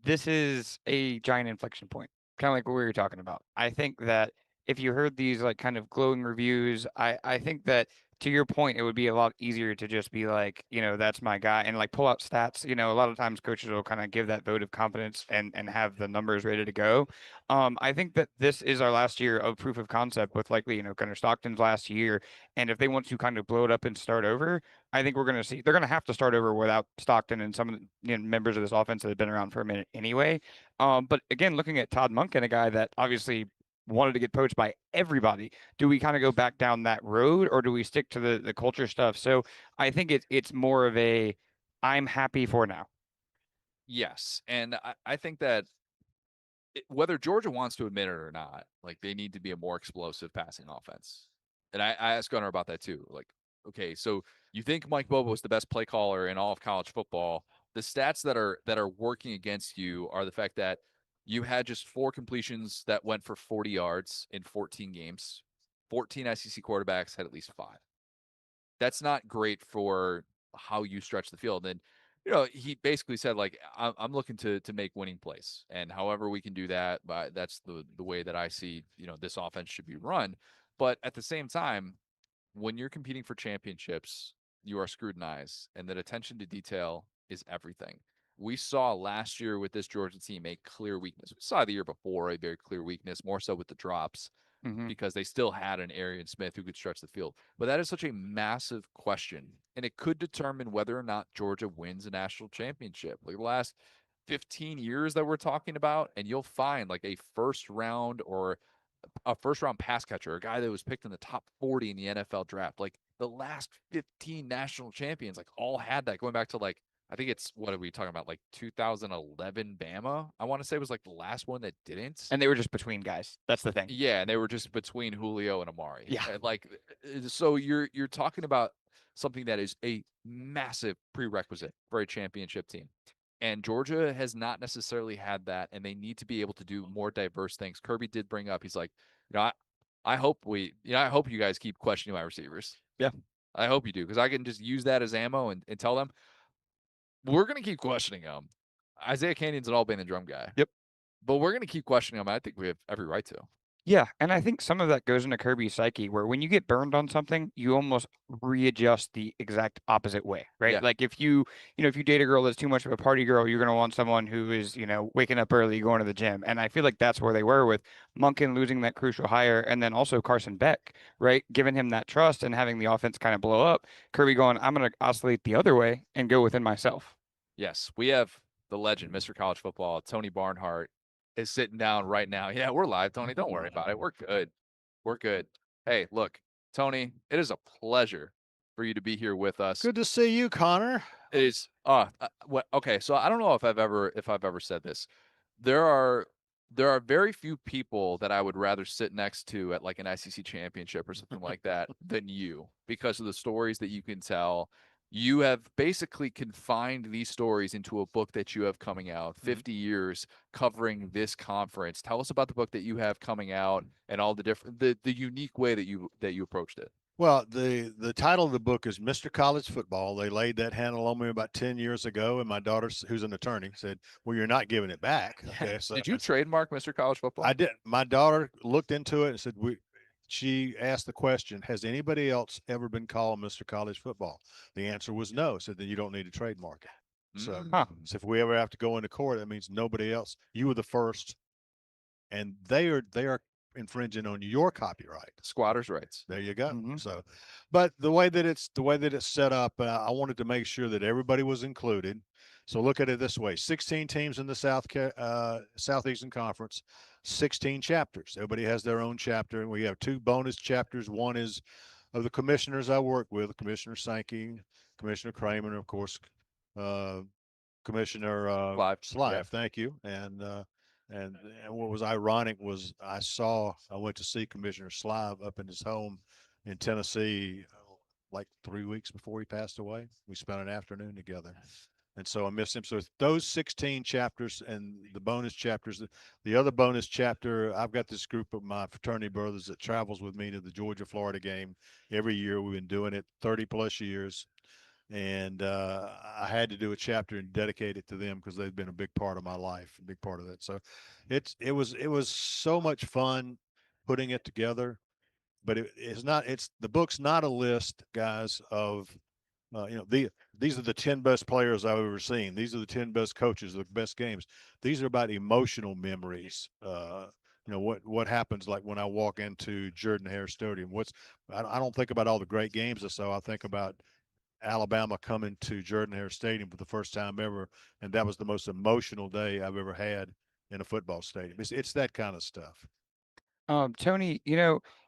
this is a giant inflection point, kind of like what we were talking about. I think that if you heard these like kind of glowing reviews, I think that to your point, it would be a lot easier to just be like, you know, that's my guy and like pull out stats. You know, a lot of times coaches will kind of give that vote of confidence and have the numbers ready to go. I think that this is our last year of proof of concept with likely, you know, Gunnar Stockton's last year. And if they want to kind of blow it up and start over, I think we're going to see they're going to have to start over without Stockton and some of the members of this offense that have been around for a minute anyway. But again, looking at Todd Monken, a guy that obviously wanted to get poached by everybody. Do we kind of go back down that road, or do we stick to the culture stuff? So I think it's more of a I'm happy for now. Yes. And I think that whether Georgia wants to admit it or not, like, they need to be a more explosive passing offense. And I asked Gunnar about that too. Like, okay, so you think Mike Bobo is the best play caller in all of college football. The stats that are working against you are the fact that you had just 4 completions that went for 40 yards in 14 games. 14 SEC quarterbacks had at least 5. That's not great for how you stretch the field. And, you know, he basically said, like, I'm looking to make winning plays. And however we can do that, but that's the way that I see, you know, this offense should be run. But at the same time, when you're competing for championships, you are scrutinized, and that attention to detail is everything. we saw last year with this Georgia team a clear weakness. We saw the year before a very clear weakness, more so with the drops, because they still had an Arian Smith who could stretch the field. But that is such a massive question, and it could determine whether or not Georgia wins a national championship. Like the last 15 years that we're talking about, and you'll find like a first round pass catcher, a guy that was picked in the top 40 in the NFL draft. Like the last 15 national champions, like all had that, going back to like, I think it's, what are we talking about? Like 2011 Bama, I want to say, was like the last one that didn't. And they were just between guys. That's the thing. Yeah, and they were just between Julio and Amari. Yeah. Like, so you're talking about something that is a massive prerequisite for a championship team. And Georgia has not necessarily had that, and they need to be able to do more diverse things. Kirby did bring up, he's like, I hope you guys keep questioning my receivers. Yeah. I hope you do, because I can just use that as ammo and tell them, we're going to keep questioning them. Isaiah Canyon's an all-band and drum guy. Yep. But we're going to keep questioning them. I think we have every right to. Yeah, and I think some of that goes into Kirby's psyche, where when you get burned on something, you almost readjust the exact opposite way, right? Yeah. Like if you date a girl that's too much of a party girl, you're going to want someone who is, waking up early, going to the gym. And I feel like that's where they were with Monken losing that crucial hire, and then also Carson Beck, right? Giving him that trust and having the offense kind of blow up. Kirby going, I'm going to oscillate the other way and go within myself. Yes, we have the legend, Mr. College Football, Tony Barnhart, is sitting down right now. Yeah, we're live, Tony. Don't worry about it. We're good. We're good. Hey, look, Tony, it is a pleasure for you to be here with us. Good to see you, Connor. It is okay, so I don't know if I've ever said this. There are very few people that I would rather sit next to at like an SEC championship or something like that than you, because of the stories that you can tell. You have basically confined these stories into a book that you have coming out, 50 years covering this conference. Tell us about the book that you have coming out and all the different, the unique way that you approached it. Well, the title of the book is Mr. College Football. They laid that handle on me about 10 years ago, and my daughter, who's an attorney, said, well, you're not giving it back. Okay, so Did you trademark Mr. College Football? I did. My daughter looked into it and said, she asked the question, has anybody else ever been called Mr. College Football? The answer was no. So then you don't need to trademark it. So, so if we ever have to go into court, that means nobody else. You were the first, and they are infringing on your copyright. Squatters' rights. There you go. So, but the way that it's set up, I wanted to make sure that everybody was included. So look at it this way: 16 teams in the Southeastern Conference, 16 chapters. Everybody has their own chapter, and we have 2 bonus chapters. One is of the commissioners I work with, Commissioner Sankey, Commissioner Kramer, and of course, Commissioner Slive. Yeah. Thank you. And what was ironic was I went to see Commissioner Slive up in his home in Tennessee like 3 weeks before he passed away. We spent an afternoon together. And so I miss him. So those 16 chapters and the bonus chapters, the other bonus chapter, I've got this group of my fraternity brothers that travels with me to the Georgia-Florida game every year. We've been doing it 30 plus years. And I had to do a chapter and dedicate it to them because they've been a big part of my life, a big part of that. So it was so much fun putting it together, but the book's not a list, guys, of these are the 10 best players I've ever seen. These are the 10 best coaches, the best games. These are about emotional memories. What happens like when I walk into Jordan-Hare Stadium. I don't think about all the great games I saw. I think about Alabama coming to Jordan-Hare Stadium for the first time ever, and that was the most emotional day I've ever had in a football stadium. It's that kind of stuff. Tony,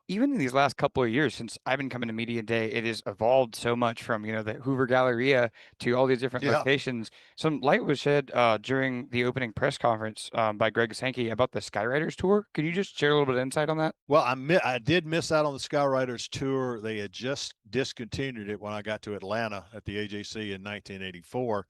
even in these last couple of years since I've been coming to Media Day, it has evolved so much from, the Hoover Galleria to all these different locations. Some light was shed during the opening press conference by Greg Sankey about the Skyriders tour. Could you just share a little bit of insight on that? Well, I did miss out on the Skyriders tour. They had just discontinued it when I got to Atlanta at the AJC in 1984,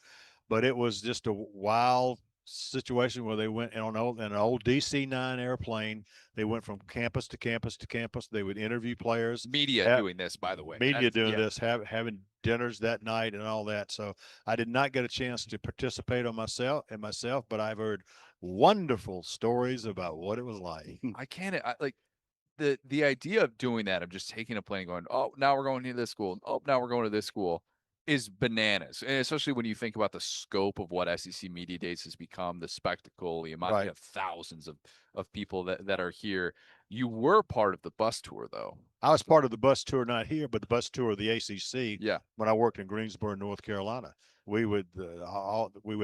but it was just a wild situation where they went on an old DC-9 airplane. They went from campus to campus to campus. They would interview players. Media doing this, by the way. Media doing this, having dinners that night and all that. So I did not get a chance to participate myself, but I've heard wonderful stories about what it was like. The idea of doing that, of just taking a plane and going, oh, now we're going to this school. Oh, now we're going to this school. is bananas, and especially when you think about the scope of what SEC Media Days has become, the spectacle, the amount Right. of thousands of people that are here. You were part of the bus tour, though. I was part of the bus tour, not here, but the bus tour of the ACC. Yeah. When I worked in Greensboro, North Carolina, we would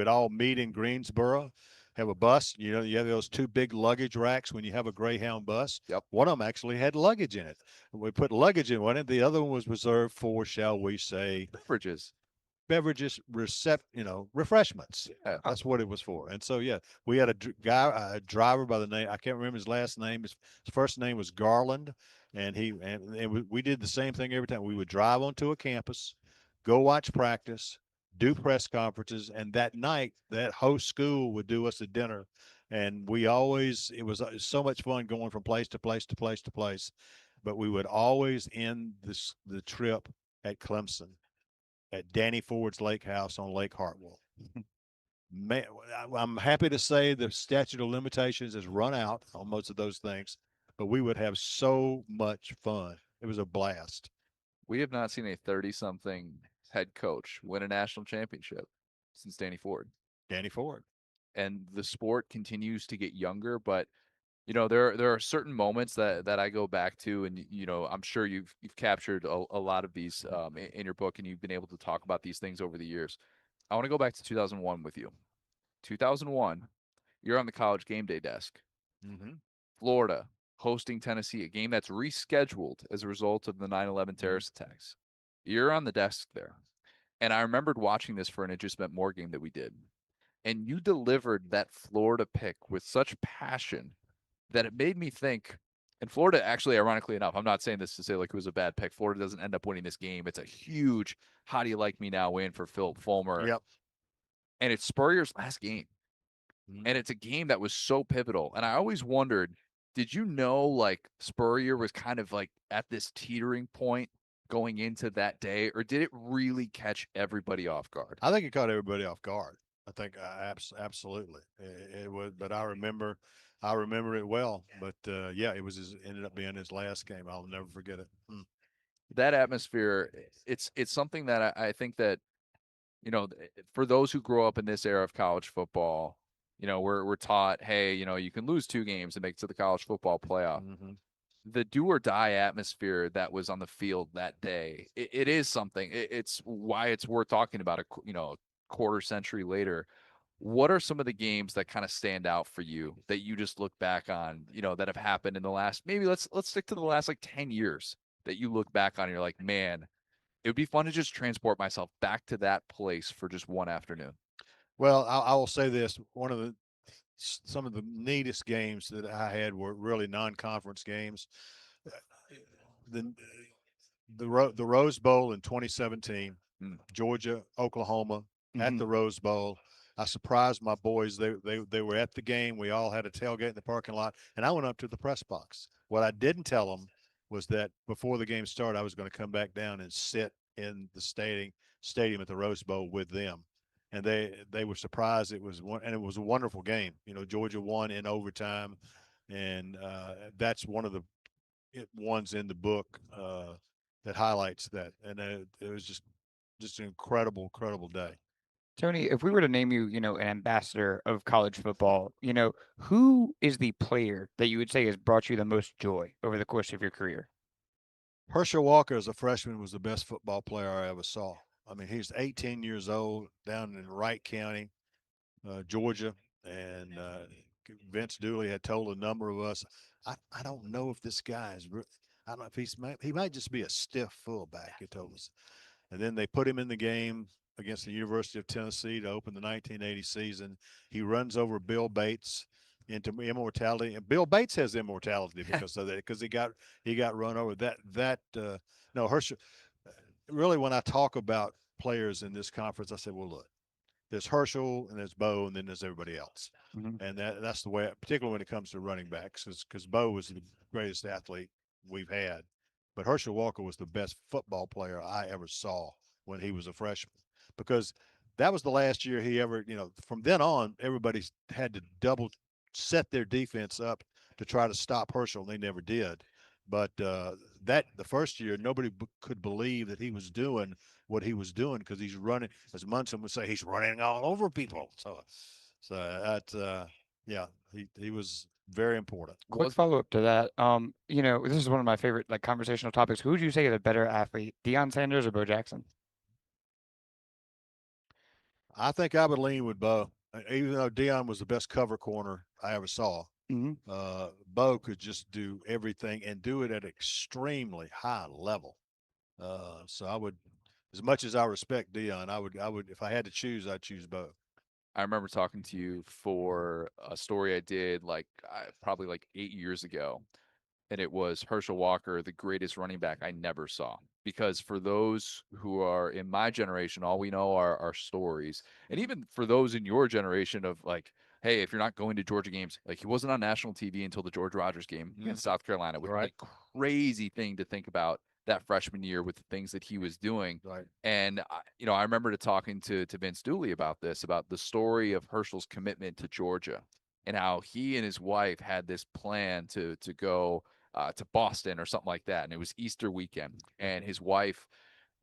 all meet in Greensboro, have a bus. You know, you have those two big luggage racks when you have a Greyhound bus. Yep. One of them actually had luggage in it. We put luggage in one, and the other one was reserved for, shall we say, beverages, refreshments. Yeah. That's what it was for. And so, yeah, we had a driver by the name, I can't remember his last name. His first name was Garland. And we did the same thing every time. We would drive onto a campus, go watch practice, do press conferences, and that night, that host school would do us a dinner. And it was so much fun going from place to place to place to place. But we would always end the trip at Clemson, at Danny Ford's Lake House on Lake Hartwell. Man, I'm happy to say the statute of limitations has run out on most of those things, but we would have so much fun. It was a blast. We have not seen a 30-something head coach win a national championship since Danny Ford. And the sport continues to get younger, but there are certain moments that I go back to, and I'm sure you've captured a lot of these in your book, and you've been able to talk about these things over the years. I want to go back to 2001 with you. 2001, you're on the college game day desk. Mm-hmm. Florida hosting Tennessee, a game that's rescheduled as a result of the 9/11 terrorist attacks. You're on the desk there. And I remembered watching this for an It Just Meant More game that we did. And you delivered that Florida pick with such passion that it made me think, and Florida, actually, ironically enough, I'm not saying this to say like it was a bad pick. Florida doesn't end up winning this game. It's a huge how do you like me now win for Phil Fulmer. Yep. And it's Spurrier's last game. Mm-hmm. And it's a game that was so pivotal. And I always wondered, did you know like Spurrier was kind of like at this teetering point going into that day, or did it really catch everybody off guard? I think it caught everybody off guard. I think absolutely it was, but I remember it well. But yeah, ended up being his last game. I'll never forget it. That atmosphere, it's something that I think that for those who grow up in this era of college football, we're taught, hey, you can lose 2 games and make it to the college football playoff. Mm-hmm. The do or die atmosphere that was on the field that day, it is something. It's why it's worth talking about a quarter century later. What are some of the games that kind of stand out for you that you just look back on, that have happened in the last, maybe let's stick to the last like 10 years that you look back on and you're like, man, it would be fun to just transport myself back to that place for just one afternoon? Well, I will say this. Some of the neatest games that I had were really non-conference games. The Rose Bowl in 2017, Georgia, Oklahoma, at the Rose Bowl. I surprised my boys. They were at the game. We all had a tailgate in the parking lot, and I went up to the press box. What I didn't tell them was that before the game started, I was going to come back down and sit in the stadium at the Rose Bowl with them. And they were surprised. It was a wonderful game. Georgia won in overtime, and that's one of the ones in the book that highlights that. And it was just an incredible day. Tony, if we were to name you, an ambassador of college football, who is the player that you would say has brought you the most joy over the course of your career? Herschel Walker, as a freshman, was the best football player I ever saw. I mean, he's 18 years old, down in Wright County, Georgia, and Vince Dooley had told a number of us, I don't know if this guy is – I don't know if he might just be a stiff fullback, he told us. And then they put him in the game against the University of Tennessee to open the 1980 season. He runs over Bill Bates into immortality, and Bill Bates has immortality because of that, because he got run over. Herschel. Really, when I talk about players in this conference, I say, well, look, there's Herschel and there's Bo, and then there's everybody else. Mm-hmm. And that's the way, particularly when it comes to running backs, because Bo was the greatest athlete we've had. But Herschel Walker was the best football player I ever saw when he was a freshman, because that was the last year he ever, from then on, everybody had to double set their defense up to try to stop Herschel, and they never did. But the first year, nobody could believe that he was doing what he was doing because he's running, as Munson would say, he's running all over people. So that yeah, he was very important. Quick follow up to that. This is one of my favorite conversational topics. Who would you say is a better athlete, Deion Sanders or Bo Jackson? I think I would lean with Bo, even though Deion was the best cover corner I ever saw. Bo could just do everything and do it at extremely high level. So I would, as much as I respect Deion, I would, if I had to choose, I'd choose Bo. I remember talking to you for a story I did probably 8 years ago. And it was Herschel Walker, the greatest running back I never saw. Because for those who are in my generation, all we know are stories. And even for those in your generation of hey, if you're not going to Georgia games, he wasn't on national TV until the George Rogers game against South Carolina, which was a crazy thing to think about that freshman year with the things that he was doing. Right. And, I remember talking to Vince Dooley about the story of Herschel's commitment to Georgia and how he and his wife had this plan to go to Boston or something like that. And it was Easter weekend. And his wife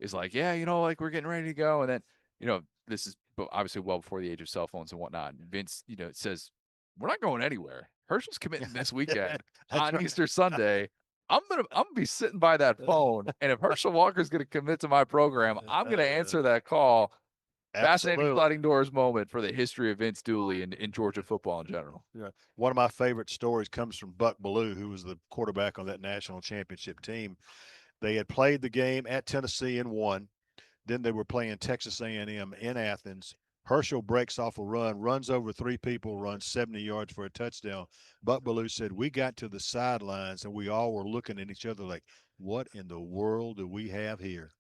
is like, yeah, we're getting ready to go. And then, this is obviously well before the age of cell phones and whatnot. And Vince, says, we're not going anywhere. Herschel's committing this weekend on Easter Sunday. I'm gonna be sitting by that phone. And if Herschel Walker's gonna commit to my program, I'm gonna answer that call. Fascinating sliding doors moment for the history of Vince Dooley in Georgia football in general. Yeah. One of my favorite stories comes from Buck Bellew, who was the quarterback on that national championship team. They had played the game at Tennessee and won. Then they were playing Texas A&M in Athens. Herschel breaks off a run, runs over 3 people, runs 70 yards for a touchdown. Buck Bellew said, we got to the sidelines and we all were looking at each other like, what in the world do we have here?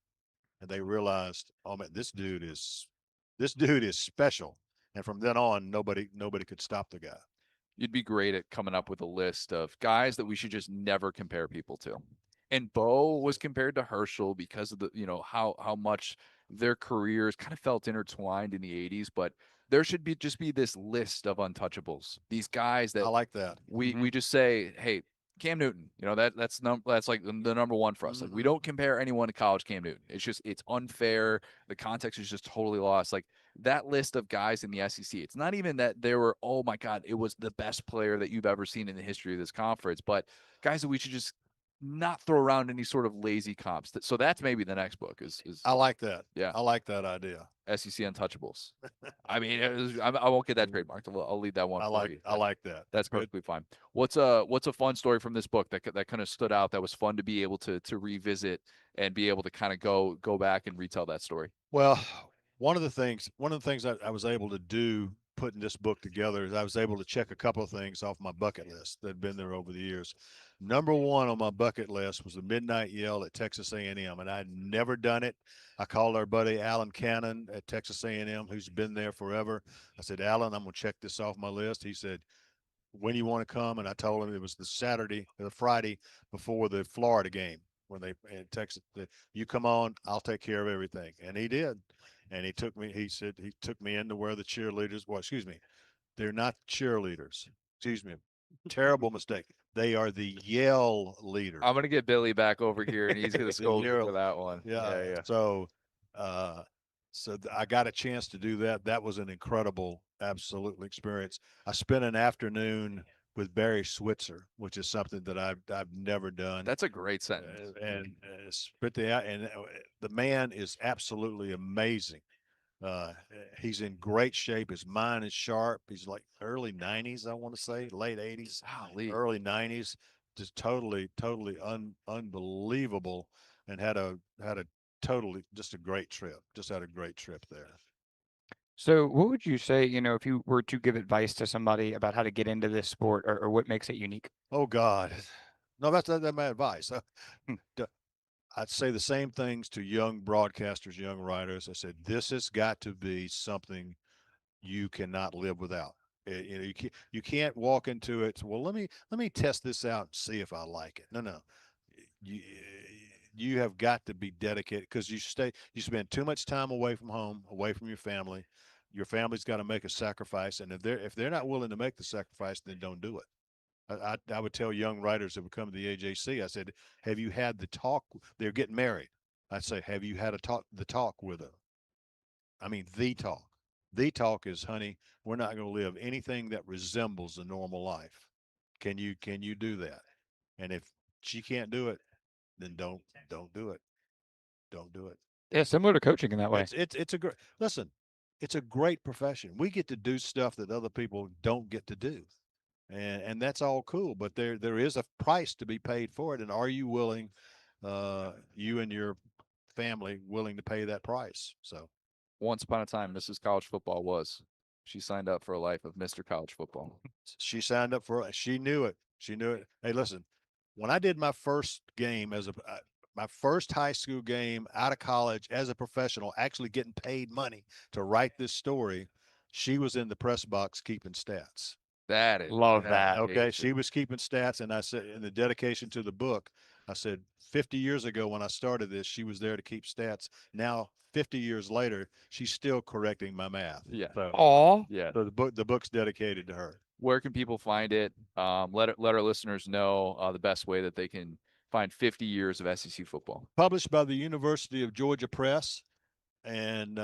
And they realized, oh man, this dude is special. And from then on, nobody could stop the guy. You'd be great at coming up with a list of guys that we should just never compare people to. And Bo was compared to Herschel because of the, how much their careers kind of felt intertwined in the 80s, but there should be this list of untouchables. These guys that I like that. We just say, hey, Cam Newton, that's like the number one for us. Like, we don't compare anyone to college Cam Newton. It's unfair. The context is just totally lost. Like, that list of guys in the SEC, it's not even that they were, oh my God, it was the best player that you've ever seen in the history of this conference, but guys that we should just not throw around any sort of lazy comps. So that's maybe the next book is I like that. Yeah. I like that idea. SEC Untouchables. I mean, I won't get that trademarked. I'll leave that one. I like that. That's perfectly fine. What's a fun story from this book that kind of stood out, that was fun to be able to revisit and be able to kind of go back and retell that story? Well, one of the things I was able to do putting this book together is I was able to check a couple of things off my bucket list that had been there over the years. Number one on my bucket list was the midnight yell at Texas A&M, and I'd never done it. I called our buddy Alan Cannon at Texas A&M, who's been there forever. I said, Alan, I'm going to check this off my list. He said, when do you want to come? And I told him it was the Friday before the Florida game when they in Texas. You come on, I'll take care of everything. And he did. And he took me into where the cheerleaders, they're not cheerleaders. Excuse me. Terrible mistake. They are the yell leaders. I'm going to get Billy back over here, and he's going to scold you for that one. Yeah. So I got a chance to do that. That was an incredible, absolute experience. I spent an afternoon with Barry Switzer, which is something that I've never done. That's a great sentence. And the man is absolutely amazing. He's in great shape. His mind is sharp. He's like early 90s, I want to say, late 80s, early 90s. Just totally unbelievable, and had a great trip. Just had a great trip there. So what would you say, if you were to give advice to somebody about how to get into this sport, or what makes it unique? Oh God, no, that's my advice. I'd say the same things to young broadcasters, young writers. I said, this has got to be something you cannot live without. You can't walk into it. Well, let me test this out and see if I like it. No. You have got to be dedicated, because you spend too much time away from home, away from your family. Your family's got to make a sacrifice, and if they're not willing to make the sacrifice, then don't do it. I would tell young writers that would come to the AJC, I said, have you had the talk? They're getting married. I say, have you had the talk with them? I mean, the talk. The talk is, honey, we're not going to live anything that resembles a normal life. Can you do that? And if she can't do it, then don't do it. Don't do it. Yeah, similar to coaching in that way. It's a great listen. It's a great profession. We get to do stuff that other people don't get to do, and that's all cool. But there is a price to be paid for it. And are you willing, you and your family, willing to pay that price? So, once upon a time, Mrs. College Football was. She signed up for a life of Mr. College Football. She signed up for it. She knew it. She knew it. Hey, listen, when I did my first game my first high school game out of college as a professional, actually getting paid money to write this story, she was in the press box keeping stats. That is love that. Okay, she was keeping stats, and I said in the dedication to the book, I said 50 years ago when I started this, she was there to keep stats. Now 50 years later, she's still correcting my math. Yeah. So, Yeah. So the book's dedicated to her. Where can people find it? Let our listeners know the best way that they can find 50 years of SEC football. Published by the University of Georgia Press, and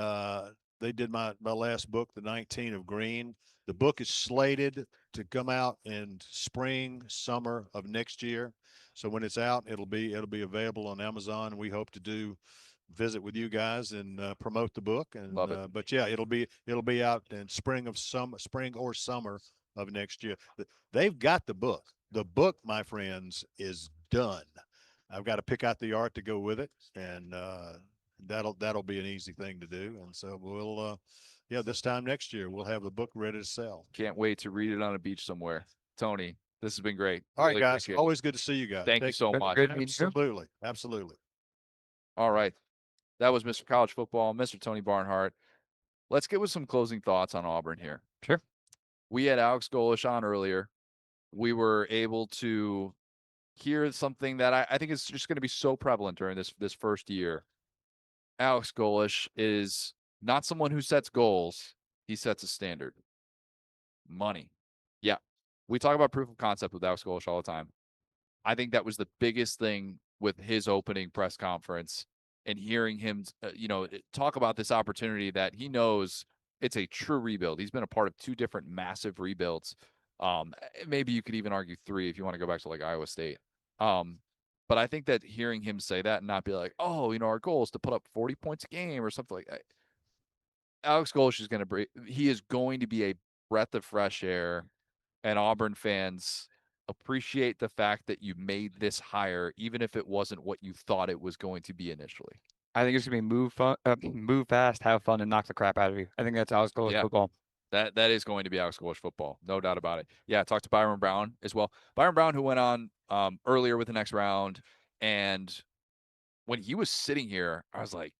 they did my last book, The 19 of Green. The book is slated to come out in spring, summer of next year. So when it's out, it'll be available on Amazon. We hope to visit with you guys and promote the book. And Love it. But yeah, it'll be out in spring or summer of next year. They've got the book. The book, my friends, is done. I've got to pick out the art to go with it, and that'll be an easy thing to do. And so we'll this time next year we'll have the book ready to sell. Can't wait to read it on a beach somewhere. Tony, this has been great. All right, Really guys. appreciate it. Always good to see you guys. Thank you so much. Absolutely. Absolutely. All right. That was Mr. College Football, Mr. Tony Barnhart. Let's get with some closing thoughts on Auburn here. Sure. We had Alex Golish on earlier. We were able to hear something that I think is just going to be so prevalent during this first year. Alex Golish is not someone who sets goals. He sets a standard. Money. Yeah. We talk about proof of concept with Alex Golish all the time. I think that was the biggest thing with his opening press conference, and hearing him, talk about this opportunity that he knows it's a true rebuild. He's been a part of 2 different massive rebuilds. Maybe you could even argue 3 if you want to go back to like Iowa State. But I think that hearing him say that and not be like, our goal is to put up 40 points a game or something like that. Alex Golish is he is going to be a breath of fresh air, and Auburn fans appreciate the fact that you made this hire, even if it wasn't what you thought it was going to be initially. I think it's going to be move fast, have fun, and knock the crap out of you. I think that's Alex Golish football. That is going to be Alex Golish football, no doubt about it. Yeah, I talked to Byrum Brown as well. Byrum Brown, who went on earlier with the next round, and when he was sitting here, I was like,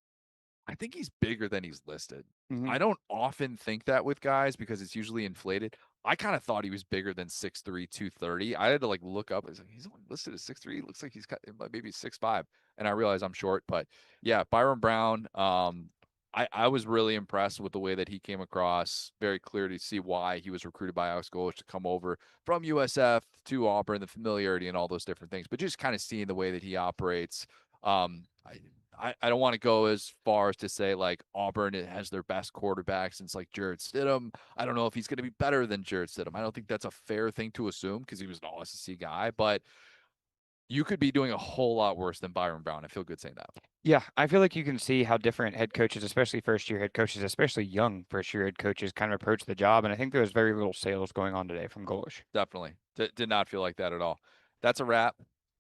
I think he's bigger than he's listed. Mm-hmm. I don't often think that with guys because it's usually inflated. I kind of thought he was bigger than 6'3", 230. I had to look up. I was like, he's only listed as 6'3". Looks like he's got maybe 6'5", and I realized I'm short. But yeah, Byrum Brown. I was really impressed with the way that he came across. Very clear to see why he was recruited by Alex Golish to come over from USF to Auburn, the familiarity and all those different things. But just kind of seeing the way that he operates. I don't want to go as far as to say Auburn has their best quarterback since Jarrett Stidham. I don't know if he's going to be better than Jarrett Stidham. I don't think that's a fair thing to assume because he was an all-SEC guy. But you could be doing a whole lot worse than Byrum Brown. I feel good saying that. Yeah, I feel like you can see how different head coaches, especially first-year head coaches, especially young first-year head coaches, kind of approach the job. And I think there was very little sales going on today from Golish. Definitely. Did not feel like that at all. That's a wrap.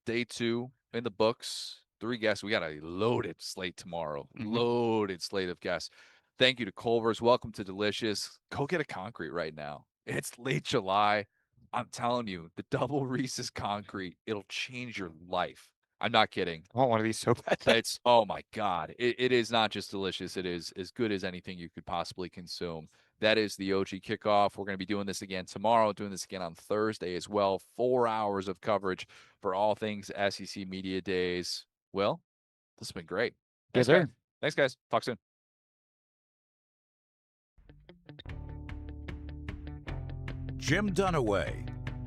Day 2 in the books. 3 guests. We got a loaded slate tomorrow. Loaded slate of guests. Thank you to Culver's. Welcome to Delicious. Go get a concrete right now. It's late July. I'm telling you, the double Reese's concrete, it'll change your life. I'm not kidding. I want one of these so bad. It's, oh my God. It is not just delicious. It is as good as anything you could possibly consume. That is the OG Kickoff. We're going to be doing this again tomorrow, doing this again on Thursday as well. 4 hours of coverage for all things SEC Media Days. Will, this has been great. Yes, sir. Thanks, guys. Talk soon. Jim Dunaway,